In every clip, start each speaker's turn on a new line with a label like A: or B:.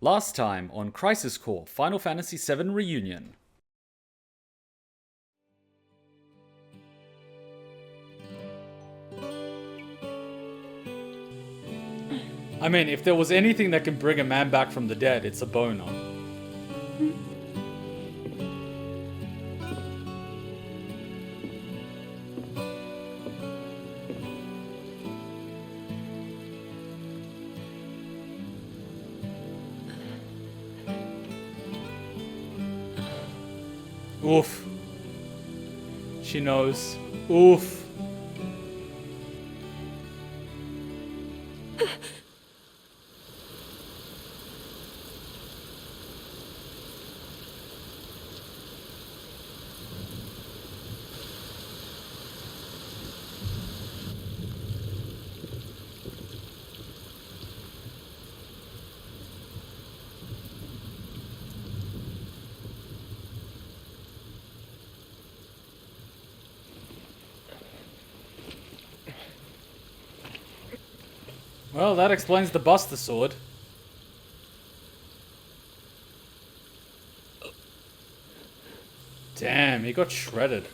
A: Last time on Crisis Core Final Fantasy VII Reunion. I mean, if there was anything that can bring a man back from the dead, it's a boner. Oof. She knows. Oof. Well, that explains the Buster Sword. Damn, he got shredded.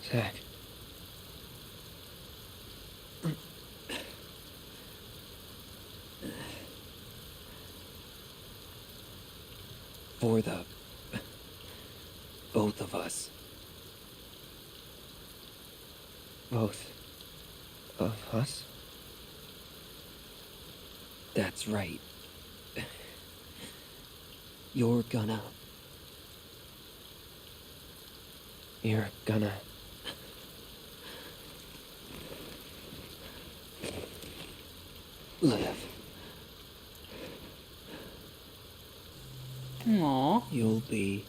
B: Zach. For the both of us. Both of us? That's right. You're gonna live.
A: Aww.
B: You'll be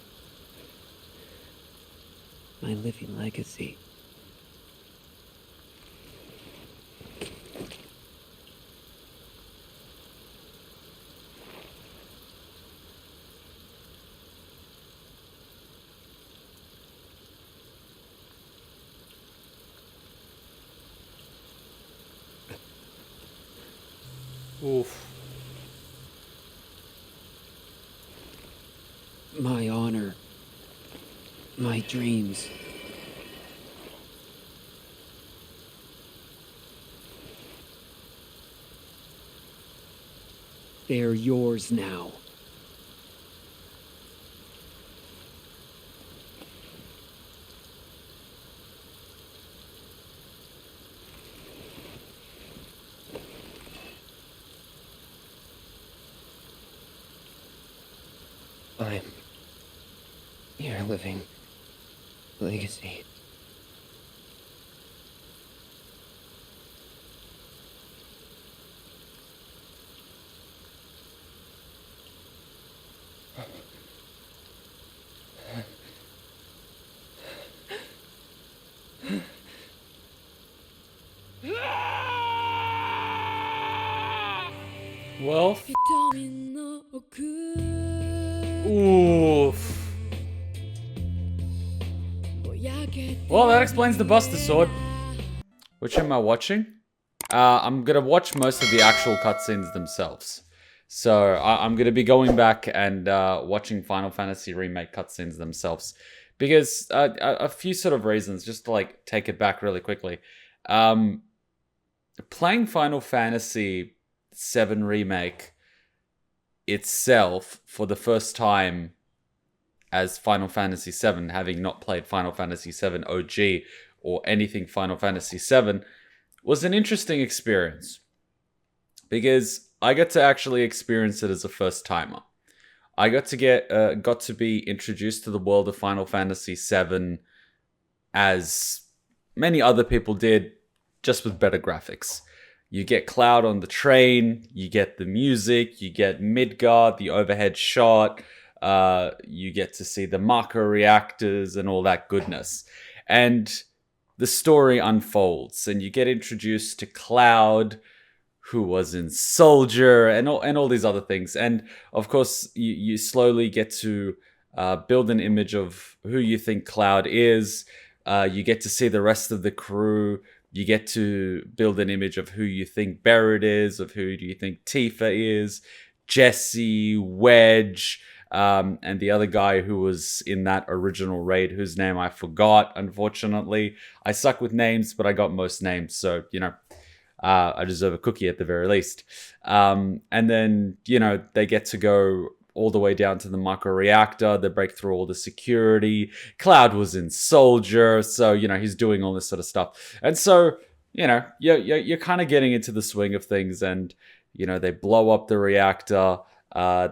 B: my living legacy.
A: Oof.
B: My honor. My dreams. They're yours now. I'm your living legacy.
A: Well. Oof. Well, that explains the Buster Sword. Which am I watching? I'm gonna watch most of the actual cutscenes themselves. So I'm gonna be going back and watching Final Fantasy Remake cutscenes themselves. Because a few sort of reasons, just to like take it back really quickly. Playing Final Fantasy VII Remake itself for the first time as Final Fantasy VII, having not played Final Fantasy VII OG or anything Final Fantasy VII, was an interesting experience. Because I got to actually experience it as a first timer. I got to be introduced to the world of Final Fantasy VII as many other people did, just with better graphics. You get Cloud on the train, you get the music, you get Midgard, the overhead shot, you get to see the Mako reactors and all that goodness. And the story unfolds and you get introduced to Cloud, who was in Soldier, and all these other things. And of course, you slowly get to build an image of who you think Cloud is. You get to see the rest of the crew. You get to build an image of who you think Barrett is, of who do you think Tifa is, Jesse, Wedge, and the other guy who was in that original raid, whose name I forgot, unfortunately. I suck with names, but I got most names, so, I deserve a cookie at the very least. And then, they get to go all the way down to the micro reactor. They break through all the security. Cloud was in Soldier, so he's doing all this sort of stuff. And so you're kind of getting into the swing of things, and they blow up the reactor.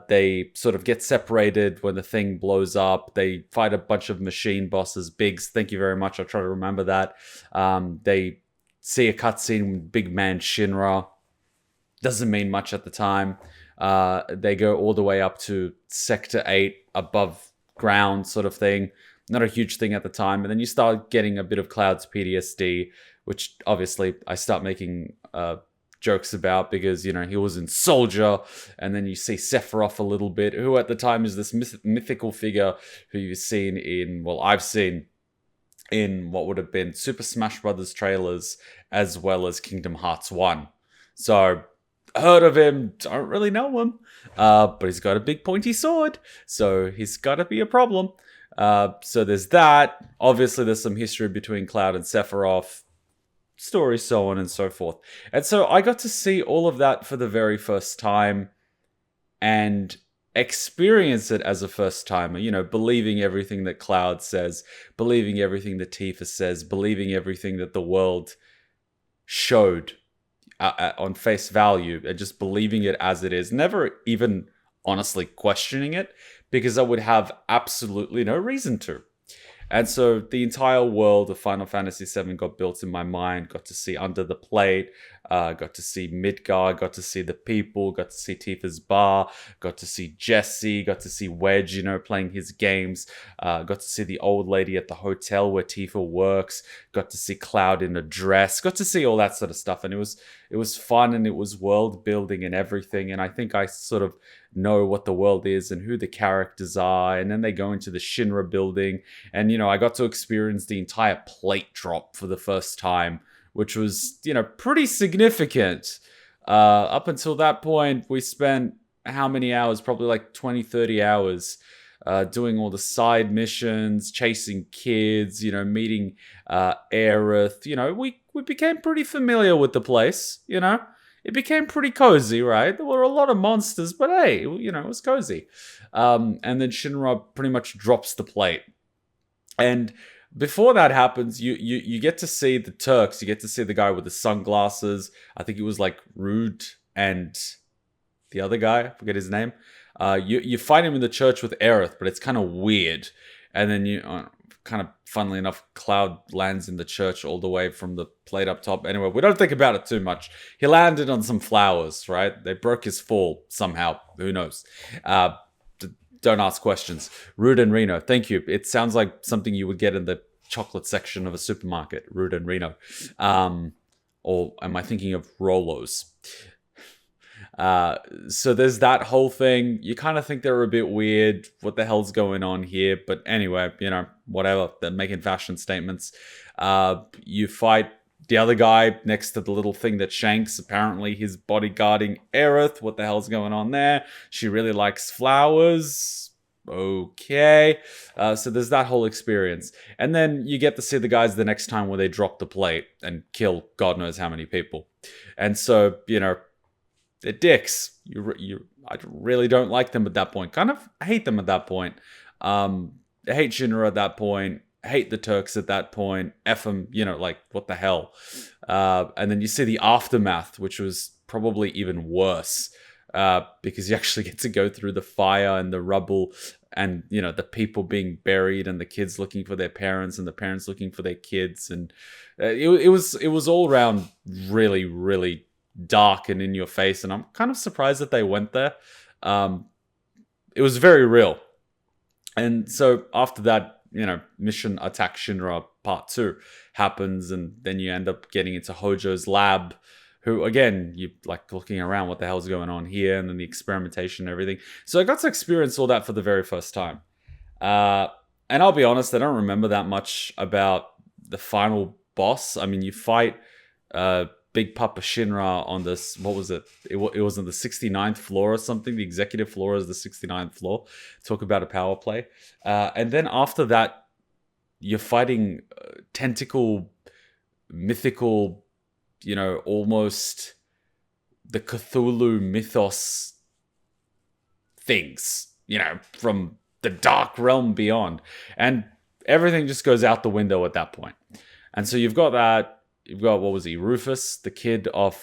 A: They sort of get separated when the thing blows up. They fight a bunch of machine bosses. Biggs, thank you very much. I'll try to remember that. They see a cutscene with big man Shinra. Doesn't mean much at the time. They go all the way up to Sector 8, above ground sort of thing. Not a huge thing at the time. And then you start getting a bit of Cloud's PTSD, which obviously I start making jokes about because, he was in Soldier. And then you see Sephiroth a little bit, who at the time is this mythical figure who you've seen in, I've seen in what would have been Super Smash Brothers trailers, as well as Kingdom Hearts 1. So, heard of him, don't really know him, but he's got a big pointy sword, so he's got to be a problem. So there's that. Obviously, there's some history between Cloud and Sephiroth, story, so on and so forth. And so I got to see all of that for the very first time and experience it as a first timer, believing everything that Cloud says, believing everything that Tifa says, believing everything that the world showed on face value, and just believing it as it is, never even honestly questioning it, because I would have absolutely no reason to. And so the entire world of Final Fantasy VII got built in my mind, got to see Under the Plate, got to see Midgar, got to see the people, got to see Tifa's bar, got to see Jesse, got to see Wedge, playing his games, got to see the old lady at the hotel where Tifa works, got to see Cloud in a dress, got to see all that sort of stuff. And it was fun, and it was world building and everything. And I think I sort of know what the world is and who the characters are. And then they go into the Shinra building, and I got to experience the entire plate drop for the first time, which was pretty significant. Up until that point, we spent how many hours? Probably like 20-30 hours doing all the side missions, chasing kids, meeting Aerith. We became pretty familiar with the place. It became pretty cozy, right? There were a lot of monsters, but hey, it was cozy. And then Shinra pretty much drops the plate. And before that happens, you get to see the Turks. You get to see the guy with the sunglasses. I think it was like Rude and the other guy. I forget his name. You find him in the church with Aerith, but it's kind of weird. And then kind of funnily enough, Cloud lands in the church all the way from the plate up top. Anyway, we don't think about it too much. He landed on some flowers, right? They broke his fall somehow. Who knows? Don't ask questions. Rude and Reno, thank you. It sounds like something you would get in the chocolate section of a supermarket. Rude and Reno. Or am I thinking of Rolos? So there's that whole thing. You kind of think they're a bit weird. What the hell's going on here? But anyway, whatever. They're making fashion statements. You fight the other guy next to the little thing that Shanks. Apparently he's bodyguarding Aerith. What the hell's going on there? She really likes flowers. Okay. So there's that whole experience. And then you get to see the guys the next time where they drop the plate and kill God knows how many people. And so, they're dicks. I really don't like them at that point. Kind of hate them at that point. I hate Shinra at that point. Hate the Turks at that point. F them, what the hell? And then you see the aftermath, which was probably even worse. Because you actually get to go through the fire and the rubble and, the people being buried and the kids looking for their parents and the parents looking for their kids. And it was all around really, really dark and in your face, and I'm kind of surprised that they went there. It was very real. And so after that, Mission Attack Shinra Part 2 happens, and then you end up getting into Hojo's lab, who, again, you like looking around, what the hell's going on here, and then the experimentation and everything. So I got to experience all that for the very first time. And I'll be honest, I don't remember that much about the final boss. I mean, you fight Big Papa Shinra on this, what was it? It was on the 69th floor or something. The executive floor is the 69th floor. Talk about a power play. And then after that, you're fighting tentacle, mythical, almost the Cthulhu mythos things, from the dark realm beyond. And everything just goes out the window at that point. And so you've got that. You've got, what was he, Rufus, the kid of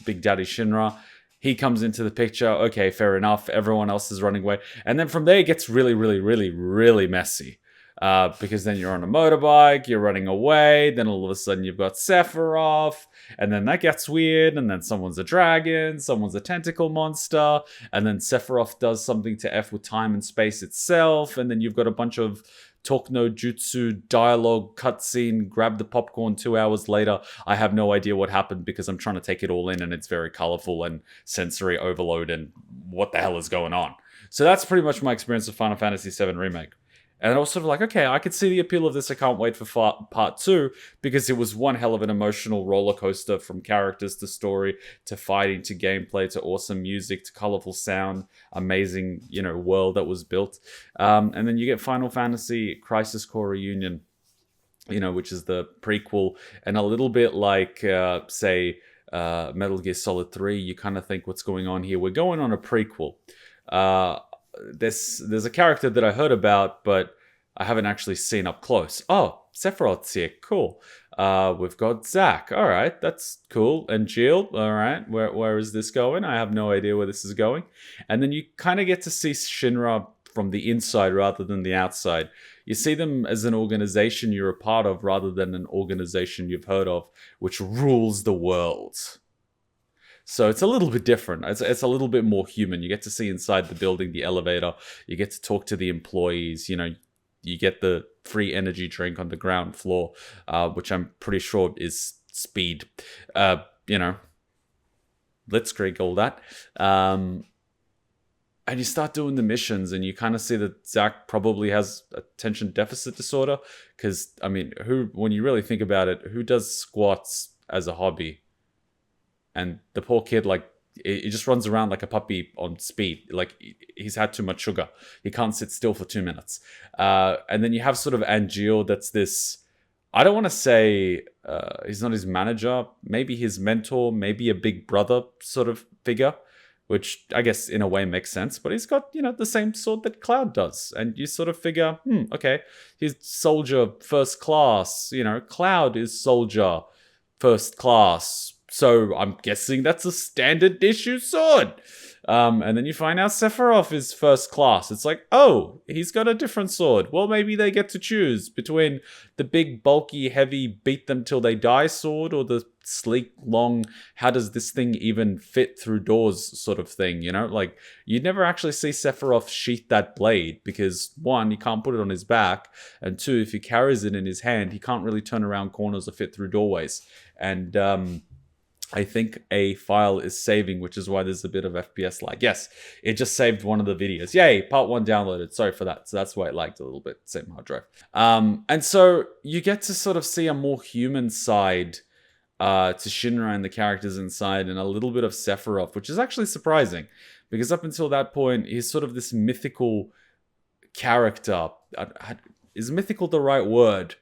A: Big Daddy Shinra. He comes into the picture. Okay, fair enough. Everyone else is running away. And then from there, it gets really, really, really, really messy. Because then you're on a motorbike, you're running away, then all of a sudden you've got Sephiroth, and then that gets weird, and then someone's a dragon, someone's a tentacle monster, and then Sephiroth does something to F with time and space itself, and then you've got a bunch of talk no jutsu, dialogue, cutscene, grab the popcorn 2 hours later. I have no idea what happened because I'm trying to take it all in, and it's very colorful and sensory overload, and what the hell is going on? So that's pretty much my experience with Final Fantasy VII Remake. And I was sort of like, okay, I could see the appeal of this. I can't wait for part 2 because it was one hell of an emotional roller coaster from characters to story to fighting to gameplay to awesome music to colorful sound, amazing, world that was built. And then you get Final Fantasy Crisis Core Reunion, which is the prequel, and a little bit like, say, Metal Gear Solid 3. You kind of think, what's going on here? We're going on a prequel. There's a character that I heard about, but I haven't actually seen up close. Oh, Sephiroth's here. Cool. We've got Zack. All right, that's cool. And Jill. All right, where is this going? I have no idea where this is going. And then you kind of get to see Shinra from the inside rather than the outside. You see them as an organization you're a part of rather than an organization you've heard of, which rules the world. So it's a little bit different. It's a little bit more human. You get to see inside the building, the elevator. You get to talk to the employees. You get the free energy drink on the ground floor, which I'm pretty sure is speed. Blitzkrieg, all that. And you start doing the missions, and you kind of see that Zack probably has attention deficit disorder. Because, when you really think about it, who does squats as a hobby? And the poor kid, he just runs around like a puppy on speed. Like, he's had too much sugar. He can't sit still for 2 minutes. And then you have sort of Angeal that's this... I don't want to say he's not his manager. Maybe his mentor. Maybe a big brother sort of figure. Which, I guess, in a way makes sense. But he's got, the same sword that Cloud does. And you sort of figure, okay, he's soldier first class. Cloud is soldier first class. So I'm guessing that's a standard issue sword. And then you find out Sephiroth is first class. It's like, oh, he's got a different sword. Well, maybe they get to choose between the big, bulky, heavy, beat them till they die sword or the sleek, long, how does this thing even fit through doors sort of thing, Like, you'd never actually see Sephiroth sheath that blade because, one, he can't put it on his back, and two, if he carries it in his hand, he can't really turn around corners or fit through doorways. And, I think a file is saving, which is why there's a bit of FPS lag. Yes, it just saved one of the videos. Yay, part 1 downloaded. Sorry for that. So that's why it lagged a little bit. Same hard drive. And so you get to sort of see a more human side to Shinra and the characters inside, and a little bit of Sephiroth, which is actually surprising. Because up until that point, he's sort of this mythical character. Is mythical the right word?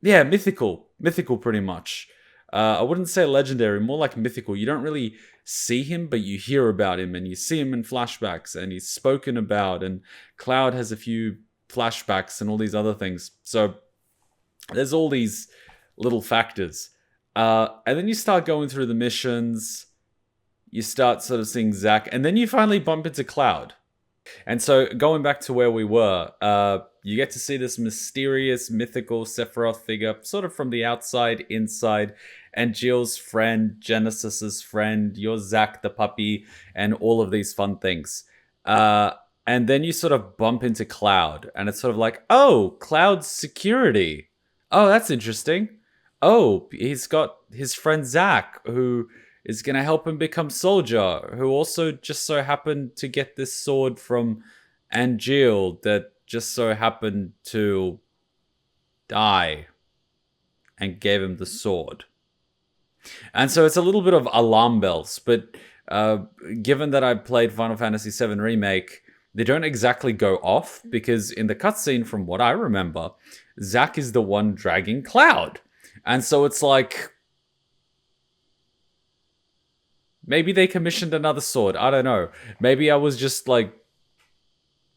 A: Yeah, mythical. Mythical, pretty much. I wouldn't say legendary, more like mythical. You don't really see him, but you hear about him, and you see him in flashbacks, and he's spoken about, and Cloud has a few flashbacks and all these other things. So there's all these little factors. And then you start going through the missions, you start sort of seeing Zack, and then you finally bump into Cloud. And so going back to where we were, you get to see this mysterious, mythical Sephiroth figure, sort of from the outside, inside, and Jill's friend, Genesis's friend, your Zack the puppy, and all of these fun things. And then you sort of bump into Cloud, and it's sort of like, oh, Cloud's security. Oh, that's interesting. oh, he's got his friend Zack, who is going to help him become soldier, who also just so happened to get this sword from Angeal that just so happened to die and gave him the sword. And so it's a little bit of alarm bells, but given that I played Final Fantasy VII Remake, they don't exactly go off, because in the cutscene, from what I remember, Zack is the one dragging Cloud. And so it's like, maybe they commissioned another sword. I don't know. Maybe I was just like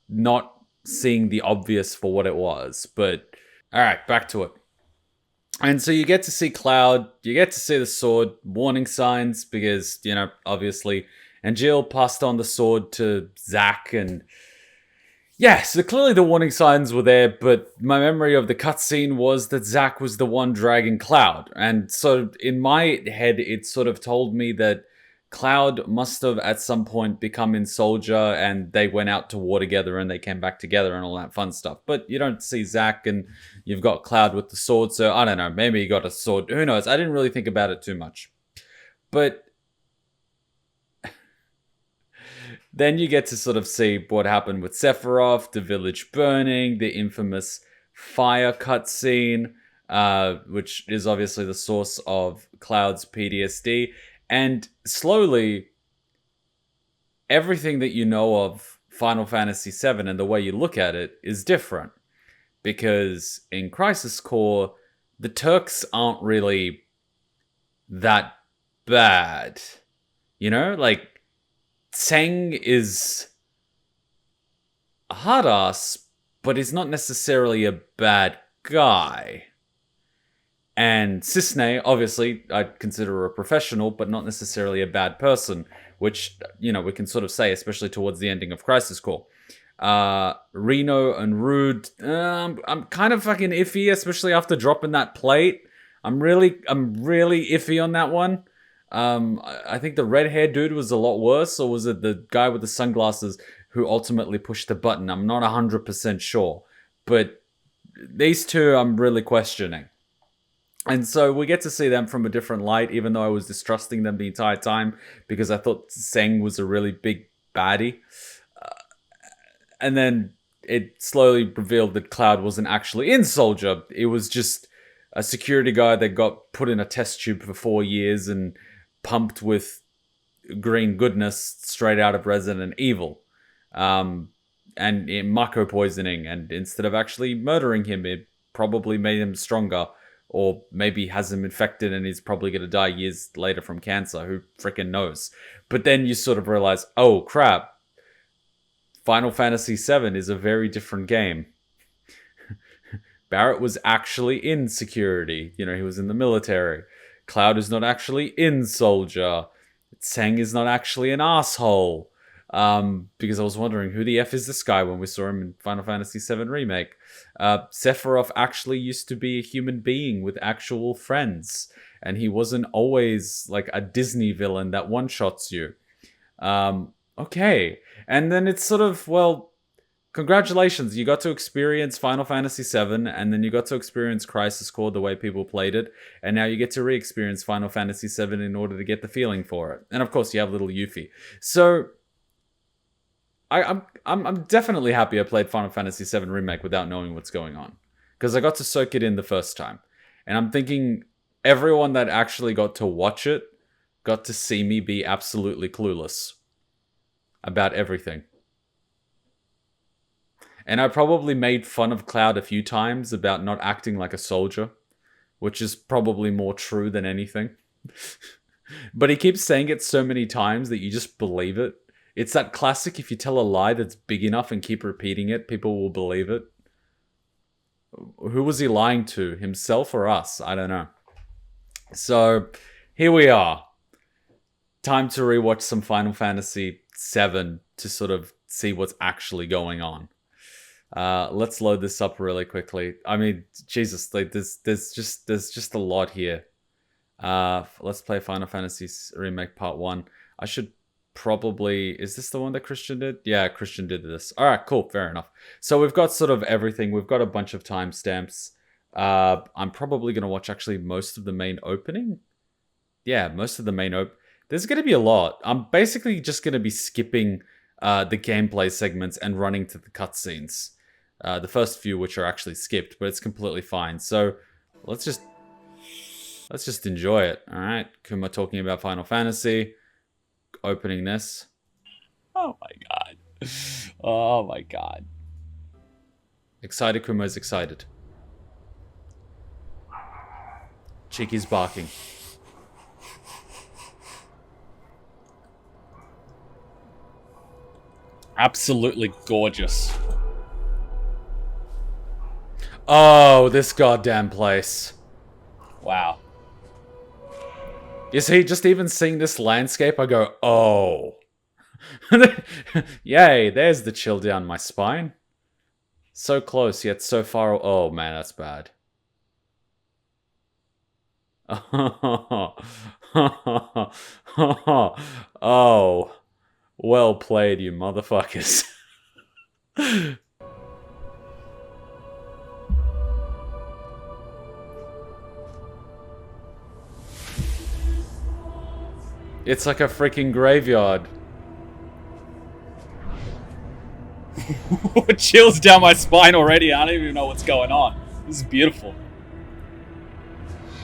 A: not seeing the obvious for what it was. But all right, back to it. And so you get to see Cloud, you get to see the sword, warning signs, because, you know, obviously Angeal passed on the sword to Zack, and yeah, so clearly the warning signs were there, but my memory of the cutscene was that Zack was the one dragging Cloud. And so in my head, it sort of told me that Cloud must have at some point become in Soldier, and they went out to war together and they came back together and all that fun stuff. But you don't see Zack, and you've got Cloud with the sword, so I don't know, maybe he got a sword. Who knows? I didn't really think about it too much. But then you get to sort of see what happened with Sephiroth, the village burning, the infamous fire cutscene, which is obviously the source of Cloud's PTSD. And slowly, everything that you know of Final Fantasy VII and the way you look at it is different. Because in Crisis Core, the Turks aren't really that bad. You know, like, Tseng is a hard ass, but he's not necessarily a bad guy. And Cisne, obviously, I'd consider a professional, but not necessarily a bad person, which, you know, we can sort of say, especially towards the ending of Crisis Core. Reno and Rude, I'm kind of fucking iffy, especially after dropping that plate. I'm really iffy on that one. I think the red-haired dude was a lot worse, or was it the guy with the sunglasses who ultimately pushed the button? I'm not 100% sure. But these two I'm really questioning. And so we get to see them from a different light, even though I was distrusting them the entire time, because I thought Tseng was a really big baddie. And then it slowly revealed that Cloud wasn't actually in Soldier. It was just a security guard that got put in a test tube for 4 years and pumped with green goodness straight out of Resident Evil. And Mako poisoning. And instead of actually murdering him, it probably made him stronger. Or maybe has him infected and he's probably going to die years later from cancer. Who freaking knows? But then you sort of realize, oh crap, Final Fantasy VII is a very different game. Barrett was actually in security. You know, he was in the military. Cloud is not actually in Soldier. Tseng is not actually an asshole. Because I was wondering, who the F is this guy when we saw him in Final Fantasy VII Remake? Sephiroth actually used to be a human being with actual friends. And he wasn't always like a Disney villain that one-shots you. Okay. And then it's sort of, well, congratulations. You got to experience Final Fantasy VII, and then you got to experience Crisis Core the way people played it. And now you get to re-experience Final Fantasy VII in order to get the feeling for it. And of course, you have little Yuffie. So I'm definitely happy I played Final Fantasy VII Remake without knowing what's going on, because I got to soak it in the first time, and I'm thinking everyone that actually got to watch it got to see me be absolutely clueless about everything. And I probably made fun of Cloud a few times about not acting like a soldier, which is probably more true than anything. But he keeps saying it so many times that you just believe it. It's that classic, if you tell a lie that's big enough and keep repeating it, people will believe it. Who was he lying to? Himself or us? I don't know. So, here we are. Time to rewatch some Final Fantasy VII to sort of see what's actually going on. Let's load this up really quickly. I mean, Jesus, like there's just a lot here. Let's play Final Fantasy Remake Part 1. I should probably... Is this the one that Christian did? Yeah, Christian did this. Alright, cool, fair enough. So we've got sort of everything. We've got a bunch of timestamps. I'm probably going to watch actually most of the main opening. Yeah, most of the main There's going to be a lot. I'm basically just going to be skipping the gameplay segments and running to the cutscenes. The first few which are actually skipped, but it's completely fine. So let's just enjoy it. All right, Kuma talking about Final Fantasy, opening this.
C: Oh my god. Oh my god.
A: Excited, Kuma's excited. Cheeky's barking.
C: Absolutely gorgeous.
A: Oh, this goddamn place.
C: Wow.
A: You see, just even seeing this landscape, I go, oh. Yay, there's the chill down my spine. So close, yet so far. Oh, man, that's bad. Oh. Well played, you motherfuckers. It's like a freaking graveyard.
C: Chills down my spine already. I don't even know what's going on. This is beautiful.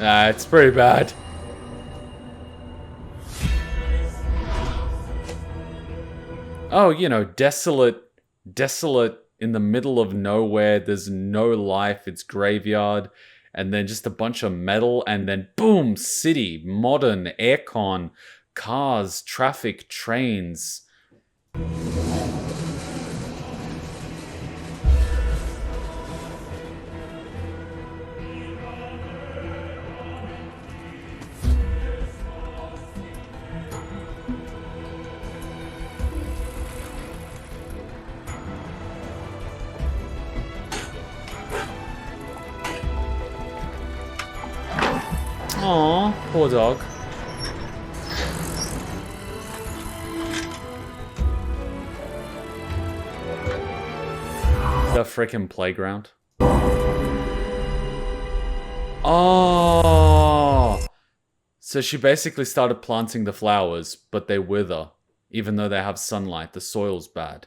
A: Nah, it's pretty bad. Oh, you know, desolate in the middle of nowhere. There's no life. It's graveyard. And then just a bunch of metal. And then boom, city, modern, aircon, cars, traffic, trains. Aw, poor dog. The frickin' playground. Oh! So she basically started planting the flowers, but they wither. Even though they have sunlight, the soil's bad.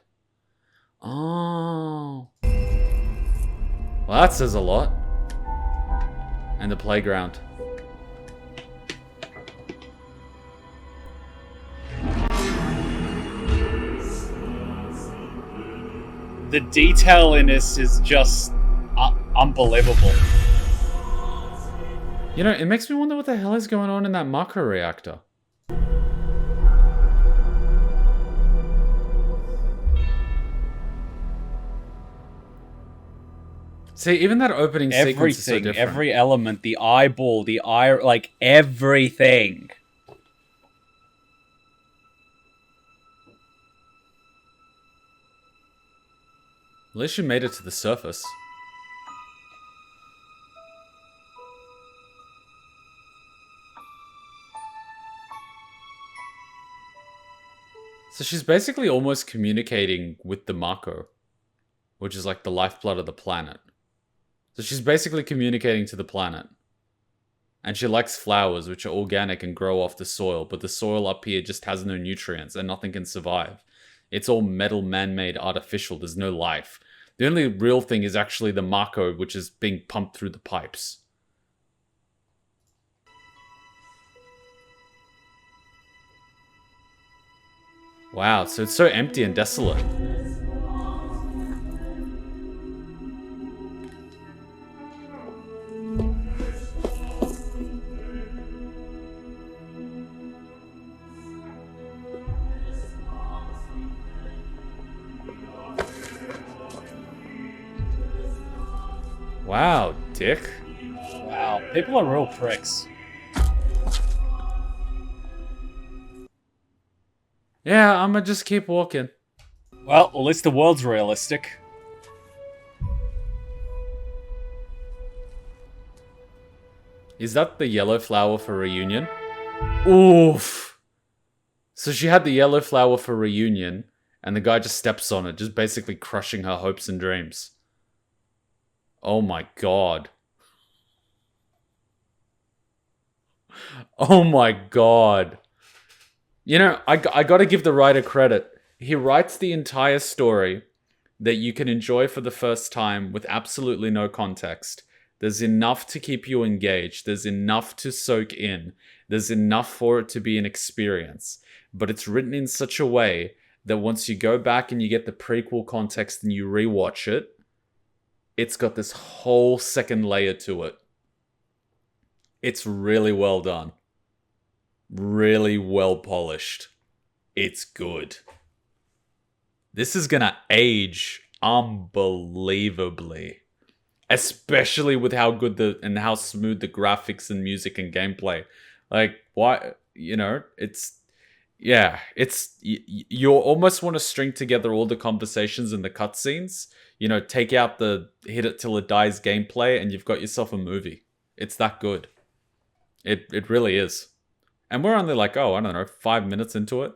A: Oh. Well, that says a lot. And the playground.
C: The detail in this is just unbelievable.
A: You know, it makes me wonder what the hell is going on in that Mako reactor. See, even that opening sequence is so different.
C: Every element, the eyeball, the eye, like everything.
A: At least you made it to the surface. So she's basically almost communicating with the Mako, which is like the lifeblood of the planet. So she's basically communicating to the planet. And she likes flowers, which are organic and grow off the soil, but the soil up here just has no nutrients and nothing can survive. It's all metal, man-made, artificial. There's no life. The only real thing is actually the Mako, which is being pumped through the pipes. Wow, so it's so empty and desolate. Wow, dick.
C: Wow, people are real pricks.
A: Yeah, I'ma just keep walking.
C: Well, at least the world's realistic.
A: Is that the yellow flower for reunion? Oof. So she had the yellow flower for reunion, and the guy just steps on it, just basically crushing her hopes and dreams. Oh my god. Oh my god. You know, I gotta give the writer credit. He writes the entire story that you can enjoy for the first time with absolutely no context. There's enough to keep you engaged. There's enough to soak in. There's enough for it to be an experience. But it's written in such a way that once you go back and you get the prequel context and you rewatch it, it's got this whole second layer to it. It's really well done. Really well polished. It's good. This is gonna age unbelievably. Especially with how good and how smooth the graphics and music and gameplay. Like, why, you know, you almost want to string together all the conversations and the cutscenes. You know, take out the hit it till it dies gameplay and you've got yourself a movie. It's that good. It really is. And we're only like, I don't know, 5 minutes into it.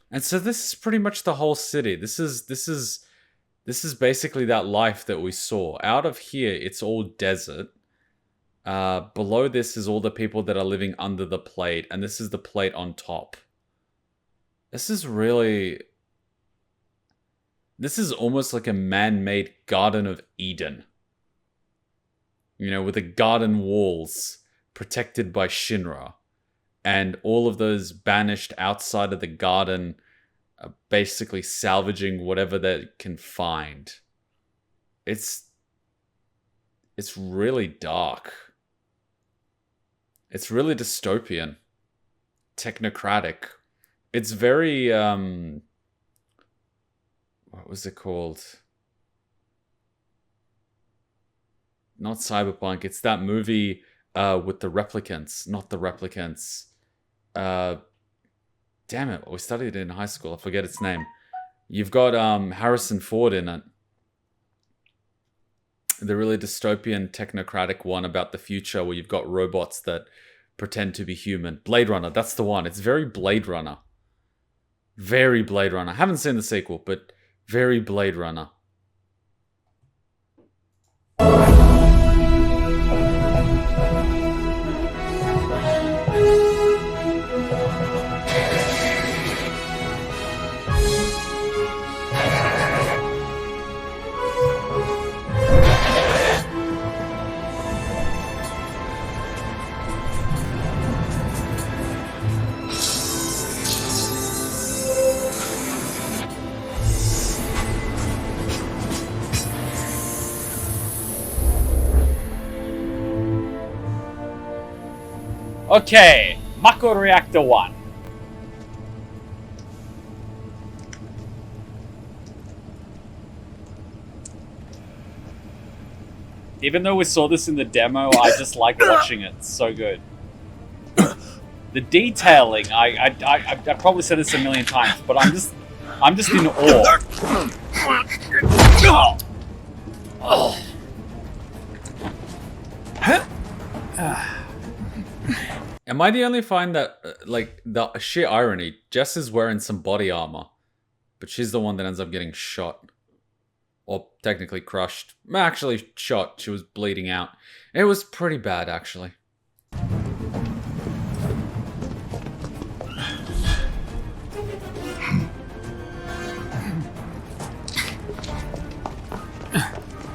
A: And so this is pretty much the whole city. This is basically that life that we saw. Out of here, it's all desert. Below this is all the people that are living under the plate, and this is the plate on top. This is almost like a man-made Garden of Eden. You know, with the garden walls protected by Shinra. And all of those banished outside of the garden are basically salvaging whatever they can find. It's really dark. It's really dystopian. Technocratic. It's very, what was it called? Not Cyberpunk. It's that movie with the replicants. Not the replicants. Damn it, we studied it in high school. I forget its name. You've got Harrison Ford in it. The really dystopian, technocratic one about the future where you've got robots that pretend to be human. Blade Runner, that's the one. It's very Blade Runner. Very Blade Runner. I haven't seen the sequel, but very Blade Runner.
C: Okay, Mako Reactor 1. Even though we saw this in the demo, I just like watching it. It's so good. The detailing, I probably said this a million times, but I'm just in awe. Oh.
A: Am I the only find that, like, the sheer irony, Jess is wearing some body armor, but she's the one that ends up getting shot. Or technically crushed. Actually shot, she was bleeding out. It was pretty bad, actually.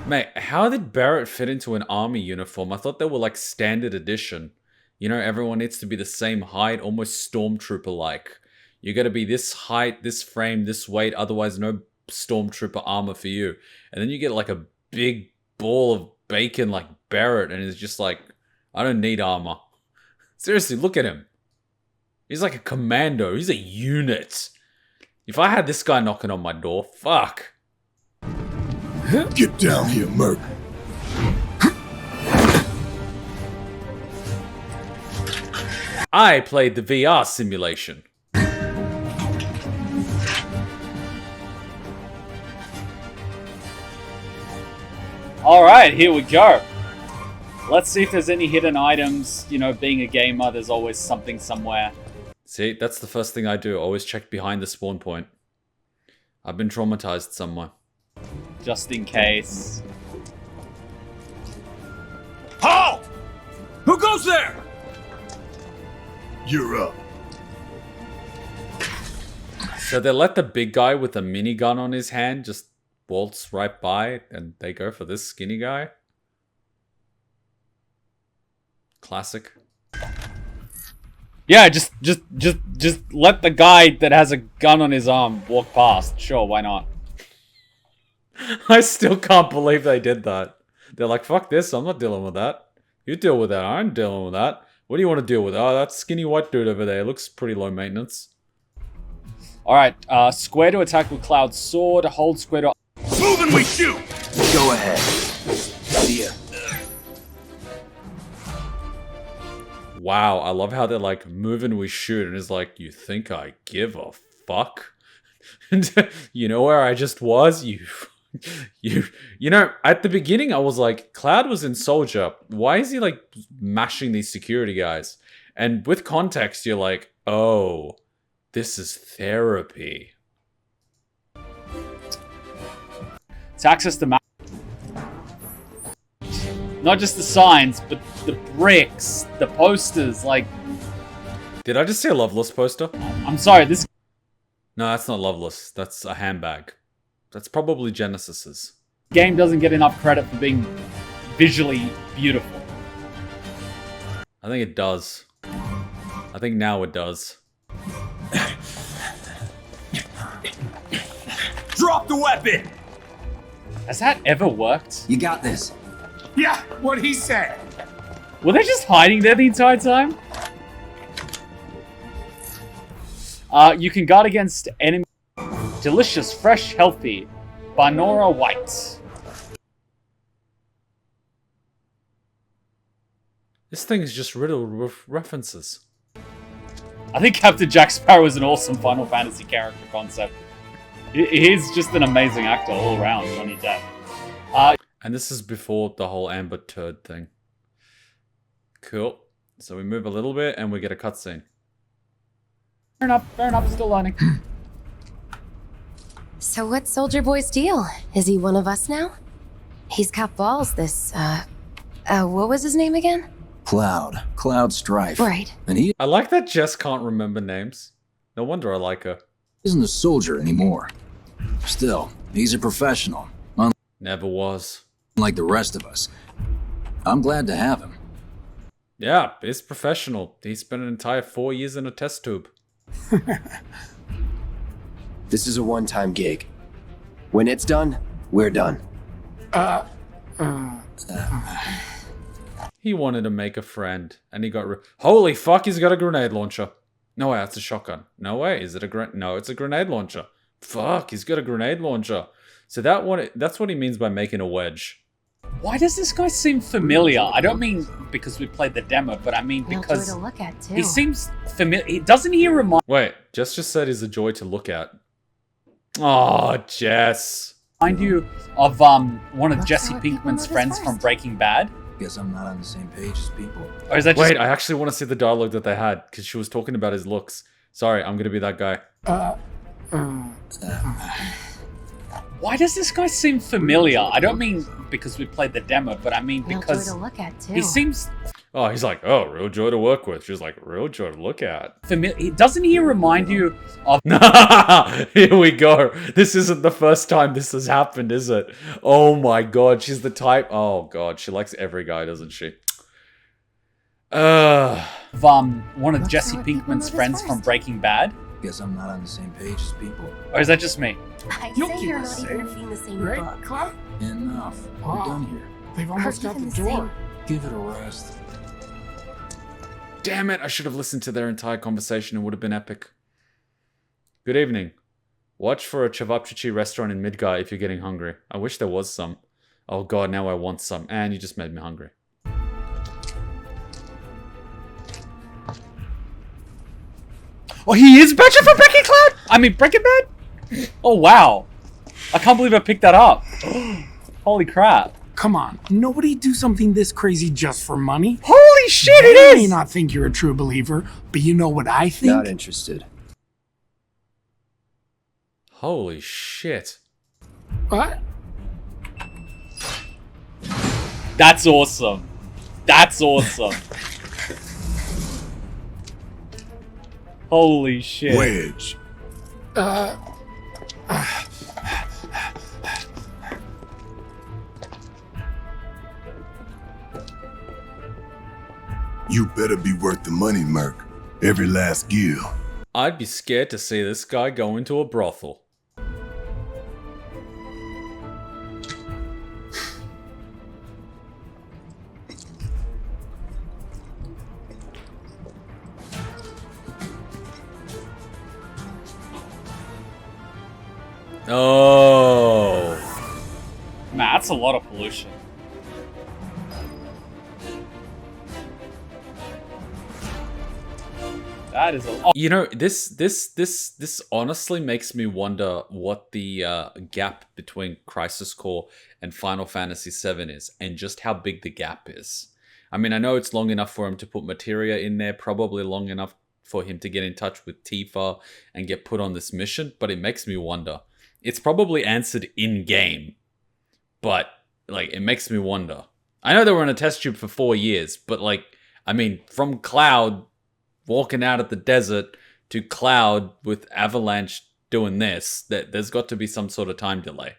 A: Mate, how did Barrett fit into an army uniform? I thought they were like standard edition. You know, everyone needs to be the same height, almost Stormtrooper-like. You gotta be this height, this frame, this weight, otherwise no Stormtrooper armor for you. And then you get like a big ball of bacon like Barrett, and it's just like, I don't need armor. Seriously, look at him. He's like a commando. He's a unit. If I had this guy knocking on my door, fuck.
D: Get down here, Merc.
A: I played the VR simulation.
C: Alright, here we go. Let's see if there's any hidden items. You know, being a gamer, there's always something somewhere.
A: See, that's the first thing I do. Always check behind the spawn point. I've been traumatized somewhere.
C: Just in case.
D: Halt! Who goes there? You're up.
A: So they let the big guy with a minigun on his hand just waltz right by, and they go for this skinny guy. Classic.
C: Yeah, just let the guy that has a gun on his arm walk past. Sure, why not?
A: I still can't believe they did that. They're like, fuck this, I'm not dealing with that. You deal with that, I'm dealing with that. What do you want to deal with? Oh, that skinny white dude over there looks pretty low maintenance.
C: Alright, square to attack with Cloud's sword, hold square to...
D: Move and we shoot!
B: Go ahead. See ya.
A: Wow, I love how they're like, move and we shoot, and it's like, you think I give a fuck? You know where I just was? You know, at the beginning I was like, Cloud was in Soldier. Why is he like mashing these security guys? And with context, you're like, oh, this is therapy.
C: It's access to map. Not just the signs, but the bricks, the posters, like...
A: Did I just see a Loveless poster?
C: I'm sorry, this...
A: No, that's not Loveless. That's a handbag. That's probably Genesis's.
C: game doesn't get enough credit for being visually beautiful.
A: I think it does. I think now it does.
D: Drop the weapon!
C: Has that ever worked?
B: You got this.
D: Yeah, what he said.
C: Were they just hiding there the entire time? You can guard against enemy. Delicious, fresh, healthy. Banora White.
A: This thing is just riddled with references.
C: I think Captain Jack Sparrow is an awesome Final Fantasy character concept. He's just an amazing actor all around, Johnny Depp.
A: And this is before the whole Amber Turd thing. Cool. So we move a little bit and we get a cutscene.
C: Fair enough, still learning.
E: So what's Soldier Boy's deal? Is he one of us now? He's got balls, this, what was his name again?
B: Cloud Strife.
E: Right.
B: And he
A: I like that Jess can't remember names. No wonder I like her.
B: isn't a soldier anymore. Still, he's a professional,
A: Never was.
B: unlike the rest of us. I'm glad to have him.
A: Yeah, he's professional. He spent an entire 4 years in a test tube.
F: This is a one-time gig. When it's done, we're done.
A: He wanted to make a friend, and he got holy fuck, he's got a grenade launcher. No way, that's a shotgun. No way, is it a no, it's a grenade launcher. Fuck, he's got a grenade launcher. So that's what he means by making a wedge.
C: Why does this guy seem familiar? I don't mean because we played the demo, but I mean
E: Real
C: because
E: joy to look at, too.
C: he seems familiar. Doesn't he remind
A: Wait, Jess just said he's a joy to look at. Oh, Jess.
C: you of one of
E: Let's
C: Jesse
E: see what people
C: Pinkman's
E: notice
C: friends from
E: first.
C: Breaking Bad?
B: Guess I'm not on the same page as people.
C: Or is that just
A: Wait, I actually want to see the dialogue that they had, because she was talking about his looks. Sorry, I'm going to be that guy.
C: Why does this guy seem familiar? I don't mean because we played the demo, but I mean
E: Real joy
C: because
E: to look at, too.
C: he seems
A: Oh, he's like, oh, real joy to work with. She's like, real joy to look at.
C: familiar. Doesn't he remind you of
A: Here we go. This isn't the first time this has happened, is it? Oh my god, she's the type. Oh god, she likes every guy, doesn't she?
C: one of
E: Let's
C: Jesse
E: see what people
C: Pinkman's
E: notice
C: friends from
E: first.
C: Breaking Bad?
B: Guess I'm not on the same page as people.
C: Or is that just me?
E: I
G: You'll
E: say
G: keep
E: you're
G: us
E: not even
G: safe,
E: reading the same
G: right,
E: book.
G: Cloud?
B: Enough.
G: Wow.
B: We're done here.
G: They've almost
E: Or
G: got the
E: even the
G: door.
E: same.
B: Give it a rest.
A: Damn it, I should have listened to their entire conversation. It would have been epic. Good evening. Watch for a cevapcici restaurant in Midgar if you're getting hungry. I wish there was some. Oh god, now I want some. And you just made me hungry.
C: Oh, he is Badger from Breaking Cloud? I mean, Breaking Bad? Oh, wow. I can't believe I picked that up. Holy crap.
D: Come on, nobody do something this crazy just for money.
C: Holy shit,
D: They
C: it
D: may
C: is!
D: not think you're a true believer, but you know what I think?
F: Not interested.
A: Holy shit.
D: What?
C: That's awesome. That's awesome. Holy shit.
D: Wedge.
G: You better be worth the money, Merc. Every last gil.
A: I'd be scared to see this guy go into a brothel. Oh.
C: Man, that's a lot of pollution. That is a...
A: You know, this honestly makes me wonder what the gap between Crisis Core and Final Fantasy VII is, and just how big the gap is. I mean, I know it's long enough for him to put materia in there, probably long enough for him to get in touch with Tifa and get put on this mission, but it makes me wonder. It's probably answered in-game, but, like, it makes me wonder. I know they were on a test tube for 4 years, but, like, I mean, from Cloud walking out of the desert to Cloud with Avalanche doing this, there's got to be some sort of time delay.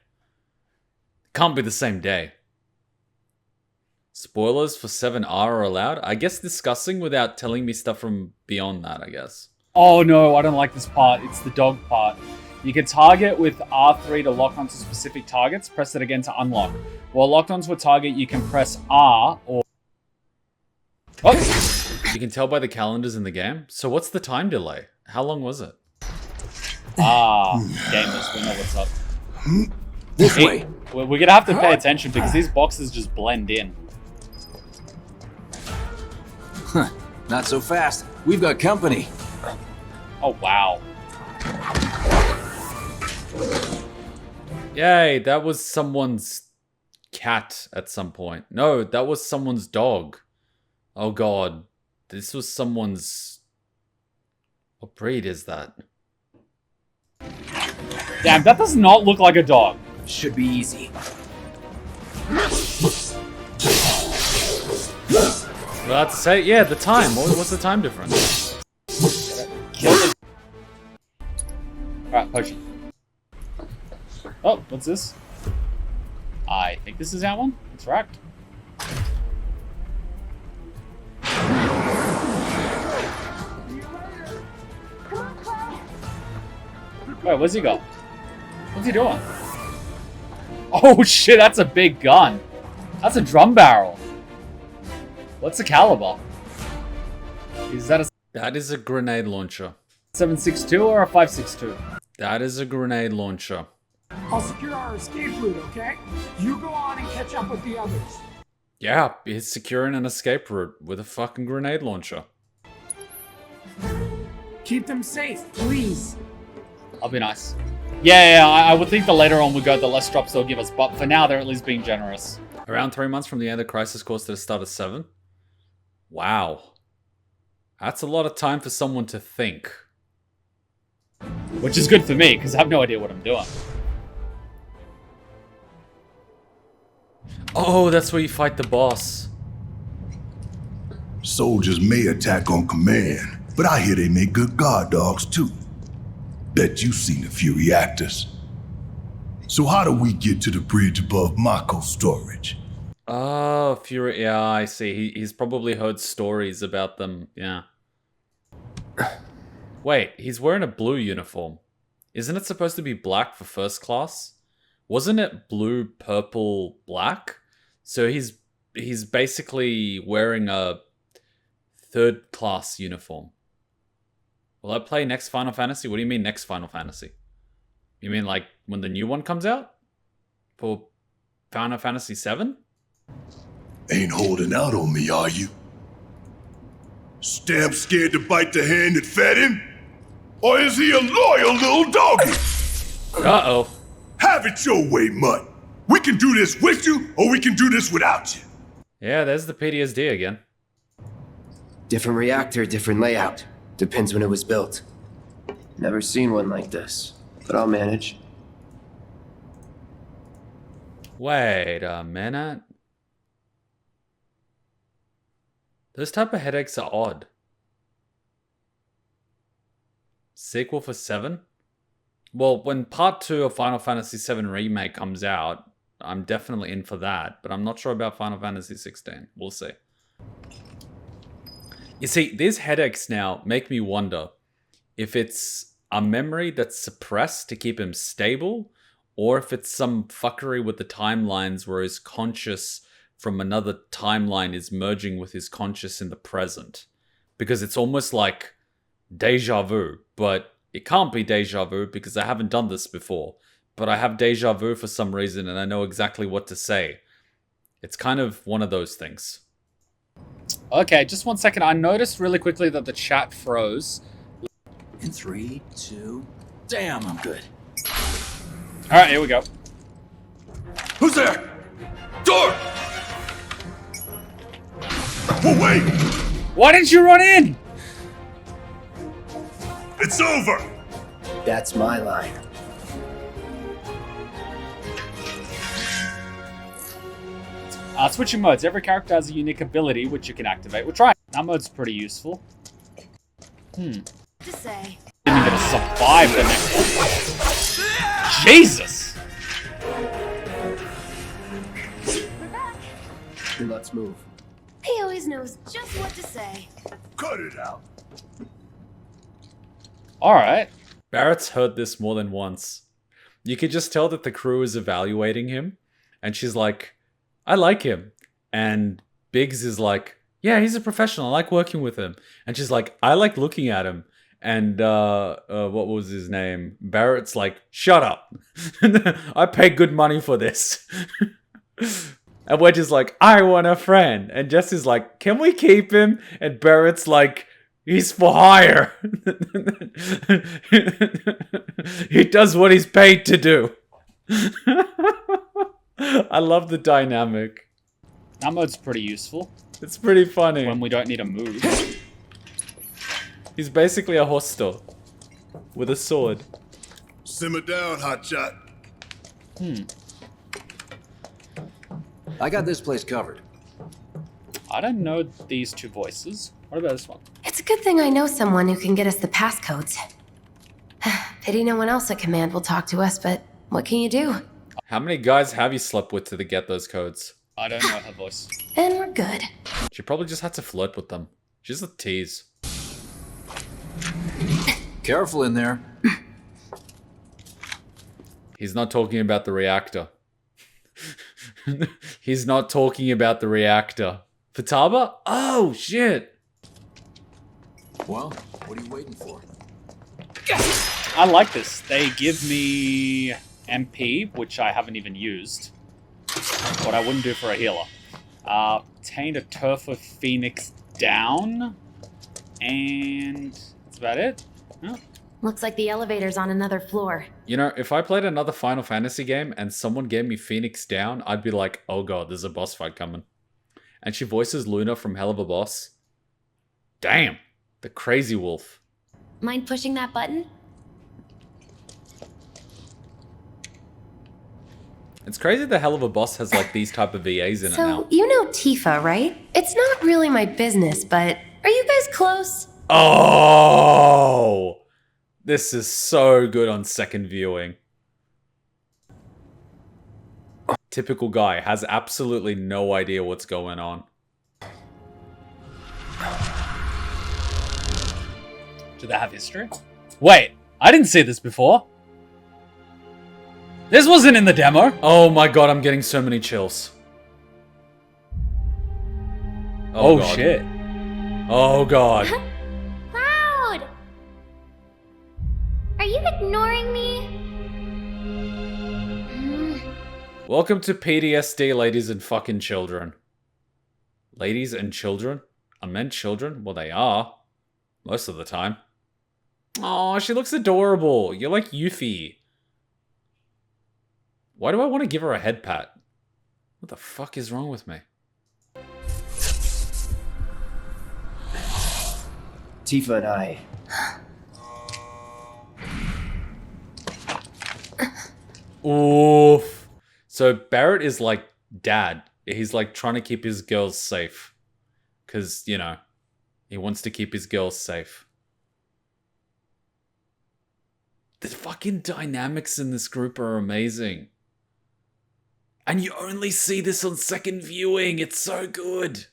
A: Can't be the same day. Spoilers for 7R are allowed? I guess discussing without telling me stuff from beyond that, I guess.
C: Oh no, I don't like this part. It's the dog part. You can target with R3 to lock onto specific targets. Press it again to unlock. While locked onto a target, you can press R or... Oh!
A: You can tell by the calendars in the game. So what's the time delay? How long was it?
C: Ah, gamers, we know what's up.
F: This way.
C: We're gonna have to pay attention because these boxes just blend in.
B: Huh. Not so fast. We've got company.
C: Oh, wow.
A: Yay, that was someone's cat at some point. No, that was someone's dog. Oh god. This was someone's... What breed is that?
C: Damn, that does not look like a dog.
F: Should be easy.
A: Well, I'd say, yeah, the time. What's the time difference?
C: Alright, potion. Oh, what's this? I think this is that one. It's racked. Wait, where's he go? What's he doing? Oh shit, that's a big gun. That's a drum barrel. What's the caliber? Is that a
A: That is a grenade launcher.
C: 7.62 or a 5.62?
A: That is a grenade launcher.
D: I'll secure our escape route, okay? You go on and catch up with the others.
A: Yeah, it's securing an escape route with a fucking grenade launcher.
D: Keep them safe, please.
C: I'll be nice. Yeah, I would think the later on we go, the less drops they'll give us, but for now they're at least being generous.
A: Around 3 months from the end of Crisis Course to the start of 7? Wow. That's a lot of time for someone to think.
C: Which is good for me, because I have no idea what I'm doing.
A: Oh, that's where you fight the boss.
G: Soldiers may attack on command, but I hear they make good guard dogs too. Bet you've seen a few reactors. So how do we get to the bridge above Mako storage?
A: Oh, Fury. Yeah, I see. He's probably heard stories about them. Yeah. Wait, he's wearing a blue uniform. Isn't it supposed to be black for first class? Wasn't it blue, purple, black? So he's basically wearing a third class uniform. Will I play next Final Fantasy? What do you mean next Final Fantasy? You mean like when the new one comes out? For Final Fantasy VII?
G: Ain't holding out on me, are you? Stamp scared to bite the hand that fed him? Or is he a loyal little doggy?
A: Uh-oh.
G: Have it your way, Mutt. We can do this with you, or we can do this without you.
A: Yeah, there's the PTSD again.
F: Different reactor, different layout. Depends when it was built. Never seen one like this, but I'll manage.
A: Wait a minute. Those type of headaches are odd. Sequel for 7? Well, when part 2 of Final Fantasy VII Remake comes out, I'm definitely in for that, but I'm not sure about Final Fantasy 16. We'll see. You see, these headaches now make me wonder if it's a memory that's suppressed to keep him stable, or if it's some fuckery with the timelines where his conscious from another timeline is merging with his conscious in the present. Because it's almost like deja vu, but it can't be deja vu because I haven't done this before. But I have deja vu for some reason and I know exactly what to say. It's kind of one of those things.
C: Okay, just 1 second. I noticed really quickly that the chat froze.
B: In 3, 2... Damn, I'm good.
C: Alright, here we go.
G: Who's there? Door! Oh, wait!
C: Why didn't you run in?
G: It's over!
F: That's my line.
C: Switching modes. Every character has a unique ability which you can activate. We'll try it. That mode's pretty useful.
E: To say.
C: Didn't even survive the next one. Jesus!
E: We're back.
F: Then let's move.
E: He always knows just what to say.
G: Cut it out.
C: Alright.
A: Barrett's heard this more than once. You could just tell that the crew is evaluating him, and she's like, I like him. And Biggs is like, yeah, he's a professional. I like working with him. And she's like, I like looking at him. And what was his name? Barrett's like, shut up. I pay good money for this. And Wedge is like, I want a friend. And Jess is like, can we keep him? And Barrett's like, he's for hire. He does what he's paid to do. I love the dynamic.
C: That mode's pretty useful.
A: It's pretty funny.
C: When we don't need to move.
A: He's basically a hostile. With a sword.
G: Simmer down, hotshot.
B: I got this place covered.
C: I don't know these two voices. What about this one?
E: It's a good thing I know someone who can get us the passcodes. Pity no one else at command will talk to us, but what can you do?
A: How many guys have you slept with to get those codes?
C: I don't know her voice.
E: And we're good.
A: She probably just had to flirt with them. She's a tease.
B: Careful in there.
A: He's not talking about the reactor. He's not talking about the reactor. Futaba? Oh, shit.
B: Well, what are you waiting for?
C: I like this. They give me MP, which I haven't even used. What I wouldn't do for a healer. Obtained a Turf of Phoenix down. And that's about it. Huh?
E: Looks like the elevator's on another floor.
A: You know, if I played another Final Fantasy game and someone gave me Phoenix down, I'd be like, oh god, there's a boss fight coming. And she voices Luna from Hell of a Boss. Damn, the crazy wolf.
E: Mind pushing that button?
A: It's crazy the Hell of a Boss has like these type of VAs in it now.
E: So, you know Tifa, right? It's not really my business, but are you guys close?
A: Oh! This is so good on second viewing. Typical guy, has absolutely no idea what's going on.
C: Do they have history? Wait, I didn't see this before. This wasn't in the demo.
A: Oh my god, I'm getting so many chills.
C: Oh
A: god.
C: shit.
A: Oh god.
H: Cloud! Are you ignoring me?
A: Welcome to PTSD, ladies and fucking children. Ladies and children? Are men children? Well, they are. Most of the time. Aw, she looks adorable. You're like Yuffie. Why do I want to give her a head pat? What the fuck is wrong with me?
F: Tifa and I.
A: Oof. So Barrett is like dad. He's like trying to keep his girls safe. Because, you know, he wants to keep his girls safe. The fucking dynamics in this group are amazing. And you only see this on second viewing. It's so good.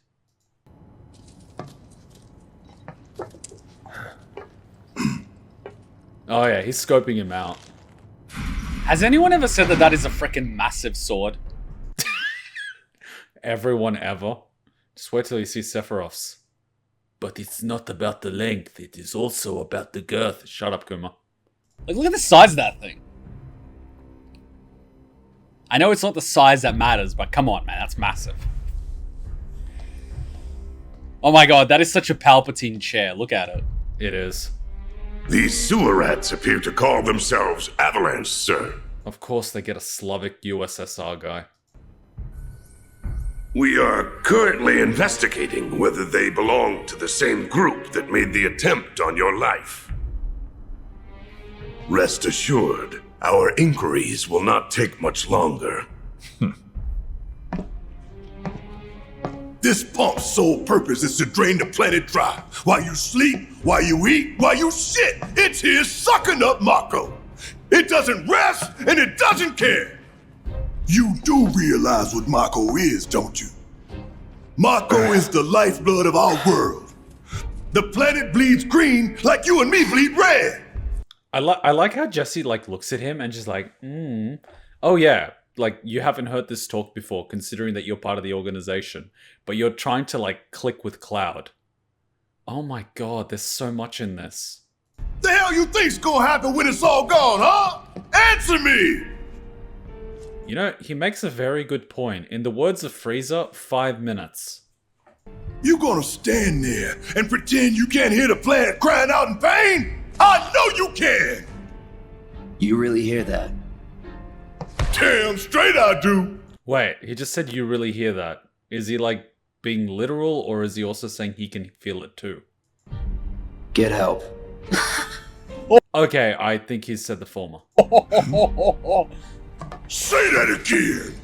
A: Oh yeah, he's scoping him out.
C: Has anyone ever said that that is a freaking massive sword?
A: Everyone ever. Just wait till you see Sephiroth's. But it's not about the length, it is also about the girth. Shut up, Kuma.
C: Like, look at the size of that thing. I know it's not the size that matters, but come on, man, that's massive. Oh my god, that is such a Palpatine chair. Look at it.
A: It is.
H: These sewer rats appear to call themselves Avalanche, sir.
A: Of course they get a Slavic USSR guy.
H: We are currently investigating whether they belong to the same group that made the attempt on your life. Rest assured, our inquiries will not take much longer.
G: This pump's sole purpose is to drain the planet dry. While you sleep, while you eat, while you shit, it's here sucking up Mako. It doesn't rest, and it doesn't care. You do realize what Mako is, don't you? Mako is the lifeblood of our world. The planet bleeds green like you and me bleed red.
A: I like how Jesse like looks at him and just like, oh yeah, like you haven't heard this talk before, considering that you're part of the organization, but you're trying to like click with Cloud. Oh my god, there's so much in this.
G: The hell you think's gonna happen when it's all gone, huh? Answer me!
A: You know, he makes a very good point. In the words of Frieza, 5 minutes.
G: You gonna stand there and pretend you can't hear the planet crying out in pain? I know you can!
F: You really hear that?
G: Damn straight I do!
A: Wait, he just said you really hear that. Is he like being literal, or is he also saying he can feel it too?
F: Get help.
A: Okay, I think he said the former.
G: Say that again!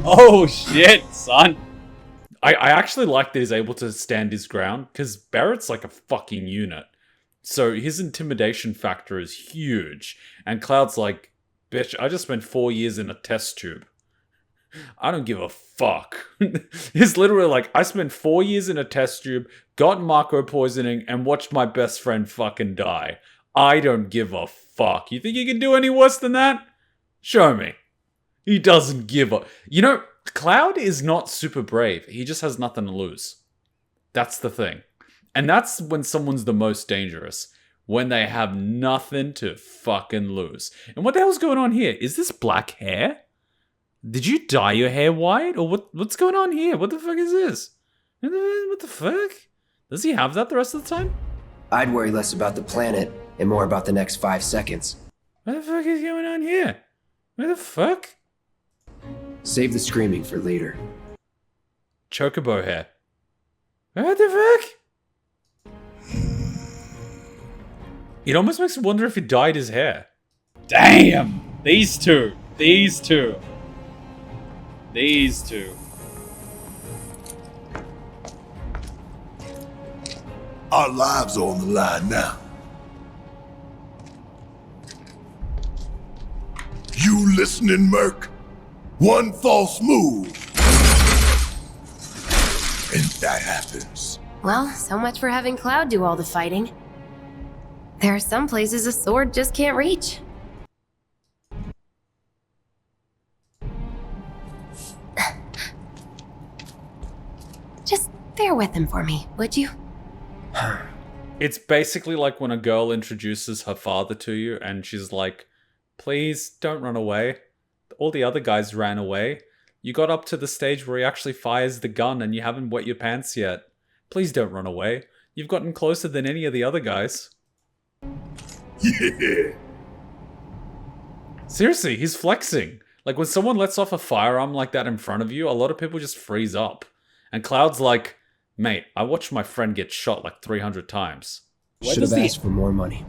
C: Oh shit, son.
A: I actually like that he's able to stand his ground, because Barrett's like a fucking unit. So his intimidation factor is huge. And Cloud's like, bitch, I just spent 4 years in a test tube. I don't give a fuck. He's literally like, I spent 4 years in a test tube, got Mako poisoning, and watched my best friend fucking die. I don't give a fuck. You think you can do any worse than that? Show me. He doesn't give a... You know, Cloud is not super brave. He just has nothing to lose. That's the thing. And that's when someone's the most dangerous. When they have nothing to fucking lose. And what the hell's going on here? Is this black hair? Did you dye your hair white? Or what's going on here? What the fuck is this? What the fuck? Does he have that the rest of the time?
F: I'd worry less about the planet and more about the next 5 seconds.
A: What the fuck is going on here? What the fuck?
F: Save the screaming for later.
A: Chocobo hair. What the fuck? It almost makes me wonder if he dyed his hair.
C: Damn! These two. These two. These two.
G: Our lives are on the line now. You listening, Merc? One false move. And that happens.
E: Well, so much for having Cloud do all the fighting. There are some places a sword just can't reach. Just bear with him for me, would you?
A: It's basically like when a girl introduces her father to you and she's like, please don't run away. all the other guys ran away. You got up to the stage where he actually fires the gun and you haven't wet your pants yet. Please don't run away. You've gotten closer than any of the other guys.
H: Yeah.
A: Seriously, he's flexing. Like, when someone lets off a firearm like that in front of you, a lot of people just freeze up. And Cloud's like, mate, I watched my friend get shot like 300 times.
F: Should have asked for more money.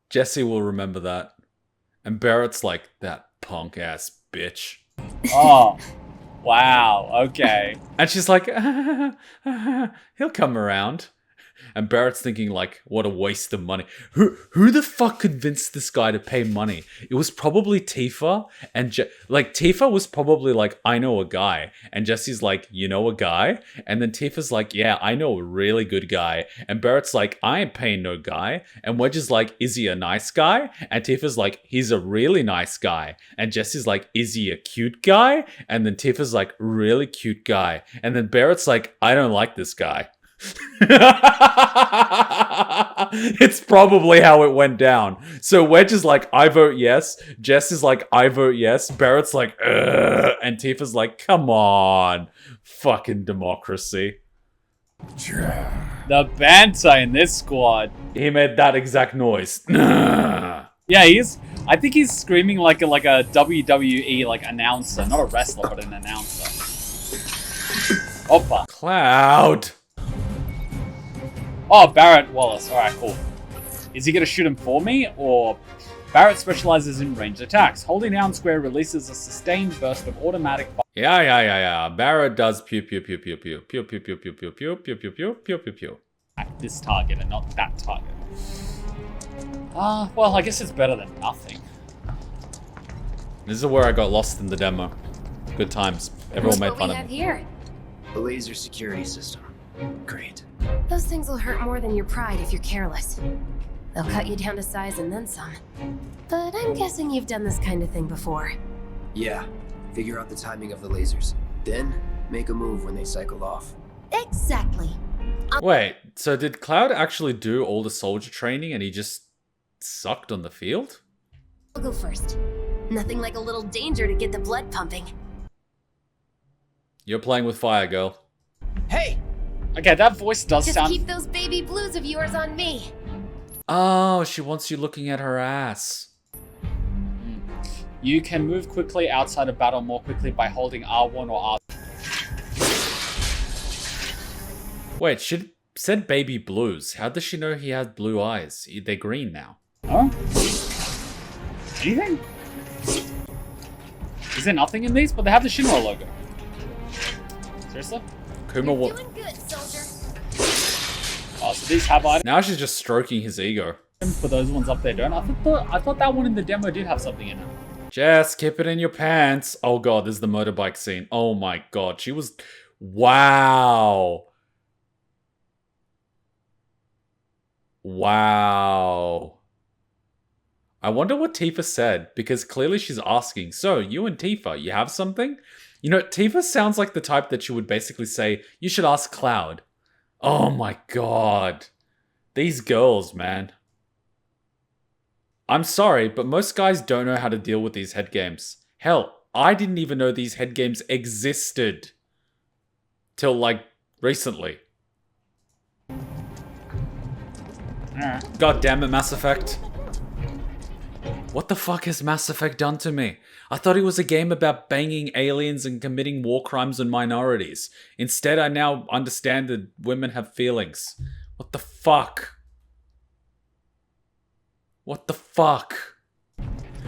A: Jesse will remember that. And Barrett's like, that punk ass bitch.
C: Oh. Wow, okay.
A: And she's like, he'll come around. And Barrett's thinking, like, what a waste of money. Who the fuck convinced this guy to pay money? It was probably Tifa. And Tifa was probably like, I know a guy. And Jesse's like, you know a guy? And then Tifa's like, yeah, I know a really good guy. And Barrett's like, I ain't paying no guy. And Wedge is like, is he a nice guy? And Tifa's like, he's a really nice guy. And Jesse's like, is he a cute guy? And then Tifa's like, really cute guy. And then Barrett's like, I don't like this guy. It's probably how it went down. So Wedge is like, I vote yes. Jess is like, I vote yes. Barrett's like, ugh. And Tifa's like, come on. Fucking democracy.
C: The banter in this squad.
A: He made that exact noise.
C: Yeah, I think he's screaming like a WWE like announcer. Not a wrestler, but an announcer. Opa.
A: Cloud.
C: Oh, Barrett Wallace. Alright, cool. Is he going to shoot him for me, or... Barrett specializes in ranged attacks. Holding down square releases a sustained burst of automatic fire.
A: Yeah. Barrett does pew pew pew pew pew. Pew pew pew pew pew pew pew pew pew pew pew pew.
C: At this target and not that target. Well, I guess it's better than nothing.
A: This is where I got lost in the demo. Good times. Everyone made fun of me.
E: Here.
F: The laser security system. Great.
E: Those things will hurt more than your pride if you're careless. They'll cut you down to size and then some. But I'm guessing you've done this kind of thing before.
F: Yeah. Figure out the timing of the lasers. Then, make a move when they cycle off.
E: Exactly.
A: Wait, so did Cloud actually do all the soldier training and he just sucked on the field?
E: I'll go first. Nothing like a little danger to get the blood pumping.
A: You're playing with fire, girl.
F: Hey!
C: Okay, that voice does
E: Just
C: sound...
E: keep those baby blues of yours on me.
A: Oh, she wants you looking at her ass.
C: You can move quickly outside of battle more quickly by holding R1 or R2.
A: Wait, she said baby blues. How does she know he has blue eyes? They're green now.
C: Huh? Anything? Is there nothing in these? But they have the Shinra logo. Seriously?
A: Kuma
E: You're doing good, soldier.
C: Oh, so these have items.
A: Now she's just stroking his ego.
C: For those ones up there don't. I thought that one in the demo did have something in it.
A: Jess, keep it in your pants. Oh god, this is the motorbike scene. Oh my god, she was... Wow. Wow. I wonder what Tifa said, because clearly she's asking, so, you and Tifa, you have something? You know, Tifa sounds like the type that she would basically say, you should ask Cloud. Oh my god. These girls, man. I'm sorry, but most guys don't know how to deal with these head games. Hell, I didn't even know these head games existed. Till, like, recently. God damn it, Mass Effect. What the fuck has Mass Effect done to me? I thought it was a game about banging aliens and committing war crimes on minorities. Instead, I now understand that women have feelings. What the fuck? What the fuck?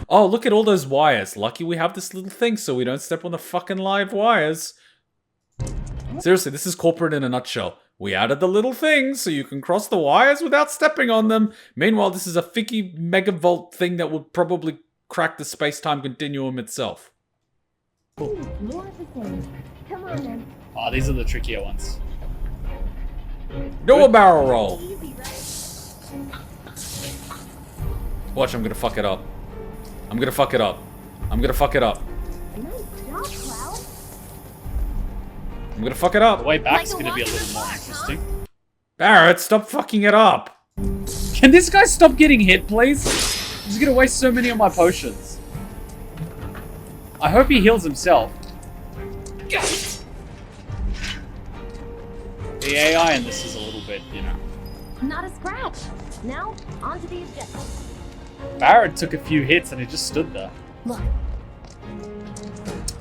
A: Oh, look at all those wires. Lucky we have this little thing so we don't step on the fucking live wires. Seriously, this is corporate in a nutshell. We added the little thing so you can cross the wires without stepping on them. Meanwhile, this is a 50 megavolt thing that would probably crack the space-time continuum itself.
E: More of the same. Come on then.
C: Oh, these are the trickier ones.
A: Do a barrel roll.
E: Easy, right?
A: Watch, I'm gonna fuck it up. I'm gonna fuck it up. I'm gonna fuck it up.
E: Nice job, Cloud.
A: I'm gonna fuck it up.
C: The way back's
E: Like a
C: gonna be a little
E: walk in
C: more
E: the park,
C: interesting.
A: Barrett, stop fucking it up.
C: Can this guy stop getting hit, please? I'm just gonna waste so many of my potions. I hope he heals himself. The AI in this is a little bit, you know.
I: Not a scratch. Now, on to the objective.
C: Barrett took a few hits and he just stood there.
E: Look.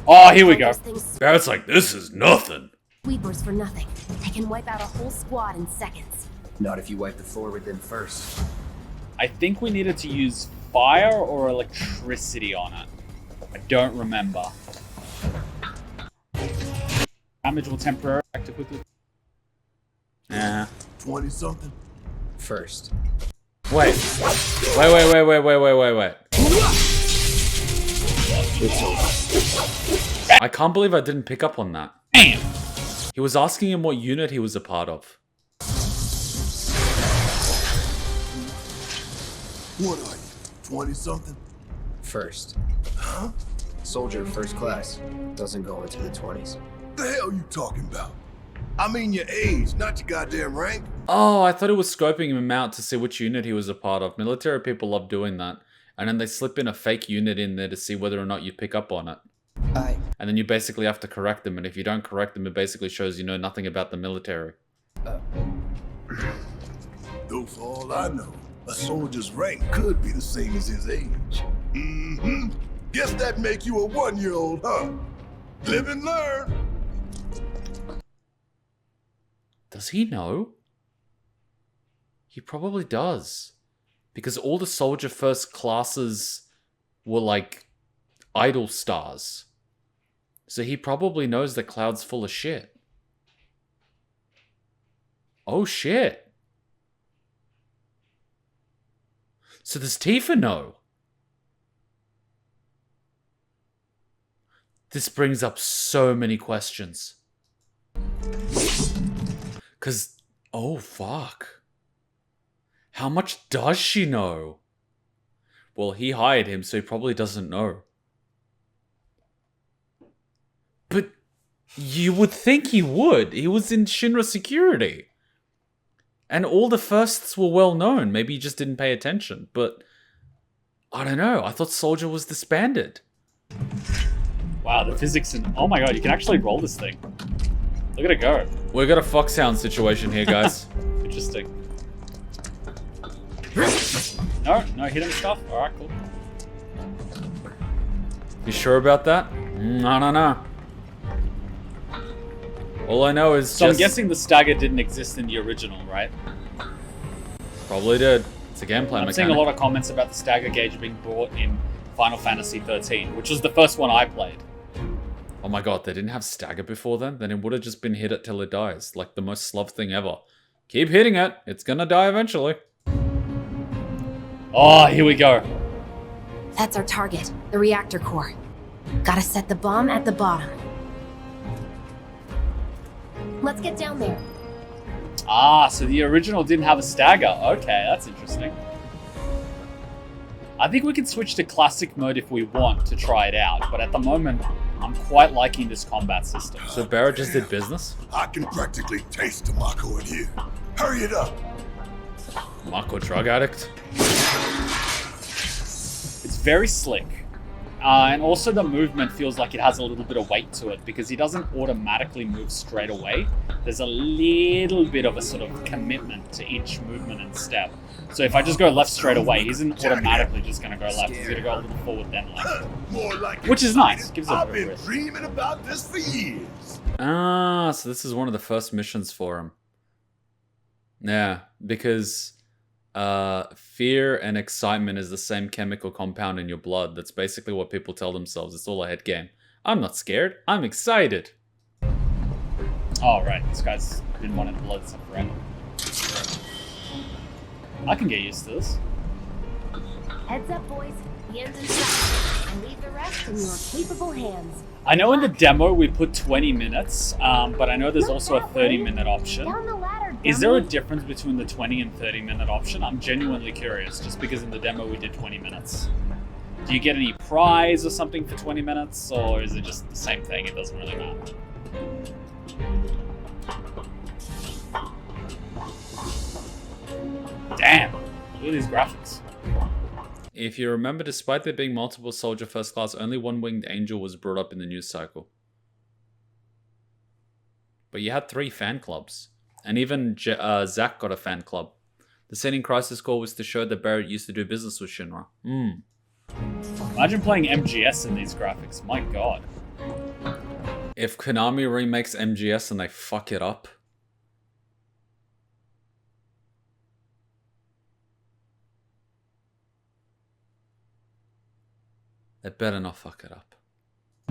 C: Oh, here we go.
E: Those things
A: Barrett's like, this is nothing.
E: sweepers for nothing. They can wipe out a whole squad in seconds.
F: Not if you wipe the floor with them first.
C: I think we needed to use fire or electricity on it. I don't remember. Damage will temporarily act quickly.
A: Yeah.
G: 20-something?
F: First.
A: Wait. Wait.
F: It's over.
A: I can't believe I didn't pick up on that.
C: Damn!
A: He was asking him what unit he was a part of.
G: What are you, 20-something?
F: First. Huh? Soldier first class. Doesn't go into the 20s.
G: The hell you talking about? I mean your age, not your goddamn rank.
A: Oh, I thought it was scoping him out to see which unit he was a part of. Military people love doing that. And then they slip in a fake unit in there to see whether or not you pick up on it. And then you basically have to correct them, and if you don't correct them, it basically shows you know nothing about the military.
G: Though for all I know, a soldier's rank could be the same as his age. Mm-hmm. Guess that make you a 1-year-old, huh? Live and learn.
A: Does he know? He probably does. Because all the soldier first classes were like idol stars. So he probably knows that Cloud's full of shit. Oh shit. So does Tifa know? This brings up so many questions. Cause, oh fuck. How much does she know? Well, he hired him, so he probably doesn't know. But you would think he would. He was in Shinra security. And all the firsts were well known. Maybe he just didn't pay attention. But, I don't know. I thought Soldier was disbanded.
C: Wow, the physics in... Oh my god, you can actually roll this thing. Look at it go.
A: We've got a Foxhound situation here, guys.
C: Interesting. No hidden stuff? Alright, cool.
A: You sure about that? No. All I know is
C: So I'm guessing the stagger didn't exist in the original, right?
A: Probably did. It's a gameplay
C: I'm
A: mechanic.
C: seeing a lot of comments about the stagger gauge being brought in Final Fantasy XIII, which was the first one I played.
A: Oh my god, they didn't have stagger before then? Then it would have just been hit it till it dies. Like the most slov thing ever. Keep hitting it. It's gonna die eventually.
C: Oh, here we go.
E: That's our target, the reactor core. Gotta set the bomb at the bottom. Let's get down there.
C: Ah, so the original didn't have a stagger. Okay, that's interesting. I think we can switch to classic mode if we want to try it out, but at the moment, I'm quite liking this combat system.
A: So Barrett just did business?
G: I can practically taste the Mako in here. Hurry it up.
A: Mako drug addict?
C: It's very slick. And also the movement feels like it has a little bit of weight to it because he doesn't automatically move straight away. There's a little bit of a sort of commitment to each movement and step. So if I just go left straight away, he isn't automatically just going to go left. He's going to go a little forward then left.
G: More like
C: Which is nice. Gives it a
G: I've
C: bit of
G: been
C: risk.
G: dreaming about this for years.
A: Ah, so this is one of the first missions for him. Yeah, because fear and excitement is the same chemical compound in your blood. That's basically what people tell themselves. It's all a head game. I'm not scared. I'm excited.
C: Oh, right. This guy's been wanting blood forever. I can get used to this.
I: Heads up, boys. The end's in sight. I leave the rest in your capable hands.
C: I know in the demo we put 20 minutes, but I know there's also a 30-minute option.
I: Down the ladder,
C: Is there a
I: dummy.
C: difference between the 20 and 30-minute option? I'm genuinely curious, just because in the demo we did 20 minutes. Do you get any prize or something for 20 minutes, or is it just the same thing? It doesn't really matter. Damn! Look at these graphics.
A: If you remember, despite there being multiple soldier first class, only one winged angel was brought up in the news cycle. But you had 3 fan clubs. And even Zack got a fan club. The scene in Crisis Core was to show that Barrett used to do business with Shinra.
C: Imagine playing MGS in these graphics. My god.
A: If Konami remakes MGS and they fuck it up... they better not fuck it up.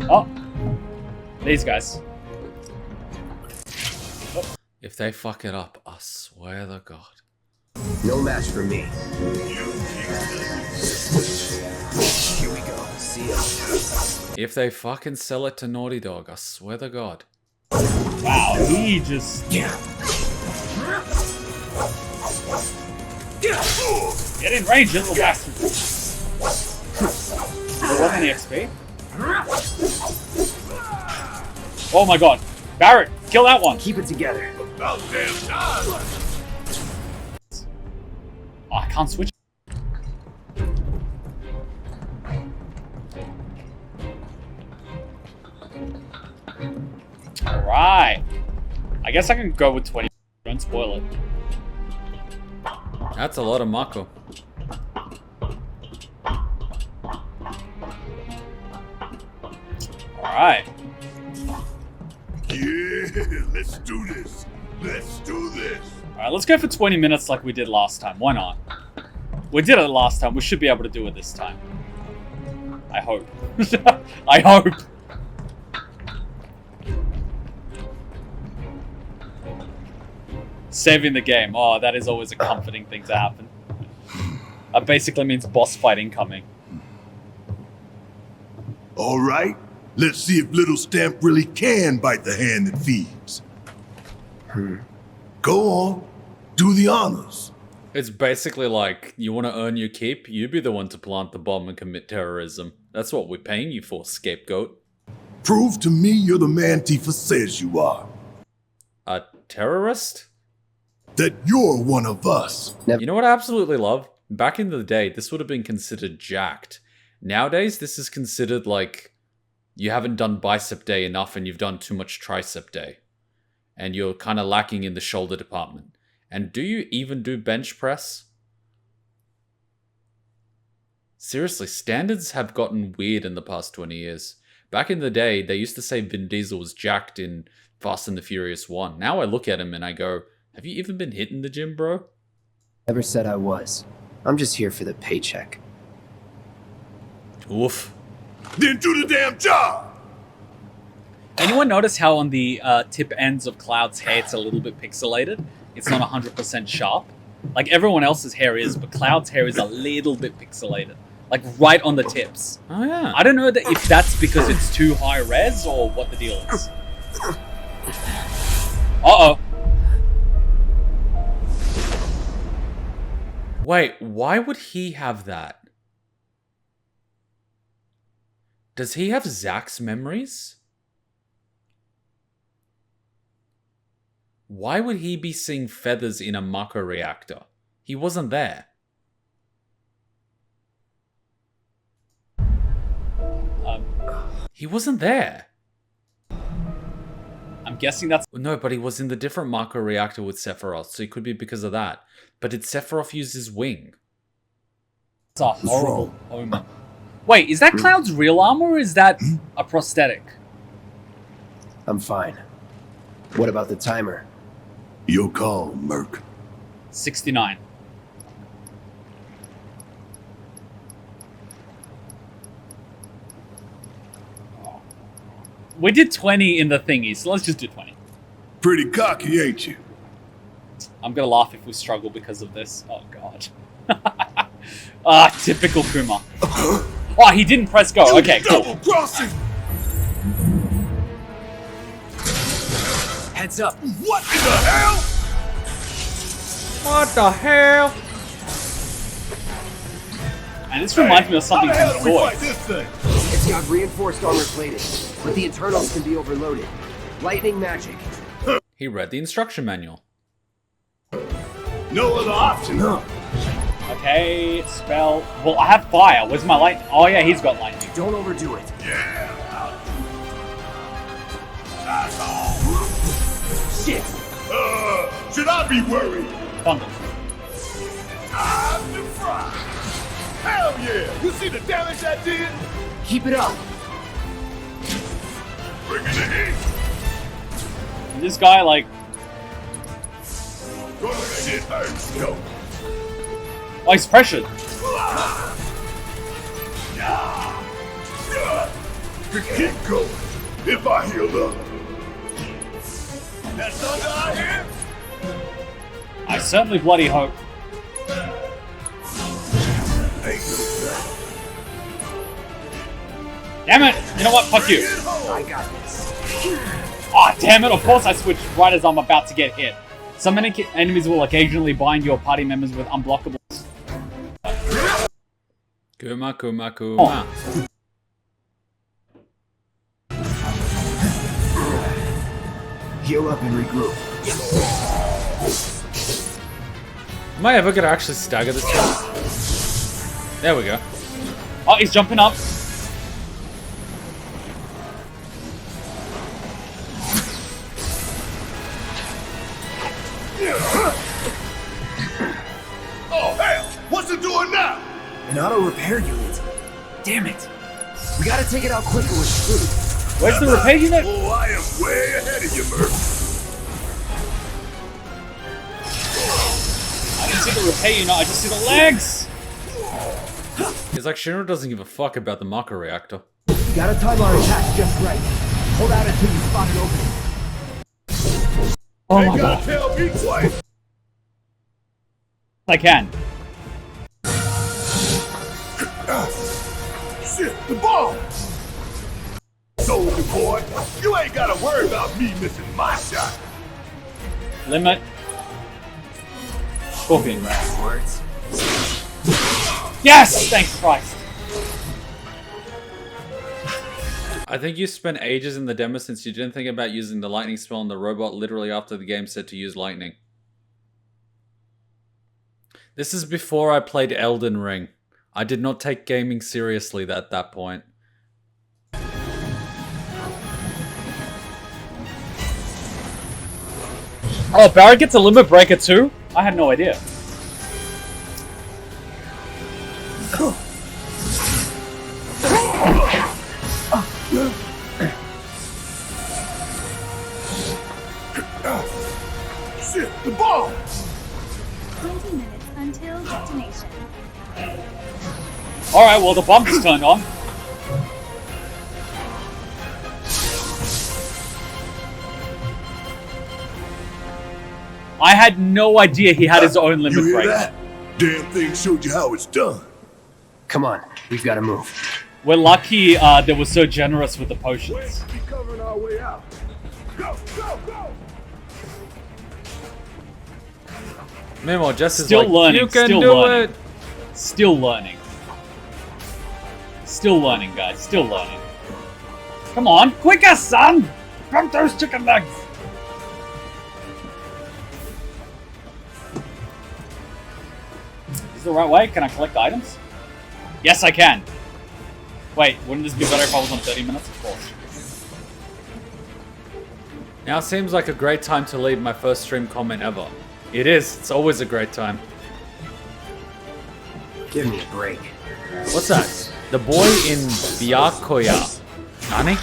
C: Oh! These guys. Oh.
A: If they fuck it up, I swear to God.
F: No match for me. Here we go. See ya.
A: If they fucking sell it to Naughty Dog, I swear to God.
C: Wow, he just... Get in range, you little bastard. There wasn't any XP? Oh my god. Barrett, kill that one.
F: Keep it together.
H: About damn time!
C: Oh, I can't switch. Alright. I guess I can go with 20. Don't spoil it.
A: That's a lot of Mako.
C: Alright.
H: Yeah, let's do this. Let's do this.
C: Alright, let's go for 20 minutes like we did last time. Why not? We did it last time. We should be able to do it this time. I hope. I hope. Saving the game. Oh, that is always a comforting thing to happen. That basically means boss fight incoming.
G: All right, let's see if Little Stamp really can bite the hand that feeds. Go on, do the honors.
A: It's basically like, you want to earn your keep? You be the one to plant the bomb and commit terrorism. That's what we're paying you for, scapegoat.
G: Prove to me you're the man Tifa says you are.
A: A terrorist?
G: That you're one of us.
A: You know what I absolutely love? Back in the day, this would have been considered jacked. Nowadays, this is considered like you haven't done bicep day enough and you've done too much tricep day. And you're kind of lacking in the shoulder department. And do you even do bench press? Seriously, standards have gotten weird in the past 20 years. Back in the day, they used to say Vin Diesel was jacked in Fast and the Furious 1. Now I look at him and I go, have you even been hitting the gym, bro?
F: Never said I was. I'm just here for the paycheck.
A: Oof.
G: Then do the damn job!
C: Anyone notice how on the tip ends of Cloud's hair it's a little bit pixelated? It's not 100% sharp. Like everyone else's hair is, but Cloud's hair is a little bit pixelated. Like right on the tips.
A: Oh yeah.
C: I don't know if that's because it's too high res or what the deal is. Uh-oh.
A: Wait, why would he have that? Does he have Zack's memories? Why would he be seeing feathers in a Mako reactor? He wasn't there. He wasn't there.
C: I'm guessing that's...
A: No, but he was in the different Mako reactor with Sephiroth, so it could be because of that. But did Sephiroth use his wing?
C: It's a horrible omen. Wait, is that Cloud's real armor or is that a prosthetic?
F: I'm fine. What about the timer?
G: Your call, Merc.
C: 69. We did 20 in the thingy, so let's just do 20.
G: Pretty cocky, ain't you?
C: I'm gonna laugh if we struggle because of this. Oh god. Ah, typical Kuma. Oh, he didn't press go. Okay, cool.
G: Double crossing!
F: Heads up.
G: What in the hell?
A: What the hell?
C: And this reminds me of something
G: How the hell
C: from
G: do we
C: Toy.
G: fight this thing?
F: It's got reinforced armor plating, but the internals can be overloaded. Lightning magic.
A: He read the instruction manual.
G: No other option, huh?
C: Okay, spell. Well, I have fire. Where's my lightning? Oh yeah, he's got lightning.
F: Don't overdo it.
G: Shit! Should I be worried?
C: Thunder.
G: I'm the fry! Hell yeah! You see the damage I did?
F: Keep it up.
G: Bring it in!
C: And this guy, like,
G: Gonna shit hurts, yo!
C: oh, he's pressured.
G: Keep going. If I heal up. That's under our hands?
C: I certainly bloody hope.
G: Ain't no doubt.
C: Damn it! You know what? Fuck you.
F: I got this.
C: Oh, damn it! Of course I switched right as I'm about to get hit. Some enemies will occasionally bind your party members with unblockables.
A: Kuma, Kuma, Kuma.
F: Heal up and regroup.
A: Am I ever gonna actually stagger this guy? There we go.
C: Oh, he's jumping up.
G: Oh, hell! What's it doing now?
F: An auto repair unit. Damn it. We gotta take it out quicker with food.
C: Where's the repair unit?
G: Oh, I am way ahead of you, Murph.
C: I didn't see the repair unit, I just see the legs!
A: It's like Shinra doesn't give a fuck about the Mako reactor.
F: We gotta time our attack just right. Hold out until you spot an opening.
C: Oh
G: Ain't
C: my
G: gotta
C: god.
G: tell me twice.
C: I can.
G: Shit, the ball! Soldier boy, you ain't gotta worry about me missing my shot.
C: Limit. Scorpion.
F: Words.
C: Yes! Thanks Christ.
A: I think you spent ages in the demo since you didn't think about using the lightning spell on the robot literally after the game said to use lightning. This is before I played Elden Ring. I did not take gaming seriously at that point.
C: Oh, Barrett gets a limit breaker too? I had no idea.
G: Shit, the ball!
I: 20 minutes until detonation.
C: Alright, well the bomb is turned on. I had no idea he had his own limit
G: You hear
C: break.
G: that? Damn thing showed you how it's done.
F: Come on, we've gotta move.
C: We're lucky they were so generous with the potions.
G: Be covering our way out. Go, go, go!
A: Meanwhile, Jess is
C: Still
A: like,
C: learning,
A: you can
C: still
A: do
C: learning.
A: it!
C: Still learning. Still learning, guys. Still learning. Come on, quicker, son! Grab those chicken legs! Is this the right way? Can I collect items? Yes, I can. Wait, wouldn't this be better if I was on 30 minutes? Of course.
A: Now seems like a great time to leave my first stream comment ever. It is. It's always a great time.
F: Give me a break.
A: What's that? The boy in Byakuya. Nani?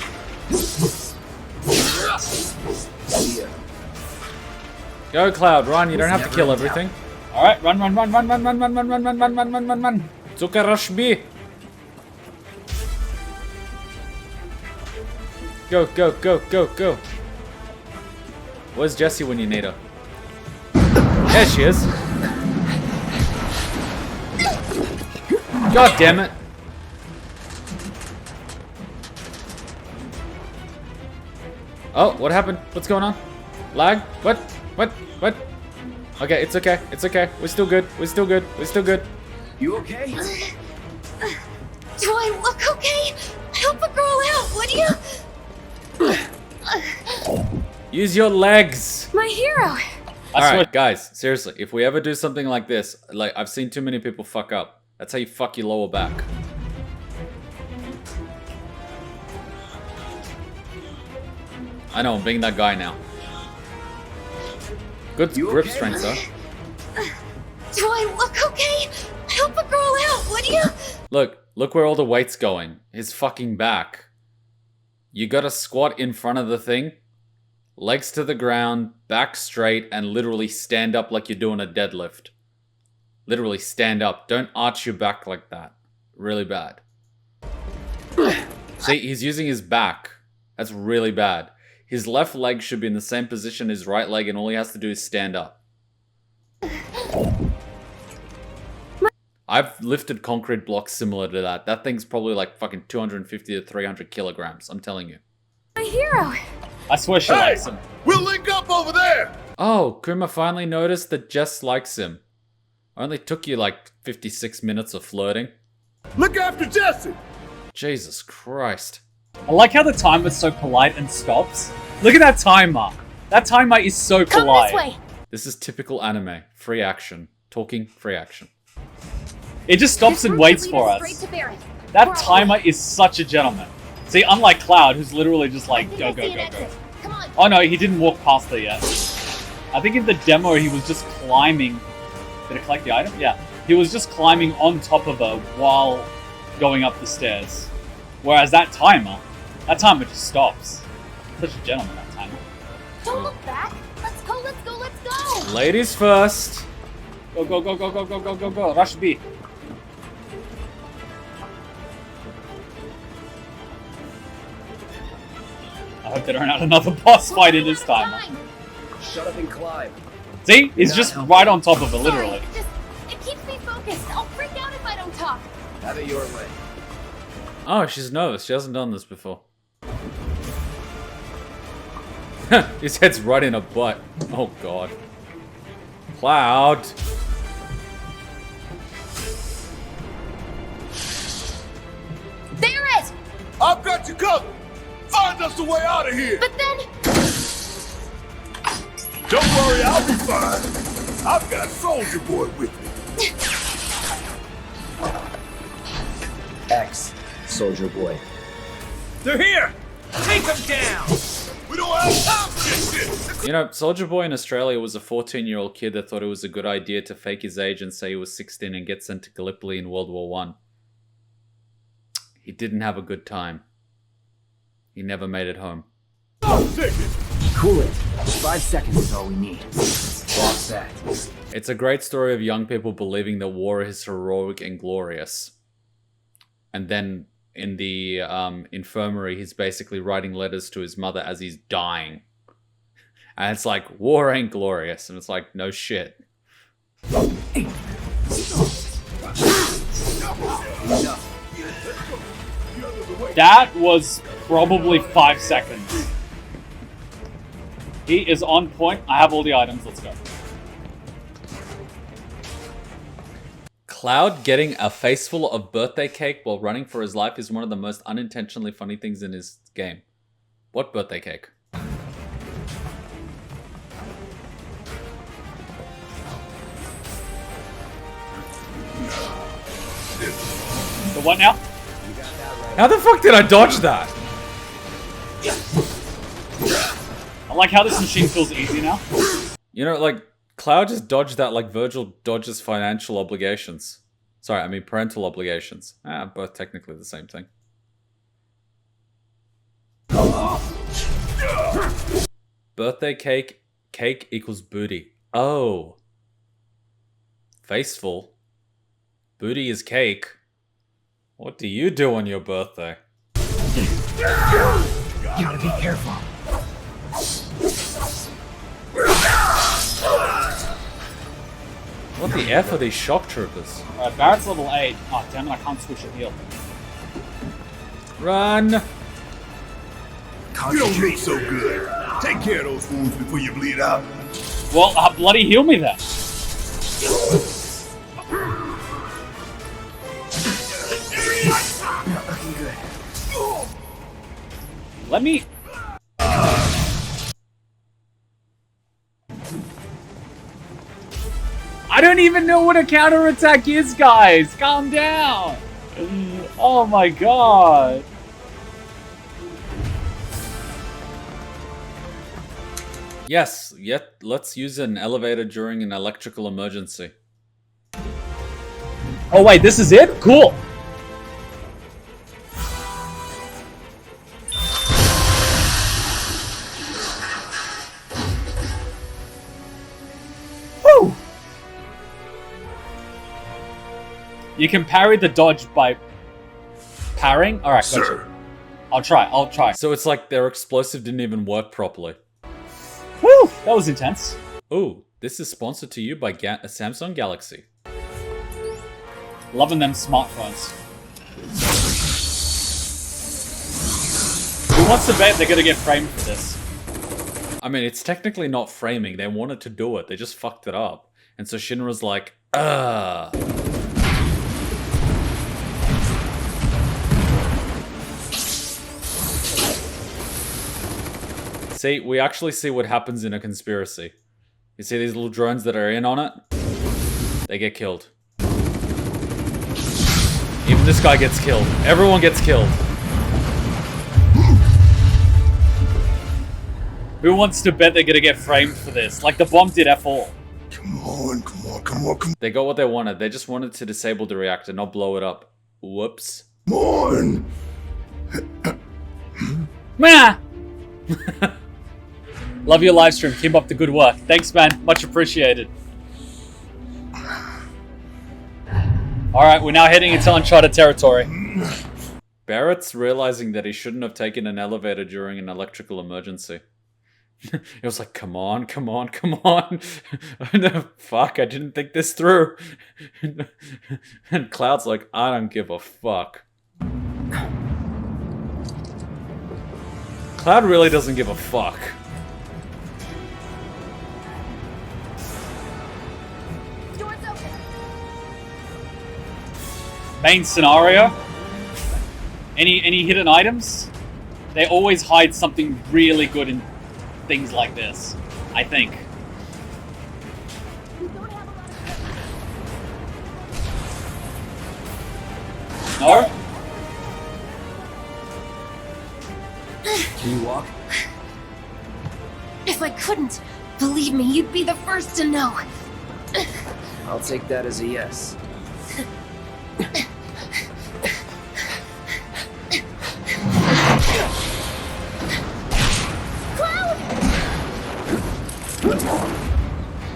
A: Go, Cloud, run. You don't have to kill everything.
C: Alright, run, run, run, run, run, run, run, run, run, run, run, run, run, run, run.
A: Zukarashbi. Go, go, go, go, go. Where's Jessie when you need her? There she is. God damn it. Oh, what happened? What's going on? Lag? What? What? What? Okay, it's okay. It's okay. We're still good. We're still good. We're still good.
F: You okay?
E: Do I look okay? Help a girl out, would you?
A: Use your legs.
E: My hero.
A: Alright, guys, seriously, if we ever do something like this, like, I've seen too many people fuck up. That's how you fuck your lower back. I know, I'm being that guy now. Good grip strength, though.
E: Do I look okay? Help a girl out, would you?
A: Look where all the weight's going. His fucking back. You gotta squat in front of the thing, legs to the ground, back straight, and literally stand up like you're doing a deadlift. Literally stand up. Don't arch your back like that. Really bad. See, he's using his back. That's really bad. His left leg should be in the same position as his right leg, and all he has to do is stand up. I've lifted concrete blocks similar to that. That thing's probably like fucking 250 to 300 kilograms, I'm telling you.
E: My hero.
C: I swear she likes him.
H: We'll link up over there!
A: Oh, Kuma finally noticed that Jess likes him. Only took you like 56 minutes of flirting.
H: Look after Jesse!
A: Jesus Christ.
C: I like how the timer's so polite and stops. Look at that timer. That timer is so polite.
E: Come this way.
A: This is typical anime. Free action. Talking, free action.
C: It just stops and waits for us. That timer is such a gentleman. See, unlike Cloud, who's literally just like, go, go, go, go. Oh no, he didn't walk past it yet. I think in the demo he was just climbing. Did it collect the item? Yeah. He was just climbing on top of her while going up the stairs. Whereas that timer just stops. Such a gentleman, that timer.
I: Don't look back. Let's go, let's go, let's go.
A: Ladies first.
C: Go, go, go, go, go, go, go, go, go. Rush B. I hope they don't have another boss fight in this timer.
F: Shut up and climb.
C: See? He's just right on top of her, literally.
I: It keeps me focused. I'll freak out if I don't talk.
F: Have it your way.
A: Oh, she's nervous. She hasn't done this before. His head's right in her butt. Oh, God. Cloud.
I: Barrett!
H: I've got you covered! Find us the way out of here!
I: But then...
H: Don't worry, I'll be fine. I've got Soldier Boy with me.
F: X, Soldier Boy.
H: They're here! Take them down! We don't have time for this shit!
A: You know, Soldier Boy in Australia was a 14-year-old kid that thought it was a good idea to fake his age and say he was 16 and get sent to Gallipoli in World War I. He didn't have a good time. He never made it home.
B: Cool it. 5 seconds is all we need. Lost that.
A: It's a great story of young people believing that war is heroic and glorious. And then in the infirmary, he's basically writing letters to his mother as he's dying. And it's like, war ain't glorious. And it's like, no shit.
C: That was probably 5 seconds. He is on point. I have all the items. Let's go.
A: Cloud getting a face full of birthday cake while running for his life is one of the most unintentionally funny things in his game. What birthday cake?
C: The what now?
A: How the fuck did I dodge that?
C: I like how this machine feels easy now.
A: You know, like, Cloud just dodged that like Virgil dodges financial obligations. Sorry, I mean parental obligations. Both technically the same thing. Birthday cake equals booty. Oh. Faceful. Booty is cake. What do you do on your birthday?
B: Gotta be careful.
A: What the F are these shock troopers?
C: Alright, Barrett's level 8. Oh, damn it, I can't switch a heal.
A: Run!
H: You don't look so good. Take care of those wounds before you bleed out.
C: Well, bloody heal me then. Let me... don't even know what a counterattack is, guys. Calm down. Oh my god.
A: Yes, yet let's use an elevator during an electrical emergency.
C: Oh wait, this is it? Cool. Woo! You can parry the dodge by parrying? Alright,
H: Sir.
C: gotcha. I'll try.
A: So it's like their explosive didn't even work properly.
C: Woo! That was intense.
A: Ooh, this is sponsored to you by Samsung Galaxy.
C: Loving them smartphones. Who wants to bet they're gonna get framed for this?
A: I mean, it's technically not framing. They wanted to do it. They just fucked it up. And so Shinra's like, ugh. See, we actually see what happens in a conspiracy. You see these little drones that are in on it? They get killed. Even this guy gets killed. Everyone gets killed.
C: Who wants to bet they're gonna get framed for this? Like the bomb did F4.
G: Come on, come on, come on, come
A: They got what they wanted. They just wanted to disable the reactor, not blow it up. Whoops.
G: on.
C: Meh! Love your live stream. Keep up the good work. Thanks, man. Much appreciated. Alright, we're now heading into uncharted territory.
A: Barrett's realizing that he shouldn't have taken an elevator during an electrical emergency. It was like, come on, come on, come on. Fuck, I didn't think this through. And Cloud's like, I don't give a fuck. Cloud really doesn't give a fuck.
I: Doors open.
C: Main scenario. Any hidden items? They always hide something really good in things like this, I think.
I: We don't have a lot of
C: No?
B: Can you walk?
E: If I couldn't, believe me, you'd be the first to know.
F: I'll take that as a yes.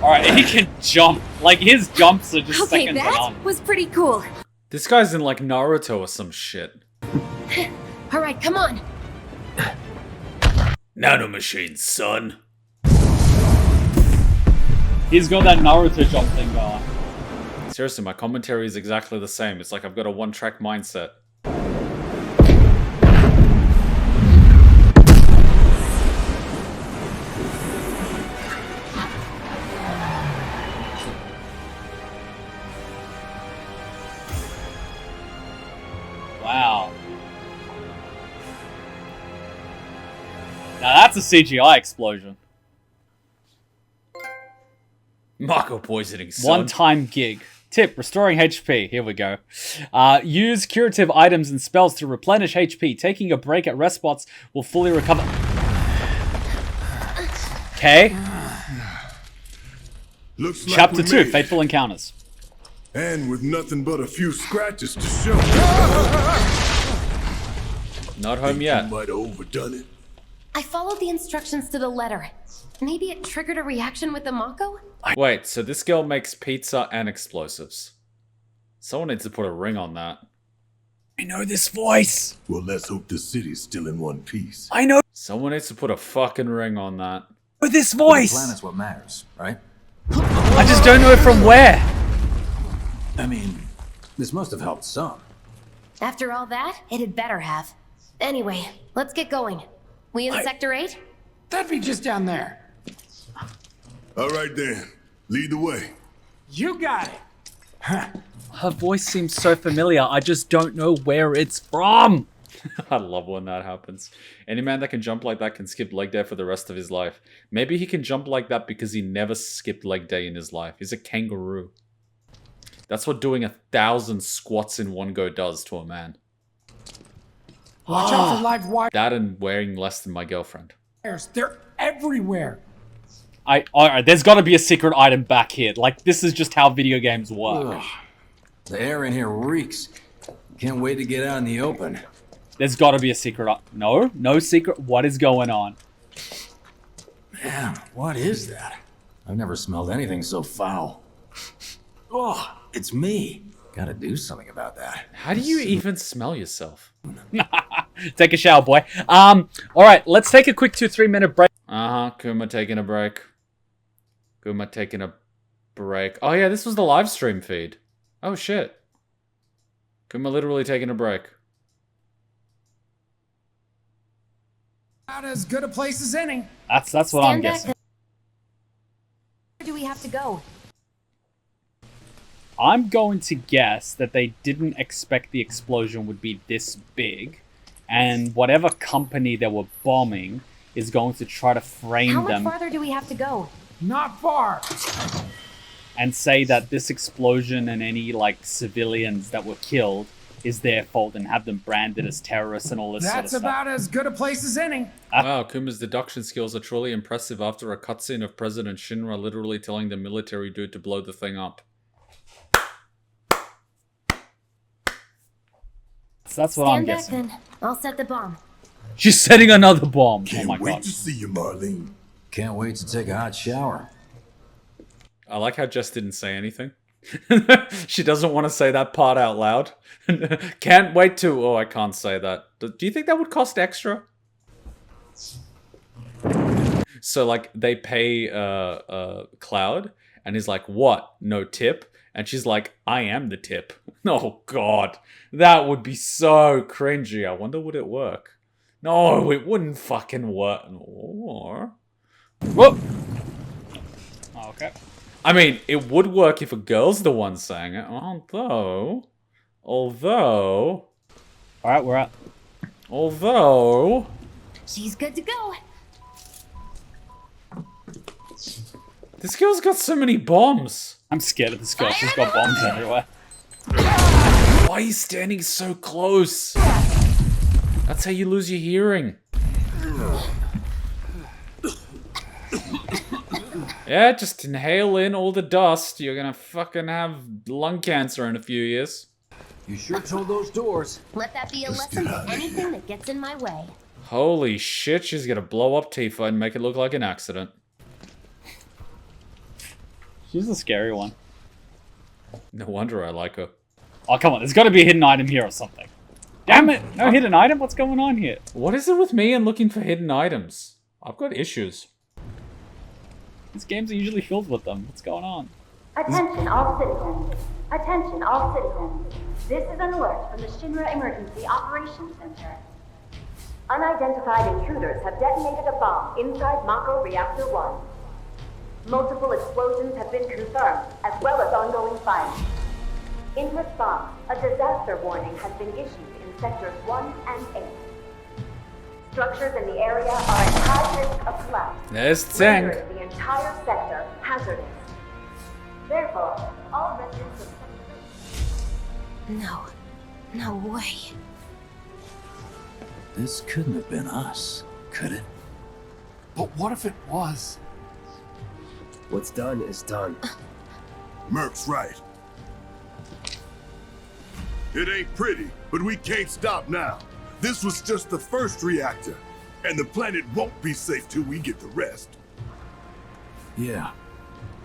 C: Alright, he can jump. Like, his jumps are just
E: Okay,
C: second to
E: that
C: none.
E: was pretty cool.
A: This guy's in like Naruto or some shit.
E: Alright, come on.
A: Nanomachine, son.
C: He's got that Naruto jump thing going.
A: Seriously, my commentary is exactly the same. It's like I've got a one-track mindset.
C: Wow. Now that's a CGI explosion.
A: Mako poisoning, son.
C: One-time gig. Tip, restoring HP. Here we go. Use curative items and spells to replenish HP. Taking a break at rest spots will fully recover. Okay.
G: Looks like
C: Chapter
G: we
C: 2,
G: made it.
C: Fateful Encounters.
G: And with nothing but a few scratches to show.
A: Not home yet.
G: Might have overdone it.
E: I followed the instructions to the letter. Maybe it triggered a reaction with the Mako?
A: Wait, so this girl makes pizza and explosives. Someone needs to put a ring on that.
C: I know this voice.
G: Well, let's hope the city's still in one piece.
C: I know
A: Someone needs to put a fucking ring on that.
C: this
B: The
C: voice.
B: plan is what matters, right?
C: I just don't know from where.
B: I mean, this must have helped some.
E: After all that, it had better have. Anyway, let's get going. We in Sector 8?
D: That'd be just down there.
G: All right then, lead the way.
D: You got it.
C: Her voice seems so familiar. I just don't know where it's from.
A: I love when that happens. Any man that can jump like that can skip leg day for the rest of his life. Maybe he can jump like that because he never skipped leg day in his life. He's a kangaroo. That's what doing 1,000 squats in one go does to a man.
D: Watch out for live
A: That and wearing less than my girlfriend.
D: wires. They're everywhere.
C: Alright, there's gotta be a secret item back here. Like, this is just how video games work.
B: Ugh. The air in here reeks. Can't wait to get out in the open.
C: There's gotta be a secret no secret. What is going on?
B: Man, what is that? I've never smelled anything so foul. Oh, it's me. Gotta do something about that.
A: How do you even smell yourself?
C: Take a shower, boy. Alright, let's take a quick 2-3 minute break.
A: Kuma taking a break. Kuma taking a break. Oh yeah, this was the live stream feed. Oh shit. Kuma literally taking a break.
D: Not as good a place as any.
C: That's what I'm
E: Stand back
C: guessing.
E: Where do we have to go?
C: I'm going to guess that they didn't expect the explosion would be this big, and whatever company they were bombing is going to try to frame
E: How much
C: them
E: farther do we have to go?
D: Not far.
C: and say that this explosion and any like civilians that were killed is their fault and have them branded as terrorists and all this sort of
D: That's
C: stuff.
D: about as good a place as any.
A: Wow, Kuma's deduction skills are truly impressive after a cutscene of President Shinra literally telling the military dude to blow the thing up.
C: So that's what I'm
E: Stand back
C: guessing.
E: then. I'll set the bomb.
C: She's setting another bomb.
G: Can't
C: Oh my
G: wait
C: god.
G: to see you, Marlene.
B: Can't wait to take a hot shower.
A: I like how Jess didn't say anything. She doesn't want to say that part out loud. Can't wait to... Oh, I can't say that. Do you think that would cost extra? So, like, they pay Cloud, and he's like, what? No tip? And she's like, I am the tip. Oh, God. That would be so cringy. I wonder, would it work? No, it wouldn't fucking work. Or... Whoop!
C: Oh, okay.
A: I mean, it would work if a girl's the one saying it, although...
C: Alright, we're at...
A: Although...
E: She's good to go.
A: This girl's got so many bombs.
C: I'm scared of this girl. She's got bombs everywhere.
A: Why are you standing so close? That's how you lose your hearing. Yeah, just inhale in all the dust. You're gonna fucking have lung cancer in a few years.
B: You sure told those doors.
E: Let that be a lesson to anything that gets in my way.
A: Holy shit, she's gonna blow up Tifa and make it look like an accident.
C: She's a scary one.
A: No wonder I like her.
C: Oh, come on. There's got to be a hidden item here or something. Damn it. No hidden item? What's going on here?
A: What is it with me and looking for hidden items? I've got issues.
C: These games are usually filled with them. What's going on?
I: Attention all citizens. Attention all citizens. This is an alert from the Shinra Emergency Operations Center. Unidentified intruders have detonated a bomb inside Mako Reactor 1. Multiple explosions have been confirmed, as well as ongoing fire. In response, a disaster warning has been issued in Sectors 1 and 8. Structures in the area are at high risk of collapse,
A: There's Tseng.
I: rendering the entire sector hazardous. Therefore, all residents of
E: No. No way.
B: This couldn't have been us, could it?
D: But what if it was?
F: What's done is done.
G: Merc's right. It ain't pretty, but we can't stop now. This was just the first reactor, and the planet won't be safe till we get the rest.
B: Yeah.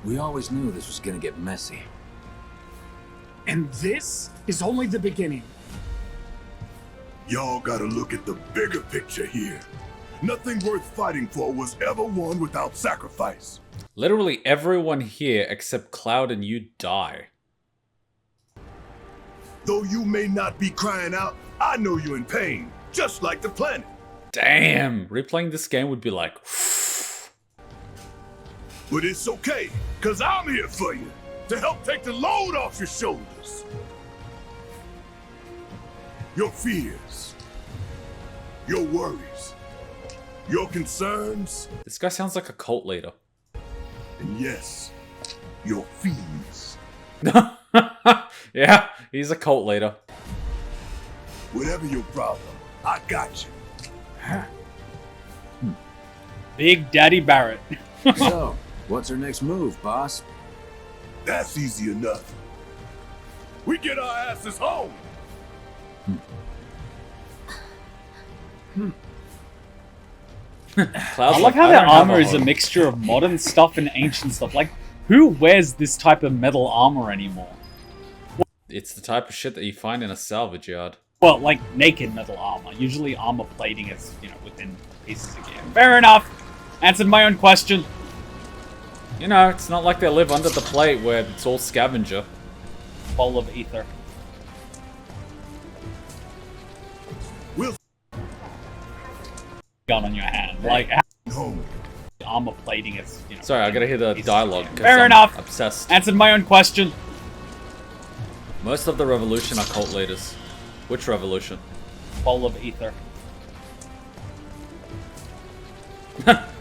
B: We always knew this was gonna get messy.
D: And this is only the beginning.
G: Y'all gotta look at the bigger picture here. Nothing worth fighting for was ever won without sacrifice.
A: Literally everyone here except Cloud and you die.
G: Though you may not be crying out, I know you're in pain, just like the planet.
A: Damn! Replaying this game would be like...
G: But it's okay, cause I'm here for you, to help take the load off your shoulders. Your fears, your worries, your concerns,
A: This guy sounds like a cult leader.
G: and yes, your fees.
A: Yeah, he's a cult leader.
G: Whatever your problem, I got you.
C: Big Daddy Barrett.
B: So, what's our next move, boss?
G: That's easy enough. We get our asses home.
A: Cloud's
C: I like how their
A: don't have
C: armor is a
A: home.
C: mixture of modern stuff and ancient stuff. Like, who wears this type of metal armor anymore?
A: It's the type of shit that you find in a salvage yard.
C: Well, like naked metal armor. Usually armor plating is, you know, within pieces of gear. Fair enough. Answered my own question.
A: You know, it's not like they live under the plate where it's all scavenger.
C: Bowl of ether.
G: We'll
C: Gun on your hand. Like, how
G: home.
C: armor plating is, you know.
A: Sorry, I gotta hear the
C: pieces of
A: dialogue.
C: gear.
A: 'cause
C: Fair
A: I'm
C: enough.
A: Obsessed.
C: Answered my own question.
A: Most of the revolution are cult leaders. Which revolution?
C: Bowl of ether.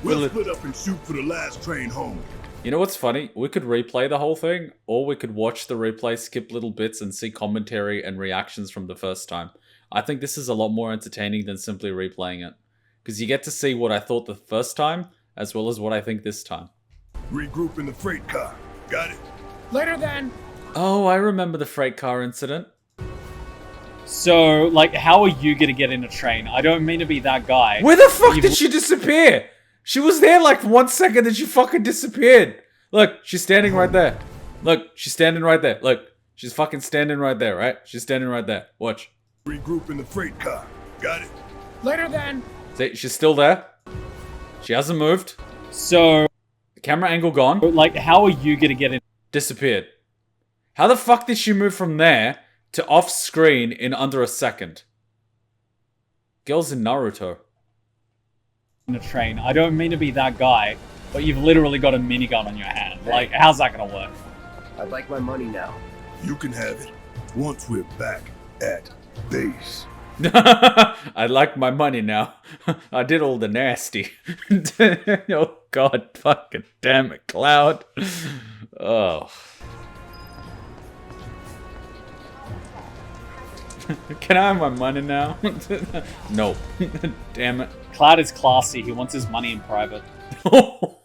G: We'll split up and shoot for the last train home.
A: You know what's funny? We could replay the whole thing, or we could watch the replay, skip little bits, and see commentary and reactions from the first time. I think this is a lot more entertaining than simply replaying it. Because you get to see what I thought the first time, as well as what I think this time.
G: Regroup in the freight car. Got it.
D: Later then.
A: Oh, I remember the freight car incident.
C: So, like, how are you gonna get in a train? I don't mean to be that guy.
A: Where the fuck
C: You've-
A: did she disappear? She was there like 1 second and she fucking disappeared. Look, she's standing right there. Look, she's standing right there. Look, she's fucking standing right there, right? She's standing right there. Watch.
G: Regroup in the freight car. Got it.
D: Later then.
A: See, she's still there. She hasn't moved.
C: So,
A: The camera angle gone.
C: like, how are you gonna get in
A: Disappeared. How the fuck did she move from there to off screen in under a second? Girls in Naruto.
C: a train? I don't mean to be that guy, but you've literally got a minigun on your hand. Like, how's that gonna work?
F: I'd like my money now.
G: You can have it once we're back at base.
A: I like my money now. I did all the nasty. Oh god, fucking damn it, Cloud. Oh. Can I have my money now? No. Damn it.
C: Cloud is classy. He wants his money in private.
E: Yoo-hoo.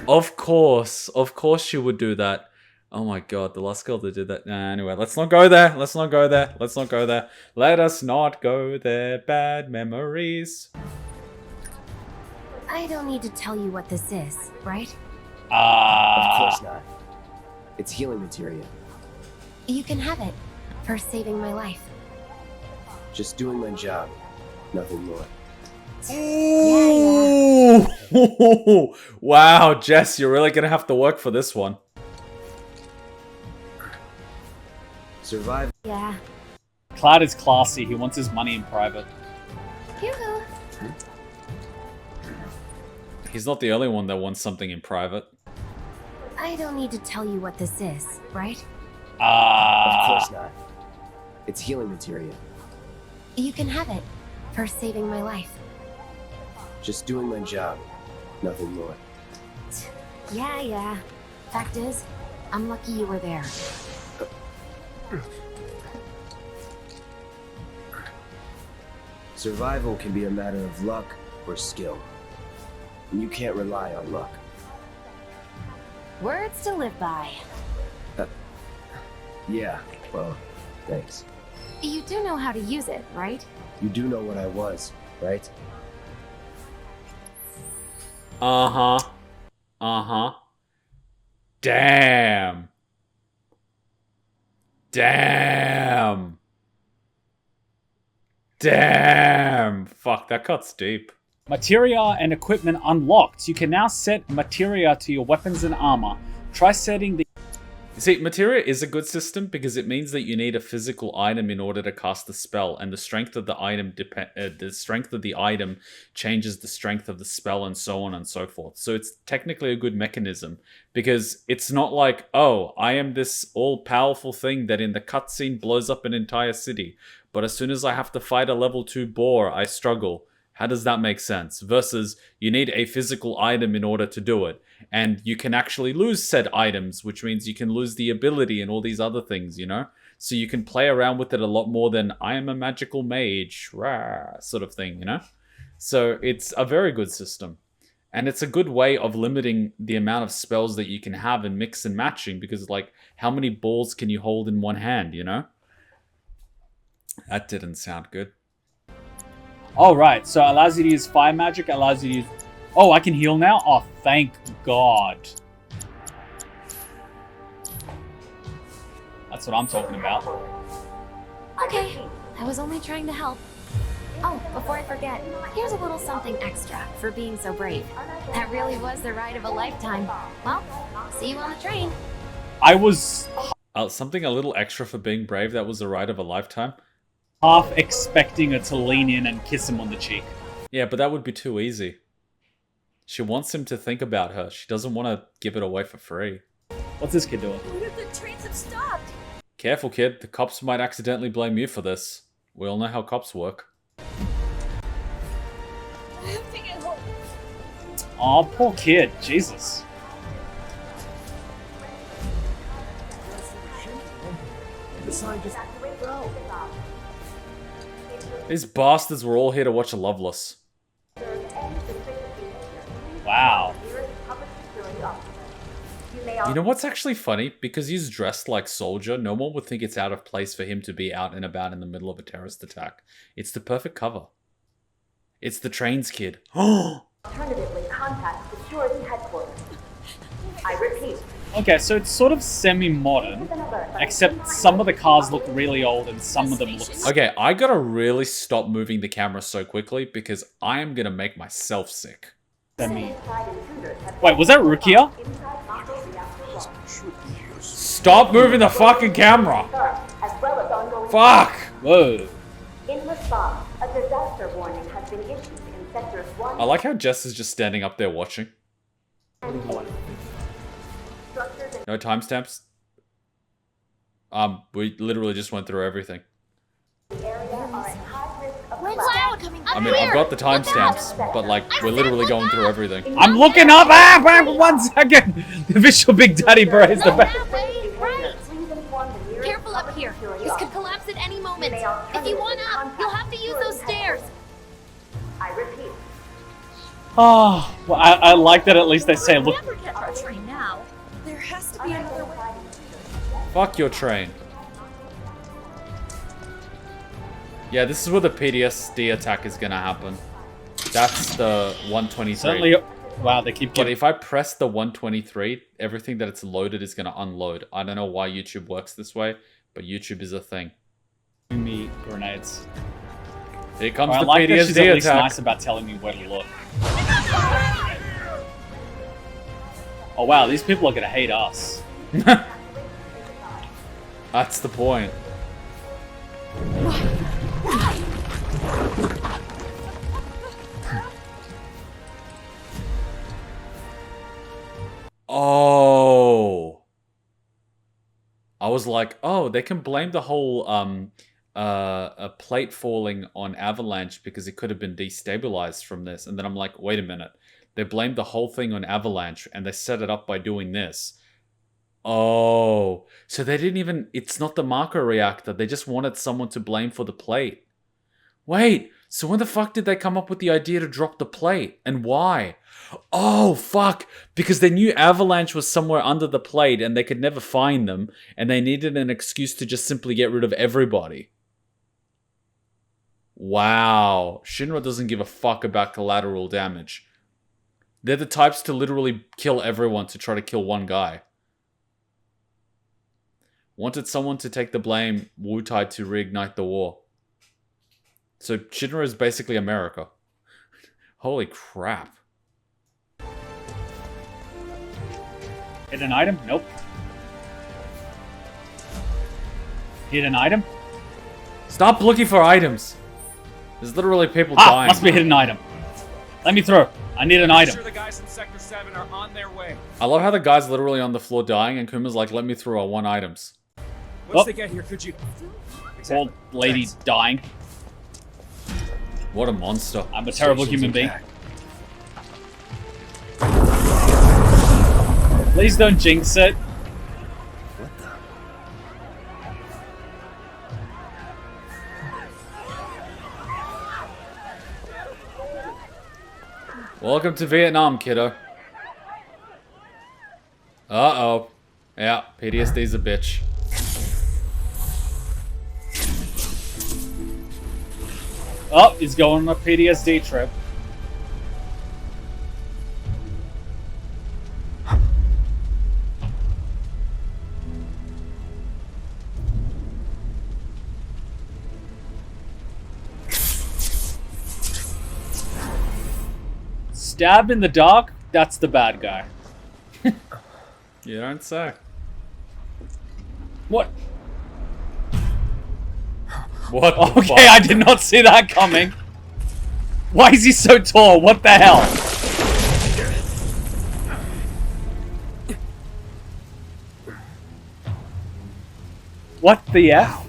A: Of course you would do that. Oh my god, the last girl that did that. Nah, anyway, let's not go there. Let's not go there. Let's not go there. Let us not go there. Bad memories.
E: I don't need to tell you what this is, right?
F: Of course not. It's healing materia.
E: You can have it for saving my life.
F: Just doing my job. Nothing more.
E: Yeah.
A: Ooh. Wow, Jess, you're really gonna have to work for this one.
F: Survive.
E: Yeah.
C: Cloud is classy. He wants his money in private.
E: Yoo-hoo.
A: He's not the only one that wants something in private.
E: I don't need to tell you what this is, right?
F: Of course not. It's healing materia.
E: You can have it for saving my life.
F: Just doing my job. Nothing more.
E: Yeah. Fact is, I'm lucky you were there.
F: Survival can be a matter of luck or skill. And you can't rely on luck.
E: Words to live by.
F: Yeah, well, thanks.
E: You do know how to use it, right?
F: You do know what I was, right?
A: Uh-huh. Damn. Fuck, that cuts deep.
C: Materia and equipment unlocked. You can now set materia to your weapons and armor. Try setting the...
A: You see, materia is a good system because it means that you need a physical item in order to cast the spell, and the strength of the item changes the strength of the spell, and so on and so forth. So it's technically a good mechanism because it's not like, oh, I am this all-powerful thing that in the cutscene blows up an entire city, but as soon as I have to fight a level 2 boar, I struggle. How does that make sense? Versus you need a physical item in order to do it. And you can actually lose said items, which means you can lose the ability and all these other things, you know? So you can play around with it a lot more than I am a magical mage, rah, sort of thing, you know? So it's a very good system. And it's a good way of limiting the amount of spells that you can have and mix and matching, because like, how many balls can you hold in one hand, you know? That didn't sound good.
C: All right, so allows you to use fire magic, allows you to use... Oh, I can heal now? Oh, thank God. That's what I'm talking about.
E: Okay, I was only trying to help. Oh, before I forget, here's a little something extra for being so brave. That really was the ride of a lifetime. Well, see you on the train.
C: I was
A: Something a little extra for being brave, that was the ride of a lifetime?
C: half expecting her to lean in and kiss him on the cheek.
A: Yeah, but that would be too easy. She wants him to think about her. She doesn't want to give it away for free.
C: What's this kid doing?
E: What if the trains have stopped?
A: Careful, kid. The cops might accidentally blame you for this. We all know how cops work.
E: I have to get home.
C: Oh, poor kid. Jesus.
A: These bastards were all here to watch Loveless.
C: Wow.
A: You know what's actually funny? Because he's dressed like Soldier, no one would think it's out of place for him to be out and about in the middle of a terrorist attack. It's the perfect cover. It's the Trains kid.
I: Alternatively, contact security headquarters. I repeat.
C: Okay, so it's sort of semi-modern, except some of the cars look really old and some of them look...
A: Okay, I gotta really stop moving the camera so quickly because I am gonna make myself sick.
C: Wait, was that Rukia?
A: Stop moving the fucking camera! Fuck!
C: Whoa.
I: In response, a disaster warning has been issued in sectors 1.
A: I like how Jess is just standing up there watching. No timestamps? We literally just went through everything. I mean, I've got the timestamps, but like, we're literally going through everything.
C: I'm looking up! Ah, wait 1 second! The official Big Daddy Bro is the best.
E: Careful up here. This could collapse at any moment. If you want up, you'll have to use those stairs.
I: I repeat.
C: Oh, well, I like that at least they say, look...
E: Never catch our train now. There has to be another way.
A: Fuck your train. Yeah, this is where the PTSD attack is gonna happen. That's the 123.
C: Certainly, wow, they keep
A: But
C: getting...
A: if I press the 123, everything that it's loaded is gonna unload. I don't know why YouTube works this way, but YouTube is a thing.
C: me grenades.
A: Here comes
C: Well,
A: the
C: I like that she's at
A: PTSD
C: least
A: attack.
C: nice about telling me where to look. Oh wow, these people are gonna hate us.
A: That's the point. Oh. I was like, oh, they can blame the whole a plate falling on Avalanche because it could have been destabilized from this. And then I'm like, wait a minute. They blamed the whole thing on Avalanche and they set it up by doing this. Oh. So they didn't even... It's not the marker reactor. They just wanted someone to blame for the plate. Wait. So when the fuck did they come up with the idea to drop the plate? And why? Oh, fuck. Because they knew Avalanche was somewhere under the plate and they could never find them. And they needed an excuse to just simply get rid of everybody. Wow. Shinra doesn't give a fuck about collateral damage. They're the types to literally kill everyone to try to kill one guy. Wanted someone to take the blame, Wu-Tai to reignite the war. So Shinra is basically America. Holy crap.
C: Hit an item? Nope. Hit an item?
A: Stop looking for items. There's literally people dying.
C: Must be a hidden item. Let me through. I need an item.
J: Sure, the guys in Sector 7 are on their way.
A: I love how the guy's literally on the floor dying and Kuma's like, let me through, I want items.
J: Once they get here, could you...
C: Old lady dying.
A: What a monster.
C: I'm a terrible human being. Please don't jinx it.
B: What the?
A: Welcome to Vietnam, kiddo. Uh-oh. Yeah, PTSD's a bitch.
C: Oh, he's going on a PTSD trip. Stabbed in the dark? That's the bad guy.
A: You don't say.
C: What?
A: What the
C: Okay,
A: fuck?
C: I did not see that coming. Why is he so tall? What the hell? What the F?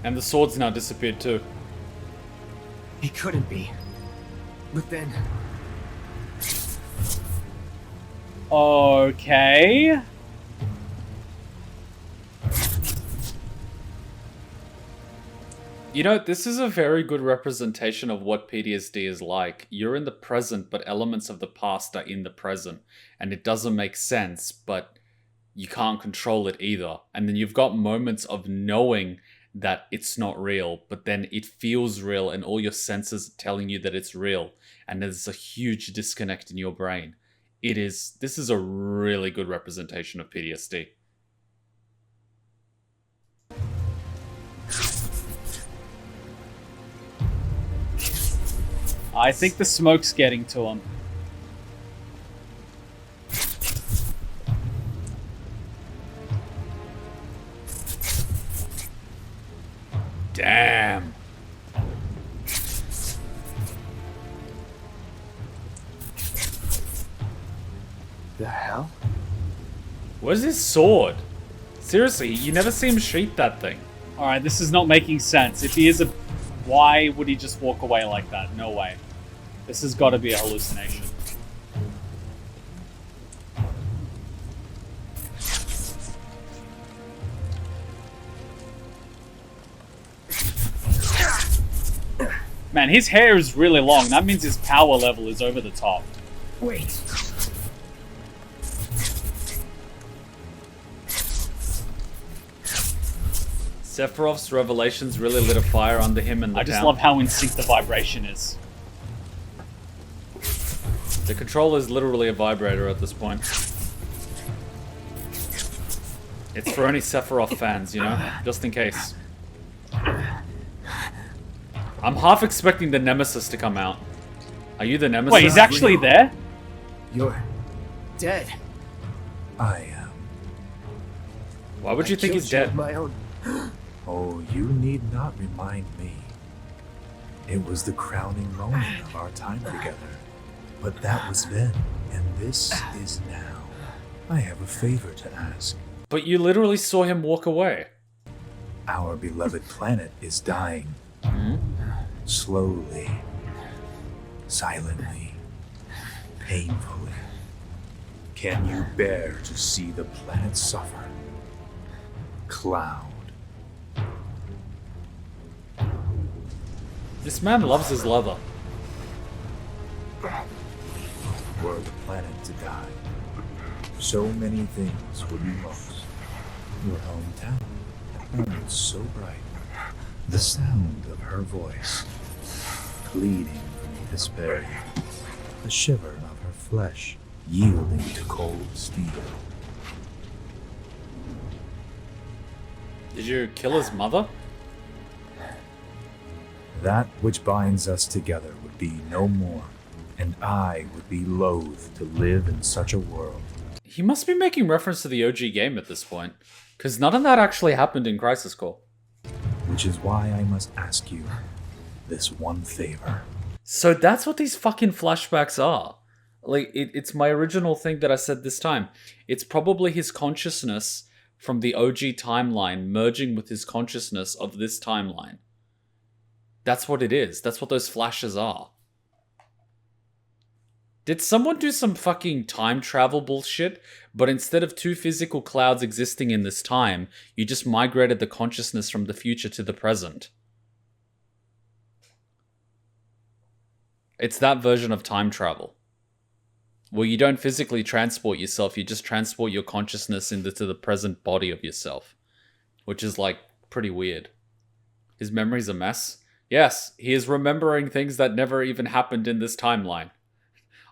A: And the sword's now disappeared too.
F: He couldn't be. But then...
C: Okay.
A: You know, this is a very good representation of what PTSD is like. You're in the present, but elements of the past are in the present. And it doesn't make sense, but you can't control it either. And then you've got moments of knowing that it's not real, but then it feels real and all your senses are telling you that it's real. And there's a huge disconnect in your brain. This is a really good representation of PTSD.
C: I think the smoke's getting to him.
A: Damn.
F: The hell?
A: Where's his sword? Seriously, you never see him sheath that thing.
C: Alright, this is not making sense. If he is a... Why would he just walk away like that? No way. This has got to be a hallucination. Man, his hair is really long. That means his power level is over the top.
F: Wait.
A: Sephiroth's revelations really lit a fire under him and the
C: I just
A: town.
C: love how in sync the vibration is.
A: The controller is literally a vibrator at this point. It's for any Sephiroth fans, you know? Just in case. I'm half expecting the Nemesis to come out. Are you the Nemesis?
C: Wait, he's actually there?
F: You're... dead.
B: I am.
A: Why would you think he's dead?
F: My own...
B: Oh, you need not remind me. It was the crowning moment of our time together. But that was then, and this is now. I have a favor to ask.
A: But you literally saw him walk away.
B: Our beloved planet is dying. Slowly. Silently. Painfully. Can you bear to see the planet suffer? Cloud.
A: This man loves his leather.
B: Were the planet to die, so many things would be lost. Your hometown burned so bright. The sound of her voice, pleading beneath despair. The shiver of her flesh, yielding to cold steel.
A: Did you kill his mother?
B: That which binds us together would be no more, and I would be loath to live in such a world.
A: He must be making reference to the OG game at this point, because none of that actually happened in Crisis Core.
B: Which is why I must ask you this one favor.
A: So that's what these fucking flashbacks are. Like, it's my original thing that I said this time. It's probably his consciousness from the OG timeline merging with his consciousness of this timeline. That's what it is. That's what those flashes are. Did someone do some fucking time travel bullshit, but instead of two physical clouds existing in this time, you just migrated the consciousness from the future to the present? It's that version of time travel. Well, you don't physically transport yourself, you just transport your consciousness into the present body of yourself. Which is, like, pretty weird. His memory's a mess. Yes, he is remembering things that never even happened in this timeline.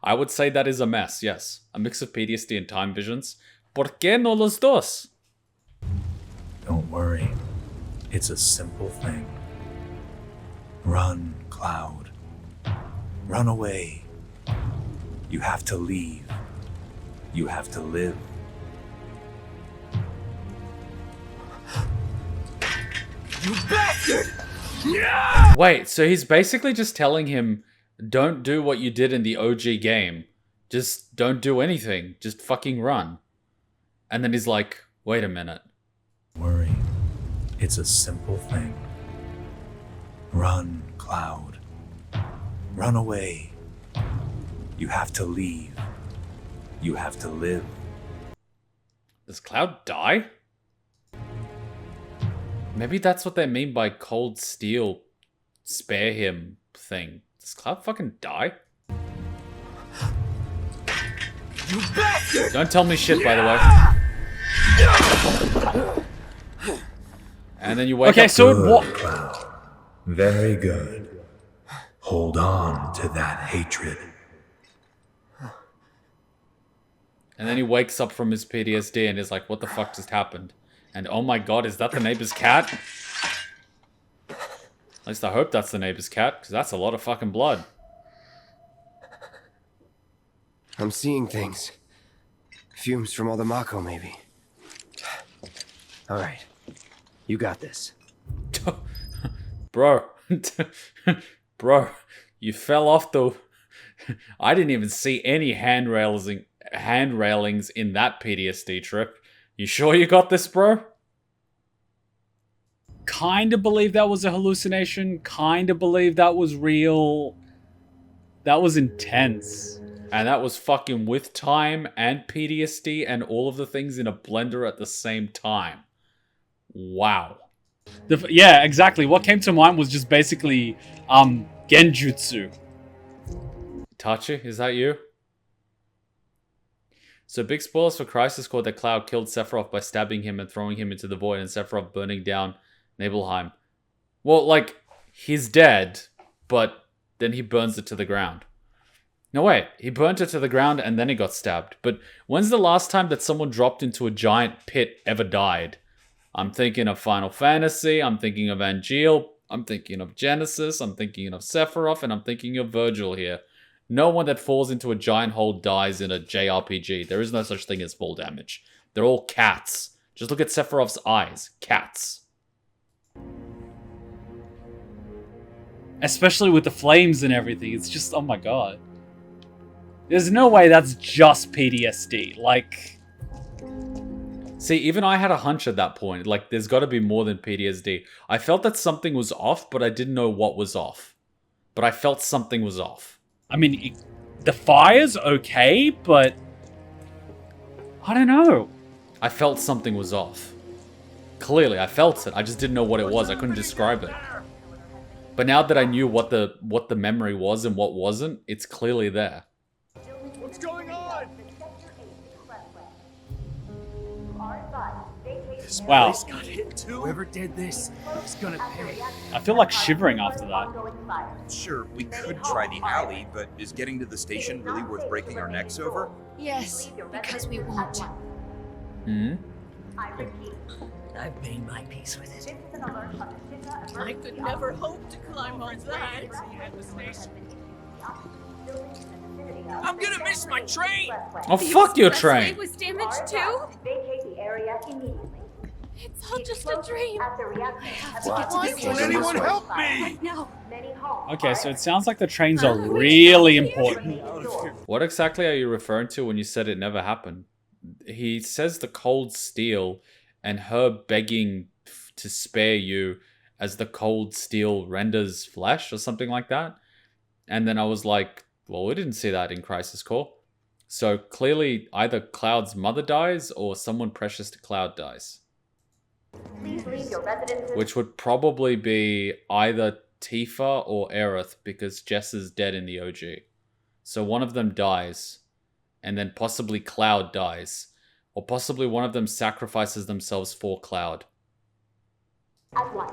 A: I would say that is a mess, yes. A mix of PTSD and time visions. ¿Por qué no los dos?
B: Don't worry. It's a simple thing. Run, Cloud. Run away. You have to leave. You have to live.
D: You bastard!
A: Wait, so he's basically just telling him, don't do what you did in the OG game. Just don't do anything. Just fucking run. And then he's like, wait a minute.
B: Don't worry. It's a simple thing. Run, Cloud. Run away. You have to leave. You have to live.
A: Does Cloud die? Maybe that's what they mean by cold steel, spare him thing. Does Cloud fucking die?
D: You bastard!
A: Don't tell me shit, by the way. And then you wake up.
B: So what? Cloud. Very good. Hold on to that hatred.
A: And then he wakes up from his PTSD and is like, what the fuck just happened? And oh my god, is that the neighbor's cat? At least I hope that's the neighbor's cat, because that's a lot of fucking blood.
F: I'm seeing things. Fumes from all the Mako, maybe. Alright. You got this.
A: Bro. Bro. You fell off the... I didn't even see any handrailings in that PTSD trip. You sure you got this, bro?
C: Kind of believe that was a hallucination. Kind of believe that was real. That was intense.
A: And that was fucking with time and PTSD and all of the things in a blender at the same time. Wow.
C: Yeah, exactly. What came to mind was just basically genjutsu.
A: Itachi, is that you? So big spoilers for Crisis Core that Cloud killed Sephiroth by stabbing him and throwing him into the void and Sephiroth burning down Nibelheim. Well, like, he's dead, but then he burns it to the ground. No, wait, he burnt it to the ground and then he got stabbed. But when's the last time that someone dropped into a giant pit ever died? I'm thinking of Final Fantasy, I'm thinking of Angeal, I'm thinking of Genesis, I'm thinking of Sephiroth, and I'm thinking of Virgil here. No one that falls into a giant hole dies in a JRPG. There is no such thing as fall damage. They're all cats. Just look at Sephiroth's eyes. Cats.
C: Especially with the flames and everything. It's just, oh my god. There's no way that's just PTSD. Like...
A: See, even I had a hunch at that point. Like, there's got to be more than PTSD. I felt that something was off, but I didn't know what was off. But I felt something was off.
C: I mean, the fire's okay, but... I don't know.
A: I felt something was off. Clearly, I felt it. I just didn't know what it was. I couldn't describe it. But now that I knew what the memory was and what wasn't, it's clearly there.
J: What's going on?
C: Wow.
D: Got hit too. Whoever did this is gonna pay.
C: I feel like shivering after that.
J: Sure, we could try the alley, but is getting to the station really worth breaking our necks over?
E: Yes, because we won't.
A: Hmm?
K: I've made my peace with it. I could never hope to climb on that.
D: I'm gonna miss my train.
A: Oh, fuck your train.
E: It was damaged too?
I: Vacate the area immediately.
E: It's all just a dream.
I: At the reactor.
D: Won't anyone help me?
E: No.
C: Okay, so it sounds like the trains are really important.
A: What exactly are you referring to when you said it never happened? He says the cold steel and her begging to spare you as the cold steel renders flesh or something like that. And then I was like, well, we didn't see that in Crisis Core. So clearly either Cloud's mother dies or someone precious to Cloud dies.
I: Please leave your residences.
A: Which would probably be either Tifa or Aerith, because Jess is dead in the OG. So one of them dies, and then possibly Cloud dies. Or possibly one of them sacrifices themselves for Cloud.
I: At once.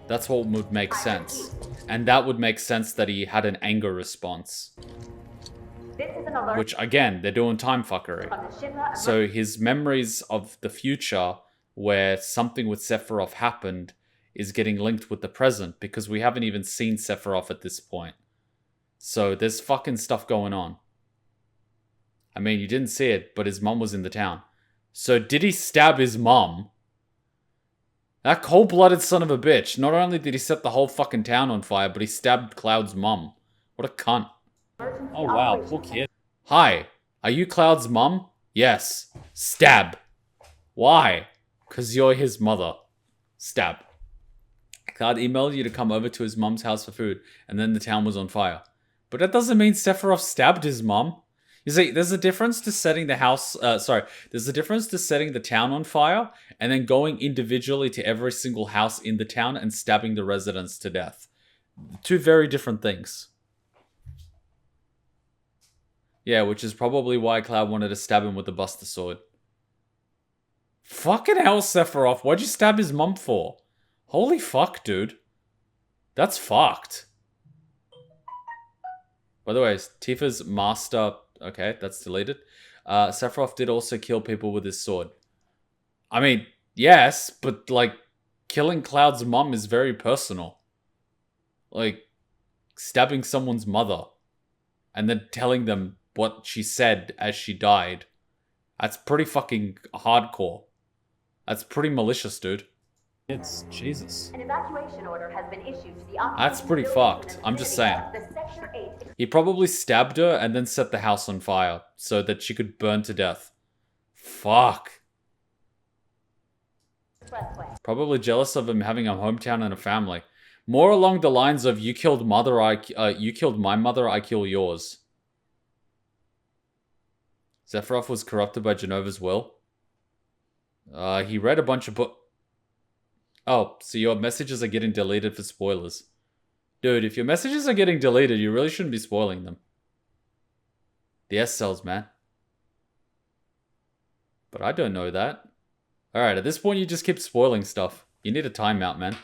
A: That's what would make sense. And that would make sense that he had an anger response.
I: This is an alert
A: Which, again, they're doing time fuckery.
I: from the Shinra
A: So his memories of the future, where something with Sephiroth happened, is getting linked with the present, because we haven't even seen Sephiroth at this point. So there's fucking stuff going on. I mean, you didn't see it, but his mum was in the town. So did he stab his mum? That cold-blooded son of a bitch. Not only did he set the whole fucking town on fire, but he stabbed Cloud's mum. What a cunt.
C: Oh wow, poor kid.
A: Hi, are you Cloud's mum? Yes. Stab. Why? Because you're his mother. Stab. Cloud emailed you to come over to his mum's house for food, and then the town was on fire. But that doesn't mean Sephiroth stabbed his mum. You see, there's a difference to setting the house, there's a difference to setting the town on fire, and then going individually to every single house in the town and stabbing the residents to death. Two very different things. Yeah, which is probably why Cloud wanted to stab him with the Buster Sword. Fucking hell, Sephiroth, what'd you stab his mum for? Holy fuck, dude. That's fucked. By the way, Tifa's master... Okay, that's deleted. Sephiroth did also kill people with his sword. I mean, yes, but, like, killing Cloud's mum is very personal. Like, stabbing someone's mother and then telling them what she said as she died. That's pretty fucking hardcore. That's pretty malicious, dude.
C: It's Jesus.
I: An evacuation order has been issued to the
A: That's pretty fucked. I'm just saying. He probably stabbed her and then set the house on fire so that she could burn to death. Fuck. Probably jealous of him having a hometown and a family. More along the lines of you killed you killed my mother, I kill yours. Sephiroth was corrupted by Genova's will. He read a bunch of books. Oh, so your messages are getting deleted for spoilers. Dude, if your messages are getting deleted, you really shouldn't be spoiling them. The S-cells, man. But I don't know that. Alright, at this point you just keep spoiling stuff. You need a timeout, man.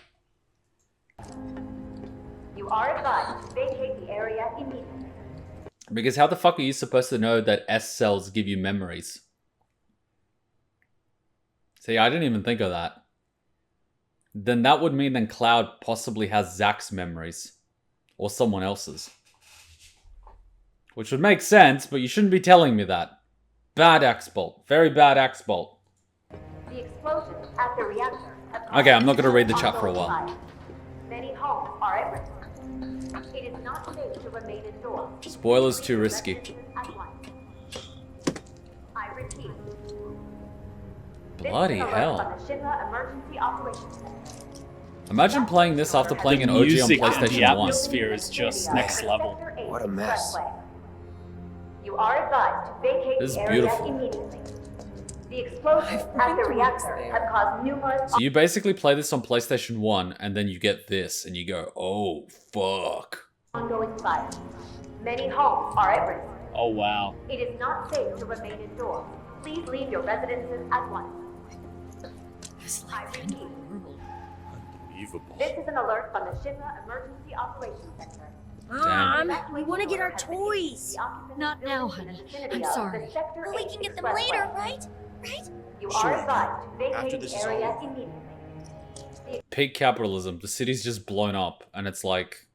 I: You are advised to vacate the area immediately.
A: Because how the fuck are you supposed to know that S-cells give you memories? See, I didn't even think of that. Then that would mean then Cloud possibly has Zack's memories. Or someone else's. Which would make sense, but you shouldn't be telling me that. Bad axe bolt. Very bad axe bolt.
I: The explosions at the reactor have
A: Okay, I'm not going to read the chat for a while.
I: Many homes are at risk. It is not safe to remain indoors.
A: Spoilers too risky.
I: I repeat.
A: Bloody hell.
I: From the Shinra Emergency Operations Center.
A: Imagine playing this after playing an OG on
C: Music and the
A: PlayStation 1.
C: atmosphere is just next level.
F: What a mess.
I: You are advised to vacate
A: This is
I: the area
A: beautiful.
I: immediately. The explosions at the reactor have caused numerous
A: So you basically play this on PlayStation 1, and then you get this, and you go, oh, fuck.
I: ongoing fires. Many homes are at risk.
C: Oh wow.
I: It is not safe to remain indoors. Please leave your residences at once. I repeat.
J: Unbelievable.
I: This is an alert from the Shinra Emergency Operations Center.
E: Mom, we want to get our toys. Not now, honey. I'm sorry.
I: But
E: we can get them later, right? Right?
I: You
J: Sure.
I: are advised to
J: After
I: vacate
J: this
I: the
J: is all
I: area
J: over.
I: immediately.
A: Peak capitalism. The city's just blown up, and it's like,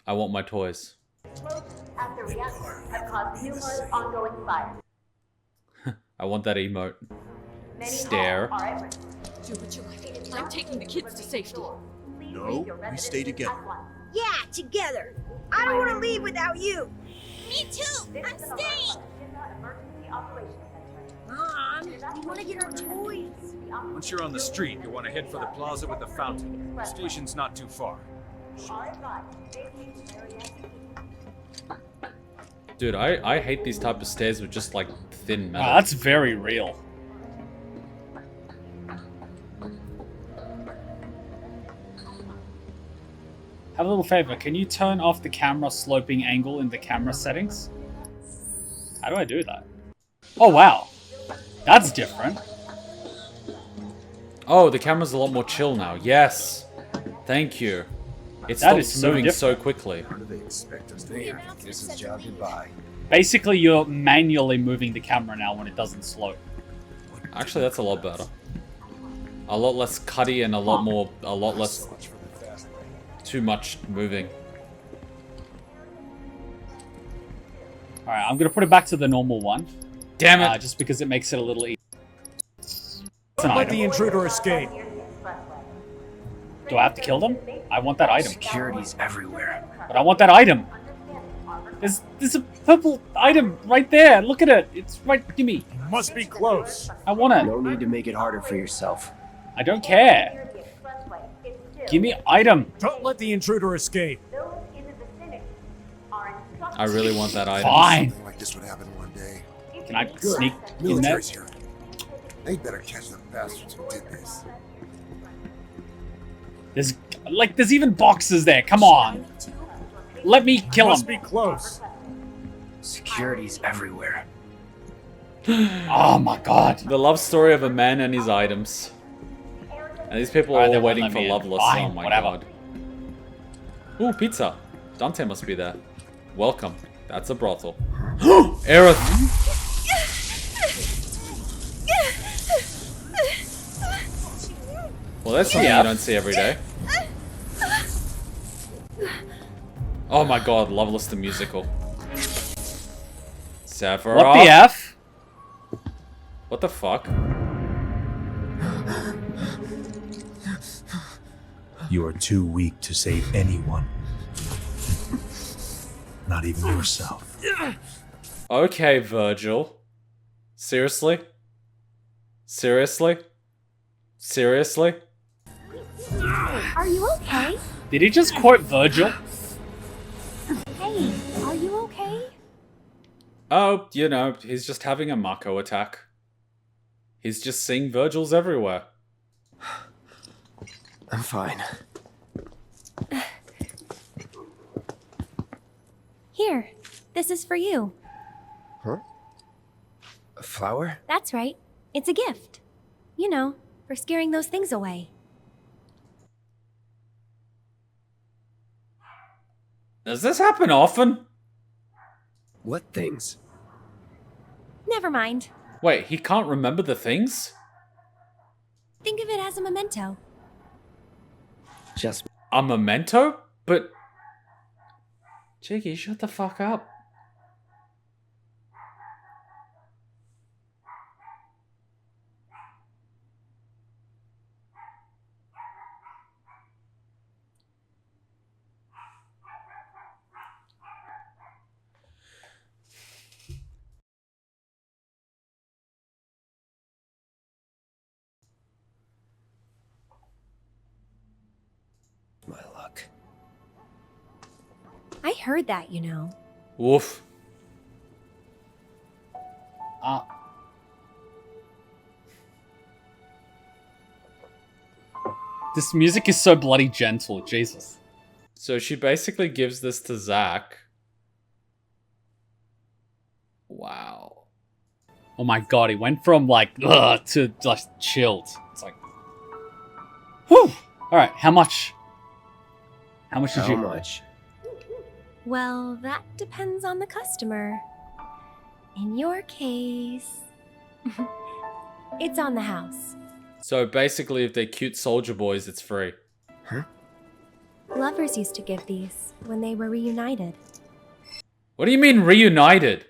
A: I want my toys.
I: Explosions at the reactor have caused numerous ongoing fires.
A: I want that emote.
I: Many
A: Stare.
I: homes are at risk.
K: Do what you like.
I: It is
K: I'm
I: not
K: taking
I: safe
K: the
I: to
K: kids to
I: remain
K: safety.
I: indoors. Please
J: No,
I: leave your
J: we
I: residences
J: stay together.
I: at once.
L: Yeah, together. I don't want to leave without you.
E: Me too.
I: This
E: I'm
I: is an alert
E: staying.
I: from the Shinra Emergency Operations Center.
L: Mom, we want to get our toys.
J: Once you're on the street, you want to head for the plaza with the fountain. The station's not too far.
A: Dude, I hate these type of stairs with just like thin metal.
C: Wow, that's very real. Have a little favor, can you turn off the camera sloping angle in the camera settings? How do I do that? Oh wow, that's different.
A: Oh, the camera's a lot more chill now. Yes. Thank you. It
C: That is
A: stops
C: so
A: moving
C: different.
A: so quickly.
B: How do they expect us to This is job goodbye.
C: Basically, you're manually moving the camera now when it doesn't slope.
A: Actually, that's a lot better. A lot less cutty and a lot less too much moving.
C: Alright, I'm gonna put it back to the normal one.
A: Damn it!
C: Just because it makes it a little easier.
M: Let the intruder escape.
C: Do I have to kill them? I want that item.
F: Security's everywhere.
C: But I want that item. There's a purple item right there. Look at it. It's right. Gimme.
M: You must be close.
C: I want it.
F: No need to make it harder for yourself.
C: I don't care. Give me item.
M: Don't let the intruder escape.
A: I really want that item.
C: Fine.
N: Something like this would happen one day.
C: Can I sneak in there?
N: Military's here. They better catch the bastards who did this.
C: There's even boxes there. Come on. Let me kill
M: Must
C: him.
M: be close.
F: Security's everywhere.
C: Oh my god.
A: The love story of a man and his items. And these people are
C: Alright, they
A: all
C: won't
A: waiting
C: let
A: for
C: me in.
A: Loveless.
C: Fine,
A: Oh my
C: whatever.
A: god. Ooh, pizza. Dante must be there. Welcome. That's a brothel. Aerith! Well, that's something you don't see every day. Oh my god, Loveless the musical. Sephiroth.
C: What the F?
A: What the fuck?
B: You are too weak to save anyone. Not even yourself.
A: Okay, Virgil. Seriously? Seriously? Seriously?
E: Are you okay?
C: Did he just quote Virgil?
E: Hey, are you okay?
A: Oh, you know, he's just having a Mako attack. He's just seeing Virgils everywhere.
F: I'm fine.
E: Here, this is for you.
F: Huh? A flower?
E: That's right. It's a gift. You know, for scaring those things away.
A: Does this happen often?
F: What things?
E: Never mind.
A: Wait, he can't remember the things?
E: Think of it as a memento.
F: Just
A: A memento? But... Jiggy, shut the fuck up.
F: my luck.
E: I heard that, you know.
A: Woof.
C: This music is so bloody gentle, Jesus.
A: So she basically gives this to Zack. Wow.
C: Oh my god, he went from like, ugh, to just chilled. It's like, whew! Alright, how much? How much did
F: How
C: you...
F: much?
E: Well, that depends on the customer. In your case, it's on the house.
A: So basically, if they're cute soldier boys, it's free.
F: Huh?
E: Lovers used to give these when they were reunited.
A: What do you mean reunited?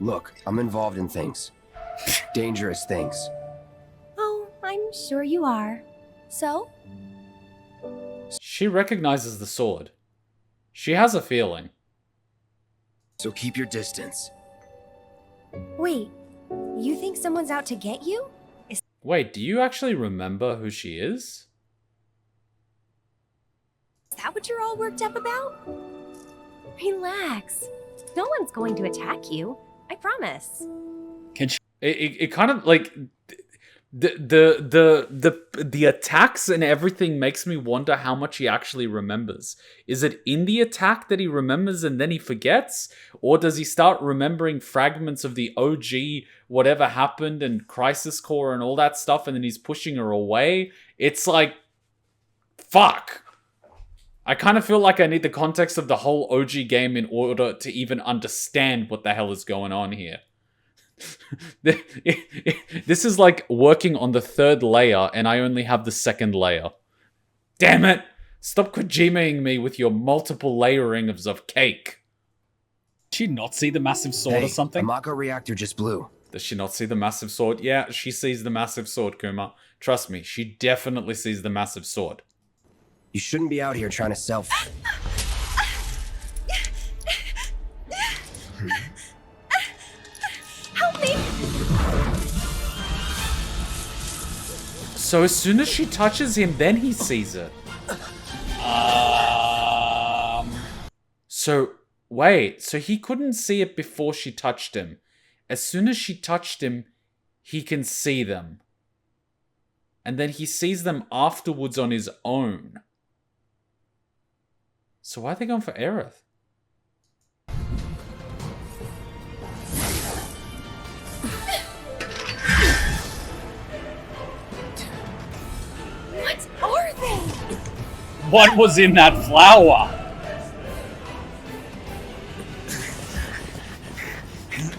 F: Look, I'm involved in things. Dangerous things.
E: Oh, I'm sure you are. So?
A: She recognizes the sword. She has a feeling.
F: So keep your distance.
O: Wait, you think someone's out to get you?
A: Wait, do you actually remember who she is?
O: Is that what you're all worked up about? Relax. No one's going to attack you. I promise.
A: It kind of like the attacks and everything makes me wonder how much he actually remembers. Is it in the attack that he remembers and then he forgets? Or does he start remembering fragments of the OG, whatever happened, and Crisis Core and all that stuff, and then he's pushing her away? It's like, fuck. I kind of feel like I need the context of the whole OG game in order to even understand what the hell is going on here. This is like working on the 3rd layer and I only have the 2nd layer. Damn it! Stop Kojimaing me with your multiple layering of cake.
C: Did she not see the massive sword or something?
F: The Mako reactor just blew.
A: Does she not see the massive sword? Yeah, she sees the massive sword, Kuma. Trust me, she definitely sees the massive sword.
F: You shouldn't be out here trying to self...
O: Help me!
A: So as soon as she touches him, then he sees it. So, wait. So he couldn't see it before she touched him. As soon as she touched him, he can see them. And then he sees them afterwards on his own. So why are they going for Aerith?
O: What are they?
C: What was in that flower?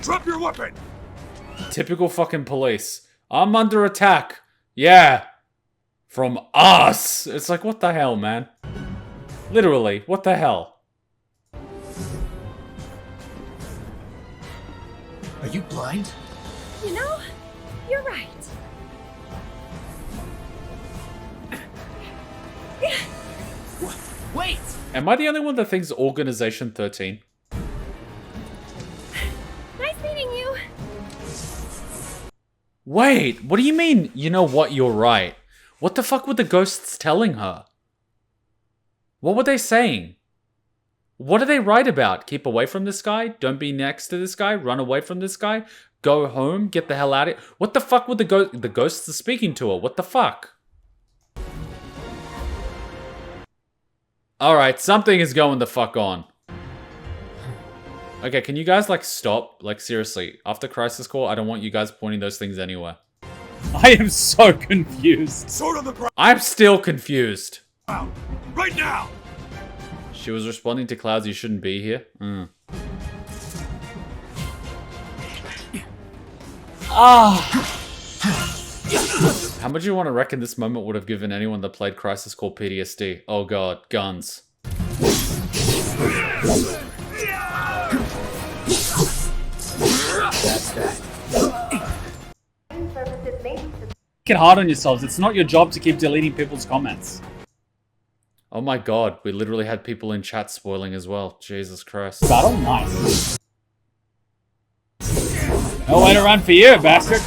N: Drop your weapon!
A: Typical fucking police. I'm under attack. Yeah. From us. It's like, what the hell, man? Literally, what the hell?
F: Are you blind?
O: You know, you're right.
F: Wait!
A: Am I the only one that thinks Organization 13?
O: Nice meeting you.
A: Wait, what do you mean, you know what, you're right? What the fuck were the ghosts telling her? What were they saying? What are they right about? Keep away from this guy? Don't be next to this guy? Run away from this guy? Go home? Get the hell out of here? What the fuck were the ghosts are speaking to her? What the fuck? Alright, something is going the fuck on. Okay, can you guys, like, stop? Like, seriously. After Crisis Core, I don't want you guys pointing those things anywhere.
C: I am so confused.
N: Sword on the ground!
A: I'm still confused.
N: Right now!
A: She was responding to Clouds, you shouldn't be here. How much do you want to reckon this moment would have given anyone that played Crisis Core PTSD? Oh god, guns.
F: That's that.
C: Get hard on yourselves. It's not your job to keep deleting people's comments.
A: Oh my god, we literally had people in chat spoiling as well. Jesus Christ.
C: Battle? Nice. No way to run for you, bastard.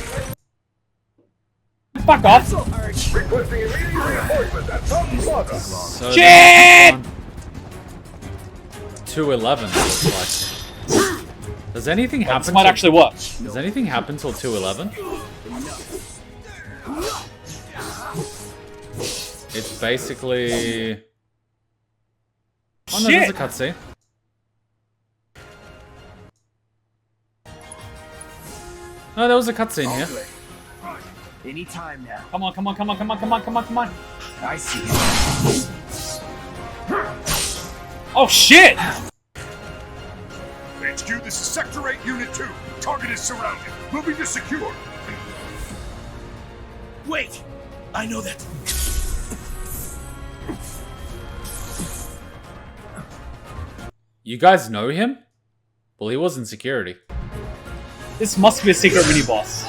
C: Fuck off.
A: So
C: Shit!
A: 211 looks like. Does anything happen?
C: This might actually work.
A: Does anything happen till 211? It's basically... Oh no, there's a cutscene. No, there was a cutscene here.
F: Anytime now.
C: Come on, come on, come on, come on, come on, come on, come on.
F: I see.
C: Oh shit!
N: HQ, this is Sector 8, Unit 2. Target is surrounded. Moving to secure.
F: Wait! I know that.
A: You guys know him? Well, he was in security.
C: This must be a secret mini-boss.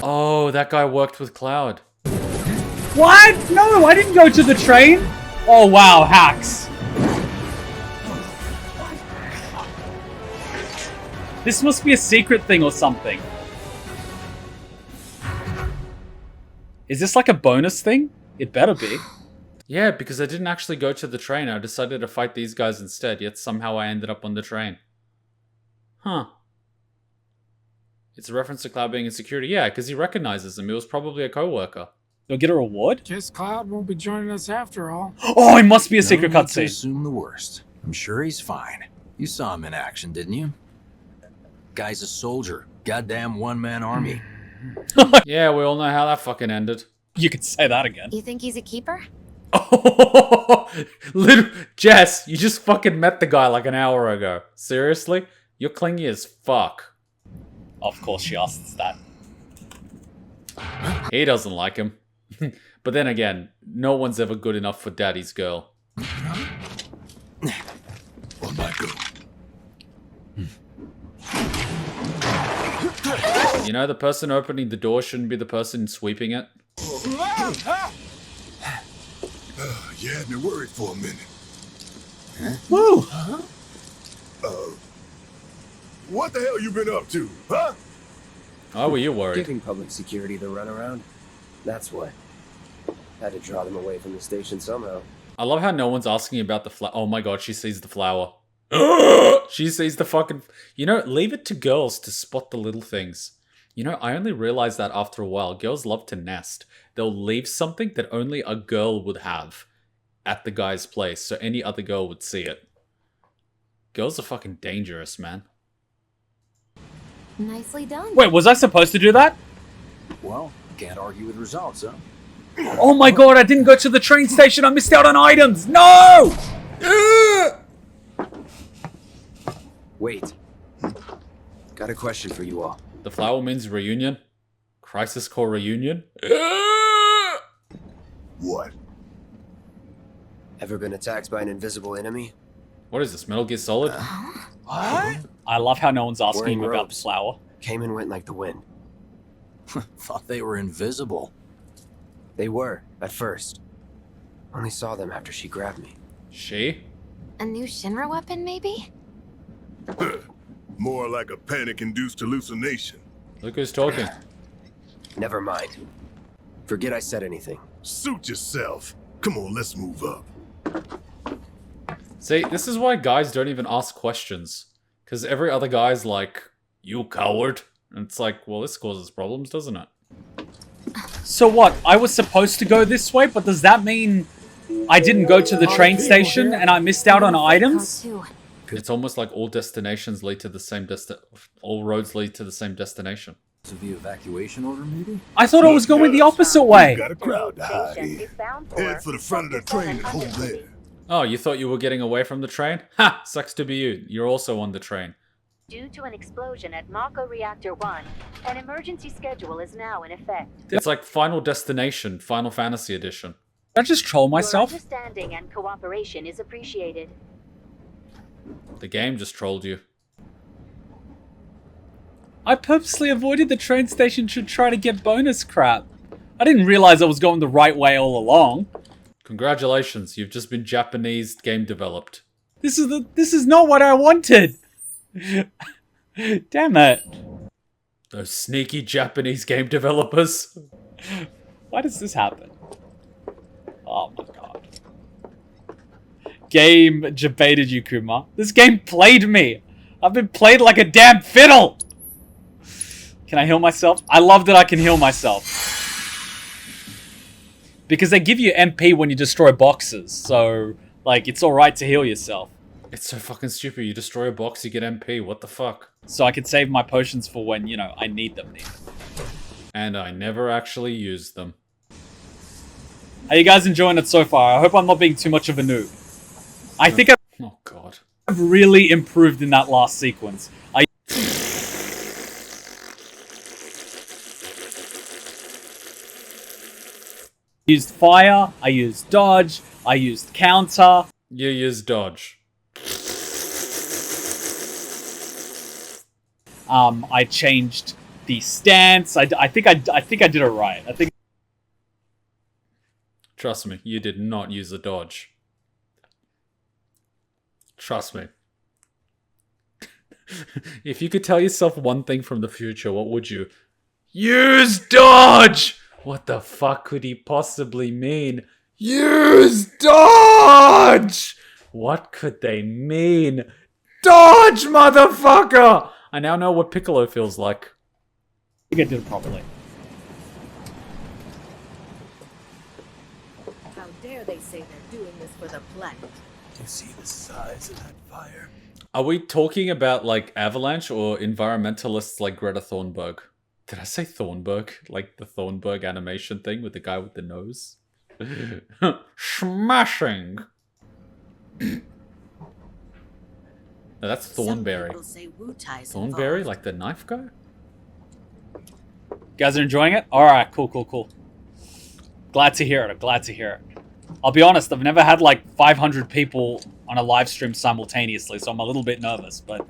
A: Oh, that guy worked with Cloud.
C: What? No, I didn't go to the train. Oh wow, hacks. This must be a secret thing or something. Is this like a bonus thing? It better be.
A: Yeah, because I didn't actually go to the train. I decided to fight these guys instead, yet somehow I ended up on the train. Huh. It's a reference to Cloud being in security. Yeah, because he recognizes him. He was probably a co-worker.
C: Do I get a reward?
D: Guess Cloud won't be joining us after all.
C: Oh, it must be a secret
B: No need to
C: cutscene.
B: assume the worst. I'm sure he's fine. You saw him in action, didn't you? Guy's a soldier. Goddamn one-man army.
A: Yeah, we all know how that fucking ended.
C: You could say that again.
E: You think he's a keeper?
A: Little Jess, you just fucking met the guy like an hour ago. Seriously? You're clingy as fuck.
C: Of course she asks that.
A: He doesn't like him. But then again, no one's ever good enough for daddy's girl.
G: On my go.
A: You know, the person opening the door shouldn't be the person sweeping it.
G: You had me worried for a minute.
C: Woo!
G: What the hell you been up to, huh?
A: Why were you worried?
F: Giving public security the runaround. That's what. Had to draw them away from the station somehow.
A: I love how no one's asking about the flower. Oh my god, she sees the flower. She sees the fucking... You know, leave it to girls to spot the little things. You know, I only realized that after a while. Girls love to nest. They'll leave something that only a girl would have at the guy's place, so any other girl would see it. Girls are fucking dangerous, man.
E: Nicely done.
C: Wait, was I supposed to do that?
B: Well, can't argue with results, huh?
C: Oh my god, I didn't go to the train station. I missed out on items. No!
F: Wait. Got a question for you all.
A: The flower means reunion. Crisis Core reunion.
G: What?
F: Ever been attacked by an invisible enemy?
A: What is this, Metal Gear Solid?
C: What? I love how no one's asking
F: Wearing
C: him about the
F: robes.
C: flower.
F: Came and went like the wind.
B: Thought they were invisible.
F: They were, at first. Only saw them after she grabbed me.
A: She?
E: A new Shinra weapon, maybe?
G: More like a panic-induced hallucination.
A: Look who's talking.
F: Never mind. Forget I said anything.
G: Suit yourself. Come on, let's move up.
A: See, this is why guys don't even ask questions. Because every other guy's like, you coward. And it's like, well, this causes problems, doesn't it?
C: So what? I was supposed to go this way, but does that mean I didn't go to the train station and I missed out on items?
A: It's almost like all destinations lead to the same all roads lead to the same destination.
B: So the evacuation order, maybe?
C: I thought I was going the opposite way.
G: Got a crowd to hide in. Head for the front of the train and hold there.
A: Oh, you thought you were getting away from the train? Ha! Sucks to be you. You're also on the train.
I: Due to an explosion at Mako Reactor 1, an emergency schedule is now in effect.
A: It's like Final Destination, Final Fantasy Edition.
C: Did I just troll myself?
I: Your understanding and cooperation is appreciated.
A: The game just trolled you.
C: I purposely avoided the train station to try to get bonus crap. I didn't realize I was going the right way all along.
A: Congratulations, you've just been Japanese game developed.
C: This is not what I wanted. Damn it.
A: Those sneaky Japanese game developers.
C: Why does this happen? Oh my god. Game debated you, Kuma. This game played me. I've been played like a damn fiddle. Can I heal myself? I love that I can heal myself. Because they give you MP when you destroy boxes. So, like, it's alright to heal yourself.
A: It's so fucking stupid. You destroy a box, you get MP. What the fuck?
C: So I can save my potions for when, you know, I need them.
A: And I never actually used them.
C: Are you guys enjoying it so far? I hope I'm not being too much of a noob. I think
A: Oh god.
C: I've really improved in that last sequence. I used fire, I used dodge, I used counter.
A: You used dodge.
C: I changed the stance. I think I did it right. I think.
A: Trust me, you did not use a dodge. Trust me. If you could tell yourself one thing from the future, what would you? Use dodge! What the fuck could he possibly mean? Use dodge! What could they mean? Dodge, motherfucker! I now know what Piccolo feels like.
C: I think I did it properly.
K: How dare they say they're doing this for the planet?
B: You see the size of that fire?
A: Are we talking about, like, Avalanche or environmentalists like Greta Thunberg? Did I say Thornburg? Like the Thornburg animation thing with the guy with the nose? Smashing! No, that's Thornberry. Thornberry? Like the knife guy?
C: Guys are enjoying it? Alright, cool. Glad to hear it. I'm glad to hear it. I'll be honest, I've never had like 500 people on a live stream simultaneously, so I'm a little bit nervous, but...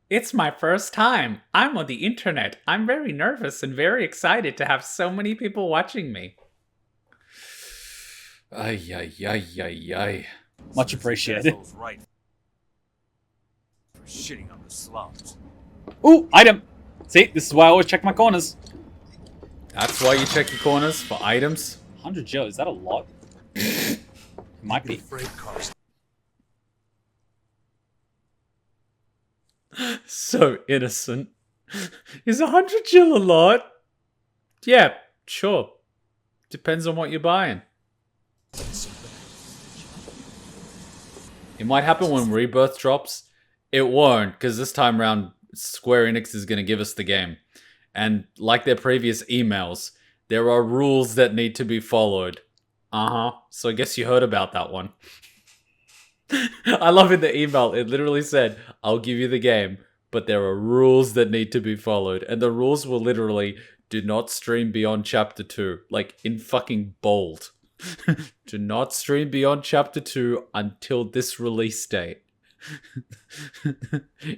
A: It's my first time. I'm on the internet. I'm very nervous and very excited to have so many people watching me. Ay.
C: Much appreciated.
J: Right. For shitting on the slums.
C: Ooh, item! See, this is why I always check my corners.
A: That's why you check your corners for items?
C: 100 Joe, is that a lot? It might be.
A: So innocent. Is 100 Jill a lot? Yeah, sure. Depends on what you're buying. It might happen when Rebirth drops. It won't, because this time around, Square Enix is going to give us the game. And like their previous emails, there are rules that need to be followed. So I guess you heard about that one. I love in the email, it literally said, I'll give you the game, but there are rules that need to be followed. And the rules were literally, do not stream beyond chapter 2. Like, in fucking bold. Do not stream beyond chapter 2 until this release date.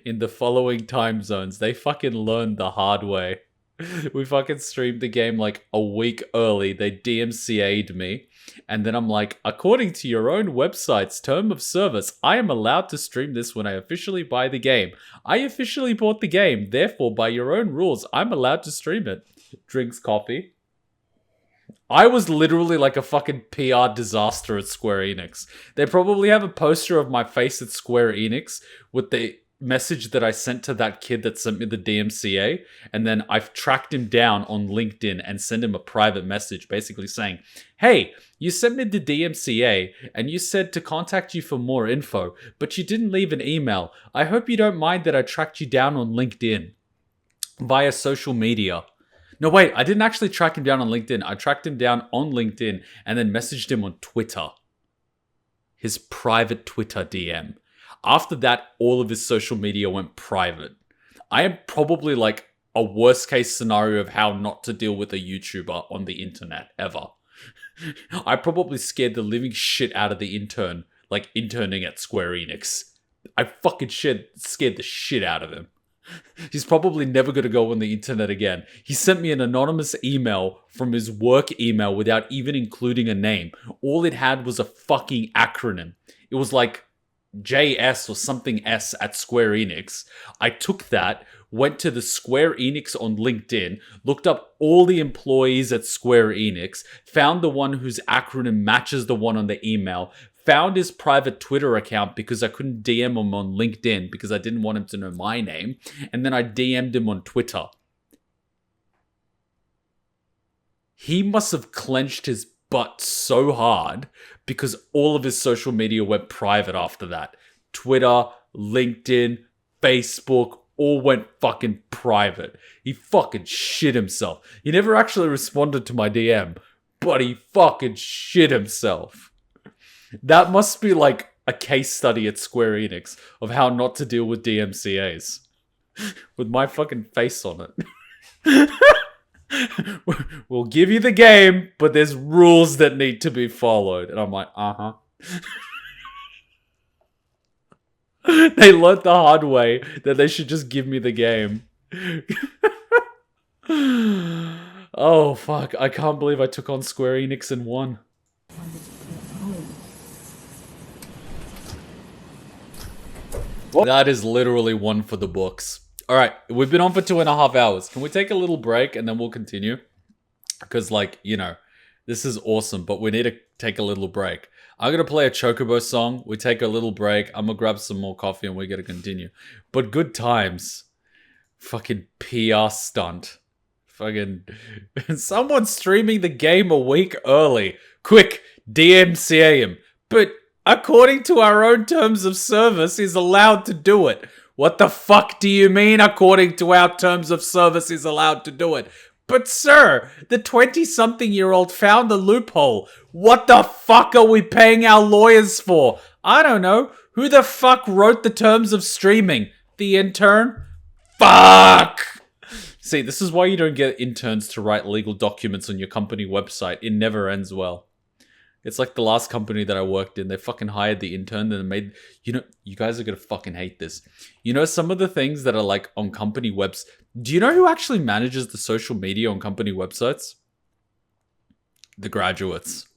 A: In the following time zones. They fucking learned the hard way. We fucking streamed the game like a week early. They DMCA'd me. And then I'm like, according to your own website's term of service, I am allowed to stream this when I officially buy the game. I officially bought the game. Therefore, by your own rules, I'm allowed to stream it. Drinks coffee. I was literally like a fucking PR disaster at Square Enix. They probably have a poster of my face at Square Enix with the message that I sent to that kid that sent me the DMCA, and then I've tracked him down on LinkedIn and sent him a private message basically saying, hey, you sent me the DMCA and you said to contact you for more info, but you didn't leave an email. I hope you don't mind that I tracked you down on LinkedIn via social media. No, wait, I didn't actually track him down on LinkedIn. I tracked him down on LinkedIn and then messaged him on Twitter. His private Twitter DM. After that, all of his social media went private. I am probably like a worst case scenario of how not to deal with a YouTuber on the internet ever. I probably scared the living shit out of the intern, like interning at Square Enix. I fucking scared the shit out of him. He's probably never going to go on the internet again. He sent me an anonymous email from his work email without even including a name. All it had was a fucking acronym. It was like JS or something S at Square Enix. I took that, went to the Square Enix on LinkedIn, looked up all the employees at Square Enix, found the one whose acronym matches the one on the email, found his private Twitter account because I couldn't DM him on LinkedIn because I didn't want him to know my name, and then I DM'd him on Twitter. He must have clenched his butt so hard because all of his social media went private after that. Twitter, LinkedIn, Facebook, all went fucking private. He fucking shit himself. He never actually responded to my DM, but he fucking shit himself. That must be like a case study at Square Enix of how not to deal with DMCAs. With my fucking face on it. We'll give you the game, but there's rules that need to be followed. And I'm like, They learned the hard way that they should just give me the game. Oh, fuck. I can't believe I took on Square Enix and won. That is literally one for the books. All right, we've been on for 2.5 hours. Can we take a little break and then we'll continue? Because, like, you know, this is awesome, but we need to take a little break. I'm going to play a Chocobo song. We take a little break. I'm going to grab some more coffee and we're going to continue. But good times. Fucking PR stunt. Fucking someone streaming the game a week early. Quick, DMCA him. But according to our own terms of service, he's allowed to do it. What the fuck do you mean according to our terms of service he's allowed to do it? But sir, the 20-something-year-old found the loophole. What the fuck are we paying our lawyers for? I don't know. Who the fuck wrote the terms of streaming? The intern? Fuck! See, this is why you don't get interns to write legal documents on your company website. It never ends well. It's like the last company that I worked in. They fucking hired the intern and they made... You know, you guys are gonna fucking hate this. You know some of the things that are like on company webs... Do you know who actually manages the social media on company websites? The graduates.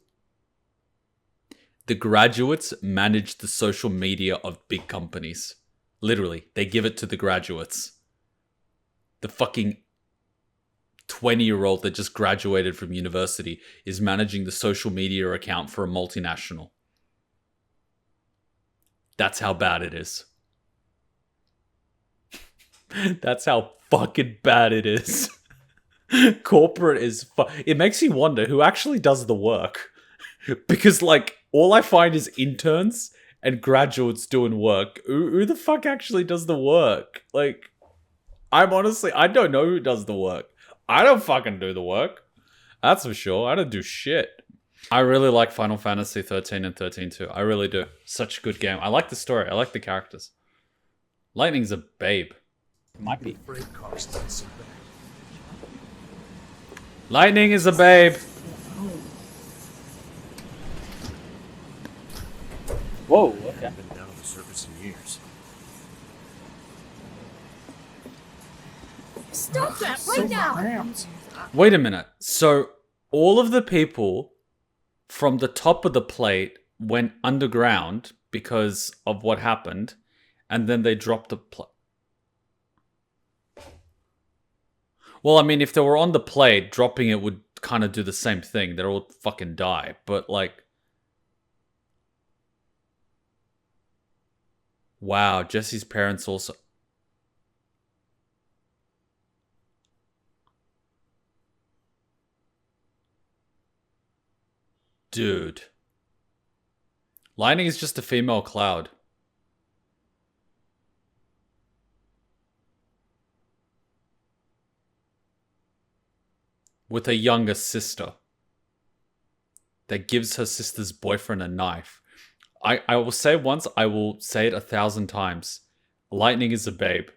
A: The graduates manage the social media of big companies. Literally, they give it to the graduates. The fucking 20-year-old that just graduated from university is managing the social media account for a multinational. That's how bad it is. That's how fucking bad it is. Corporate is it makes you wonder who actually does the work. Because, like, all I find is interns and graduates doing work. Who the fuck actually does the work? Like, I don't know who does the work. I don't fucking do the work. That's for sure. I don't do shit. I really like Final Fantasy 13 and 13 too. I really do. Such a good game. I like the story. I like the characters. Lightning's a babe.
C: Might be.
A: Lightning is a babe.
C: Whoa, okay.
B: I've been down on the surface in years.
L: Stop that right now!
A: Wait a minute. So all of the people from the top of the plate went underground because of what happened, and then they dropped the plate. Well, I mean, if they were on the plate, dropping it would kind of do the same thing. They'd all fucking die. But, like... Wow, Jesse's parents also... Dude. Lightning is just a female Cloud. With a younger sister. That gives her sister's boyfriend a knife. I will say it once, I will say it 1,000 times. Lightning is a babe.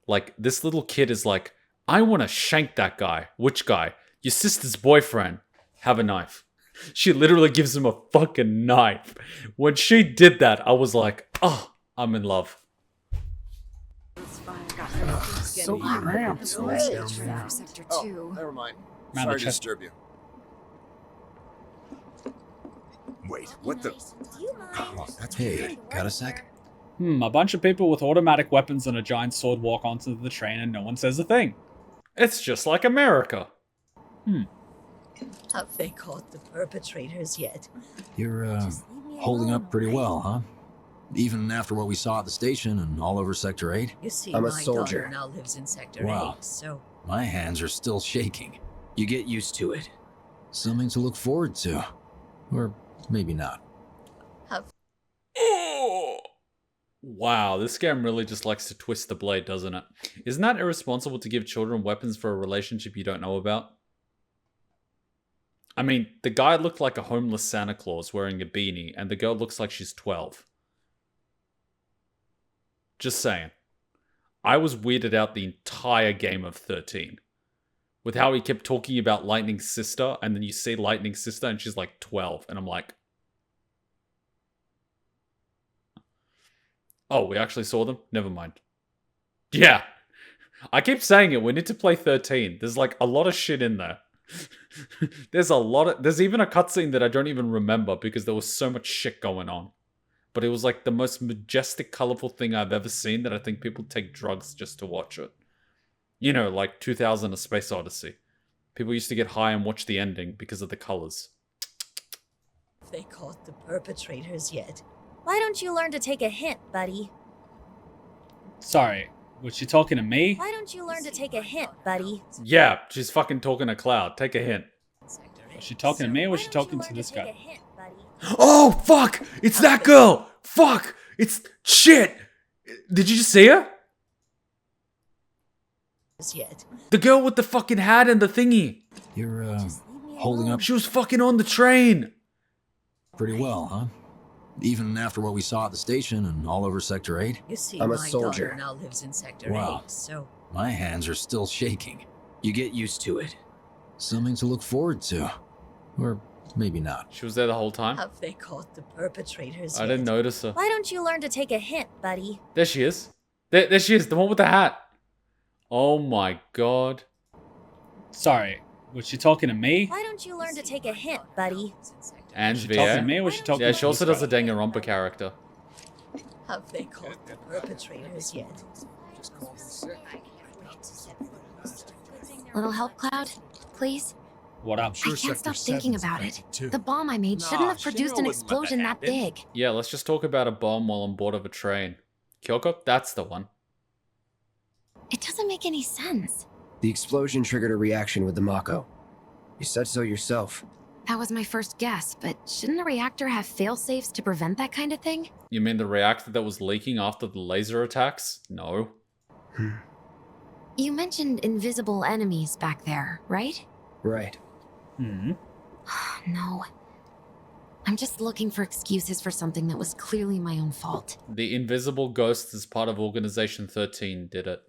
A: Like, this little kid is like, I want to shank that guy. Which guy? Your sister's boyfriend. Have a knife. She literally gives him a fucking knife. When she did that, I was like, oh, I'm in love.
D: So cramped.
E: Sector 2.
J: Never mind.
C: Man,
J: Sorry
C: the
J: to
C: chest-
J: disturb you. Wait, what the? Come on, that's
B: Hey, got a sec?
C: A bunch of people with automatic weapons and a giant sword walk onto the train and no one says a thing.
A: It's just like America.
K: Have they caught the perpetrators yet?
B: You're, holding up pretty well, huh? Even after what we saw at the station and all over Sector 8?
K: You see,
F: I'm a
K: my
F: soldier.
K: daughter now lives in Sector
B: Wow.
K: 8, so...
B: My hands are still shaking.
F: You get used to it.
B: Something to look forward to. Or maybe not.
A: Oh! Wow, this game really just likes to twist the blade, doesn't it? Isn't that irresponsible to give children weapons for a relationship you don't know about? I mean, the guy looked like a homeless Santa Claus wearing a beanie, and the girl looks like she's 12. Just saying. I was weirded out the entire game of 13. With how he kept talking about Lightning's sister, and then you see Lightning's sister, and she's like 12, and I'm like... Oh, we actually saw them? Never mind. Yeah. I keep saying it, we need to play 13. There's like a lot of shit in there. There's even a cutscene that I don't even remember because there was so much shit going on. but it was like the most majestic, colorful thing I've ever seen that I think people take drugs just to watch it. You know, like 2000: A Space Odyssey. People used to get high and watch the ending because of the colors.
K: They caught the perpetrators yet?
O: Why don't you learn to take a hint, buddy?
C: Sorry, was she talking to me?
O: Why don't you learn to take a hint, buddy?
A: Yeah, she's fucking talking to Cloud. Take a hint.
C: Was she talking to me or was she talking to this guy?
A: Oh, fuck! It's that girl! Fuck! It's... Shit! Did you just see her?
K: Yet.
A: The girl with the fucking hat and the thingy.
B: You're, holding up
A: She was fucking on the train.
B: pretty well, huh? Even after what we saw at the station and all over Sector 8?
K: You see,
F: I'm a
K: my
F: soldier.
K: daughter now lives in Sector
B: Wow.
K: 8, so...
B: My hands are still shaking.
F: You get used to it.
B: Something to look forward to. Or maybe not.
A: She was there the whole time?
K: Have they caught the perpetrators
A: I
K: yet?
A: didn't notice her.
O: Why don't you learn to take a hint, buddy?
A: There she is. There she is, the one with the hat. Oh my god.
C: Sorry, was she talking to me?
O: Why don't you learn to take a hint, buddy?
A: And
C: Was she talking to me
A: VR.
C: or was she talking
A: Yeah,
C: to
A: she also
C: this
A: does
C: guy?
A: a Danganronpa character.
K: Have they caught the perpetrators yet?
E: Little help, Cloud? Please?
C: What up?
E: I can't stop thinking about it. The bomb I made shouldn't have produced an explosion that big.
A: Yeah, let's just talk about a bomb while on board of a train. Kyoko, that's the one.
E: It doesn't make any sense.
F: The explosion triggered a reaction with the Mako. You said so yourself.
E: That was my first guess, but shouldn't a reactor have fail-safes to prevent that kind of thing?
A: You mean the reactor that was leaking after the laser attacks? No.
E: You mentioned invisible enemies back there, right?
F: Right.
E: No. I'm just looking for excuses for something that was clearly my own fault.
A: The invisible ghost as part of Organization 13 did it.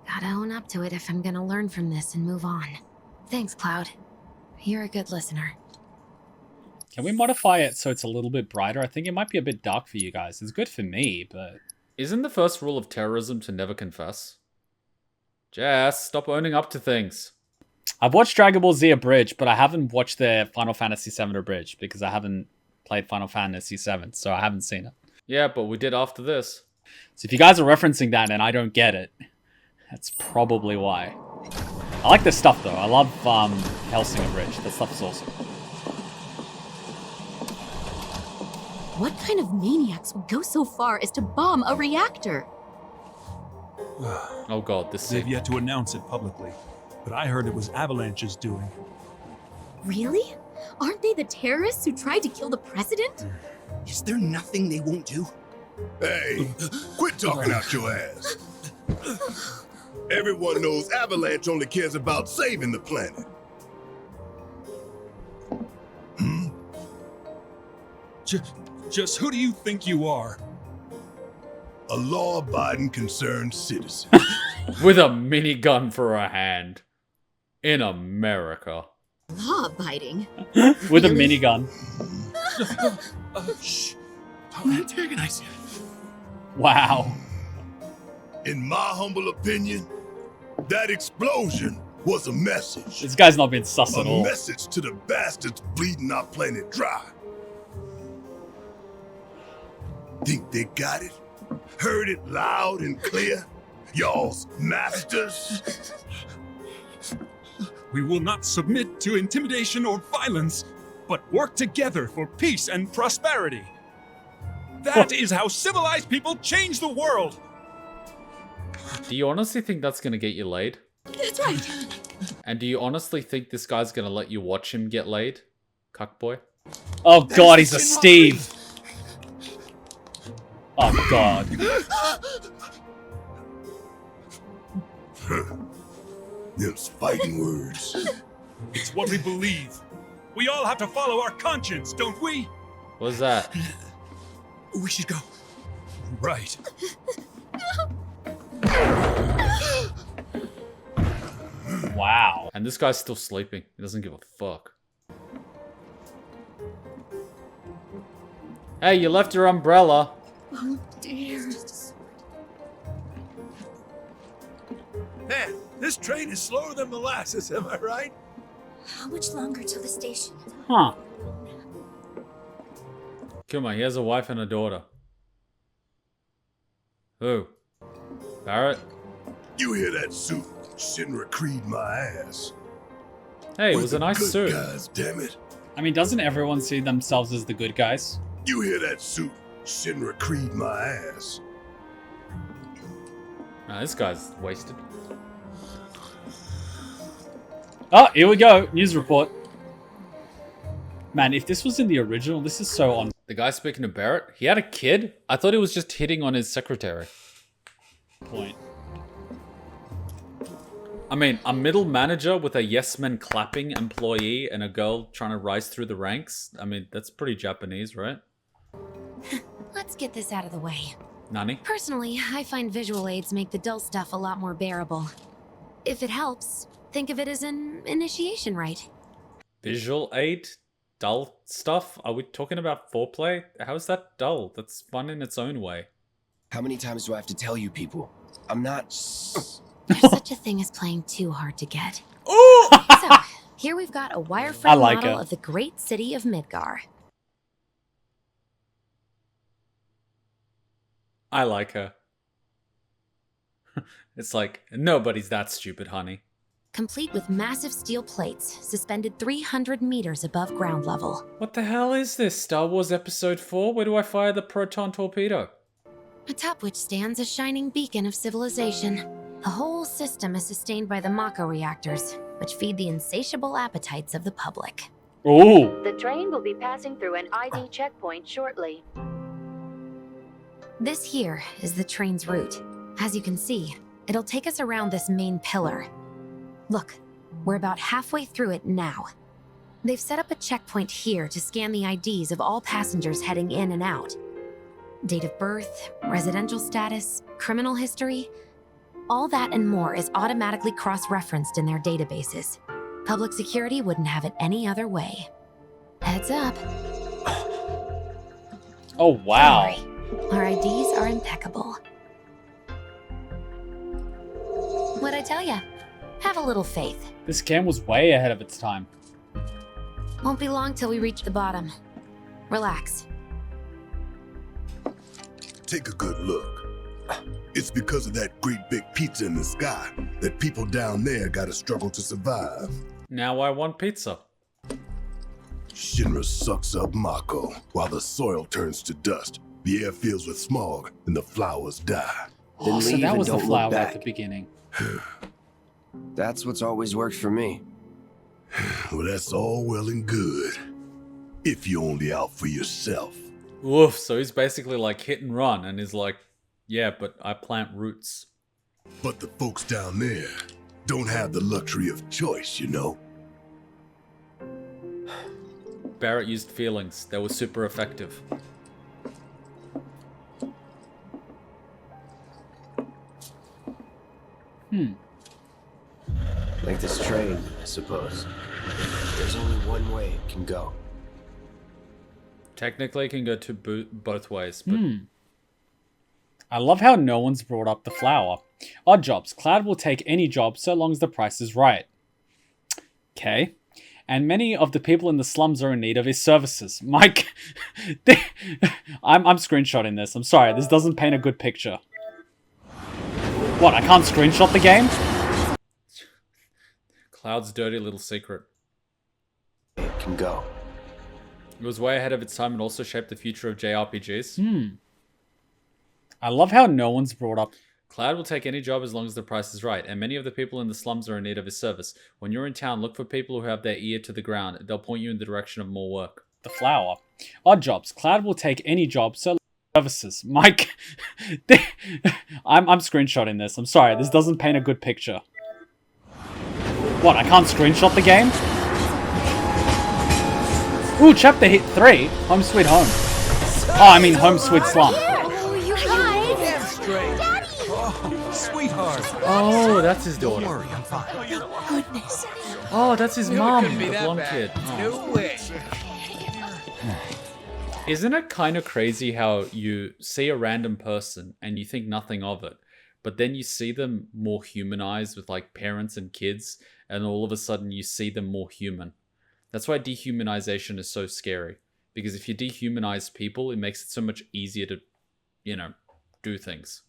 E: Gotta own up to it if I'm gonna learn from this and move on. Thanks, Cloud. You're a good listener.
C: Can we modify it so it's a little bit brighter? I think it might be a bit dark for you guys. It's good for me, but...
A: Isn't the first rule of terrorism to never confess? Jess, stop owning up to things.
C: I've watched Dragon Ball Z Abridged, but I haven't watched the Final Fantasy VII Abridged because I haven't played Final Fantasy VII, so I haven't seen it.
A: Yeah, but we did after this.
C: So if you guys are referencing that and I don't get it, that's probably why. I like this stuff though. I love Hellsing Abridged. That stuff is awesome.
P: What kind of maniacs would go so far as to bomb a reactor?
A: Oh god, this
M: They've
A: scene.
M: yet to announce it publicly, but I heard it was Avalanche's doing.
P: Really? Aren't they the terrorists who tried to kill the president?
Q: Is there nothing they won't do?
G: Hey, quit talking out your ass. Everyone knows Avalanche only cares about saving the planet.
M: Just who do you think you are?
G: A law-abiding concerned citizen.
A: With a minigun for a hand. In America.
P: Law-abiding.
C: With a minigun.
G: Shh. Don't antagonize you.
C: Wow.
G: In my humble opinion, that explosion was a message.
C: This guy's not been sus at
G: A
C: all.
G: message to the bastards bleeding our planet dry. Think they got it? Heard it loud and clear? Y'all's masters?
M: We will not submit to intimidation or violence, but work together for peace and prosperity. That is how civilized people change the world.
A: Do you honestly think that's gonna get you laid?
P: That's right.
A: And do you honestly think this guy's gonna let you watch him get laid? Cuckboy?
C: Oh god, he's a Steve. Oh god.
G: Those fighting words.
M: It's what we believe. We all have to follow our conscience, don't we?
A: What's that?
Q: We should go.
M: Right.
C: Wow.
A: And this guy's still sleeping. He doesn't give a fuck. Hey, you left your umbrella.
P: Oh dear.
N: Man, this train is slower than molasses, am I right?
P: How much longer till the station?
C: Huh.
A: Come on, he has a wife and a daughter. Who? Barrett?
G: You hear that suit? Shinra creed my ass.
A: Hey, it
G: We're
A: was a
G: the
A: nice
G: good
A: suit.
G: Guys, damn it.
C: I mean, doesn't everyone see themselves as the good guys?
G: You hear that suit? Shinra creed my ass.
A: Nah, this guy's wasted.
C: Oh, here we go. News report. Man, if this was in the original, this is so on.
A: The guy speaking to Barrett, he had a kid? I thought he was just hitting on his secretary.
C: Point.
A: I mean, a middle manager with a yes men clapping employee and a girl trying to rise through the ranks. I mean, that's pretty Japanese, right?
E: Let's get this out of the way.
A: Nani?
E: Personally, I find visual aids make the dull stuff a lot more bearable. If it helps, think of it as an initiation rite.
A: Visual aid? Dull stuff? Are we talking about foreplay? How's that dull? That's fun in its own way.
F: How many times do I have to tell you people? I'm not...
E: There's such a thing as playing too hard to get. So, here we've got a wireframe model of the great city of Midgar.
A: I like her. It's like, nobody's that stupid, honey.
E: Complete with massive steel plates suspended 300 meters above ground level.
A: What the hell is this? Star Wars Episode 4? Where do I fire the proton torpedo?
E: Atop which stands a shining beacon of civilization. The whole system is sustained by the Mako reactors, which feed the insatiable appetites of the public.
C: Ooh.
I: The train will be passing through an ID checkpoint shortly.
E: This here is the train's route. As you can see, it'll take us around this main pillar. Look, we're about halfway through it now. They've set up a checkpoint here to scan the IDs of all passengers heading in and out. Date of birth, residential status, criminal history, all that and more is automatically cross-referenced in their databases. Public security wouldn't have it any other way. Heads up.
C: Oh, wow.
E: Our IDs are impeccable. What'd I tell ya? Have a little faith.
C: This game was way ahead of its time.
E: Won't be long till we reach the bottom. Relax.
G: Take a good look. It's because of that great big pizza in the sky that people down there gotta struggle to survive.
A: Now I want pizza.
G: Shinra sucks up Mako while the soil turns to dust, the air fills with smog, and the flowers die.
C: Oh, so that was the flower at the beginning.
F: That's what's always worked for me.
G: Well, that's all well and good. If you're only out for yourself.
A: Oof, so he's basically like hit and run and is like, yeah, but I plant roots.
G: But the folks down there don't have the luxury of choice, you know?
A: Barrett used feelings. They were super effective.
F: Like this train, I suppose. There's only one way it can go.
A: Technically, it can go to both ways, but...
C: I love how no one's brought up the flower. Odd jobs. Cloud will take any job so long as the price is right. Okay. And many of the people in the slums are in need of his services. Mike, I'm screenshotting this. I'm sorry, this doesn't paint a good picture. What, I can't screenshot the game?
A: Cloud's dirty little secret.
F: It can go.
A: It was way ahead of its time and also shaped the future of JRPGs.
C: I love how no one's brought up.
A: Cloud will take any job as long as the price is right, and many of the people in the slums are in need of his service. When you're in town, look for people who have their ear to the ground. They'll point you in the direction of more work.
C: The flower. Odd jobs. Cloud will take any job so services. Mike, I'm screenshotting this. I'm sorry, this doesn't paint a good picture. What, I can't screenshot the game? Ooh, chapter 3. Home Sweet Home. Oh, I mean Home Sweet Slum.
Q: Sweetheart.
A: Oh, that's his daughter.
Q: Don't worry, I'm fine.
P: Goodness.
A: Oh, that's his mom, the blonde kid.
Q: No way.
A: Isn't it kind of crazy how you see a random person and you think nothing of it, but then you see them more humanized with like parents and kids, and all of a sudden you see them more human. That's why dehumanization is so scary. Because if you dehumanize people, it makes it so much easier to, you know, do things.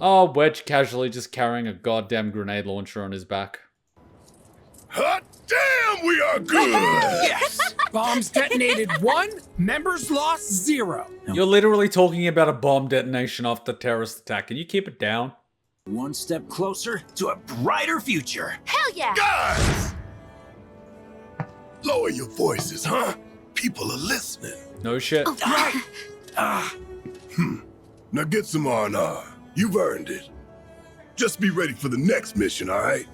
A: Oh, Wedge casually just carrying a goddamn grenade launcher on his back.
N: Hot damn, we are good!
D: Yes! Bombs detonated 1, members lost 0.
A: You're literally talking about a bomb detonation after the terrorist attack. Can you keep it down?
B: One step closer to a brighter future.
L: Hell yeah!
N: Guys! Lower your voices, huh? People are listening.
A: No shit.
L: Oh, right.
N: Now get some R&R. You've earned it. Just be ready for the next mission, all right?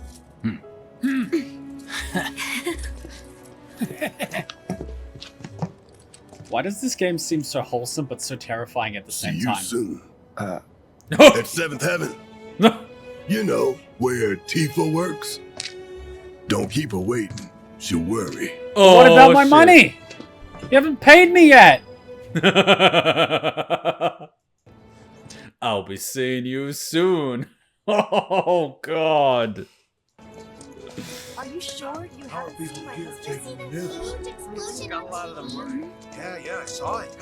C: Why does this game seem so wholesome but so terrifying at the same
N: See you
C: time?
N: soon. At 7th Heaven. You know, where Tifa works. Don't keep her waiting. She'll worry.
C: Oh, what about my money? You haven't paid me yet.
A: I'll be seeing you soon. Oh, God.
L: Are you sure you haven't seen my husband?
J: Got a lot of them right. Yeah, I saw it.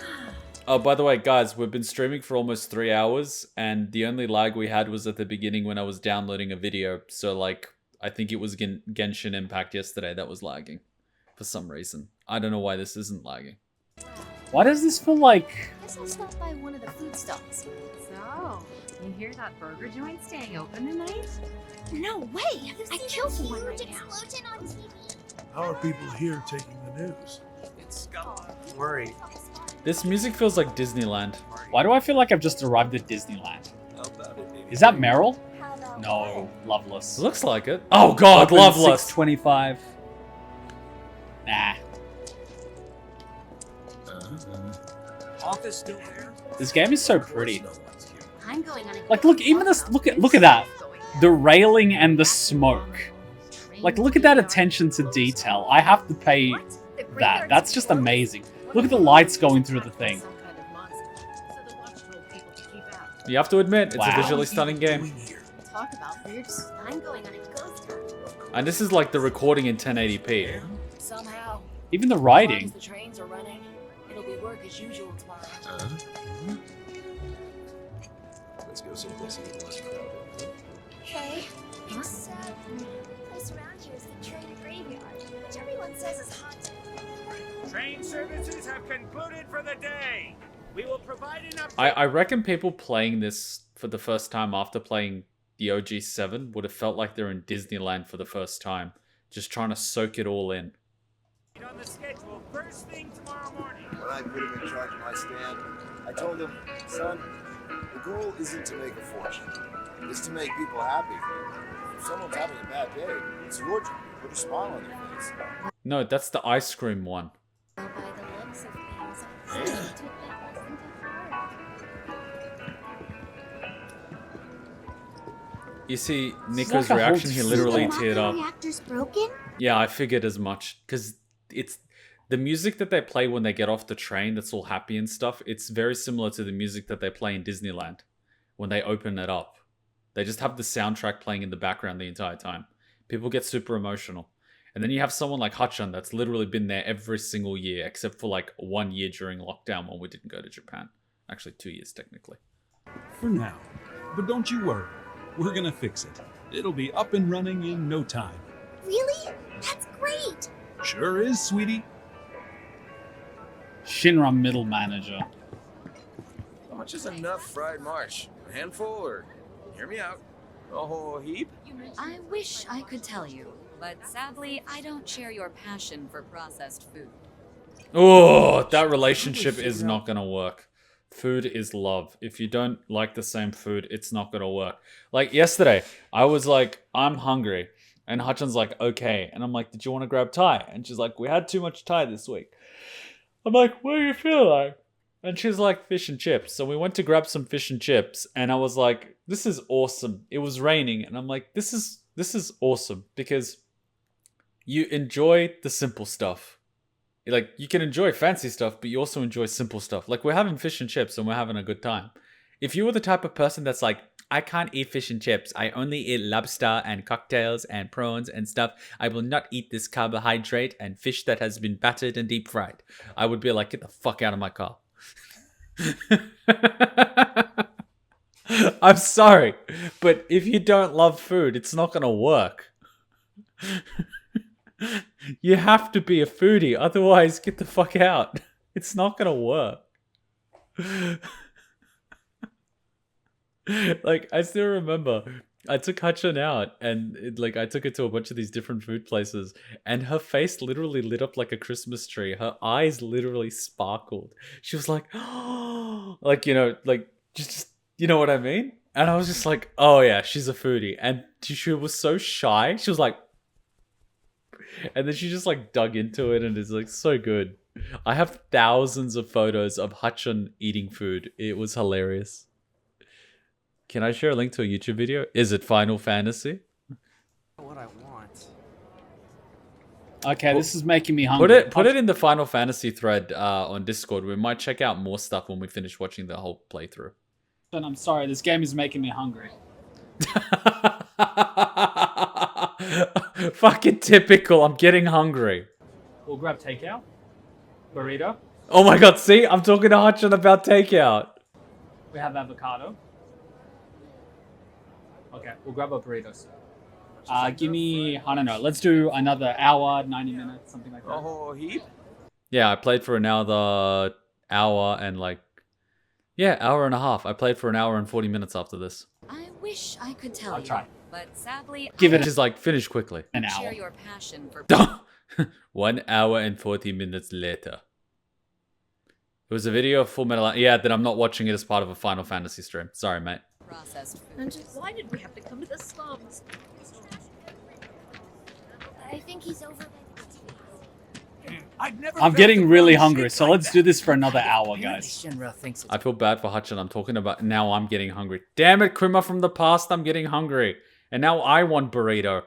A: Oh, by the way, guys, we've been streaming for almost 3 hours, and the only lag we had was at the beginning when I was downloading a video. So, like, I think it was Genshin Impact yesterday that was lagging for some reason. I don't know why this isn't lagging.
C: Why does this feel like...
O: Guess I'll stop by one of the food stalls. So, you hear that burger joint staying open tonight? No way! I killed one right now.
N: How are people here taking the news?
J: It's got a lot of worry.
A: This music feels like Disneyland.
C: Why do I feel like I've just arrived at Disneyland? Is that Meryl? No, Loveless.
A: Looks like it. Oh God,
C: Open
A: Loveless.
C: 625. Nah.
J: Office still there?
C: This game is so pretty.
O: I'm going on a
C: Like, look, even this. Look at that. The railing and the smoke. Like, look at that attention to detail. I have to pay that. That's just amazing. Look at the lights going through the thing.
A: You have to admit, it's
C: Wow.
A: a visually stunning game.
O: talk about weird. I'm going on a ghost hunt.
A: And this is like the recording in 1080p.
K: Somehow.
C: Even the
K: As
C: writing.
K: the trains are running, it'll be work as usual tomorrow.
B: Let's go someplace a little less crowded.
I: Hey, this place around here is the train graveyard, which everyone says is haunted.
R: Train services have concluded for the day. We will provide enough.
A: I reckon people playing this for the first time after playing the OG 7 would have felt like they're in Disneyland for the first time, just trying to soak it all in.
R: On the schedule first thing tomorrow morning.
B: When I put him in charge of my stand, I told him, son, the goal isn't to make a fortune. It's to make people happy. If someone's having a bad day, it's your job to put a smile on their face.
A: No, that's the ice cream one.
E: By the looks of things, I took that lesson to heart.
A: You see, Nico's
C: like a whole
A: reaction, he literally teared up.
L: Reactor's broken?
A: Yeah, I figured as much, because it's the music that they play when they get off the train that's all happy and stuff. It's very similar to the music that they play in Disneyland when they open it up. They just have the soundtrack playing in the background the entire time. People get super emotional. And then you have someone like Hutchin that's literally been there every single year, except for like 1 year during lockdown when we didn't go to Japan. Actually, 2 years technically.
M: For now. But don't you worry. We're gonna fix it. It'll be up and running in no time.
L: Really? That's great!
M: Sure is, sweetie.
C: Shinra middle manager.
J: How much is enough fried marsh? A handful or hear me out? A whole heap?
S: I wish I could tell you, but sadly, I don't share your passion for processed food.
A: Oh, that relationship is not gonna work. Food is love. If you don't like the same food, it's not gonna work. Like yesterday, I was like, I'm hungry. And Hutchin's like, okay. And I'm like, did you want to grab Thai? And she's like, we had too much Thai this week. I'm like, what do you feel like? And she's like, fish and chips. So we went to grab some fish and chips. And I was like, this is awesome. It was raining. And I'm like, this is awesome. Because you enjoy the simple stuff. Like, you can enjoy fancy stuff, but you also enjoy simple stuff. Like, we're having fish and chips and we're having a good time. If you were the type of person that's like, I can't eat fish and chips. I only eat lobster and cocktails and prawns and stuff. I will not eat this carbohydrate and fish that has been battered and deep fried. I would be like, get the fuck out of my car. I'm sorry, but if you don't love food, it's not going to work. You have to be a foodie, otherwise get the fuck out. It's not going to work. Like, I still remember I took Hachan out and I took her to a bunch of these different food places and her face literally lit up like a Christmas tree. Her eyes literally sparkled. She was like, oh, like, you know, like just, you know what I mean? And I was just like, oh yeah, she's a foodie. And she was so shy. She was like, and then she just like dug into it and it's like so good. I have thousands of photos of Hachan eating food. It was hilarious. Can I share a link to a YouTube video? Is it Final Fantasy?
R: What I want.
C: Okay, this is making me hungry.
A: Put it in the Final Fantasy thread on Discord. We might check out more stuff when we finish watching the whole playthrough.
C: And I'm sorry, this game is making me hungry.
A: Fucking typical. I'm getting hungry.
C: We'll grab takeout. Burrito.
A: Oh my god, see? I'm talking to Hachan about takeout.
C: We have avocado. Okay, we'll grab a burrito. Give me, I don't know, let's do another hour, 90 minutes, something like that.
J: Oh, heap?
A: Yeah, I played for another hour and hour and a half. I played for an hour and 40 minutes after this.
S: I wish I could tell
C: I'll
S: you,
C: try.
S: but sadly,
A: Give it. Just like finish quickly.
C: An
S: I share
C: hour.
S: your passion for
A: 1 hour and 40 minutes later. It was a video of Full Metal. Yeah, then I'm not watching it as part of a Final Fantasy stream. Sorry, mate.
S: processed
L: And
S: food.
L: why did we have to come to the slums?
E: I think he's over.
C: I'm getting really hungry, so let's do this for another hour, guys.
R: Shinra thinks it's
A: I feel bad for Hachan. I'm talking about now I'm getting hungry. Damn it, Kuma from the past, I'm getting hungry. And now I want burrito.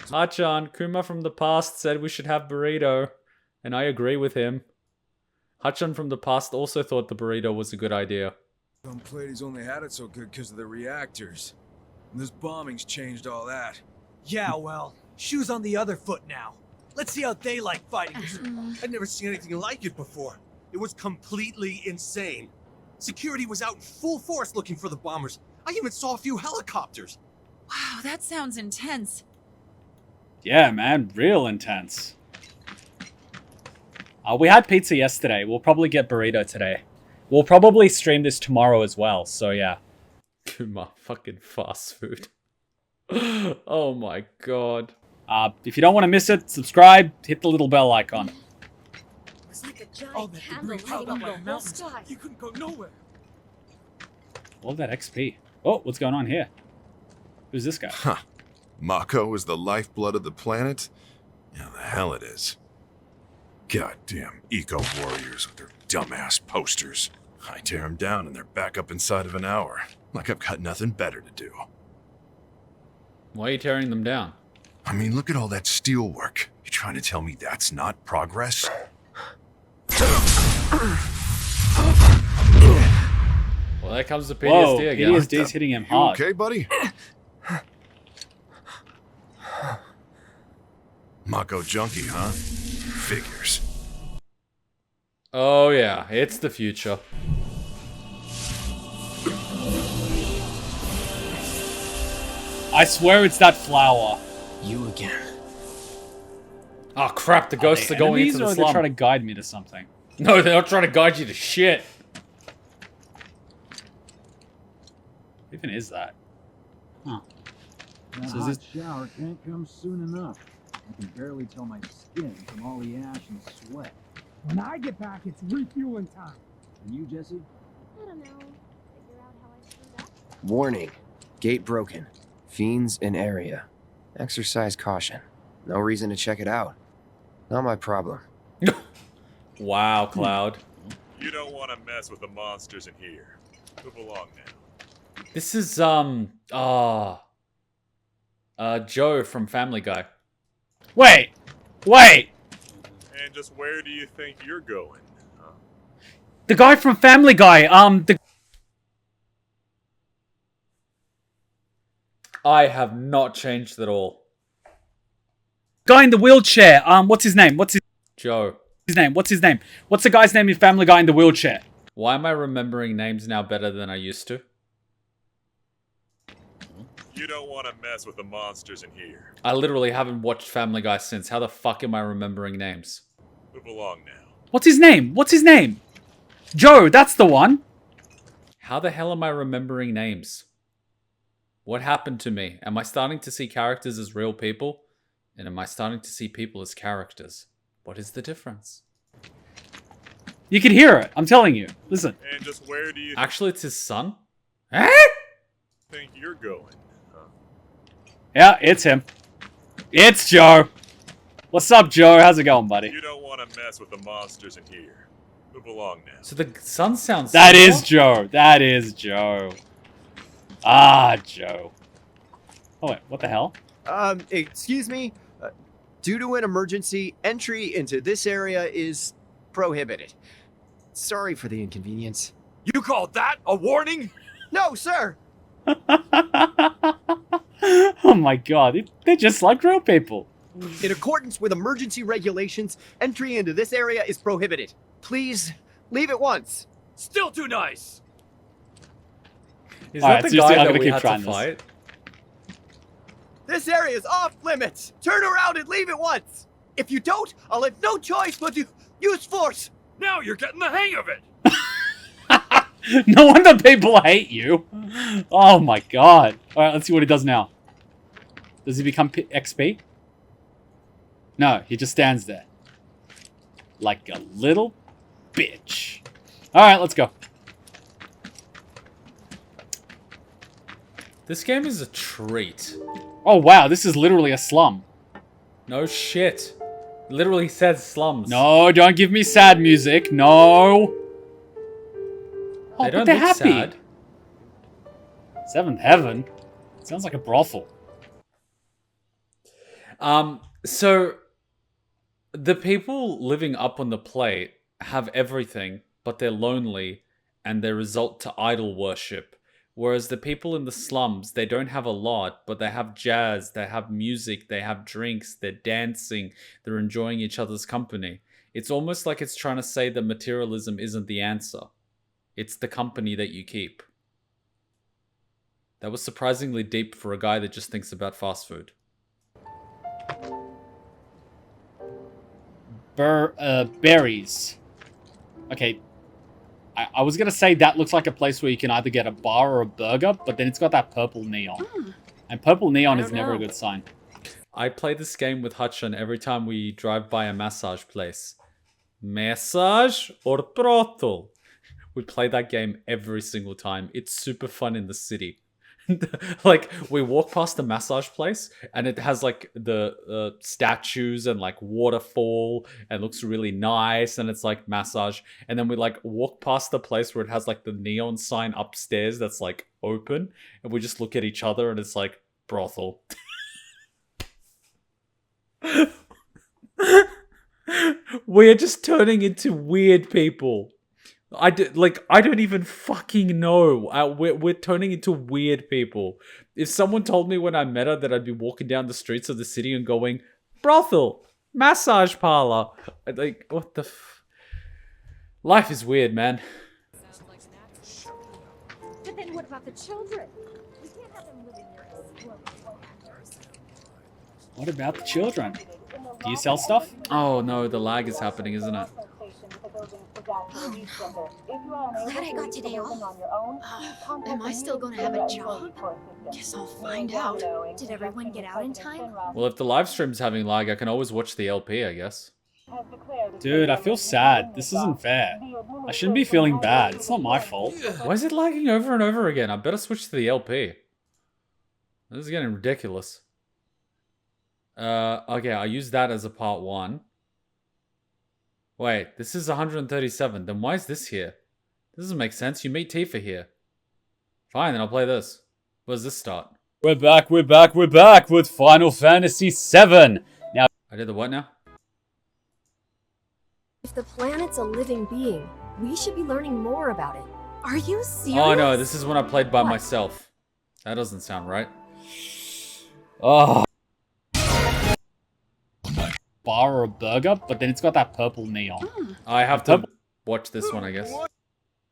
A: Hachan, Kuma from the past said we should have burrito. And I agree with him. Hachan from the past also thought the burrito was a good idea.
J: Some ladies only had it so good because of the reactors. And this bombing's changed all that.
R: Yeah, well, shoes on the other foot now. Let's see how they like fighting. I'd never seen anything like it before. It was completely insane. Security was out in full force looking for the bombers. I even saw a few helicopters.
O: Wow, that sounds intense.
C: Yeah, man, real intense. We had pizza yesterday. We'll probably get burrito today. We'll probably stream this tomorrow as well, so yeah.
A: Kuma, fucking fast food. Oh my god.
C: If you don't want to miss it, subscribe, hit the little bell icon.
L: It's like a giant candle lighting up the whole sky.
R: You couldn't go nowhere.
C: All that XP. Oh, what's going on here? Who's this guy?
T: Huh. Mako is the lifeblood of the planet? Yeah, the hell it is. Goddamn eco-warriors with their dumbass posters. I tear them down and they're back up inside of an hour. Like I've got nothing better to do.
A: Why are you tearing them down?
T: I mean, look at all that steel work. You trying to tell me that's not progress?
A: Well, there comes the PTSD
C: Whoa,
A: again.
C: PTSD's hitting him hard.
T: You okay, buddy? Mako junkie, huh? Figures.
A: Oh yeah, it's the future.
C: I swear it's that flower.
F: You again.
A: Oh crap, the ghosts are going into the
C: They're
A: slum.
C: trying to guide me to something.
A: No, they're not trying to guide you to shit.
C: What even is that? Huh.
B: That
C: So is
B: hot
C: this-
B: shower can't come soon enough. I can barely tell my skin from all the ash and sweat.
D: When I get back, it's refueling time.
B: And you, Jesse?
E: I don't know. Figure out how I screwed up.
F: Warning. Gate broken. Fiends in area. Exercise caution. No reason to check it out. Not my problem.
A: Wow, Cloud.
U: You don't want to mess with the monsters in here. Move along now.
A: This is Joe from Family Guy.
C: Wait! Wait!
U: And just where do you think you're going? Huh?
C: The guy from Family Guy,
A: I have not changed at all.
C: Guy in the wheelchair. What's his name?
A: Joe.
C: His name? What's his name? What's the guy's name in Family Guy in the wheelchair?
A: Why am I remembering names now better than I used to?
U: You don't want to mess with the monsters in here.
A: I literally haven't watched Family Guy since. How the fuck am I remembering names?
U: Move along now.
C: What's his name? What's his name? Joe, that's the one.
A: How the hell am I remembering names? What happened to me? Am I starting to see characters as real people? And am I starting to see people as characters? What is the difference?
C: You can hear it. I'm telling you. Listen.
U: And just where do you
A: Actually, it's his son?
U: think you're going? Huh?
C: Yeah, it's him. It's Joe. What's up, Joe? How's it going, buddy?
U: You don't want to mess with the monsters in here. Move along now.
A: So the son sounds...
C: That is Joe. That is Joe. Ah, Joe. Oh, wait. What the hell?
H: Excuse me? Due to an emergency, entry into this area is prohibited. Sorry for the inconvenience.
R: You called that a warning?
H: No, sir!
C: Oh my god. They're just like real people.
H: In accordance with emergency regulations, entry into this area is prohibited. Please, leave at once.
R: Still too nice.
A: Is that the guy that we had to
C: this.
A: fight?
H: This area is off limits. Turn around and leave at once. If you don't, I'll have no choice but to use force.
R: Now you're getting the hang of it.
C: No wonder people hate you. Oh my god. Alright, let's see what he does now. Does he become XP? No, he just stands there. Like a little bitch. Alright, let's go.
A: This game is a treat.
C: Oh wow, this is literally a slum.
A: No shit. Literally says slums.
C: No, don't give me sad music. No. Oh,
A: They
C: but
A: don't
C: they're
A: look
C: happy.
A: sad.
C: Seventh Heaven? Sounds like a brothel.
A: So the people living up on the plate have everything, but they're lonely and they resort to idol worship. Whereas the people in the slums, they don't have a lot, but they have jazz, they have music, they have drinks, they're dancing, they're enjoying each other's company. It's almost like it's trying to say that materialism isn't the answer. It's the company that you keep. That was surprisingly deep for a guy that just thinks about fast food.
C: Berries. Okay. I was gonna say that looks like a place where you can either get a bar or a burger, but then it's got that purple neon. And purple neon is never a good sign.
A: I play this game with Hutchin every time we drive by a massage place. Massage or brothel? We play that game every single time. It's super fun in the city. Like, we walk past the massage place and it has like the statues and like waterfall and looks really nice and it's like massage. And then we like walk past the place where it has like the neon sign upstairs that's like open and we just look at each other and it's like brothel. We're just turning into weird people. I don't even fucking know. We're turning into weird people. If someone told me when I met her that I'd be walking down the streets of the city and going, brothel, massage parlor, like, what the life is weird, man.
L: But then what about the children? We can't have them living near us.
C: What about the children? Do you sell stuff?
A: Oh no, the lag is happening, isn't it?
P: Oh no. Glad I got today off. Am I still gonna have a job? Guess I'll find out. Did everyone get out in time?
A: Well, if the live stream's having lag, I can always watch the LP, I guess.
C: Dude, I feel sad. This isn't fair. I shouldn't be feeling bad. It's not my fault.
A: Why is it lagging over and over again? I better switch to the LP. This is getting ridiculous. Okay, I used that as a part 1. Wait, this is 137. Then why is this here? This doesn't make sense. You meet Tifa here. Fine, then I'll play this. Where does this start?
C: We're back with Final Fantasy VII. Now,
A: I did the what now?
V: If the planet's a living being, we should be learning more about it. Are you serious?
A: Oh no, this is when I played by myself. That doesn't sound right. Oh.
C: Bar or a burger, but then it's got that purple neon.
A: I have to watch this one, I guess.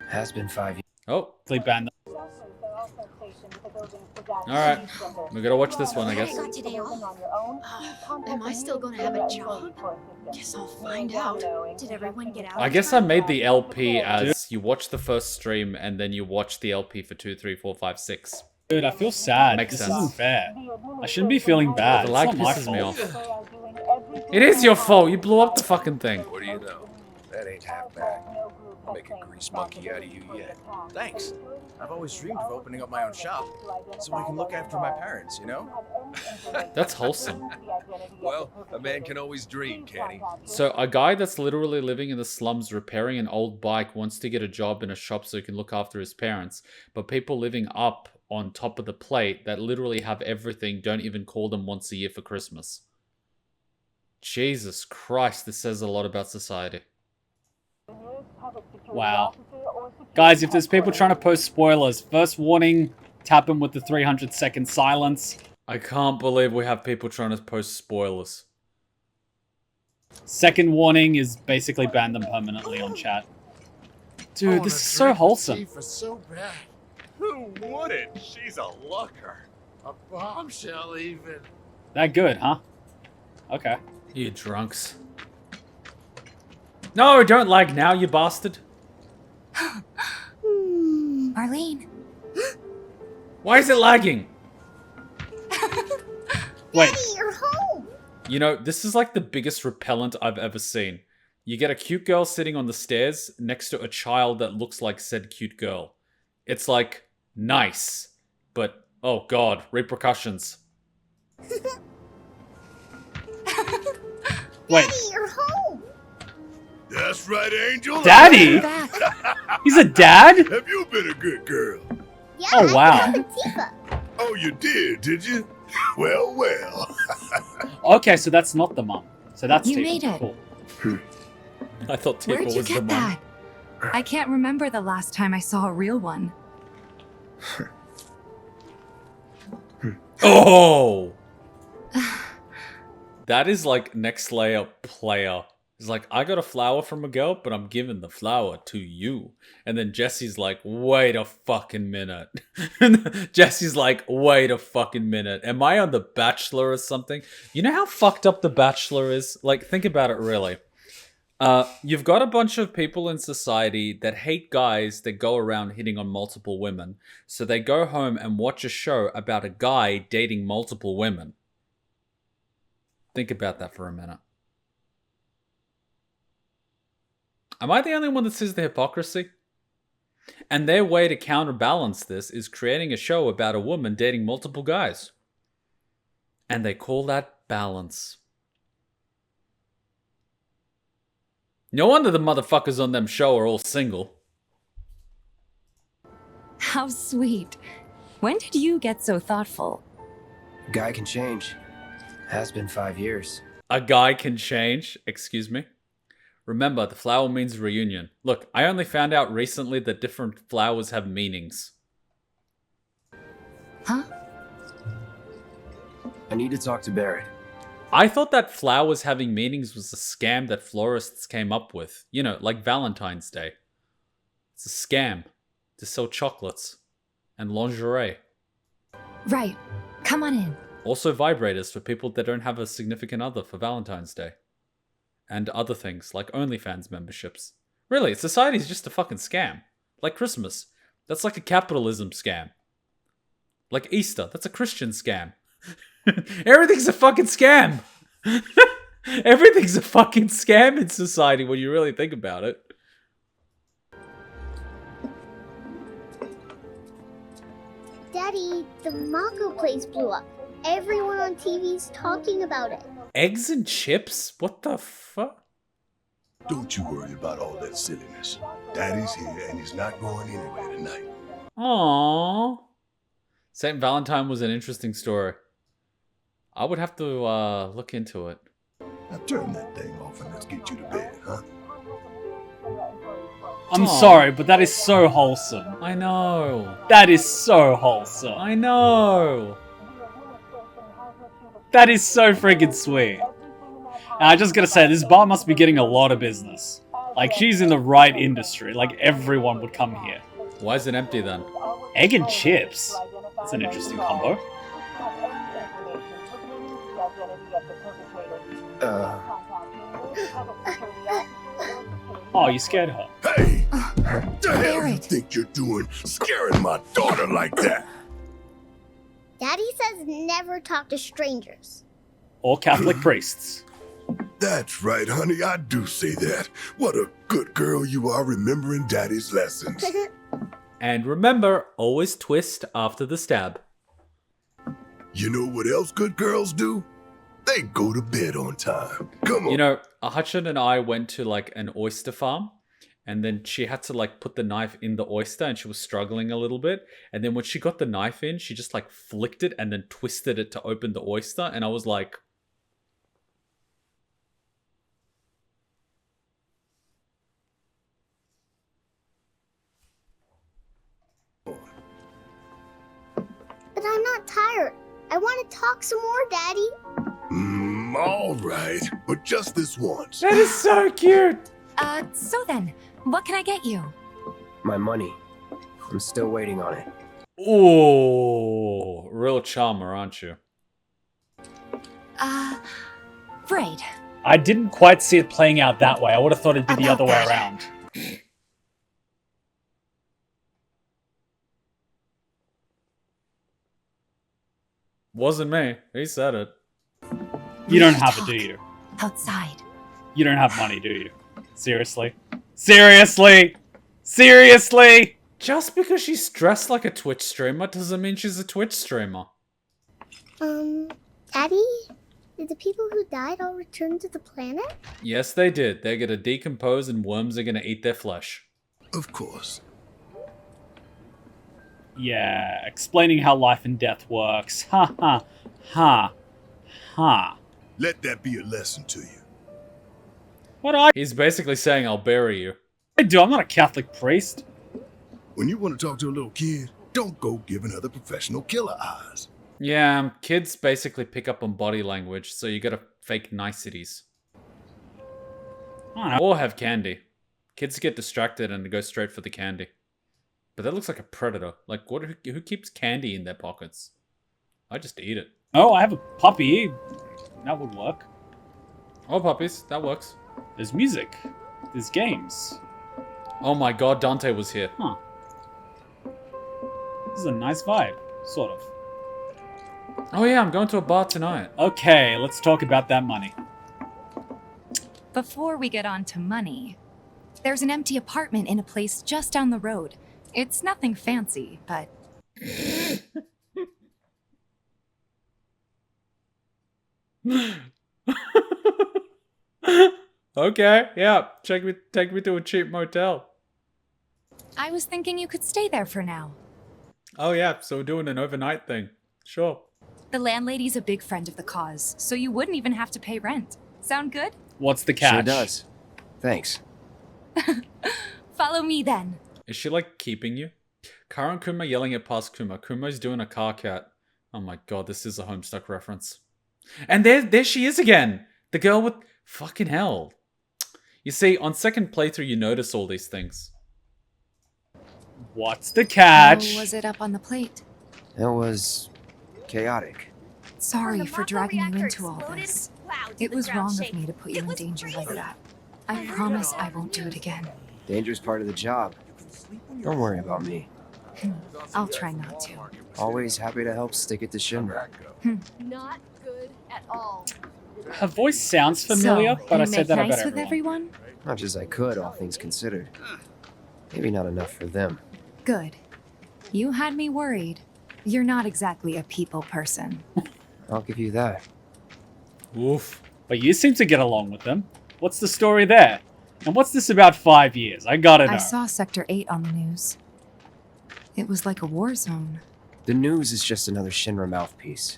F: Has been 5 years.
A: Oh.
C: Sleep band.
A: Alright. We gotta watch this one, I guess.
V: Am I still gonna have a job? Guess I'll find out. Did everyone get out?
A: I guess I made the LP as you watch the first stream and then you watch the LP for 2, 3, 4, 5, 6.
C: Dude, I feel sad.
A: Makes
C: this
A: sense.
C: isn't fair. I shouldn't be feeling bad.
A: The lag
C: It's not my
A: pisses me
C: fault.
A: off. It is your fault. You blew up the fucking thing.
J: What do you know? That ain't half bad. I'll make a grease monkey out of you yet.
G: Thanks. I've always dreamed of opening up my own shop, so I can look after my parents, you know?
A: That's wholesome.
J: Well, a man can always dream, can't he?
A: So a guy that's literally living in the slums repairing an old bike wants to get a job in a shop so he can look after his parents. But people living up on top of the plate that literally have everything don't even call them once a year for Christmas. Jesus Christ, this says a lot about society.
C: Wow. Guys, if there's people trying to post spoilers, first warning, tap them with the 300-second silence.
A: I can't believe we have people trying to post spoilers.
C: Second warning is basically ban them permanently on chat. Dude, this is so wholesome.
Q: Tifa so bad.
U: Who wouldn't? She's a looker.
Q: A bombshell even.
C: That good, huh? Okay.
A: You drunks. No, don't lag now, you bastard.
E: Marlene.
A: Why is it lagging?
C: Wait.
L: Daddy, you're home.
A: You know, this is like the biggest repellent I've ever seen. You get a cute girl sitting on the stairs next to a child that looks like said cute girl. It's like, nice. But, oh god, repercussions.
C: Wait.
L: Daddy, you're home.
N: That's right, Angel.
C: Daddy? He's a dad?
N: Have you been a good girl?
L: Yeah,
C: Oh, wow.
L: Tifa.
N: Oh, you did you? Well, well.
C: Okay, so that's not the mom. So that's
S: You
C: Tifa.
S: made it.
C: Cool.
A: I thought Tifa
S: Where'd you
A: was the
S: get
A: mom.
S: that? I can't remember the last time I saw a real one.
A: Oh! That is like next layer player. It's like, I got a flower from a girl, but I'm giving the flower to you. And then Jesse's like, wait a fucking minute. And Jesse's like, wait a fucking minute. Am I on The Bachelor or something? You know how fucked up The Bachelor is? Like, think about it really. You've got a bunch of people in society that hate guys that go around hitting on multiple women. So they go home and watch a show about a guy dating multiple women. Think about that for a minute. Am I the only one that sees the hypocrisy? And their way to counterbalance this is creating a show about a woman dating multiple guys. And they call that balance. No wonder the motherfuckers on them show are all single.
S: How sweet. When did you get so thoughtful?
F: Guy can change. Has been 5 years.
A: A guy can change? Excuse me? Remember, the flower means reunion. Look, I only found out recently that different flowers have meanings.
S: Huh?
F: I need to talk to Barrett.
A: I thought that flowers having meanings was a scam that florists came up with. You know, like Valentine's Day. It's a scam to sell chocolates and lingerie.
S: Right. Come on in.
A: Also vibrators for people that don't have a significant other for Valentine's Day. And other things, like OnlyFans memberships. Really, society's just a fucking scam. Like Christmas. That's like a capitalism scam. Like Easter. That's a Christian scam. Everything's a fucking scam. Everything's a fucking scam in society when you really think about it.
L: Daddy, the Mako place blew up. Everyone on TV's talking about it.
A: Eggs and chips? What the fuck?
N: Don't you worry about all that silliness. Daddy's here and he's not going anywhere tonight.
A: Aww. St. Valentine was an interesting story. I would have to look into it.
N: Now turn that thing off and let's get you to bed, huh?
C: I'm sorry, but that is so wholesome.
A: I know.
C: That is so wholesome.
A: I know.
C: That is so friggin' sweet. And I just gotta say, this bar must be getting a lot of business. Like, she's in the right industry. Like, everyone would come here.
A: Why is it empty then?
C: Egg and chips? That's an interesting combo. Oh, you scared her.
N: Hey! What the hell you think you're doing scaring my daughter like that?
L: Daddy says never talk to strangers.
C: Or Catholic priests.
N: That's right, honey, I do say that. What a good girl you are remembering Daddy's lessons.
A: And remember, always twist after the stab.
N: You know what else good girls do? They go to bed on time. Come on.
A: You know, Hutchin and I went to like an oyster farm, and then she had to like put the knife in the oyster, and she was struggling a little bit. And then when she got the knife in, she just like flicked it and then twisted it to open the oyster. And I was like,
L: But I'm not tired. I want to talk some more, Daddy.
N: All right, but just this once.
A: That is so cute.
S: So then, what can I get you?
F: My money. I'm still waiting on it.
A: ooh, real charmer, aren't you?
S: Right.
C: I didn't quite see it playing out that way. I would have thought it'd be the other way around.
A: Wasn't me. He said it.
C: You don't have it, do you?
S: Outside.
C: You don't have money, do you? Seriously? Seriously? Seriously?
A: Just because she's dressed like a Twitch streamer doesn't mean she's a Twitch streamer.
L: Daddy? Did the people who died all return to the planet?
A: Yes, they did. They're gonna decompose and worms are gonna eat their flesh.
N: Of course.
C: Yeah, explaining how life and death works. Ha ha. Ha. Ha.
N: Let that be a lesson to you.
C: What do I
A: He's basically saying, I'll bury you.
C: do? I'm not a Catholic priest.
N: When you want to talk to a little kid, don't go giving her the professional killer eyes.
A: Yeah, kids basically pick up on body language, so you gotta fake niceties. Or have candy. Kids get distracted and go straight for the candy. But that looks like a predator. Like, who keeps candy in their pockets? I just eat it.
C: Oh, I have a puppy. That would work.
A: Oh, puppies. That works.
C: There's music. There's games.
A: Oh my god, Dante was here.
C: Huh. This is a nice vibe. Sort of.
A: Oh yeah, I'm going to a bar tonight.
C: Okay, let's talk about that money.
S: Before we get on to money, there's an empty apartment in a place just down the road. It's nothing fancy, but...
A: Okay, yeah. Take me to a cheap motel.
S: I was thinking you could stay there for now.
A: Oh yeah, so we're doing an overnight thing. Sure.
S: The landlady's a big friend of the cause, so you wouldn't even have to pay rent. Sound good?
C: What's the catch?
F: Sure does. Thanks.
S: Follow me then.
A: Is she like keeping you? Kara and Kuma yelling at past Kuma. Kuma's doing a car cat. Oh my god, this is a Homestuck reference. And there she is again! The girl with... Fucking hell. You see, on second playthrough you notice all these things.
C: What's the catch?
S: How was it up on the plate?
F: It was... chaotic.
S: Sorry for dragging you into all this. It was wrong of me to put you in danger like that. I promise I won't do it again.
F: Danger's part of the job. Don't worry about me.
S: I'll try not to.
F: Always happy to help stick it to Shinra.
O: Not good at all.
C: Her voice sounds familiar, but I said that
S: nice
C: about
S: with everyone.
F: Much as I could, all things considered. Maybe not enough for them.
S: Good. You had me worried. You're not exactly a people person.
F: I'll give you that.
C: Oof. But you seem to get along with them. What's the story there? And what's this about 5 years? I gotta know.
S: I saw Sector 8 on the news. It was like a war zone.
F: The news is just another Shinra mouthpiece.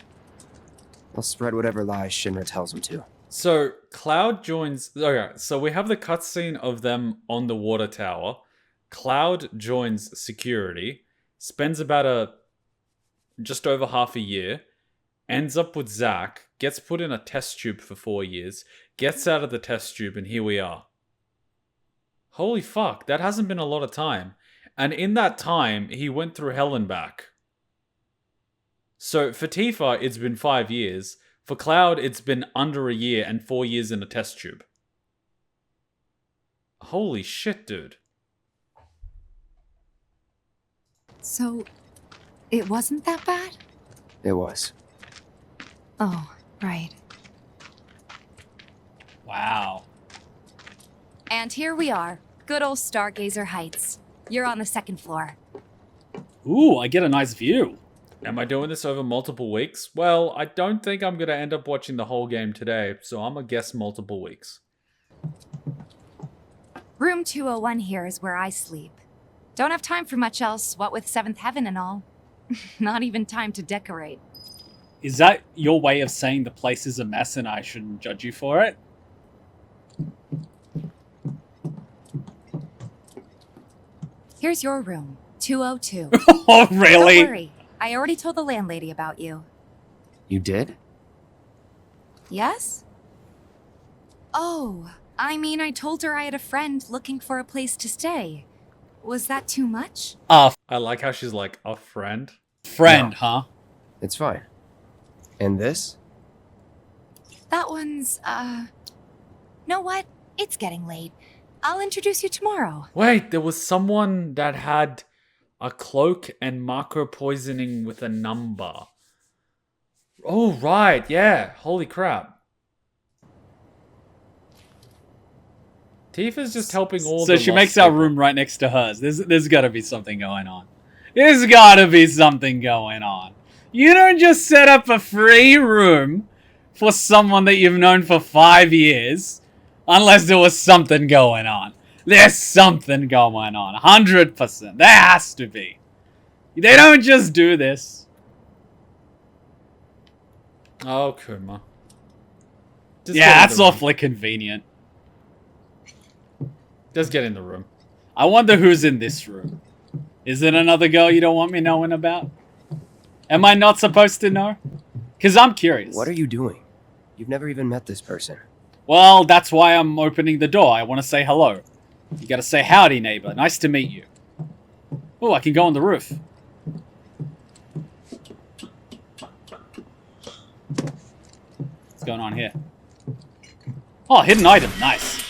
F: They'll spread whatever lies Shinra tells them to.
A: So, Cloud joins... Okay, so we have the cutscene of them on the water tower. Cloud joins security. Spends about just over half a year. Ends up with Zack. gets put in a test tube for 4 years, gets out of the test tube, and here we are. Holy fuck, that hasn't been a lot of time. And in that time, he went through hell and back. So for Tifa, it's been 5 years. For Cloud, it's been under a year and 4 years in a test tube. Holy shit, dude.
S: So, it wasn't that bad?
F: It was.
S: Oh, right.
C: Wow.
S: And here we are. Good old Stargazer Heights. You're on the second floor.
C: Ooh, I get a nice view.
A: Am I doing this over multiple weeks? Well, I don't think I'm going to end up watching the whole game today, so I'm going to guess multiple weeks.
S: Room 201 here is where I sleep. Don't have time for much else, what with 7th Heaven and all. Not even time to decorate.
C: Is that your way of saying the place is a mess and I shouldn't judge you for it?
S: Here's your room, 202.
C: Oh, really?
S: Don't worry, I already told the landlady about you.
F: You did?
S: Yes? Oh, I mean, I told her I had a friend looking for a place to stay. Was that too much?
A: I like how she's like, a friend?
C: Friend,
F: No.
C: huh?
F: It's fine. And this?
S: That one's, know what? It's getting late. I'll introduce you tomorrow.
A: Wait, there was someone that had a cloak and macro poisoning with a number. Oh, right, yeah. Holy crap. Tifa's just helping all
C: So
A: the
C: she
A: lost
C: makes our
A: people.
C: room right next to hers. There's got to be something going on. There's got to be something going on. You don't just set up a free room for someone that you've known for 5 years unless there was something going on. There's something going on. 100%. There has to be. They don't just do this.
A: Oh, Kuma. Just
C: Yeah,
A: get in
C: that's
A: the room.
C: awfully convenient.
A: Just get in the room.
C: I wonder who's in this room. Is it another girl you don't want me knowing about? Am I not supposed to know? Because I'm curious.
F: What are you doing? You've never even met this person.
C: Well, that's why I'm opening the door. I want to say hello. You gotta say howdy, neighbor. Nice to meet you. Oh, I can go on the roof. What's going on here? Oh, hidden item. Nice.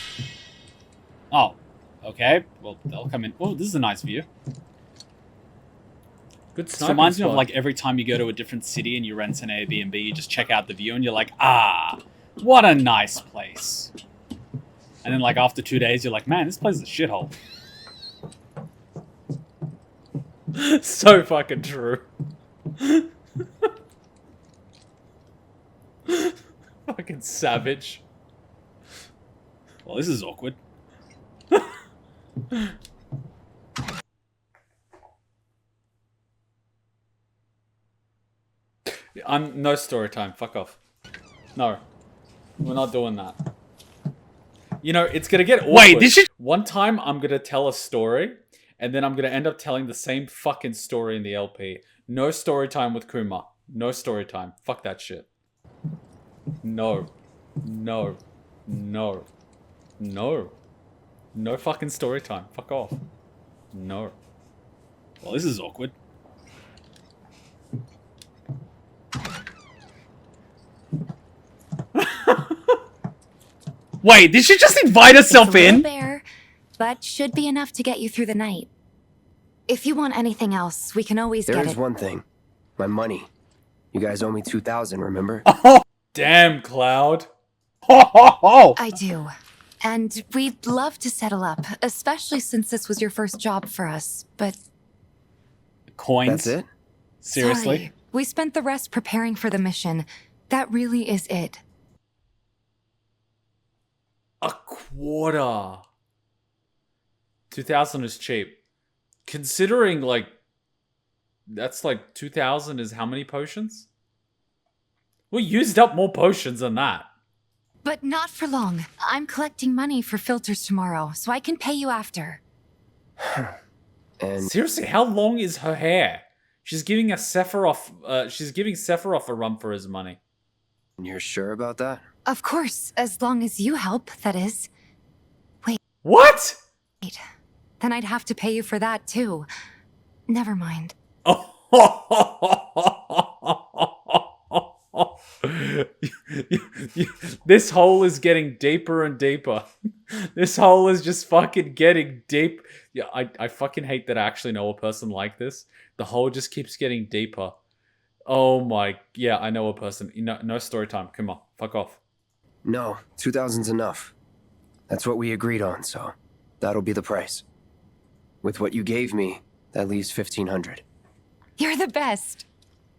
C: Oh, okay. Well, they'll come in. Oh, this is a nice view.
A: Good
C: This
A: sniping
C: reminds me of
A: spot.
C: like every time you go to a different city and you rent an Airbnb, you just check out the view and you're like, ah, what a nice place. And then like after 2 days, you're like, man, this place is a shithole.
A: So fucking true. Fucking savage.
C: Well, this is awkward.
A: No story time. Fuck off. No. We're not doing that. You know, it's gonna get awkward.
C: Wait, did you...
A: One time I'm gonna tell a story, and then I'm gonna end up telling the same fucking story in the LP. No story time with Kuma. No story time. Fuck that shit. No. No. No. No. No fucking story time. Fuck off. No.
C: Well, this is awkward. Wait, did she just invite herself
S: It's a little
C: in?
S: bare, but should be enough to get you through the night. If you want anything else, we can always
F: There
S: get
F: is
S: it.
F: one thing. My money. You guys owe me 2,000, remember?
C: Oh,
A: damn, Cloud.
S: I do. And we'd love to settle up, especially since this was your first job for us, but...
C: Coins?
F: That's it?
C: Seriously?
S: Sorry. We spent the rest preparing for the mission. That really is it.
A: A quarter. 2,000 is cheap. Considering, like, that's like 2,000 is how many potions? We used up more potions than that.
S: But not for long. I'm collecting money for filters tomorrow, so I can pay you after.
F: And
A: seriously, how long is her hair? She's giving a Sephiroth. She's giving Sephiroth a run for his money.
F: You're sure about that?
S: Of course, as long as you help, that is. Wait.
A: What?
S: Wait. Then I'd have to pay you for that too. Never mind.
A: This hole is getting deeper and deeper. This hole is just fucking getting deep. Yeah, I fucking hate that I actually know a person like this. The hole just keeps getting deeper. Oh my, yeah, I know a person. No story time. Come on, fuck off.
F: No, 2,000's enough. That's what we agreed on, so that'll be the price. With what you gave me, that leaves 1,500.
S: You're the best.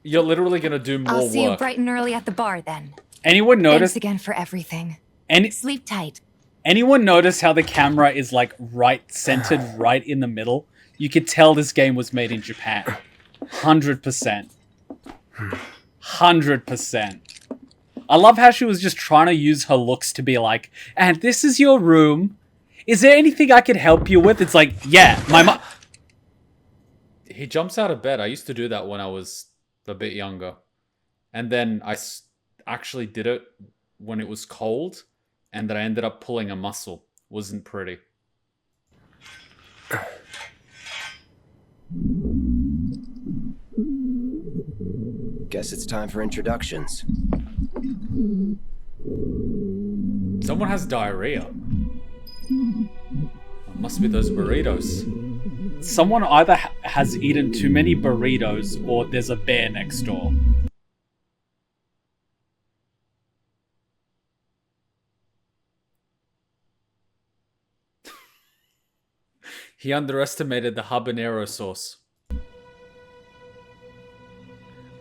A: You're literally gonna do more work.
S: I'll see you bright and early at the bar then.
C: Anyone notice?
S: Thanks again for everything. Sleep tight.
C: Anyone notice how the camera is like centered right in the middle? You could tell this game was made in Japan. 100%. 100%. I love how she was just trying to use her looks to be like, and this is your room. Is there anything I could help you with? It's like, yeah, my mom.
A: He jumps out of bed. I used to do that when I was a bit younger. And then I actually did it when it was cold. And then I ended up pulling a muscle. Wasn't pretty.
F: Guess it's time for introductions.
A: Someone has diarrhea. It must be those burritos.
C: Someone either has eaten too many burritos or there's a bear next door.
A: He underestimated the habanero sauce.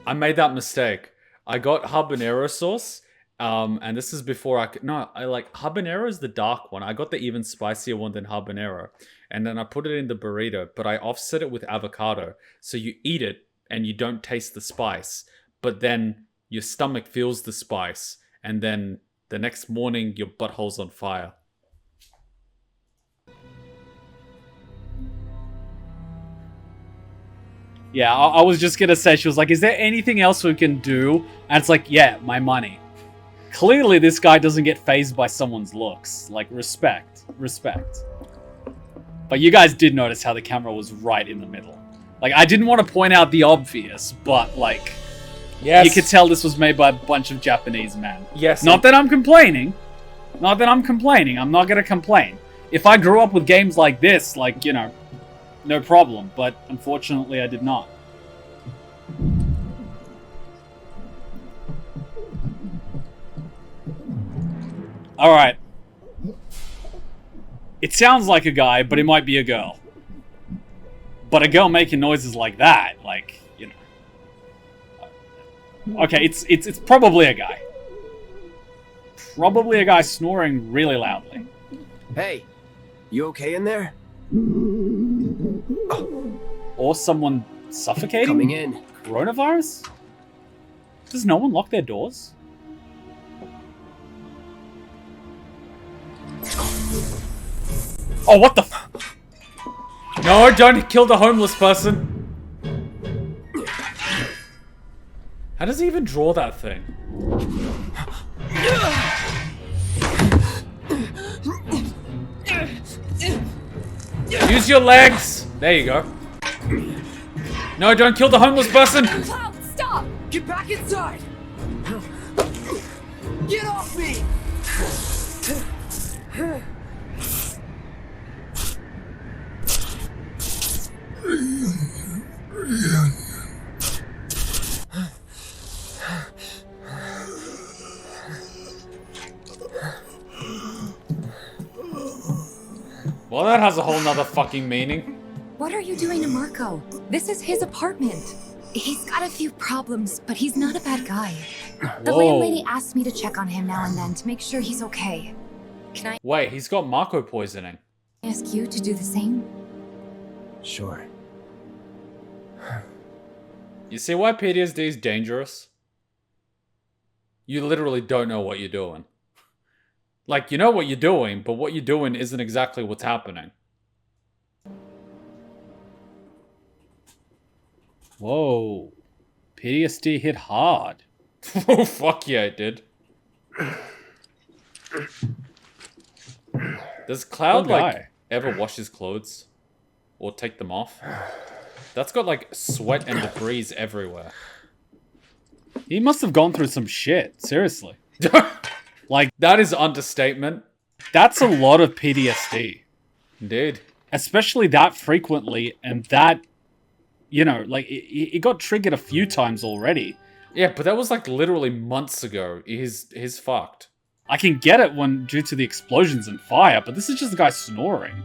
A: I made that mistake. I got habanero sauce, and this is before I like habanero is the dark one. I got the even spicier one than habanero, and then I put it in the burrito, but I offset it with avocado, so you eat it and you don't taste the spice, but then your stomach feels the spice, and then the next morning your butthole's on fire.
C: Yeah, I was just gonna say, she was like, is there anything else we can do? And it's like, yeah, my money. Clearly this guy doesn't get fazed by someone's looks. Like, respect. Respect. But you guys did notice how the camera was right in the middle. Like, I didn't want to point out the obvious, but, like...
A: Yes.
C: You could tell this was made by a bunch of Japanese men.
A: Yes.
C: Not that I'm complaining. Not that I'm complaining. I'm not gonna complain. If I grew up with games like this, like, you know... No problem, but unfortunately I did not. Alright. It sounds like a guy, but it might be a girl. But a girl making noises like that, like, you know. Okay, it's probably a guy. Probably a guy snoring really loudly.
F: Hey, you okay in there?
C: Or someone suffocating?
F: Coming in.
C: Coronavirus? Does no one lock their doors? Oh, what the f-
A: No, don't kill the homeless person. How does he even draw that thing? Use your legs. There you go. No, don't kill the homeless person.
V: Cloud, stop! Get back inside! Get off me!
A: Well, that has a whole nother fucking meaning.
S: What are you doing to Marco? This is his apartment. He's got a few problems, but he's not a bad guy. The landlady asked me to check on him now and then to make sure he's okay. Can I
A: Wait, he's got Marco poisoning.
S: ask you to do the same?
F: Sure.
A: You see why PTSD is dangerous? You literally don't know what you're doing. Like, you know what you're doing, but what you're doing isn't exactly what's happening.
C: Whoa. PTSD hit hard.
A: Oh, fuck yeah, it did. Does Cloud
C: Poor guy.
A: like ever wash his clothes or take them off? That's got like sweat and debris everywhere.
C: He must have gone through some shit. Seriously. Like,
A: that is understatement.
C: That's a lot of PTSD.
A: Indeed.
C: Especially that frequently, and that, you know, like, it got triggered a few times already.
A: Yeah, but that was like literally months ago. He's fucked.
C: I can get it when due to the explosions and fire, but this is just the guy snoring.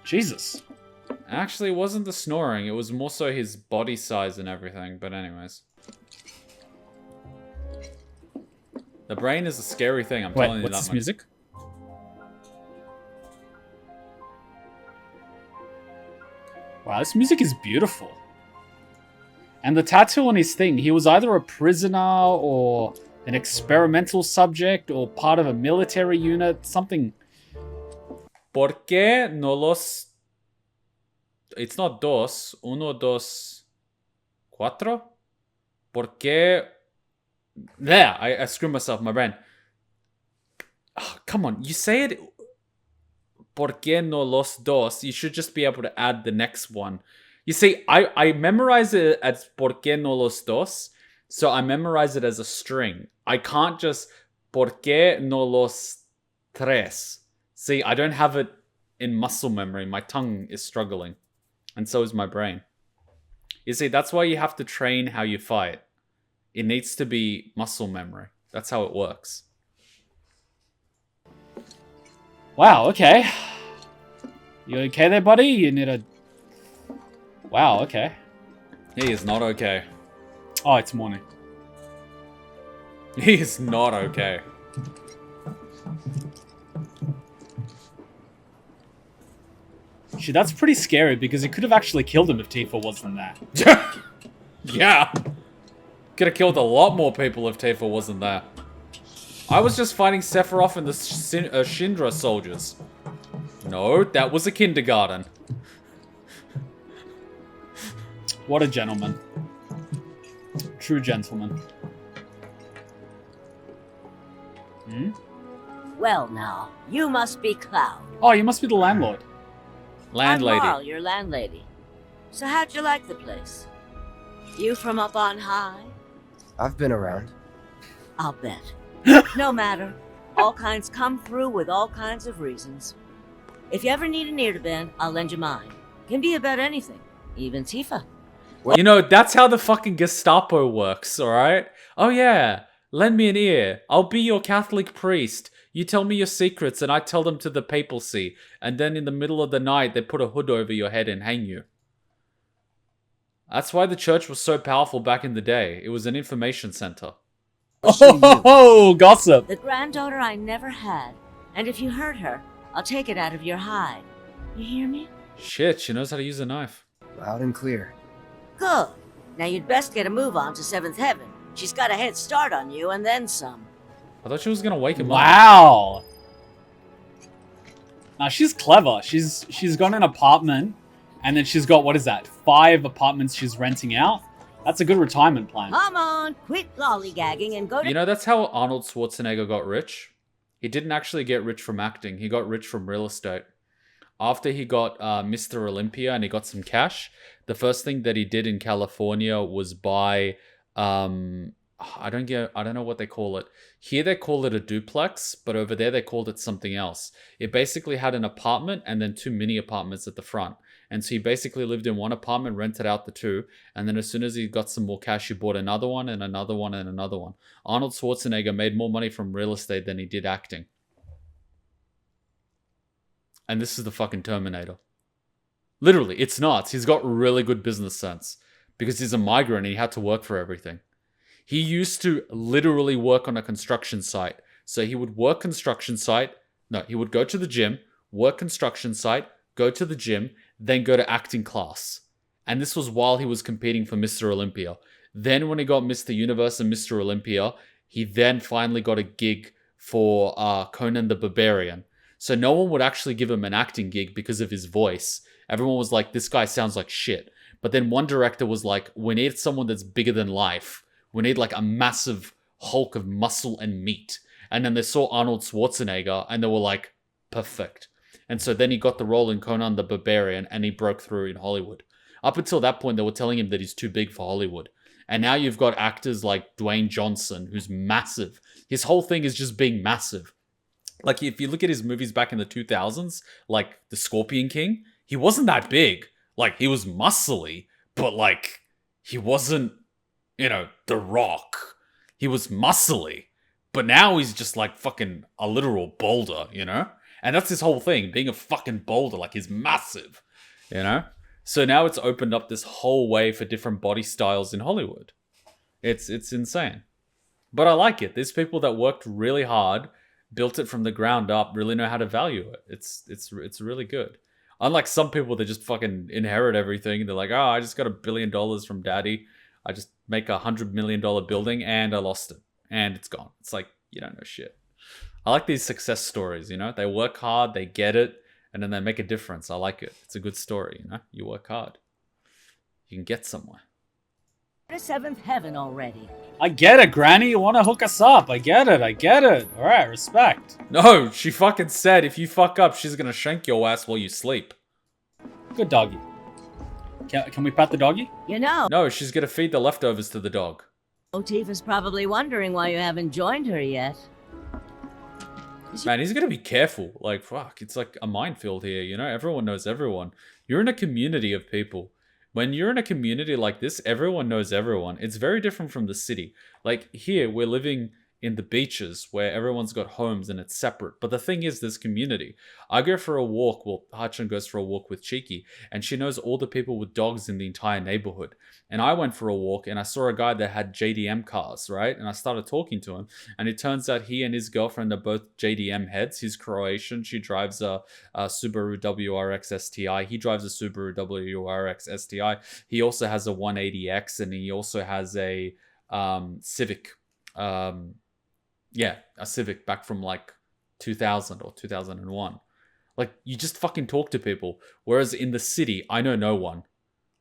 C: Jesus.
A: Actually, it wasn't the snoring. It was more so his body size and everything. But anyways. The brain is a scary thing, I'm telling you that
C: What's this
A: much.
C: music? Wow, this music is beautiful. And the tattoo on his thing, he was either a prisoner or an experimental subject or part of a military unit, something.
A: ¿Por qué no los... It's not dos. Uno, dos, cuatro? ¿Por qué... There, I screwed myself, my brain. Oh, come on, you say it... ¿Por qué no los dos? You should just be able to add the next one. You see, I memorize it as ¿por qué no los dos? So I memorize it as a string. I can't just ¿por qué no los tres? See, I don't have it in muscle memory. My tongue is struggling. And so is my brain. You see, that's why you have to train how you fight. It needs to be muscle memory. That's how it works.
C: Wow, okay. You okay there, buddy? You need a... Wow, okay.
A: He is not okay.
C: Oh, it's morning.
A: He is not okay.
C: Shit, that's pretty scary because he could have actually killed him if Tifa wasn't there.
A: Yeah. Could have killed a lot more people if Tifa wasn't there. I was just fighting Sephiroth and the Shindra soldiers. No, that was a kindergarten.
C: What a gentleman. True gentleman. Hmm?
I: Well now, you must be Cloud.
C: Oh, you must be the landlord.
A: Landlady.
I: I'm Marl, your landlady. So how'd you like the place? You from up on high?
F: I've been around.
I: I'll bet. No matter. All kinds come through with all kinds of reasons. If you ever need an ear to bend, I'll lend you mine. Can be about anything. Even Tifa.
A: You know, that's how the fucking Gestapo works, alright? Oh yeah, lend me an ear. I'll be your Catholic priest. You tell me your secrets and I tell them to the papacy. And then in the middle of the night, they put a hood over your head and hang you. That's why the church was so powerful back in the day. It was an information center.
C: Oh, gossip.
I: The granddaughter I never had. And if you hurt her, I'll take it out of your hide. You hear me?
A: Shit, she knows how to use a knife.
F: Loud and clear.
I: Good. Now you'd best get a move on to 7th Heaven. She's got a head start on you and then some.
A: I thought she was gonna wake him up.
C: Wow. Now she's clever. She's got an apartment, and then she's got, what is that, 5 apartments she's renting out? That's a good retirement plan.
I: Come on, quit lollygagging and go to...
A: You know, that's how Arnold Schwarzenegger got rich. He didn't actually get rich from acting. He got rich from real estate. After he got Mr. Olympia and he got some cash, the first thing that he did in California was buy... I don't know what they call it. Here they call it a duplex, but over there they called it something else. It basically had an apartment and then 2 mini apartments at the front. And so he basically lived in one apartment, rented out the 2, and then as soon as he got some more cash, he bought another one and another one and another one. Arnold Schwarzenegger made more money from real estate than he did acting. And this is the fucking Terminator. Literally, it's nuts. He's got really good business sense because he's a migrant and he had to work for everything. He used to literally work on a construction site. So he would work construction site. No, he would go to the gym, work construction site, go to the gym, then go to acting class. And this was while he was competing for Mr. Olympia. Then when he got Mr. Universe and Mr. Olympia, he then finally got a gig for Conan the Barbarian. So no one would actually give him an acting gig because of his voice. Everyone was like, this guy sounds like shit. But then one director was like, we need someone that's bigger than life. We need like a massive hulk of muscle and meat. And then they saw Arnold Schwarzenegger and they were like, perfect. And so then he got the role in Conan the Barbarian and he broke through in Hollywood. Up until that point, they were telling him that he's too big for Hollywood. And now you've got actors like Dwayne Johnson, who's massive. His whole thing is just being massive. Like, if you look at his movies back in the 2000s, like The Scorpion King, he wasn't that big. Like, he was muscly, but like, he wasn't, you know, The Rock. He was muscly. But now he's just like fucking a literal boulder, you know? And that's his whole thing, being a fucking boulder. Like, he's massive, you know? So now it's opened up this whole way for different body styles in Hollywood. It's insane. But I like it. There's people that worked really hard, built it from the ground up, really know how to value it. It's really good. Unlike some people that just fucking inherit everything. They're like, oh, I just got $1 billion from daddy. I just make $100 million building and I lost it. And it's gone. It's like, you don't know shit. I like these success stories, you know? They work hard, they get it, and then they make a difference. I like it. It's a good story, you know? You work hard. You can get somewhere.
I: The seventh heaven already.
C: I get it, Granny. You want to hook us up. I get it. All right, respect.
A: No, she fucking said if you fuck up, she's gonna shank your ass while you sleep.
C: Good doggy. Can we pet the doggy?
I: You know.
A: No, she's gonna feed the leftovers to the dog.
I: Tifa's probably wondering why you haven't joined her yet.
A: Man, he's gonna be careful. Like, fuck, it's like a minefield here, you know? Everyone knows everyone. You're in a community of people. When you're in a community like this, everyone knows everyone. It's very different from the city. Like, here, we're living in the beaches where everyone's got homes and it's separate. But the thing is, there's community. I go for a walk, well, Hachan goes for a walk with Cheeky, and she knows all the people with dogs in the entire neighborhood. And I went for a walk and I saw a guy that had JDM cars, right? And I started talking to him, and it turns out he and his girlfriend are both JDM heads. He's Croatian. She drives a Subaru WRX STI. He drives a Subaru WRX STI. He also has a 180X, and he also has a Civic. Yeah, a Civic back from like 2000 or 2001. Like, you just fucking talk to people. Whereas in the city, I know no one.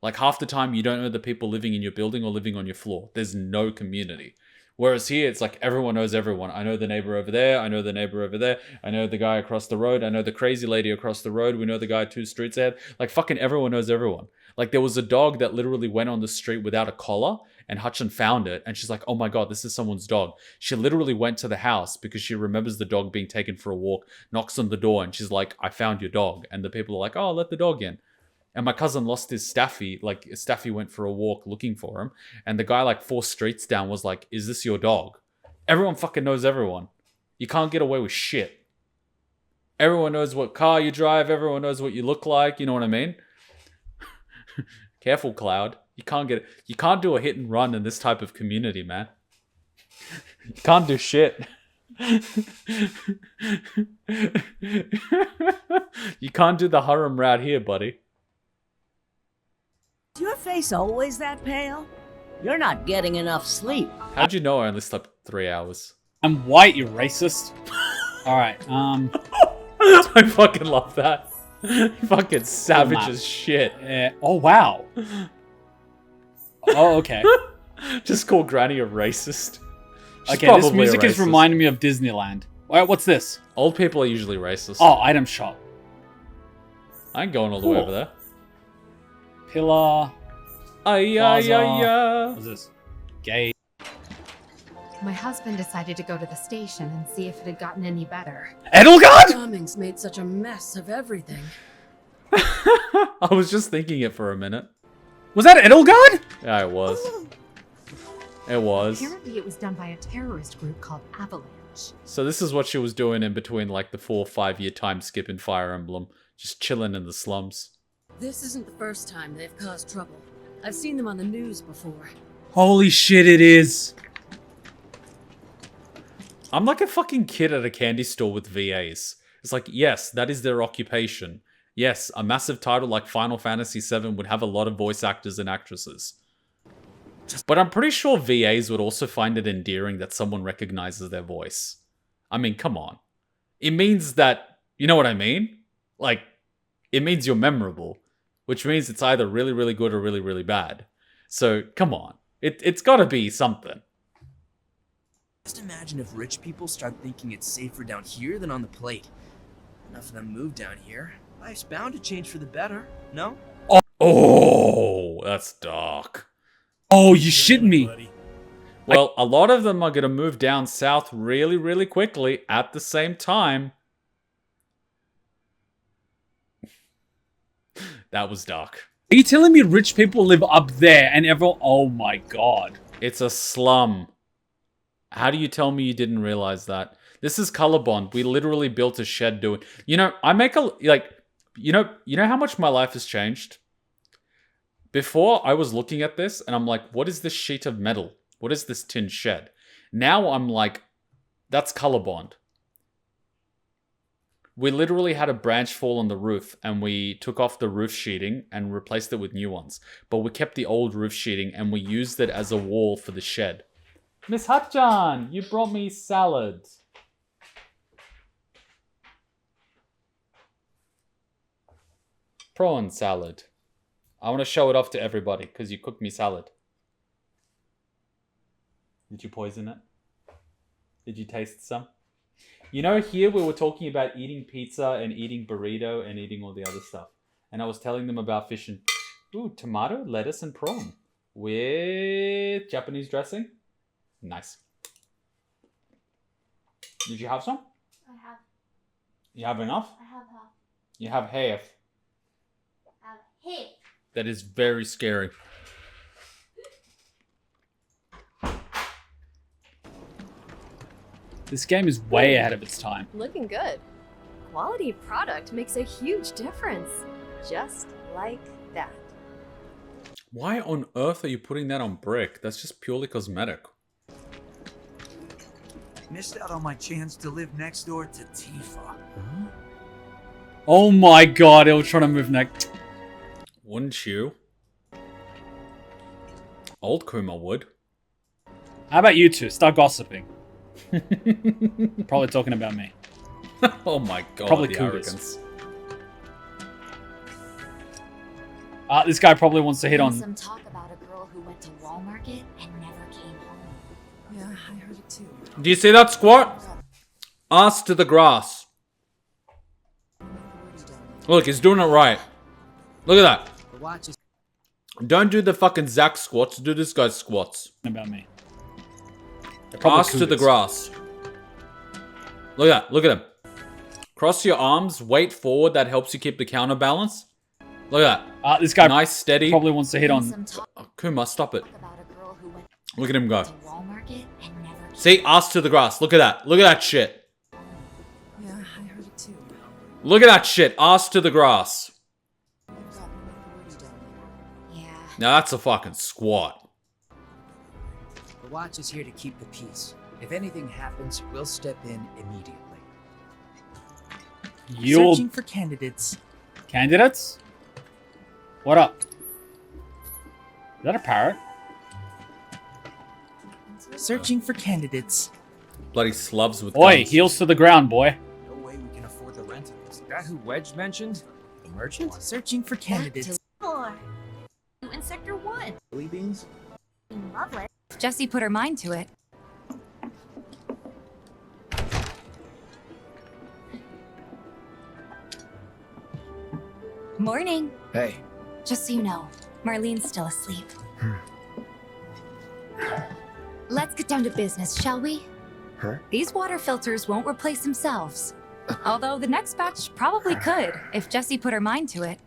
A: Like, half the time you don't know the people living in your building or living on your floor. There's no community. Whereas here, it's like everyone knows everyone. I know the neighbor over there. I know the neighbor over there. I know the guy across the road. I know the crazy lady across the road. We know the guy 2 streets ahead. Like, fucking everyone knows everyone. Like, there was a dog that literally went on the street without a collar, and Hutchin found it, and she's like, oh my god, this is someone's dog. She literally went to the house because she remembers the dog being taken for a walk, knocks on the door, and she's like, I found your dog. And the people are like, oh, let the dog in. And my cousin lost his Staffy. Like, Staffy went for a walk looking for him, and the guy like 4 streets down was like, is this your dog? Everyone fucking knows everyone. You can't get away with shit. Everyone knows what car you drive. Everyone knows what you look like. You know what I mean? Careful, Cloud. You can't do a hit and run in this type of community, man. You can't do shit. You can't do the harem route here, buddy.
I: Is your face always that pale? You're not getting enough sleep.
A: How'd you know I only slept 3 hours?
C: I'm white, you racist. Alright,
A: I fucking love that. Fucking savage as shit.
C: Oh, wow. Oh, okay.
A: Just call Granny a racist. She's
C: okay, this music is reminding me of Disneyland. Alright, what's this?
A: Old people are usually racist.
C: Oh, item shop.
A: I ain't going all the way over there.
C: Pillar. What's this? Gate.
S: My husband decided to go to the station and see if it had gotten any better.
C: Edelgard?
K: Cummings made such a mess of everything.
A: I was just thinking it for a minute.
C: Was that Edelgard?
A: Yeah, it was. It was.
S: Apparently it was done by a terrorist group called Avalanche.
A: So this is what she was doing in between like the 4 or 5 year time skip in Fire Emblem. Just chilling in the slums.
K: This isn't the first time they've caused trouble. I've seen them on the news before.
C: Holy shit, it is.
A: I'm like a fucking kid at a candy store with VAs. It's like, yes, that is their occupation. Yes, a massive title like Final Fantasy VII would have a lot of voice actors and actresses. But I'm pretty sure VAs would also find it endearing that someone recognizes their voice. I mean, come on. It means that, you know what I mean? Like, it means you're memorable. Which means it's either really, really good or really, really bad. So, come on. It's gotta be something.
G: Just imagine if rich people start thinking it's safer down here than on the plate. Enough of them move down here. Life's bound to change for the better, no?
A: Oh, that's dark.
C: Oh, you shitting me.
A: Well, a lot of them are going to move down south really, really quickly at the same time. That was dark.
C: Are you telling me rich people live up there and everyone... Oh my god.
A: It's a slum. How do you tell me you didn't realize that? This is Colorbond. We literally built a shed doing... You know, I make a... Like, you know how much my life has changed? Before, I was looking at this and I'm like, what is this sheet of metal? What is this tin shed? Now I'm like, that's Colorbond. We literally had a branch fall on the roof and we took off the roof sheeting and replaced it with new ones. But we kept the old roof sheeting and we used it as a wall for the shed. Miss Hutchan, you brought me salad. Prawn salad. I want to show it off to everybody because you cooked me salad. Did you poison it? Did you taste some? You know, here we were talking about eating pizza and eating burrito and eating all the other stuff. And I was telling them about fish and... Ooh, tomato, lettuce, and prawn. With Japanese dressing. Nice. Did you have some?
L: I have.
A: You have enough?
L: I have half.
A: You have half.
L: I have half.
A: That is very scary.
C: This game is way ahead of its time.
O: Looking good. Quality of product makes a huge difference. Just like that.
A: Why on earth are you putting that on brick? That's just purely cosmetic.
B: Missed out on my chance to live next door to Tifa.
C: Oh my god, it was trying to move next.
A: Wouldn't you? Old Kuma would.
C: How about you two? Start gossiping. Probably talking about me.
A: Oh my god,
C: Probably
A: the
C: cougars.
A: arrogance.
C: This guy probably wants to hit on...
E: Some talk about a girl who went to Walmart and never came home.
O: Yeah, I heard it too.
A: Do you see that squat? Ass to the grass. Look, he's doing it right. Look at that.
I: The watch is...
A: Don't do the fucking Zack squats, do this guy's squats.
C: About me.
A: Ass to the grass. Look at that, look at him. Cross your arms, weight forward, that helps you keep the counterbalance. Look at that.
C: This guy
A: nice, steady.
C: Probably wants to hit on...
A: Oh, Kuma, stop it. Look at him go. See, ass to the grass. Look at that. Look at that shit.
O: Yeah, I heard it too.
A: Look at that shit. Ass to the grass. Now that's a fucking squat.
I: The watch is here to keep the peace. If anything happens, we'll step in immediately.
C: You'll...
I: Searching for candidates.
C: Candidates? What up? Is that a parrot?
I: Searching for candidates.
A: Bloody slubs with
C: Oi,
A: guns.
C: heels to the ground, boy.
B: No way we can afford the rent of this.
I: That who Wedge mentioned? The merchant? Searching for candidates.
O: In Sector 1.
B: Chili beans?
O: Lovely.
S: Jessie put her mind to it. Morning.
F: Hey.
S: Just so you know, Marlene's still asleep. Let's get down to business, shall we?
F: Huh?
S: These water filters won't replace themselves. Although the next batch probably could, if Jessie put her mind to it.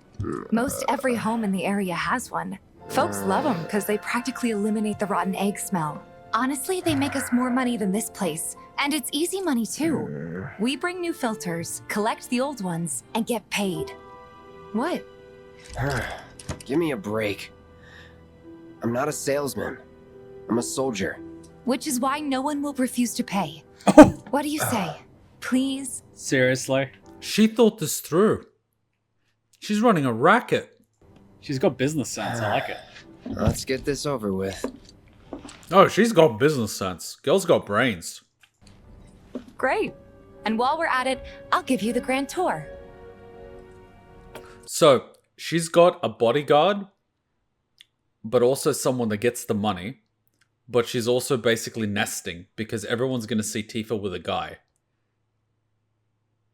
S: Most every home in the area has one. Folks love them because they practically eliminate the rotten egg smell. Honestly, they make us more money than this place. And it's easy money too. We bring new filters, collect the old ones, and get paid. What?
F: Give me a break. I'm not a salesman. I'm a soldier.
S: Which is why no one will refuse to pay. What do you say? Please?
C: Seriously?
A: She thought this through. She's running a racket.
C: She's got business sense, I like it.
F: Let's get this over with.
A: Oh, she's got business sense. Girl's got brains.
S: Great. And while we're at it, I'll give you the grand tour.
A: So, she's got a bodyguard, but also someone that gets the money. but she's also basically nesting because everyone's going to see Tifa with a guy.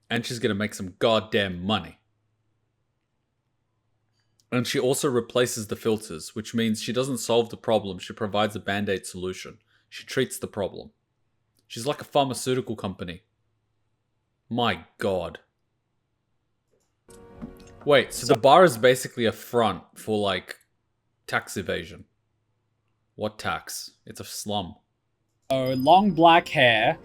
A: And she's going to make some goddamn money. And she also replaces the filters, which means she doesn't solve the problem, she provides a band-aid solution. She treats the problem. She's like a pharmaceutical company. My god. Wait, so the bar is basically a front for, like, tax evasion. What tax? It's a slum.
C: Oh, long black hair,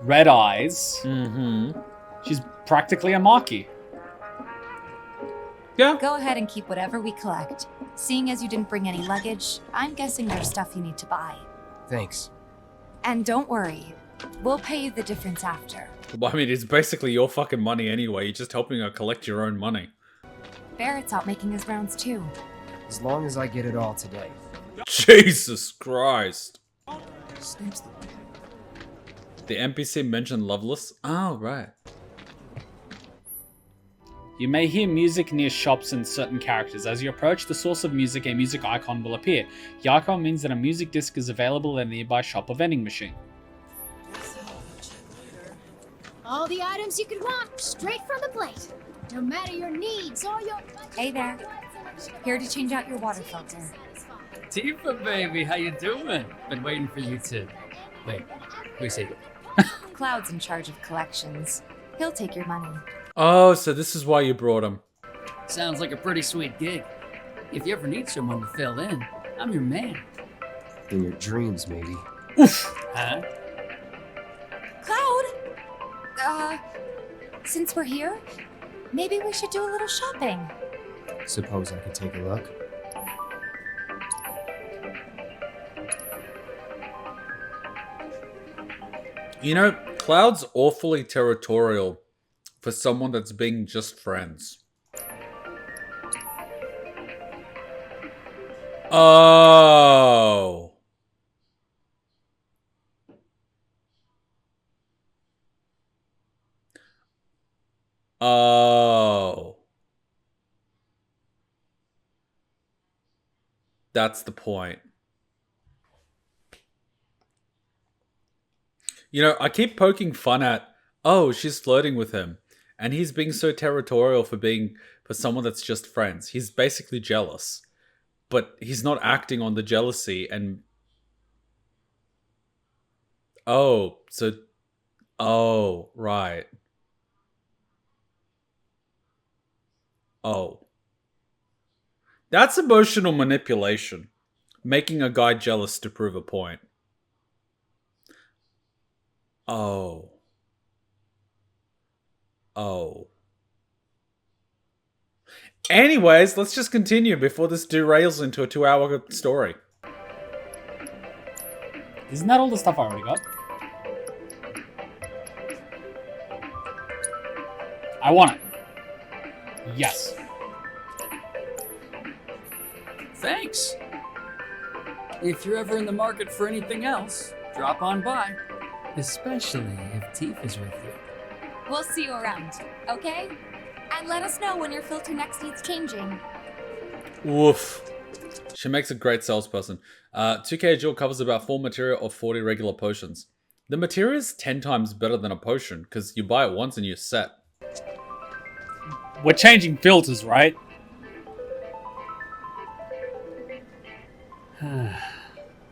C: red eyes.
A: Mm-hmm.
C: She's practically a Maki.
A: Yeah.
S: Go ahead and keep whatever we collect. Seeing as you didn't bring any luggage, I'm guessing there's stuff you need to buy.
F: Thanks.
S: And don't worry, we'll pay you the difference after.
A: Well, I mean, it's basically your fucking money anyway. You're just helping her collect your own money.
S: Barrett's out making his rounds too.
F: As long as I get it all today.
A: Jesus Christ. The NPC mentioned Loveless? Oh, right.
C: You may hear music near shops and certain characters. As you approach the source of music, a music icon will appear. The icon means that a music disc is available at a nearby shop or vending machine.
V: All the items you could want, straight from the plate. No matter your needs or your...
S: Hey there. Here to change out your water filter.
M: Tifa, baby, how you doing? Been waiting for you to... Wait, who say it?
S: Cloud's in charge of collections. He'll take your money.
A: Oh, so this is why you brought him.
M: Sounds like a pretty sweet gig. If you ever need someone to fill in, I'm your man.
F: In your dreams, maybe.
C: Oof. Huh?
S: Cloud! Since we're here, maybe we should do a little shopping.
F: Suppose I could take a look?
A: You know, Cloud's awfully territorial for someone that's being just friends. Oh. Oh. That's the point. You know, I keep poking fun at, oh, she's flirting with him. And he's being so territorial for someone that's just friends. He's basically jealous. But he's not acting on the jealousy and... Oh, so... Oh, right. Oh. That's emotional manipulation. Making a guy jealous to prove a point. Oh. Oh. Anyways, let's just continue before this derails into a 2-hour story.
C: Isn't that all the stuff I already got? I want it. Yes.
M: Thanks. If you're ever in the market for anything else, drop on by. Especially if Tifa's with you.
S: We'll see you around, okay? And let us know when your filter next needs changing.
A: Woof. She makes a great salesperson. 2K Jewel covers about 4 materia or 40 regular potions. The materia is 10 times better than a potion, because you buy it once and you're set.
C: We're changing filters, right?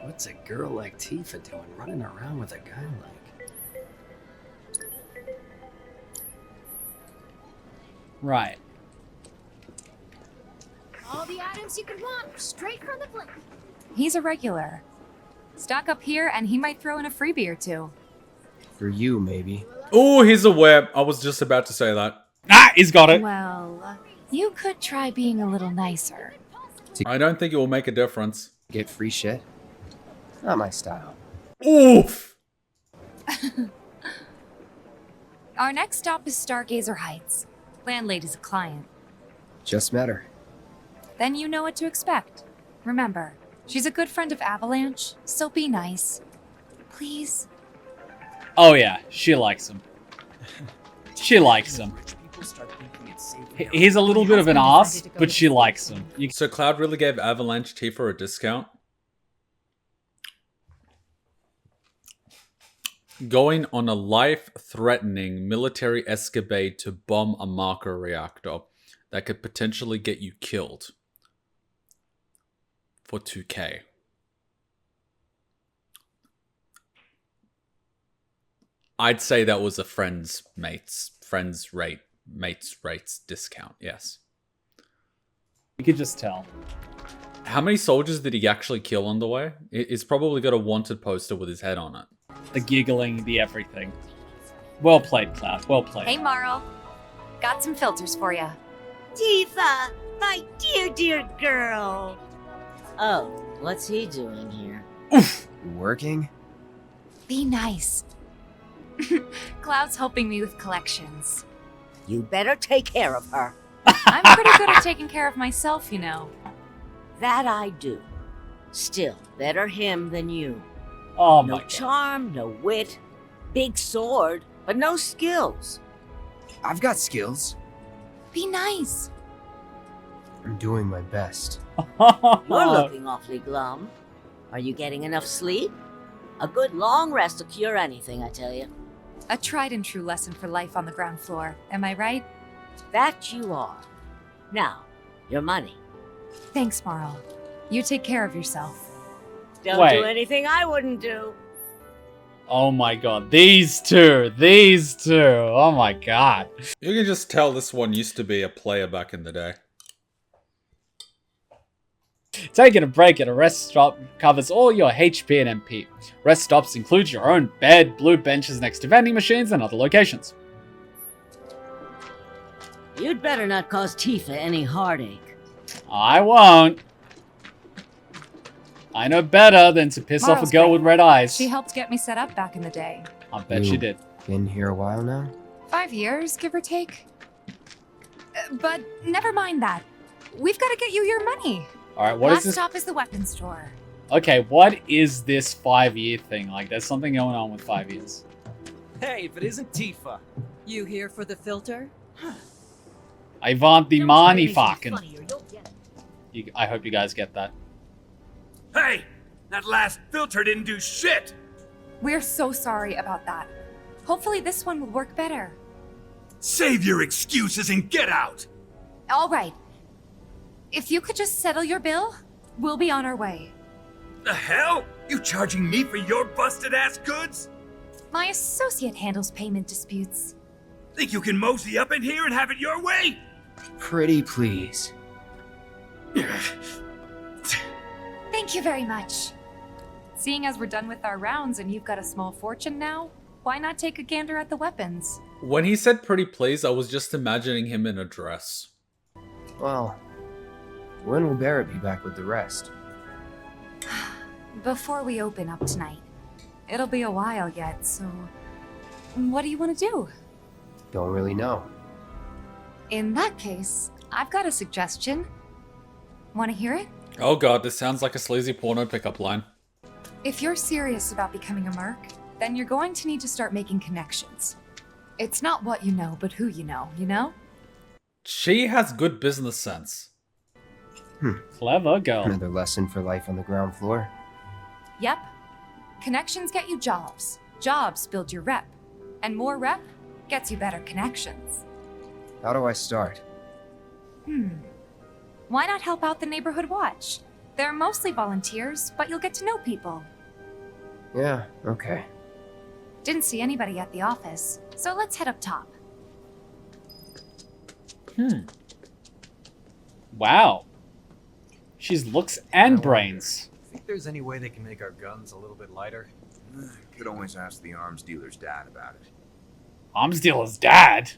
M: What's a girl like Tifa doing running around with a guy like...
C: Right.
V: All the items you could want, straight from the plate.
S: He's a regular. Stock up here and he might throw in a freebie or two.
F: For you, maybe.
A: Oh, he's aware. I was just about to say that.
C: Ah, he's got it.
S: Well, you could try being a little nicer.
A: I don't think it will make a difference.
F: Get free shit? Not my style.
A: Oof!
S: Our next stop is Stargazer Heights. Landlady's a client.
F: Just met her.
S: Then you know what to expect. Remember, she's a good friend of Avalanche, so be nice. Please?
C: Oh yeah, she likes him. She likes him. He's a little bit of an ass, but she likes him.
A: So Cloud really gave Avalanche Tifa a discount? Going on a life-threatening military escapade to bomb a marker reactor that could potentially get you killed. For 2K. I'd say that was a friends rates discount, yes.
C: You could just tell.
A: How many soldiers did he actually kill on the way? He's probably got a wanted poster with his head on it.
C: The giggling, the everything. Well played, Cloud. Well played.
S: Hey, Marl. Got some filters for you.
I: Tifa, my dear, dear girl. Oh, what's he doing here?
F: Working?
S: Be nice. Cloud's helping me with collections.
I: You better take care of her.
S: I'm pretty good at taking care of myself, you know.
I: That I do. Still, better him than you.
C: Oh
I: no
C: my God.
I: Charm, no wit. Big sword, but no skills.
F: I've got skills.
S: Be nice.
F: I'm doing my best.
I: You're looking awfully glum. Are you getting enough sleep? A good long rest will cure anything, I tell you.
S: A tried and true lesson for life on the ground floor. Am I right?
I: That you are. Now, your money.
S: Thanks, Marl. You take care of yourself.
I: Don't do anything I wouldn't do.
C: Oh my God. These two. Oh my God.
A: You can just tell this one used to be a player back in the day.
C: Taking a break at a rest stop covers all your HP and MP. Rest stops include your own bed, blue benches next to vending machines, and other locations.
I: You'd better not cause Tifa any heartache.
C: I won't. I know better than to piss off a girl with red eyes.
S: She helped get me set up back in the day.
C: I bet she did.
F: Been here a while now?
S: 5 years, give or take. But never mind that. We've got to get you your money.
C: Alright, what is
S: Last
C: this?
S: stop is the weapons store.
C: Okay, what is this 5-year thing? Like, there's something going on with 5 years.
G: Hey, if it isn't Tifa.
K: You here for the filter?
C: I want the money, fucking. I hope you guys get that.
D: Hey! That last filter didn't do shit!
S: We're so sorry about that. Hopefully this one will work better.
D: Save your excuses and get out!
S: All right. If you could just settle your bill, we'll be on our way.
D: The hell? You charging me for your busted-ass goods?
S: My associate handles payment disputes.
D: Think you can mosey up in here and have it your way?
F: Pretty please.
S: Thank you very much. Seeing as we're done with our rounds and you've got a small fortune now, why not take a gander at the weapons?
A: When he said pretty please, I was just imagining him in a dress.
F: Well, when will Barrett be back with the rest?
S: Before we open up tonight. It'll be a while yet, so... What do you want to do?
F: Don't really know.
S: In that case, I've got a suggestion. Want to hear it?
A: Oh god, this sounds like a sleazy porno pickup line.
S: If you're serious about becoming a merc, then you're going to need to start making connections. It's not what you know, but who you know?
A: She has good business sense.
C: Clever girl.
F: Another lesson for life on the ground floor.
S: Yep. Connections get you jobs. Jobs build your rep. And more rep gets you better connections.
F: How do I start?
S: Why not help out the neighborhood watch? They're mostly volunteers, but you'll get to know people.
F: Yeah, okay.
S: Didn't see anybody at the office, so let's head up top.
C: Wow. She's looks and brains.
H: Think there's any way they can make our guns a little bit lighter?
J: Could always ask the arms dealer's dad about it.
C: Arms dealer's dad?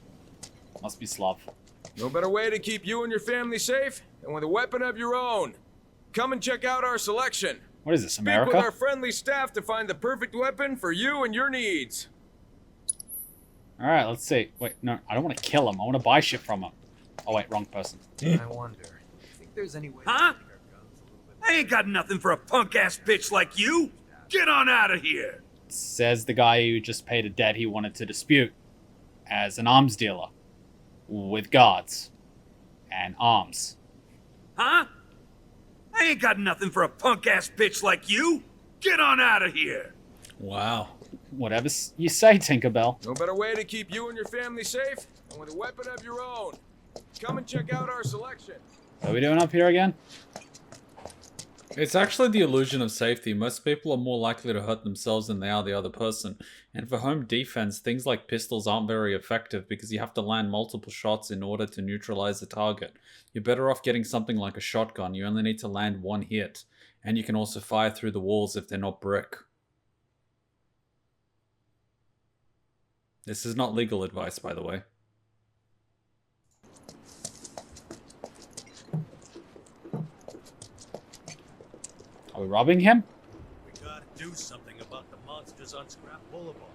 C: Must be Slav.
J: No better way to keep you and your family safe than with a weapon of your own. Come and check out our selection.
C: What is this,
J: Speak
C: America?
J: with our friendly staff to find the perfect weapon for you and your needs.
C: Alright, let's see. Wait, no, I don't want to kill him. I want to buy shit from him. Oh wait, wrong person.
H: I wonder. Think there's any way
D: Huh? I ain't got nothing for a punk-ass bitch like you! Get on out of here!
C: Says the guy who just paid a debt he wanted to dispute as an arms dealer with guards and arms.
D: Huh? I ain't got nothing for a punk-ass bitch like you! Get on out of here!
A: Wow.
C: Whatever you say, Tinkerbell.
J: No better way to keep you and your family safe than with a weapon of your own. Come and check out our selection.
C: What are we doing up here again?
A: It's actually the illusion of safety. Most people are more likely to hurt themselves than they are the other person. And for home defense, things like pistols aren't very effective because you have to land multiple shots in order to neutralize the target. You're better off getting something like a shotgun. You only need to land one hit. And you can also fire through the walls if they're not brick. This is not legal advice, by the way.
C: Are we robbing him?
R: We gotta do something about the monsters on Scrap Boulevard.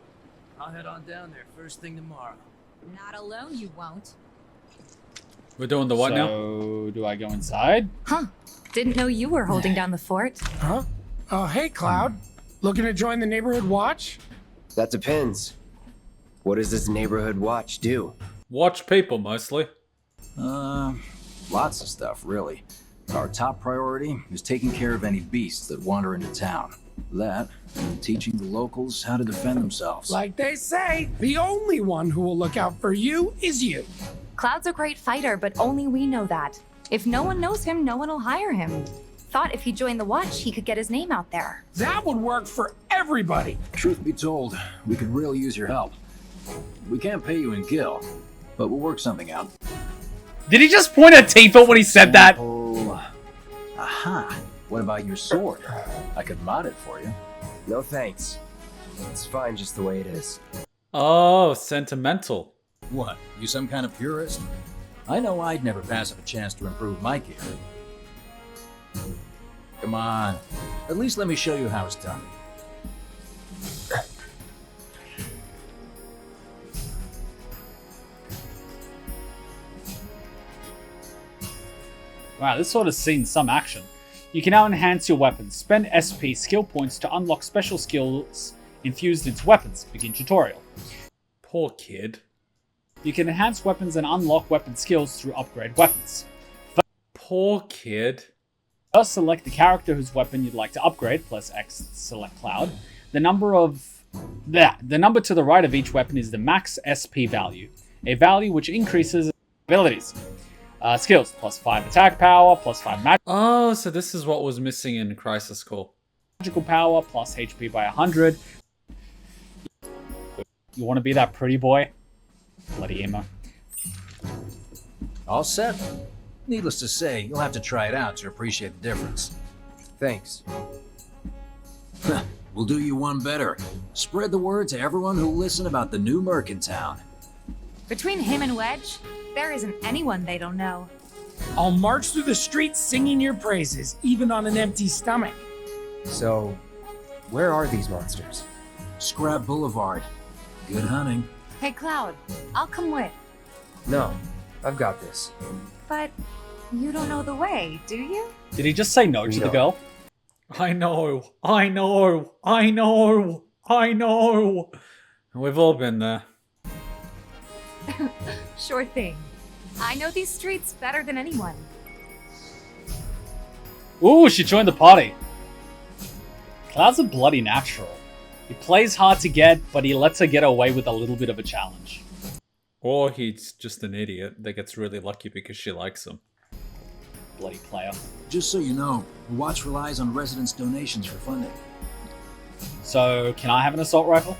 G: I'll head on down there first thing tomorrow.
S: Not alone, you won't.
A: We're doing the what now?
C: So, do I go inside?
S: Huh. Didn't know you were holding down the fort.
T: Huh? Oh, hey, Cloud. Looking to join the neighborhood watch?
F: That depends. What does this neighborhood watch do?
A: Watch people, mostly.
B: Lots of stuff, really. Our top priority is taking care of any beasts that wander into town. That, and teaching the locals how to defend themselves.
T: Like they say, the only one who will look out for you is you.
S: Cloud's a great fighter, but only we know that. If no one knows him, no one will hire him. Thought if he joined the watch, he could get his name out there.
T: That would work for everybody.
B: Truth be told, we could really use your help. We can't pay you in gil, but we'll work something out.
C: Did he just point at Tifa when he said that?
B: Aha! What about your sword? I could mod it for you.
F: No thanks. It's fine just the way it is.
A: Oh, sentimental.
B: What? You some kind of purist? I know I'd never pass up a chance to improve my gear. Come on. At least let me show you how it's done.
C: Wow, this sword has seen some action. You can now enhance your weapons. Spend SP skill points to unlock special skills infused into weapons. Begin tutorial.
A: Poor kid.
C: You can enhance weapons and unlock weapon skills through upgrade weapons.
A: Poor kid.
C: First, select the character whose weapon you'd like to upgrade, plus X select Cloud. The number to the right of each weapon is the max SP value, a value which increases abilities. Skills, plus 5 attack power, plus 5 magic.
A: Oh, so this is what was missing in Crisis Core.
C: Magical power, plus HP by 100. You want to be that pretty boy? Bloody emo.
B: All set? Needless to say, you'll have to try it out to appreciate the difference.
F: Thanks.
B: We'll do you one better. Spread the word to everyone who'll listen about the new merc in town.
S: Between him and Wedge, there isn't anyone they don't know.
T: I'll march through the streets singing your praises, even on an empty stomach.
F: So, where are these monsters?
B: Scrap Boulevard. Good hunting.
S: Hey, Cloud, I'll come with.
F: No, I've got this.
S: But you don't know the way, do you?
C: Did he just say no to the girl?
A: I know. We've all been there.
S: Sure thing. I know these streets better than anyone.
C: Ooh, she joined the party. Cloud's a bloody natural. He plays hard to get, but he lets her get away with a little bit of a challenge.
A: Or he's just an idiot that gets really lucky because she likes him.
C: Bloody player.
B: Just so you know, the watch relies on residents' donations for funding.
C: So, can I have an assault rifle?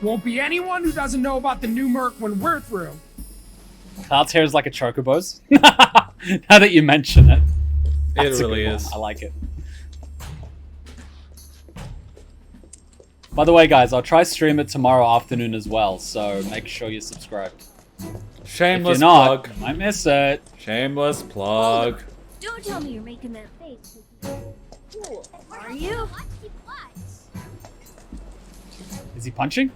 T: Won't be anyone who doesn't know about the new merc when we're through.
C: Cloud's hair is like a chocobo's. Now that you mention it.
A: It really is.
C: I like it. By the way, guys, I'll try stream it tomorrow afternoon as well, so make sure you're subscribed.
A: Shameless
C: if you're not,
A: plug.
C: You might miss it.
A: Shameless plug.
L: Don't tell me you're making that face. Cool. Are you?
C: Is he punching?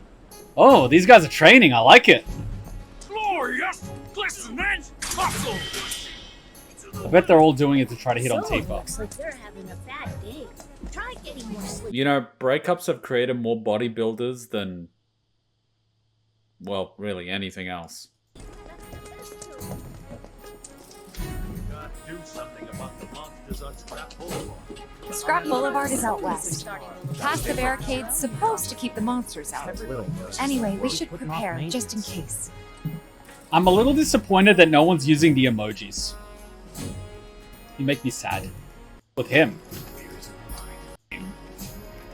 C: Oh, these guys are training. I like it.
D: Glorious! Glistening! Hustle!
C: I bet they're all doing it to try to hit on
L: So,
C: Tifa.
L: looks like they're having a bad day. Try getting more sleep.
A: You know, breakups have created more bodybuilders than, well, really anything else.
R: We gotta do something about the monsters on Scrap Boulevard.
S: Scrap Boulevard is out west. Past the barricade's supposed to keep the monsters out. Anyway, we should prepare, just in case.
C: I'm a little disappointed that no one's using the emojis. You make me sad. With him.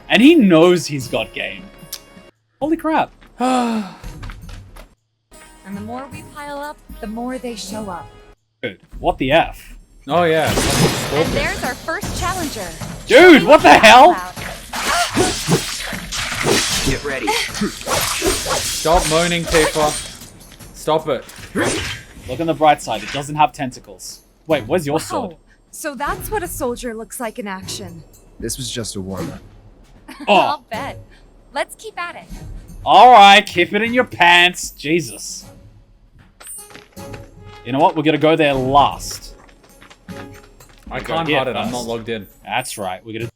C: And he knows he's got game. Holy crap.
S: And the more we pile up, the more they show up.
C: Dude, what the F?
A: Oh yeah.
S: And there's our first challenger.
C: Dude, what the hell?
F: Get ready.
A: Stop moaning, Tifa. Stop it.
C: Look on the bright side, it doesn't have tentacles. Wait, where's your sword?
S: So that's what a soldier looks like in action.
F: This was just a warm-up.
C: Oh.
S: I'll bet. Let's keep at it.
C: Alright, keep it in your pants. Jesus. You know what? We're gonna go there last.
A: I can't hide it, I'm not logged in.
C: That's right, we're gonna...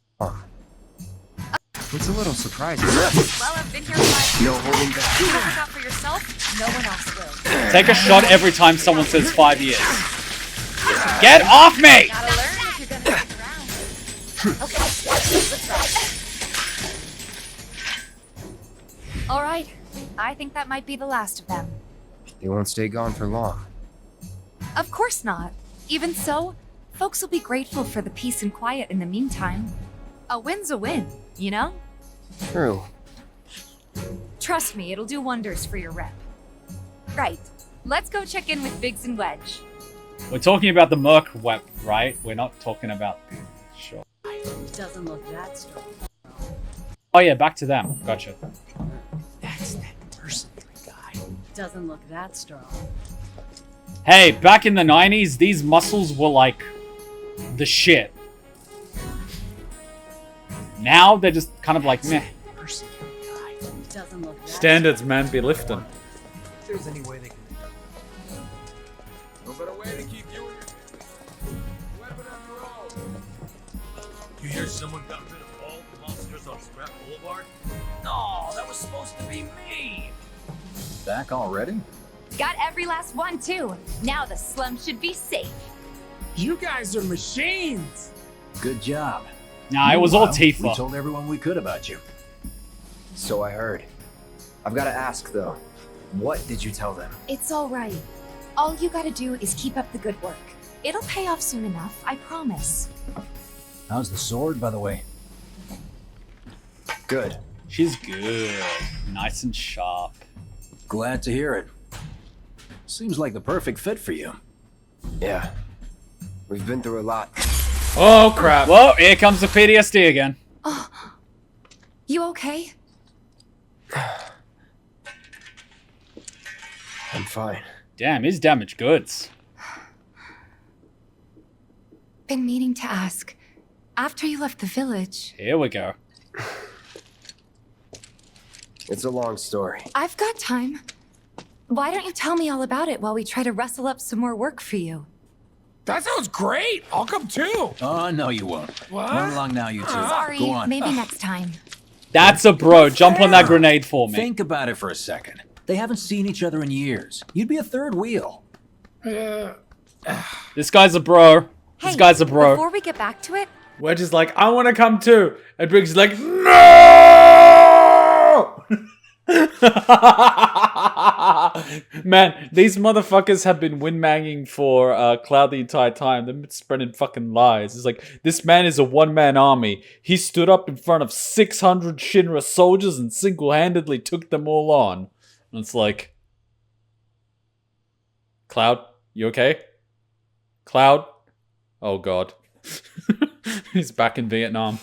F: It's a little surprising.
S: Well, I've been here 5 years.
F: No holding back.
S: You don't look out for yourself, no one else will.
C: Take a shot every time someone says 5 years. Get off me!
S: Gotta learn if you're gonna stick around. Okay, let's try. Alright, I think that might be the last of them.
F: They won't stay gone for long.
S: Of course not. Even so, folks will be grateful for the peace and quiet in the meantime. A win's a win, you know?
F: True.
S: Trust me, it'll do wonders for your rep. Right, let's go check in with Biggs and Wedge.
C: We're talking about the Merc web, right? We're not talking about... Sure.
I: Doesn't look that strong.
C: Oh yeah, back to them. Gotcha.
T: That's that mercenary guy.
I: Doesn't look that strong.
C: Hey, back in the 90s, these muscles were like... the shit. Now they're just kind of like meh.
I: Doesn't look that
A: Standards, man, be lifting.
H: If there's any way they can...
J: No better way to keep you and your weapon on your own.
R: You hear someone got rid of all the monsters on Scrap Boulevard?
Q: No, that was supposed to be me.
B: Back already?
S: Got every last one, too. Now the slum should be safe.
T: You guys are machines.
B: Good job.
C: Nah, it was all
B: Meanwhile,
C: Tifa.
B: We told everyone we could about you.
F: So I heard. I've got to ask, though. What did you tell them?
S: It's alright. All you gotta do is keep up the good work. It'll pay off soon enough, I promise.
B: How's the sword, by the way?
F: Good.
C: She's good. Nice and sharp.
B: Glad to hear it. Seems like the perfect fit for you.
F: Yeah. We've been through a lot.
A: Oh, crap.
C: Well, here comes the PTSD again.
S: Oh. You okay?
F: I'm fine.
C: Damn, he's damaged goods.
S: Been meaning to ask. After you left the village...
C: Here we go.
F: It's a long story.
S: I've got time. Why don't you tell me all about it while we try to rustle up some more work for you?
T: That sounds great. I'll come too.
B: Oh, no, you won't.
T: What?
B: Run along now, you two.
S: Sorry,
B: Go on.
S: maybe next time.
C: That's a bro. Jump on that grenade for me.
B: Think about it for a second. They haven't seen each other in years. You'd be a third wheel.
C: This guy's a bro.
S: Hey,
C: This guy's a bro.
S: Before we get back to it,
A: Wedge is like, I want to come too. And Briggs is like, no! Man, these motherfuckers have been windbanging for Cloud the entire time. They've been spreading fucking lies. It's like, this man is a one-man army. He stood up in front of 600 Shinra soldiers and single-handedly took them all on. And it's like, Cloud, you okay? Cloud? Oh god. He's back in Vietnam.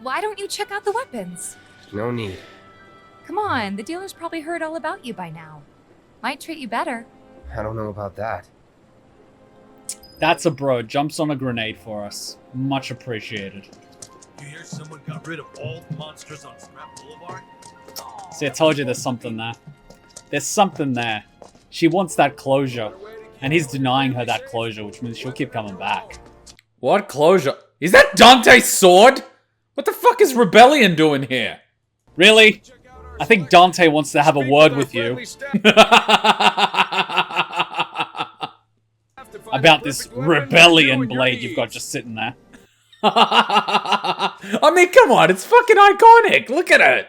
S: why don't you check out the weapons?
F: No need.
S: Come on, the dealer's probably heard all about you by now. Might treat you better.
F: I don't know about that.
C: That's a bro. Jumps on a grenade for us. Much appreciated.
R: You hear someone got rid of all the monsters on Scrap Boulevard?
C: See, I told you there's something there. There's something there. She wants that closure. And he's denying her that closure, which means she'll keep coming back.
A: What closure? Is that Dante's sword? What the fuck is Rebellion doing here?
C: Really? I think Dante wants to have a word with you. About this Rebellion blade you've got just sitting there.
A: I mean, come on, it's fucking iconic. Look at it.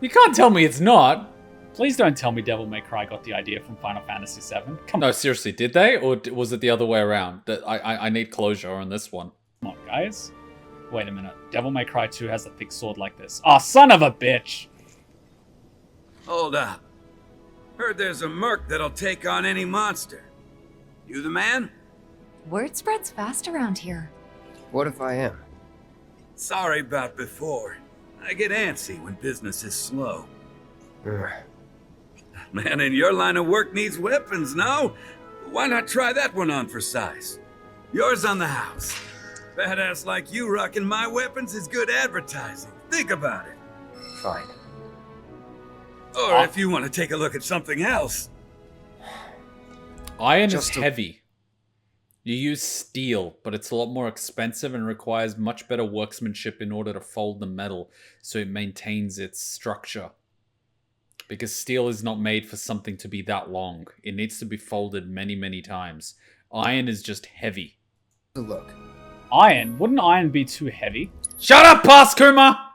A: You can't tell me it's not.
C: Please don't tell me Devil May Cry got the idea from Final Fantasy VII. Come
A: No,
C: on.
A: seriously, did they? Or was it the other way around? That I need closure on this one.
C: Come on, guys. Wait a minute. Devil May Cry 2 has a thick sword like this. Oh, son of a bitch!
D: Hold up. Heard there's a merc that'll take on any monster. You the man?
S: Word spreads fast around here.
F: What if I am?
D: Sorry about before. I get antsy when business is slow. Man in your line of work needs weapons, no? Why not try that one on for size? Yours on the house. Badass like you rocking my weapons is good advertising. Think about it.
F: Fine.
D: Or if you want to take a look at something else.
A: Iron is heavy. You use steel, but it's a lot more expensive and requires much better workmanship in order to fold the metal so it maintains its structure. Because steel is not made for something to be that long. It needs to be folded many, many times. Iron is just heavy.
F: Look.
C: Iron? Wouldn't iron be too heavy?
A: Shut up, Pass Kuma!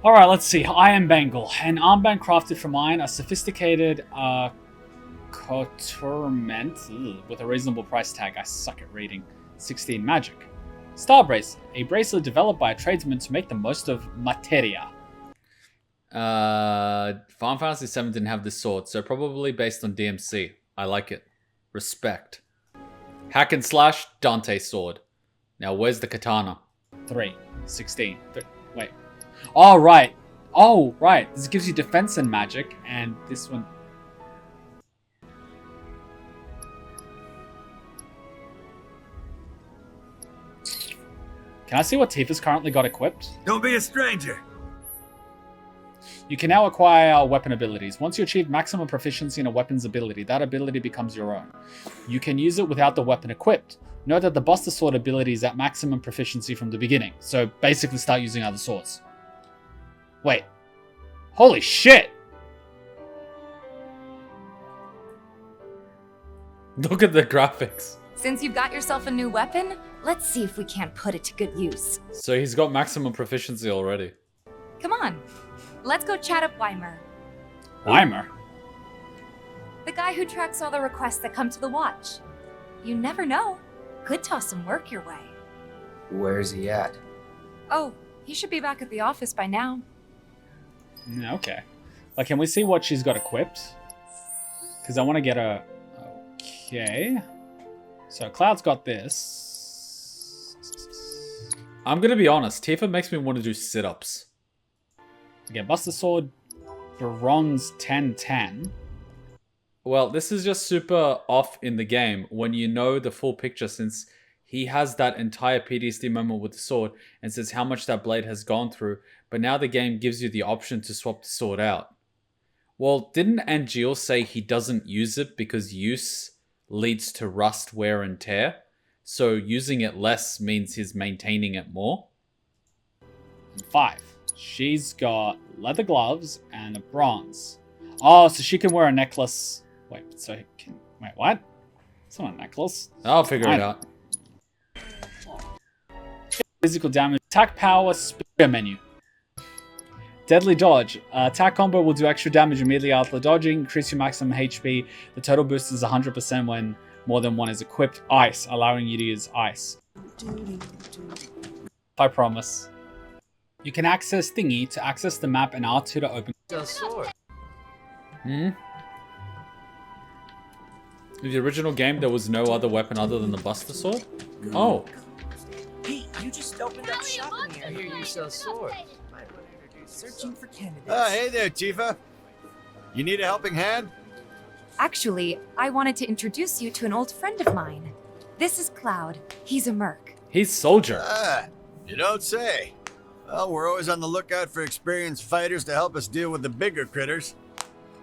C: Alright, let's see. Iron Bangle. An armband crafted from iron, a sophisticated couturement with a reasonable price tag. I suck at reading. 16 magic. Star Bracelet. A bracelet developed by a tradesman to make the most of materia.
A: Final Fantasy VII didn't have this sword, so probably based on DMC. I like it. Respect. Hack and slash, Dante sword. Now where's the katana?
C: 3. 16. Wait. Oh, right. Oh, right. This gives you defense and magic, and this one... Can I see what Tifa's currently got equipped?
D: Don't be a stranger.
C: You can now acquire weapon abilities. Once you achieve maximum proficiency in a weapon's ability, that ability becomes your own. You can use it without the weapon equipped. Note that the Buster Sword ability is at maximum proficiency from the beginning, so basically start using other swords. Wait. Holy shit!
A: Look at the graphics.
S: Since you've got yourself a new weapon, let's see if we can't put it to good use.
A: So he's got maximum proficiency already.
S: Come on. Let's go chat up Weimer.
C: Weimer?
S: The guy who tracks all the requests that come to the watch. You never know. Could toss some work your way.
F: Where's he at?
S: Oh, he should be back at the office by now.
C: Okay. Like, can we see what she's got equipped? Because I want to get a... Okay. So Cloud's got this.
A: I'm going to be honest. Tifa makes me want to do sit-ups.
C: Again, Buster Sword, bronze 1010.
A: Well, this is just super off in the game when you know the full picture, since he has that entire PTSD moment with the sword and says how much that blade has gone through, but now the game gives you the option to swap the sword out. Well, didn't Angeal say he doesn't use it because use leads to rust, wear, and tear? So using it less means he's maintaining it more?
C: 5. She's got leather gloves and a bronze. Oh, so she can wear a necklace. Wait, so he can... Wait, what? It's not a necklace.
A: I'll figure it out.
C: Physical damage. Attack power, spear menu. Deadly dodge. Attack combo will do extra damage immediately after dodging. Increase your maximum HP. The total boost is 100% when more than one is equipped. Ice, allowing you to use ice. I promise. You can access Thingy to access the map and R2 to open.
A: In the original game, there was no other weapon other than the Buster Sword? Oh.
G: Hey, you just opened up shop in here. I hear you sell swords. Searching for candidates.
P: Hey there, Tifa. You need a helping hand?
S: Actually, I wanted to introduce you to an old friend of mine. This is Cloud. He's a merc.
A: He's soldier.
P: You don't say. Well, we're always on the lookout for experienced fighters to help us deal with the bigger critters.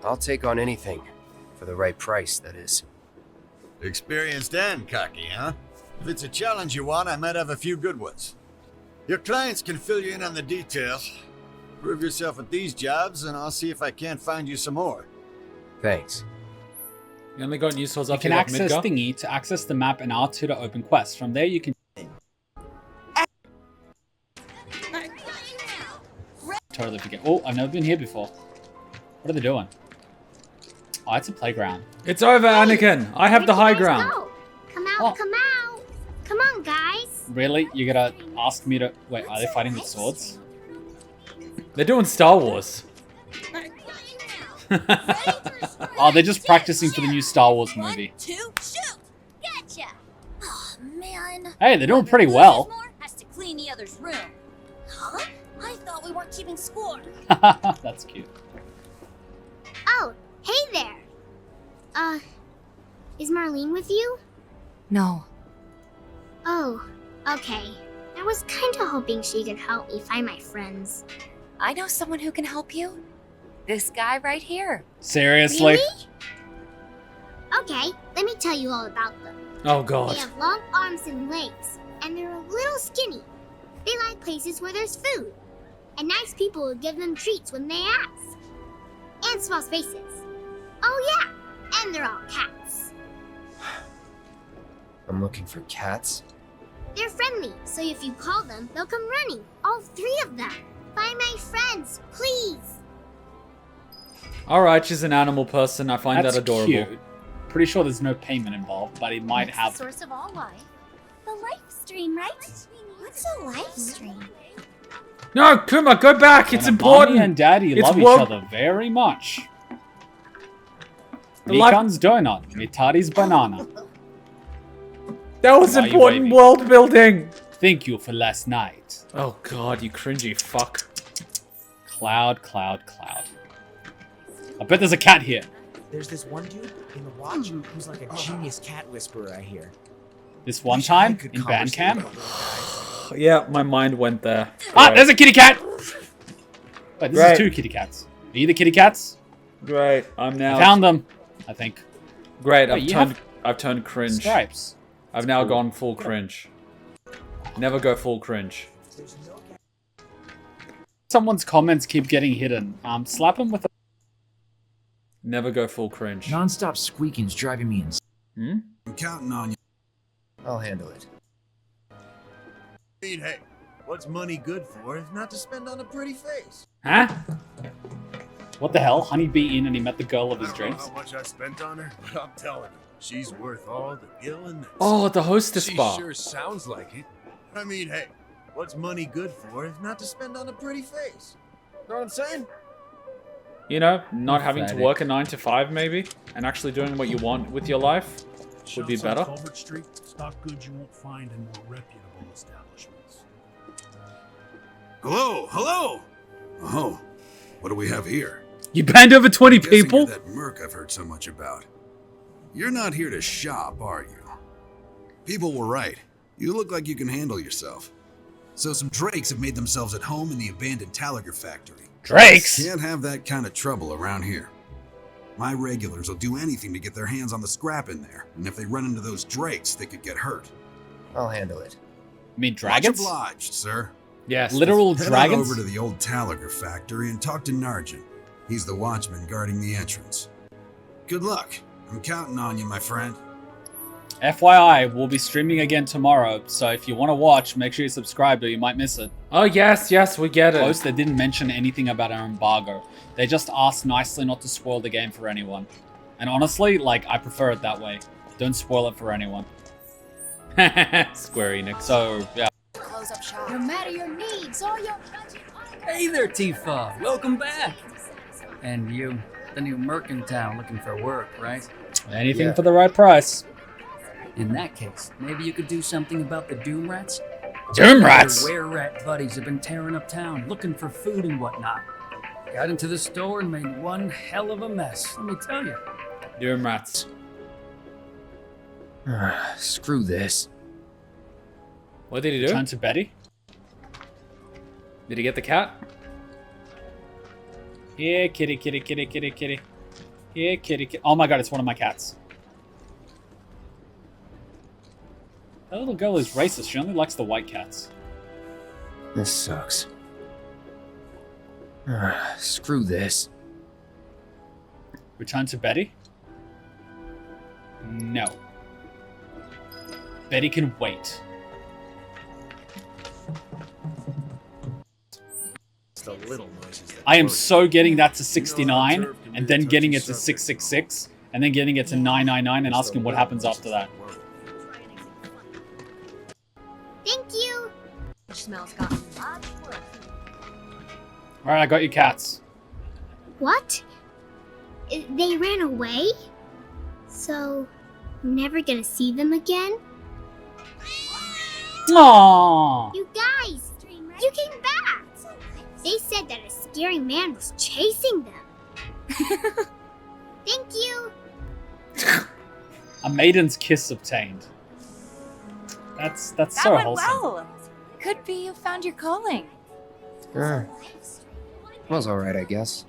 F: I'll take on anything. For the right price, that is.
P: Experienced and cocky, huh? If it's a challenge you want, I might have a few good ones. Your clients can fill you in on the details. Prove yourself at these jobs, and I'll see if I can't find you some more.
F: Thanks.
A: You only got new swords
C: You
A: after
C: can
A: you got
C: access
A: Midgar?
C: thingy to access the map and R2 to open quests. From there you can... Totally forget. Oh, I've never been here before. What are they doing? Oh, it's a playground.
A: It's over, Anakin. I have the high ground.
L: Go. Come out, come out. Come on, guys.
C: Really? You're gonna ask me to... Wait, are they fighting with swords?
A: They're doing Star Wars.
C: Oh, they're just practicing for the new Star Wars movie.
O: 2, shoot! Gotcha! Oh, man.
C: Hey, they're doing pretty well.
O: Has to clean the other's room. Huh? I thought we weren't keeping score.
C: That's cute.
L: Oh, hey there. Is Marlene with you?
S: No.
L: Oh, okay. I was kinda hoping she could help me find my friends.
S: I know someone who can help you. This guy right here.
C: Seriously?
L: Really? Okay, let me tell you all about them.
A: Oh god.
L: They have long arms and legs, and they're a little skinny. They like places where there's food, and nice people will give them treats when they ask. And small spaces. Oh yeah, and they're all cats.
F: I'm looking for cats.
L: They're friendly, so if you call them, they'll come running. All 3 of them. Find my friends, please.
A: Alright, she's an animal person. I find
C: That's
A: that adorable.
C: cute. Pretty sure there's no payment involved, but it might have...
O: The source of all life. The life stream, right? What's a life stream?
A: No, Kuma, go back. It's
C: And
A: important.
C: Mommy and Daddy
A: It's
C: love each
A: world-
C: other very much.
A: The life-
C: Mikan's donut, Mitari's banana.
A: That was
C: Why are you
A: important
C: waving?
A: world building.
C: Thank you for last night.
A: Oh god, you cringy fuck.
C: Cloud, cloud, cloud. I bet there's a cat here.
G: There's this one dude in the watch who's like a genius cat whisperer, I hear.
C: This one time in Bandcamp.
A: Yeah, my mind went there.
C: Ah,
A: Great.
C: there's a kitty cat! Wait, this
A: Great.
C: is 2 kitty cats. Are you the kitty cats?
A: Great, I'm now.
C: I found them, I think.
A: Great,
C: Wait, you
A: I've turned cringe.
C: Stripes.
A: I've now gone full cringe. Never go full cringe.
C: Someone's comments keep getting hidden. Slap them with a...
A: Never go full cringe.
B: Non-stop squeaking's driving me insane.
A: Hmm?
D: I'm counting on you.
F: I'll handle it.
P: I mean, hey, what's money good for if not to spend on a pretty face?
C: Huh? What the hell? Honeybee in and he met the girl of his
R: I don't know
C: dreams?
R: how much I spent on her, but I'm telling you, she's worth all the gil and this.
A: Oh, the hostess
R: She
A: bar.
R: sure sounds like it.
P: I mean, hey, what's money good for if not to spend on a pretty face? Know what I'm saying?
A: You know, not having to
B: Pathetic.
A: work a 9 to 5 maybe, and actually doing what you want with your life would be
R: Shops on
A: better.
R: Culvert Street stock goods you won't find in more reputable establishments.
D: Hello, hello. Oh, what do we have here?
A: You banned over 20
D: I'm guessing
A: people?
D: you're that merc I've heard so much about. You're not here to shop, are you? People were right. You look like you can handle yourself. So some drakes have made themselves at home in the abandoned Talager factory.
C: Drakes?
D: Can't have that kind of trouble around here. My regulars will do anything to get their hands on the scrap in there, and if they run into those drakes, they could get hurt.
F: I'll handle it.
C: You mean
D: Much
C: dragons?
D: obliged, sir.
A: Yes.
C: Literal
D: Head on
C: dragons?
D: over to the old Talager factory and talk to Narjan. He's the watchman guarding the entrance. Good luck. I'm counting on you, my friend.
C: FYI, we'll be streaming again tomorrow, so if you want to watch, make sure you subscribe or you might miss it.
A: Oh, yes, yes, we get it.
C: Close, they didn't mention anything about our embargo. They just asked nicely not to spoil the game for anyone. And honestly, like, I prefer it that way. Don't spoil it for anyone.
A: Square Enix.
C: So, yeah.
V: Close up shop. No matter your needs or your budget.
M: Hey there, Tifa. Welcome back. And you, the new merc in town, looking for work, right?
C: Anything for the right price.
M: In that case, maybe you could do something about the Doom Rats?
C: Doom Rats?
M: Your were-rat buddies have been tearing up town, looking for food and whatnot. Got into the store and made one hell of a mess, let me tell you.
A: Doom Rats.
B: Screw this.
A: What did he do?
C: Turn to Betty.
A: Did he get the cat?
C: Yeah, kitty, kitty, kitty, kitty, kitty. Yeah, kitty, kitty. Oh my god, it's one of my cats. That little girl is racist. She only likes the white cats.
B: This sucks. Screw this.
C: Return to Betty. No. Betty can wait.
B: The little noises that
C: I am
B: worry
C: so
B: you.
C: getting that to 69, and then getting it to 666, and then getting it to 999, and asking what happens after that.
L: Thank you.
O: Smells gotten much worse.
C: Alright, I got your cats.
L: What? They ran away? So, I'm never gonna see them again?
C: Aww.
L: You guys! You came back! They said that a scary man was chasing them. Thank you!
C: A maiden's kiss obtained. That's
S: That
C: so
S: went
C: wholesome.
S: well. Could be you found your calling.
F: Sure. Was alright, I guess.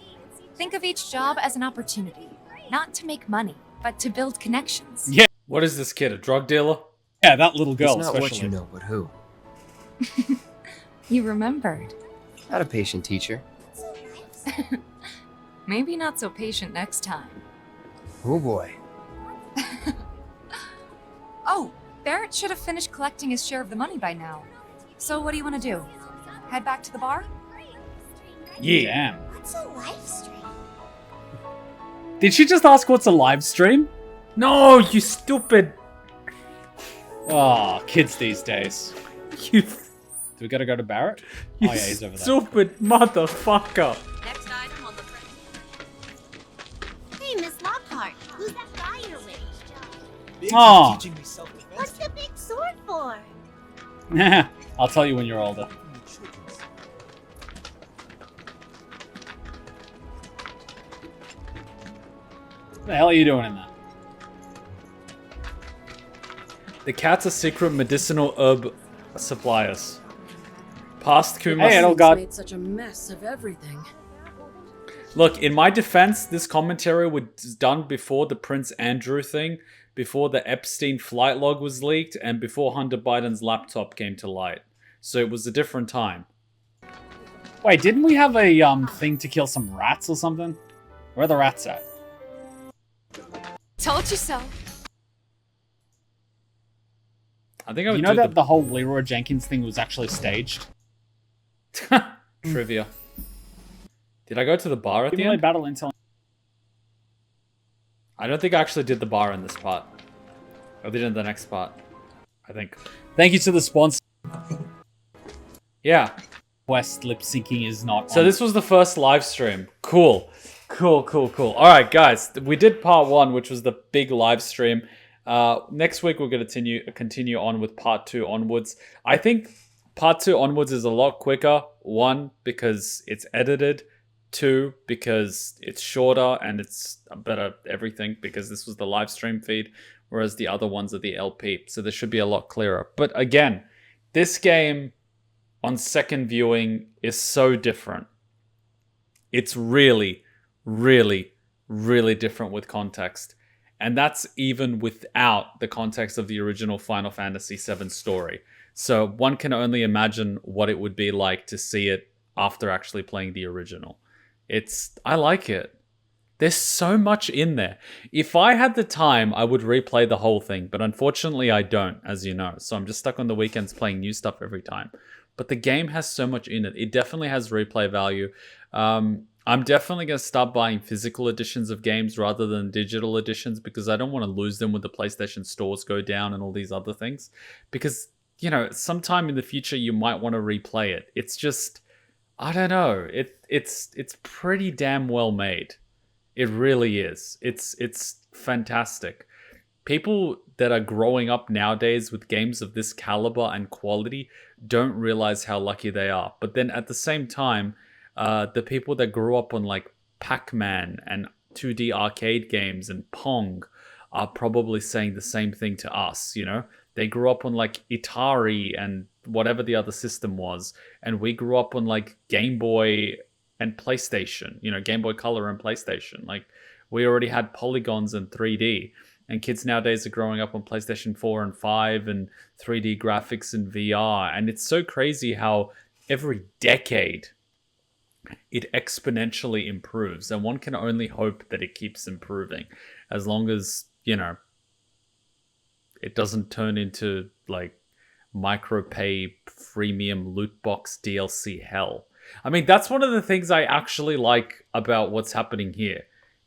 S: Think of each job as an opportunity, not to make money, but to build connections.
C: Yeah.
A: What is this kid, a drug dealer?
C: Yeah, that little girl
F: It's not
C: especially.
F: what you know, but who.
S: You remembered.
F: Not a patient teacher.
S: Maybe not so patient next time.
F: Oh boy.
S: Oh, Barrett should have finished collecting his share of the money by now. So what do you want to do? Head back to the bar?
C: Yeah. Damn.
L: What's a live stream?
C: Did she just ask what's a live stream?
A: No, you stupid.
C: Oh, kids these days.
A: You
C: Do we gotta go to Barrett?
A: You
C: Oh yeah, he's over there.
A: stupid motherfucker.
O: Next item on the
L: Hey, Miss Lockhart, who's that guy you're with?
C: Aw.
B: Teaching me self-defense.
L: What's the big sword for?
C: I'll tell you when you're older. What the hell are you doing in there?
A: The cats are secret medicinal herb suppliers. Past Kuma.
C: Hey, Edelgard.
K: Made such a mess of everything.
A: Look, in my defense, this commentary was done before the Prince Andrew thing, before the Epstein flight log was leaked, and before Hunter Biden's laptop came to light. So it was a different time.
C: Wait, didn't we have a thing to kill some rats or something? Where are the rats at?
S: Told you so.
A: I think I would
C: You know
A: do
C: that the whole Leroy Jenkins thing was actually staged?
A: trivia. Did I go to the bar at the
C: Accumulate
A: end?
C: battle intel.
A: I don't think I actually did the bar in this part. I did it in the next part, I think.
C: Thank you to the sponsor.
A: Yeah.
C: West lip syncing is not.
A: So
C: on.
A: this was the first live stream. Cool. Cool. Alright, guys. We did part 1, which was the big live stream. Next week, we're going to continue on with part 2 onwards. I think part 2 onwards is a lot quicker. 1, because it's edited. 2, because it's shorter and it's a better everything, because this was the live stream feed, whereas the other ones are the LP. So this should be a lot clearer. But again, this game on second viewing is so different. It's really, really, really different with context. And that's even without the context of the original Final Fantasy VII story. So one can only imagine what it would be like to see it after actually playing the original. I like it. There's so much in there. If I had the time, I would replay the whole thing, but unfortunately I don't, as you know. So I'm just stuck on the weekends playing new stuff every time. But the game has so much in it. It definitely has replay value. I'm definitely going to start buying physical editions of games rather than digital editions, because I don't want to lose them when the PlayStation stores go down and all these other things. Because, you know, sometime in the future you might want to replay it. It's just, I don't know. It's pretty damn well made. It really is. It's fantastic. People that are growing up nowadays with games of this caliber and quality don't realize how lucky they are. But then at the same time, the people that grew up on like Pac-Man and 2D arcade games and Pong are probably saying the same thing to us, you know? They grew up on like Atari and whatever the other system was, and we grew up on like Game Boy and PlayStation, you know, Game Boy Color and PlayStation. Like, we already had polygons and 3D, and kids nowadays are growing up on PlayStation 4 and 5 and 3D graphics and VR, and it's so crazy how every decade it exponentially improves, and one can only hope that it keeps improving as long as, you know, it doesn't turn into like micropay freemium loot box DLC hell. I mean, that's one of the things I actually like about what's happening here.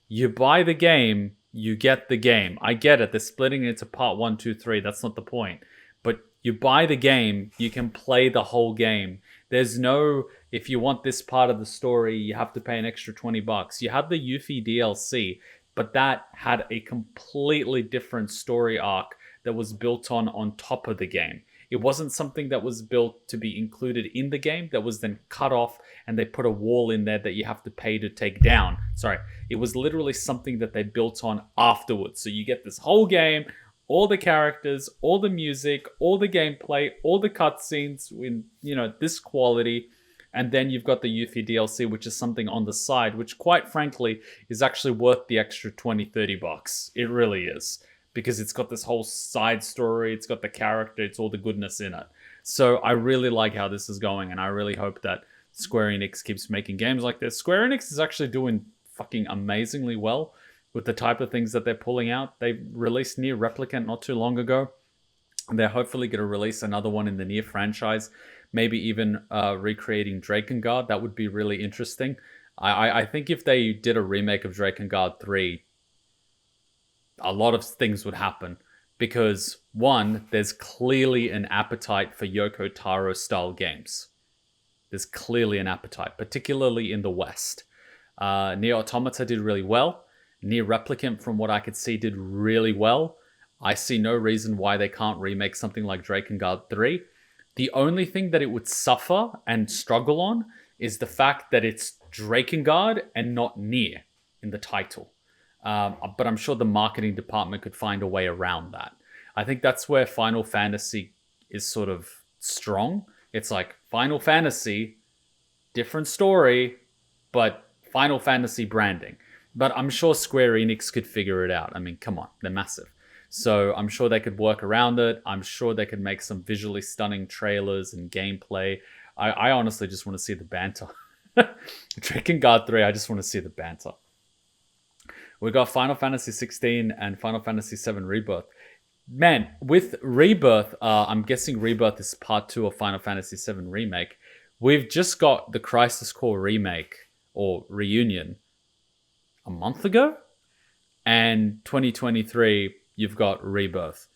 A: You buy the game, you get the game. I get it. They're splitting it into part 1, 2, 3. That's not the point. But you buy the game, you can play the whole game. There's no, if you want this part of the story, you have to pay an extra $20. You had the Yuffie DLC, but that had a completely different story arc that was built on top of the game. It wasn't something that was built to be included in the game that was then cut off and they put a wall in there that you have to pay to take down. Sorry, it was literally something that they built on afterwards. So you get this whole game, all the characters, all the music, all the gameplay, all the cutscenes in, you know, this quality. And then you've got the Yuffie DLC, which is something on the side, which quite frankly is actually worth the extra $20-$30. It really is. Because it's got this whole side story, it's got the character, it's all the goodness in it. So I really like how this is going, and I really hope that Square Enix keeps making games like this. Square Enix is actually doing fucking amazingly well with the type of things that they're pulling out. They released Nier Replicant not too long ago. And they're hopefully going to release another one in the Nier franchise, maybe even recreating Drakengard. That would be really interesting. I think if they did a remake of Drakengard 3, a lot of things would happen because, one, there's clearly an appetite for Yoko Taro style games. There's clearly an appetite, particularly in the West. Nier Automata did really well. Nier Replicant, from what I could see, did really well. I see no reason why they can't remake something like Drakengard 3. The only thing that it would suffer and struggle on is the fact that it's Drakengard and not Nier in the title. But I'm sure the marketing department could find a way around that. I think that's where Final Fantasy is sort of strong. It's like Final Fantasy, different story, but Final Fantasy branding. But I'm sure Square Enix could figure it out. I mean, come on, they're massive. So I'm sure they could work around it. I'm sure they could make some visually stunning trailers and gameplay. I honestly just want to see the banter. Drakengard 3, I just want to see the banter. We got Final Fantasy 16 and Final Fantasy 7 Rebirth. Man, with Rebirth, I'm guessing Rebirth is part 2 of Final Fantasy 7 Remake. We've just got the Crisis Core Remake or Reunion a month ago. And 2023, you've got Rebirth.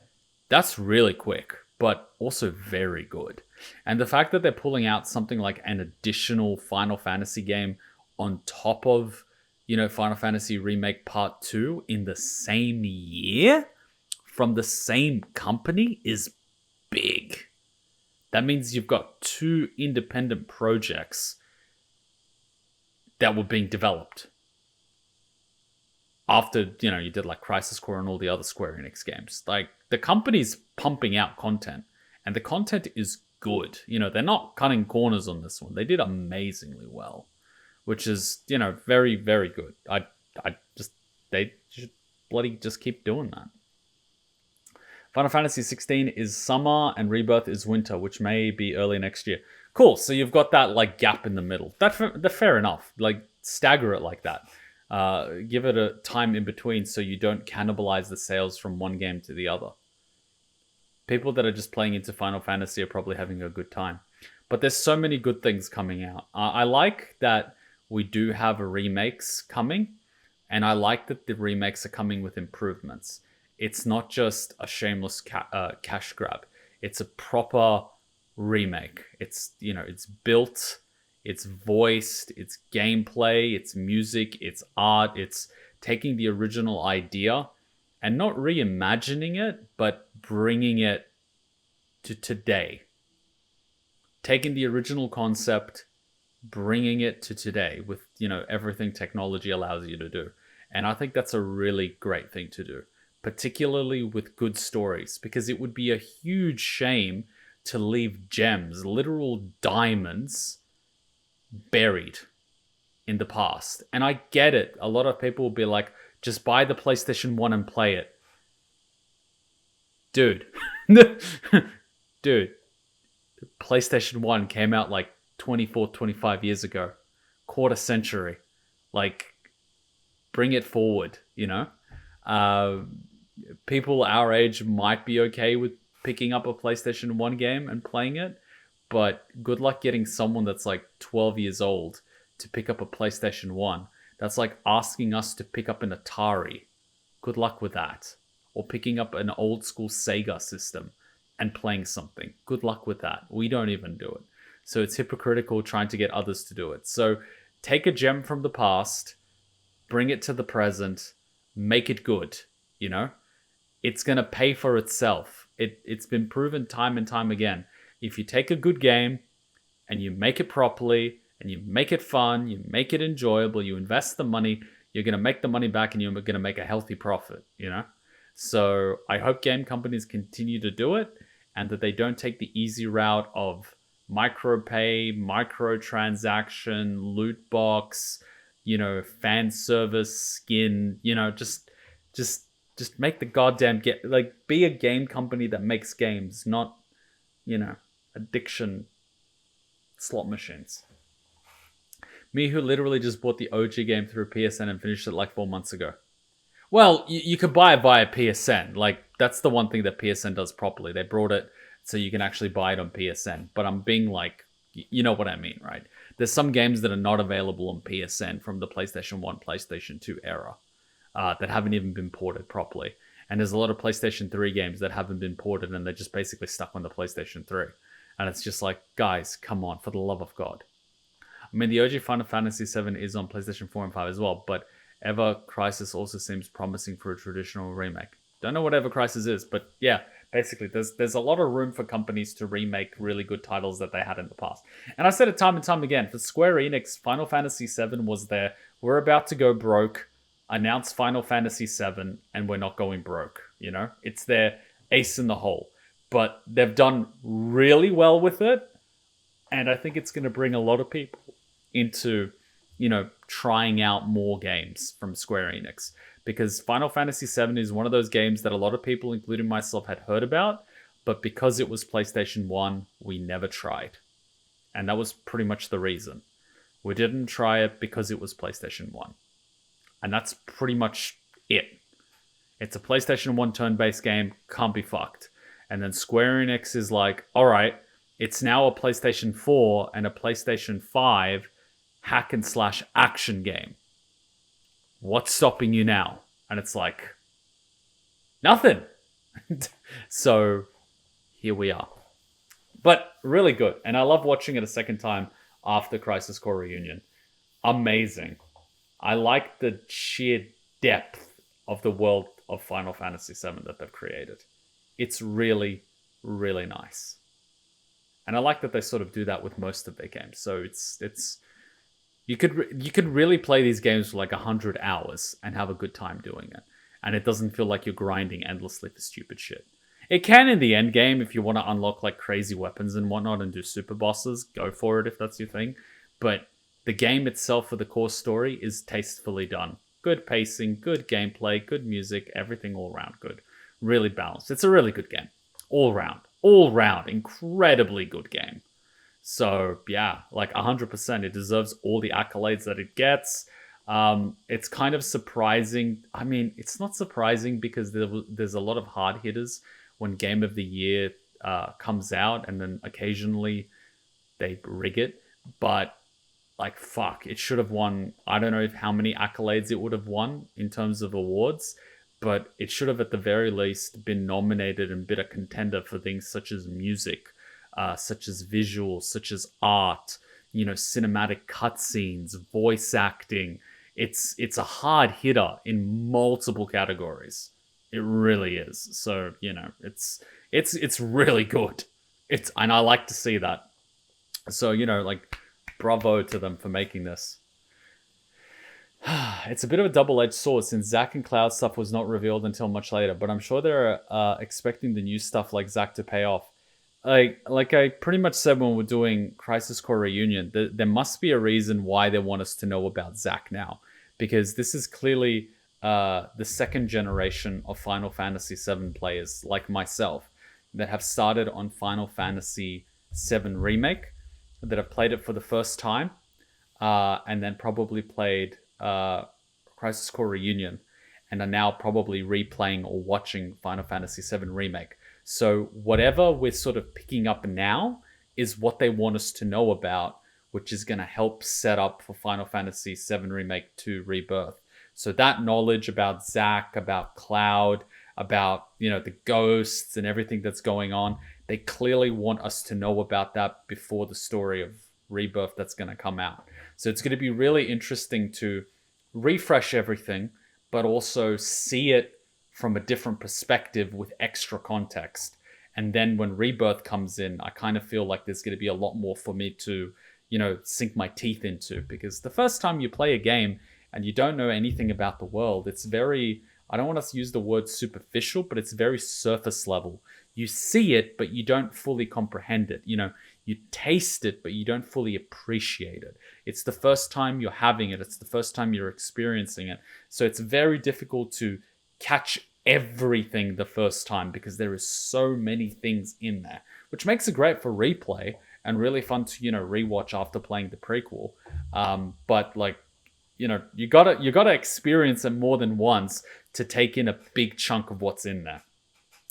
A: That's really quick, but also very good. And the fact that they're pulling out something like an additional Final Fantasy game on top of, you know, Final Fantasy Remake Part 2 in the same year from the same company is big. That means you've got 2 independent projects that were being developed after, you know, you did like Crisis Core and all the other Square Enix games. Like, the company's pumping out content, and the content is good. You know, they're not cutting corners on this one. They did amazingly well, which is, you know, very, very good. They should bloody just keep doing that. Final Fantasy 16 is summer and Rebirth is winter, which may be early next year. Cool. So you've got that like gap in the middle. That's fair enough. Like, stagger it like that. Give it a time in between so you don't cannibalize the sales from one game to the other. People that are just playing into Final Fantasy are probably having a good time. But there's so many good things coming out. I like that we do have remakes coming, and I like that the remakes are coming with improvements. It's not just a shameless cash grab. It's a proper remake. It's, you know, it's built, it's voiced, it's gameplay, it's music, it's art, it's taking the original idea and not reimagining it, but bringing it to today. Taking the original concept, bringing it to today with, you know, everything technology allows you to do. And I think that's a really great thing to do, particularly with good stories, because it would be a huge shame to leave gems, literal diamonds, buried in the past. And I get it. A lot of people will be like, just buy the PlayStation 1 and play it. Dude. Dude. PlayStation 1 came out like 24, 25 years ago. Quarter century. Like, bring it forward, you know? people our age might be okay with picking up a PlayStation 1 game and playing it, but good luck getting someone that's like 12 years old to pick up a PlayStation 1. That's like asking us to pick up an Atari. Good luck with that. Or picking up an old school Sega system and playing something. Good luck with that. We don't even do it. So it's hypocritical trying to get others to do it. So take a gem from the past, bring it to the present, make it good, you know? It's going to pay for itself. It's been proven time and time again. If you take a good game and you make it properly and you make it fun, you make it enjoyable, you invest the money, you're going to make the money back and you're going to make a healthy profit, you know? So I hope game companies continue to do it and that they don't take the easy route of micropay, microtransaction, loot box, you know, fan service, skin, you know, just make the goddamn be a game company that makes games, not, you know, addiction slot machines. Me, who literally just bought the OG game through PSN and finished it like 4 months ago. Well, you could buy it via PSN. Like, that's the one thing that PSN does properly. They brought it so you can actually buy it on PSN. But I'm being like, you know what I mean, right? There's some games that are not available on PSN from the PlayStation 1, PlayStation 2 era that haven't even been ported properly. And there's a lot of PlayStation 3 games that haven't been ported and they're just basically stuck on the PlayStation 3. And it's just like, guys, come on, for the love of God. I mean, the OG Final Fantasy VII is on PlayStation 4 and 5 as well, but Ever Crisis also seems promising for a traditional remake. Don't know what Ever Crisis is, but yeah, basically there's a lot of room for companies to remake really good titles that they had in the past. And I said it time and time again, for Square Enix, Final Fantasy VII was there. We're about to go broke. Announce Final Fantasy VII, and we're not going broke, you know? It's their ace in the hole. But they've done really well with it, and I think it's going to bring a lot of people into, you know, trying out more games from Square Enix. Because Final Fantasy VII is one of those games that a lot of people, including myself, had heard about, but because it was PlayStation 1, we never tried. And that was pretty much the reason. We didn't try it because it was PlayStation 1. And that's pretty much it. It's a PlayStation 1 turn-based game, can't be fucked. And then Square Enix is like, alright, it's now a PlayStation 4 and a PlayStation 5 hack and slash action game. What's stopping you now? And it's like, nothing. So here we are. But really good. And I love watching it a second time after Crisis Core Reunion. Amazing. I like the sheer depth of the world of Final Fantasy VII that they've created. It's really, really nice. And I like that they sort of do that with most of their games. So it's you could really play these games for like 100 hours and have a good time doing it. And it doesn't feel like you're grinding endlessly for stupid shit. It can in the end game if you want to unlock like crazy weapons and whatnot and do super bosses. Go for it if that's your thing. But the game itself for the core story is tastefully done. Good pacing, good gameplay, good music, everything all around good. Really balanced. It's a really good game. All round, incredibly good game. So yeah, like 100%, it deserves all the accolades that it gets. It's kind of surprising. I mean, it's not surprising because there's a lot of hard hitters when Game of the Year comes out, and then occasionally they rig it. But like, fuck, it should have won. I don't know how many accolades it would have won in terms of awards, but it should have at the very least been nominated and been a contender for things such as music, such as visuals, such as art, you know, cinematic cutscenes, voice acting. It's a hard hitter in multiple categories. It really is. So, you know, it's really good. And I like to see that. So, you know, like, bravo to them for making this. It's a bit of a double-edged sword since Zack and Cloud stuff was not revealed until much later, but I'm sure they're expecting the new stuff like Zack to pay off. Like I pretty much said when we're doing Crisis Core Reunion, there must be a reason why they want us to know about Zack now, because this is clearly the second generation of Final Fantasy VII players like myself that have started on Final Fantasy VII Remake, that have played it for the first time, and then probably played Crisis Core Reunion. and are now probably replaying or watching Final Fantasy VII Remake. So whatever we're sort of picking up now is what they want us to know about, which is going to help set up for Final Fantasy VII Remake 2 Rebirth. So that knowledge about Zack, about Cloud, about, you know, the ghosts and everything that's going on, they clearly want us to know about that before the story of Rebirth that's going to come out. So it's going to be really interesting to refresh everything, but also see it from a different perspective with extra context. And then when Rebirth comes in, I kind of feel like there's going to be a lot more for me to, you know, sink my teeth into. Because the first time you play a game and you don't know anything about the world, it's very, I don't want to use the word superficial, but it's very surface level. You see it, but you don't fully comprehend it. You know, you taste it, but you don't fully appreciate it. It's the first time you're having it. It's the first time you're experiencing it. So it's very difficult to catch everything the first time because there is so many things in there, which makes it great for replay and really fun to, you know, rewatch after playing the prequel. But like, you know, you gotta experience it more than once to take in a big chunk of what's in there.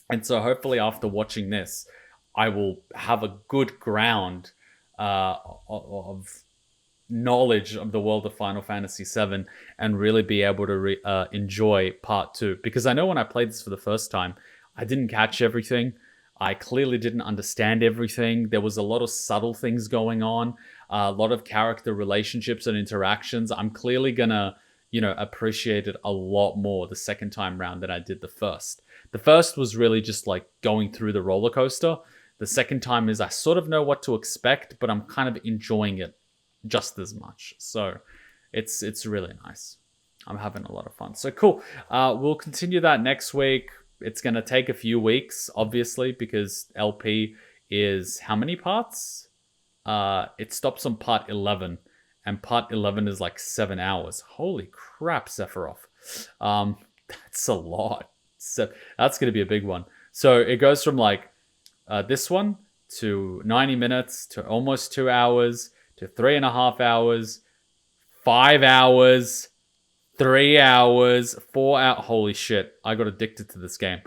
A: And so hopefully after watching this, I will have a good ground of knowledge of the world of Final Fantasy VII and really be able to enjoy part 2. Because I know when I played this for the first time, I didn't catch everything. I clearly didn't understand everything. There was a lot of subtle things going on, a lot of character relationships and interactions. I'm clearly gonna, you know, appreciate it a lot more the second time round than I did the first. The first was really just like going through the roller coaster. The second time is I sort of know what to expect, but I'm kind of enjoying it just as much. So it's really nice. I'm having a lot of fun. So cool. We'll continue that next week. It's going to take a few weeks, obviously, because LP is how many parts? It stops on part 11, and part 11 is like 7 hours. Holy crap, Sephiroth. That's a lot. So that's going to be a big one. So it goes from like this one to 90 minutes to almost 2 hours to 3.5 hours, 5 hours, 3 hours, 4 hours. Holy shit, I got addicted to this game.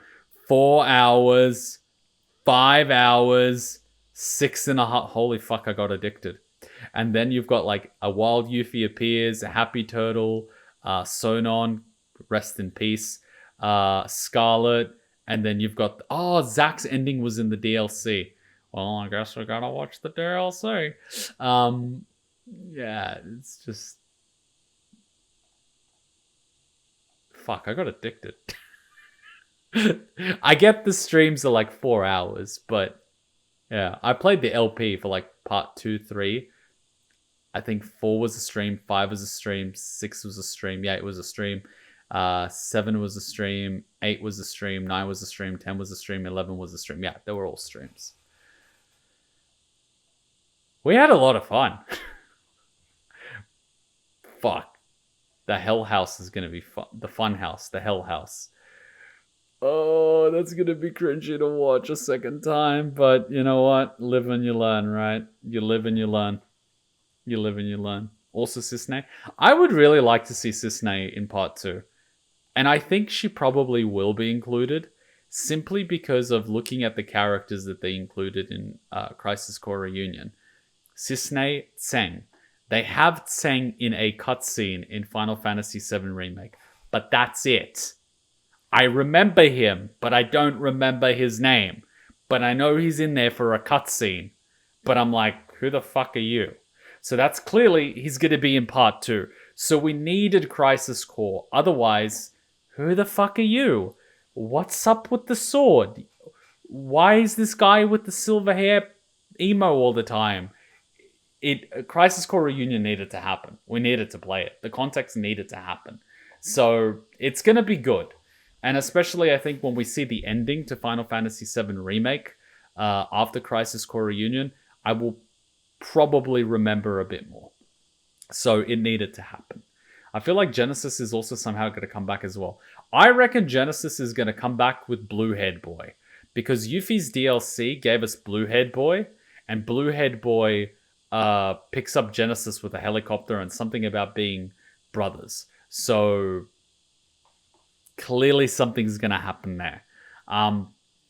A: 4 hours, 5 hours, 6.5. Holy fuck, I got addicted. And then you've got like a wild Yuffie appears, a happy turtle, Sonon, rest in peace, Scarlet, and then you've got, Zack's ending was in the DLC. Well, I guess we gotta watch the DLC. Yeah, it's just... Fuck, I got addicted. I get the streams are like 4 hours, but yeah, I played the LP for like part 2, 3. I think 4 was a stream, 5 was a stream, 6 was a stream, 8 was a stream, 7 was a stream, 8 was a stream, 9 was a stream, 10 was a stream, 11 was a stream. Yeah, they were all streams. We had a lot of fun. Fuck. The Hell House is going to be fun. The Fun House. The Hell House. Oh, that's going to be cringy to watch a second time. But you know what? Live and you learn, right? You live and you learn. You live and you learn. Also, Cisne. I would really like to see Cisne in part 2. And I think she probably will be included. Simply because of looking at the characters that they included in Crisis Core Reunion. Cisne, Tseng. They have Tseng in a cutscene in Final Fantasy VII Remake, but that's it. I remember him, but I don't remember his name. But I know he's in there for a cutscene. But I'm like, who the fuck are you? So that's clearly, he's going to be in part 2. So we needed Crisis Core. Otherwise, who the fuck are you? What's up with the sword? Why is this guy with the silver hair emo all the time? Crisis Core Reunion needed to happen. We needed to play it. The context needed to happen. So it's going to be good. And especially, I think, when we see the ending to Final Fantasy VII Remake after Crisis Core Reunion, I will probably remember a bit more. So it needed to happen. I feel like Genesis is also somehow going to come back as well. I reckon Genesis is going to come back with Bluehead Boy. Because Yuffie's DLC gave us Bluehead Boy. And Bluehead Boy... picks up Genesis with a helicopter and something about being brothers. So clearly something's going to happen there.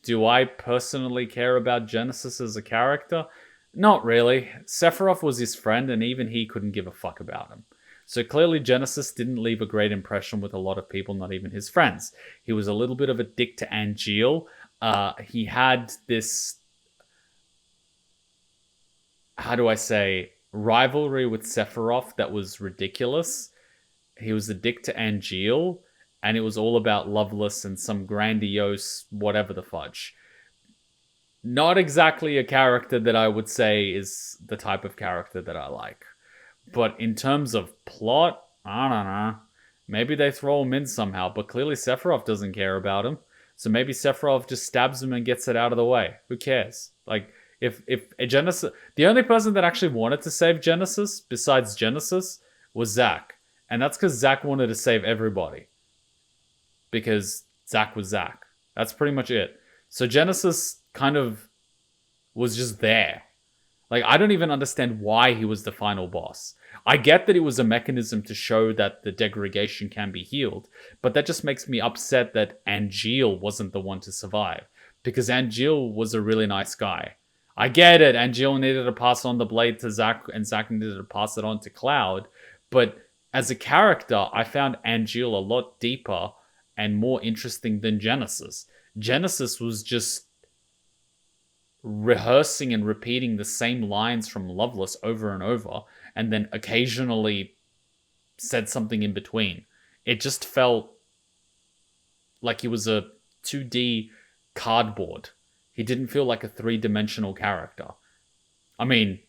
A: Do I personally care about Genesis as a character? Not really. Sephiroth was his friend, and even he couldn't give a fuck about him. So clearly Genesis didn't leave a great impression with a lot of people, not even his friends. He was a little bit of a dick to Angeal. He had this, how do I say, rivalry with Sephiroth that was ridiculous. He was a dick to Angeal, and it was all about Loveless and some grandiose whatever the fudge. Not exactly a character that I would say is the type of character that I like. But in terms of plot, I don't know. Maybe they throw him in somehow, but clearly Sephiroth doesn't care about him. So maybe Sephiroth just stabs him and gets it out of the way. Who cares? Like, if Genesis... The only person that actually wanted to save Genesis, besides Genesis, was Zack. And that's because Zack wanted to save everybody. Because Zack was Zack. That's pretty much it. So Genesis kind of was just there. Like, I don't even understand why he was the final boss. I get that it was a mechanism to show that the degradation can be healed, but that just makes me upset that Angeal wasn't the one to survive. Because Angeal was a really nice guy. I get it, Angeal needed to pass on the blade to Zack, and Zack needed to pass it on to Cloud, but as a character, I found Angeal a lot deeper and more interesting than Genesis. Genesis was just rehearsing and repeating the same lines from Loveless over and over, and then occasionally said something in between. It just felt like he was a 2D cardboard. He didn't feel like a 3-dimensional character. I mean,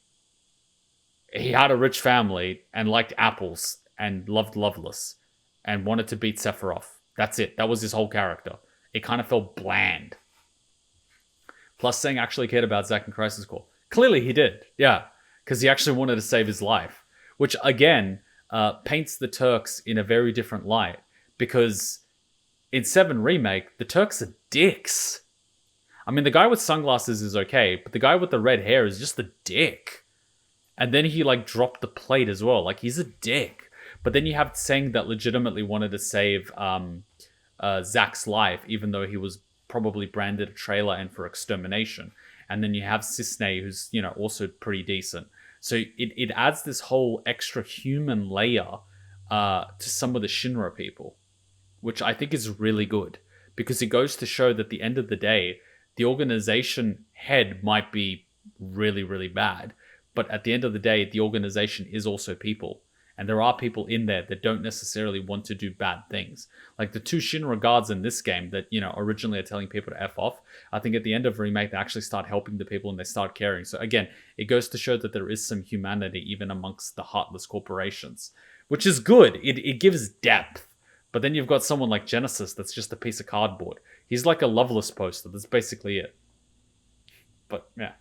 A: he had a rich family and liked apples and loved Loveless and wanted to beat Sephiroth. That's it. That was his whole character. It kind of felt bland. Plus, Sang actually cared about Zack in Crisis Core. Clearly he did, yeah. Because he actually wanted to save his life. Which, again, paints the Turks in a very different light. Because in 7 Remake, the Turks are dicks. I mean, the guy with sunglasses is okay, but the guy with the red hair is just a dick. And then he, like, dropped the plate as well. Like, he's a dick. But then you have Sang that legitimately wanted to save Zack's life, even though he was probably branded a trailer and for extermination. And then you have Cisne, who's, you know, also pretty decent. So it adds this whole extra human layer to some of the Shinra people, which I think is really good, because it goes to show that at the end of the day, the organization head might be really, really bad, but at the end of the day, the organization is also people. And there are people in there that don't necessarily want to do bad things. Like the 2 Shinra guards in this game that, you know, originally are telling people to F off. I think at the end of Remake, they actually start helping the people and they start caring. So again, it goes to show that there is some humanity even amongst the heartless corporations, which is good. It gives depth. But then you've got someone like Genesis that's just a piece of cardboard. He's like a Loveless poster. That's basically it. But yeah.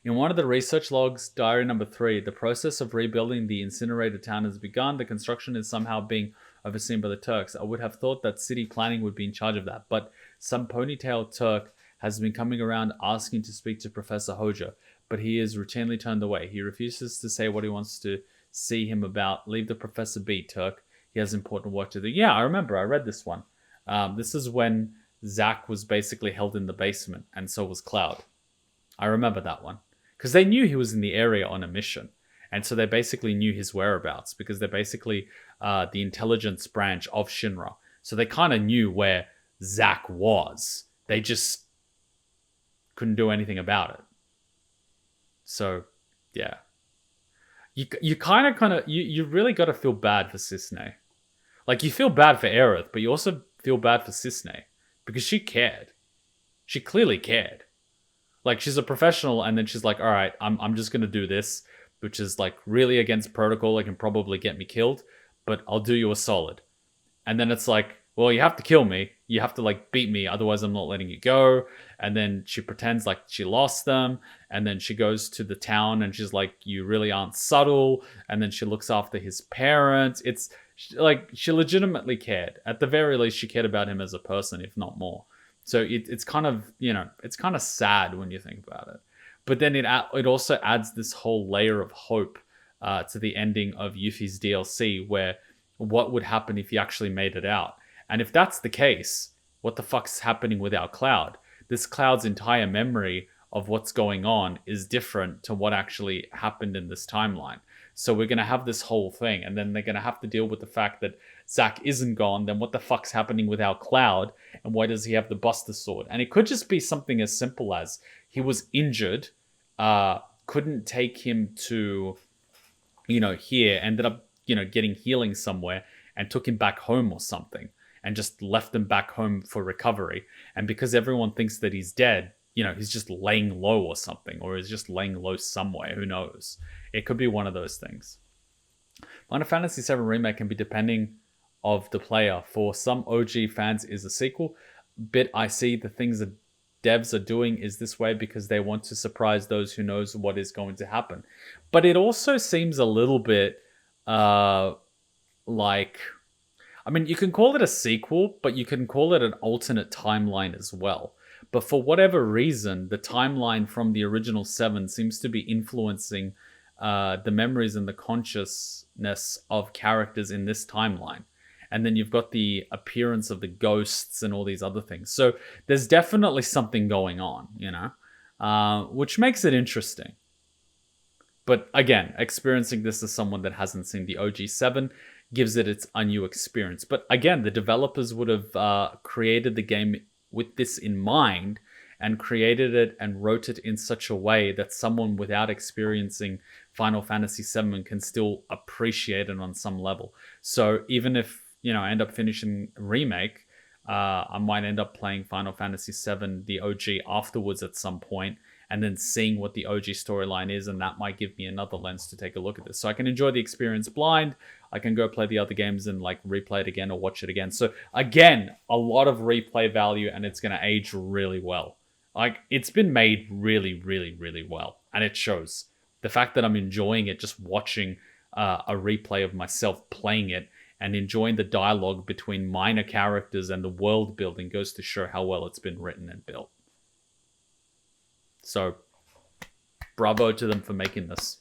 A: In one of the research logs, diary number 3, the process of rebuilding the incinerated town has begun. The construction is somehow being overseen by the Turks. I would have thought that city planning would be in charge of that, but some ponytail Turk has been coming around asking to speak to Professor Hoja, but he is routinely turned away. He refuses to say what he wants to see him about. Leave the professor be, Turk. He has important work to do. Yeah, I remember. I read this one. This is when Zack was basically held in the basement, and so was Cloud. I remember that one. Because they knew he was in the area on a mission. And so they basically knew his whereabouts, because they're basically the intelligence branch of Shinra. So they kind of knew where Zack was. They just couldn't do anything about it. So, yeah. You kind of, you really got to feel bad for Cisne. Like, you feel bad for Aerith, but you also feel bad for Cisne. Because she cared. She clearly cared. Like, she's a professional, and then she's like, all right, I'm just going to do this, which is, like, really against protocol. It can probably get me killed, but I'll do you a solid. And then it's like, well, you have to kill me. You have to, like, beat me, otherwise I'm not letting you go. And then she pretends like she lost them, and then she goes to the town, and she's like, you really aren't subtle. And then she looks after his parents. It's, like, she legitimately cared. At the very least, she cared about him as a person, if not more. So it's kind of, you know, it's kind of sad when you think about it. But then it also adds this whole layer of hope to the ending of Yuffie's DLC, where what would happen if he actually made it out. And if that's the case, what the fuck's happening with our Cloud? This Cloud's entire memory of what's going on is different to what actually happened in this timeline. So we're going to have this whole thing, and then they're going to have to deal with the fact that Zack isn't gone. Then what the fuck's happening with our Cloud, and why does he have the Buster Sword? And it could just be something as simple as he was injured, couldn't take him to, here, ended up, getting healing somewhere and took him back home or something and just left him back home for recovery. And because everyone thinks that he's dead, he's just laying low or something, or he's just laying low somewhere. Who knows? It could be one of those things. Final Fantasy VII Remake can be depending of the player. For some OG fans is a sequel. But I see the things that devs are doing is this way because they want to surprise those who knows what is going to happen. But it also seems a little bit like... I mean, you can call it a sequel, but you can call it an alternate timeline as well. But for whatever reason, the timeline from the original 7 seems to be influencing the memories and the consciousness of characters in this timeline. And then you've got the appearance of the ghosts and all these other things. So there's definitely something going on, which makes it interesting. But again, experiencing this as someone that hasn't seen the OG 7 gives it a new experience. But again, the developers would have created the game with this in mind and created it and wrote it in such a way that someone without experiencing Final Fantasy VII can still appreciate it on some level. So even if, I end up finishing Remake, I might end up playing Final Fantasy VII, the OG, afterwards at some point, and then seeing what the OG storyline is, and that might give me another lens to take a look at this. So I can enjoy the experience blind, I can go play the other games and replay it again or watch it again. So again, a lot of replay value, and it's going to age really well. It's been made really, really, really well, and it shows. The fact that I'm enjoying it, just watching a replay of myself playing it and enjoying the dialogue between minor characters and the world building goes to show how well it's been written and built. So, bravo to them for making this.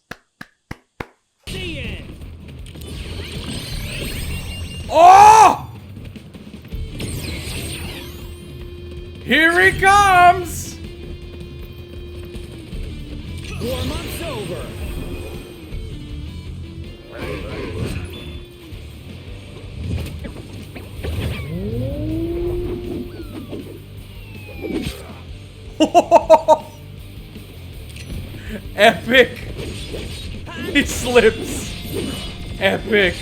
A: Oh! Here he comes!
Q: 4 months over.
A: Epic! He slips! Epic!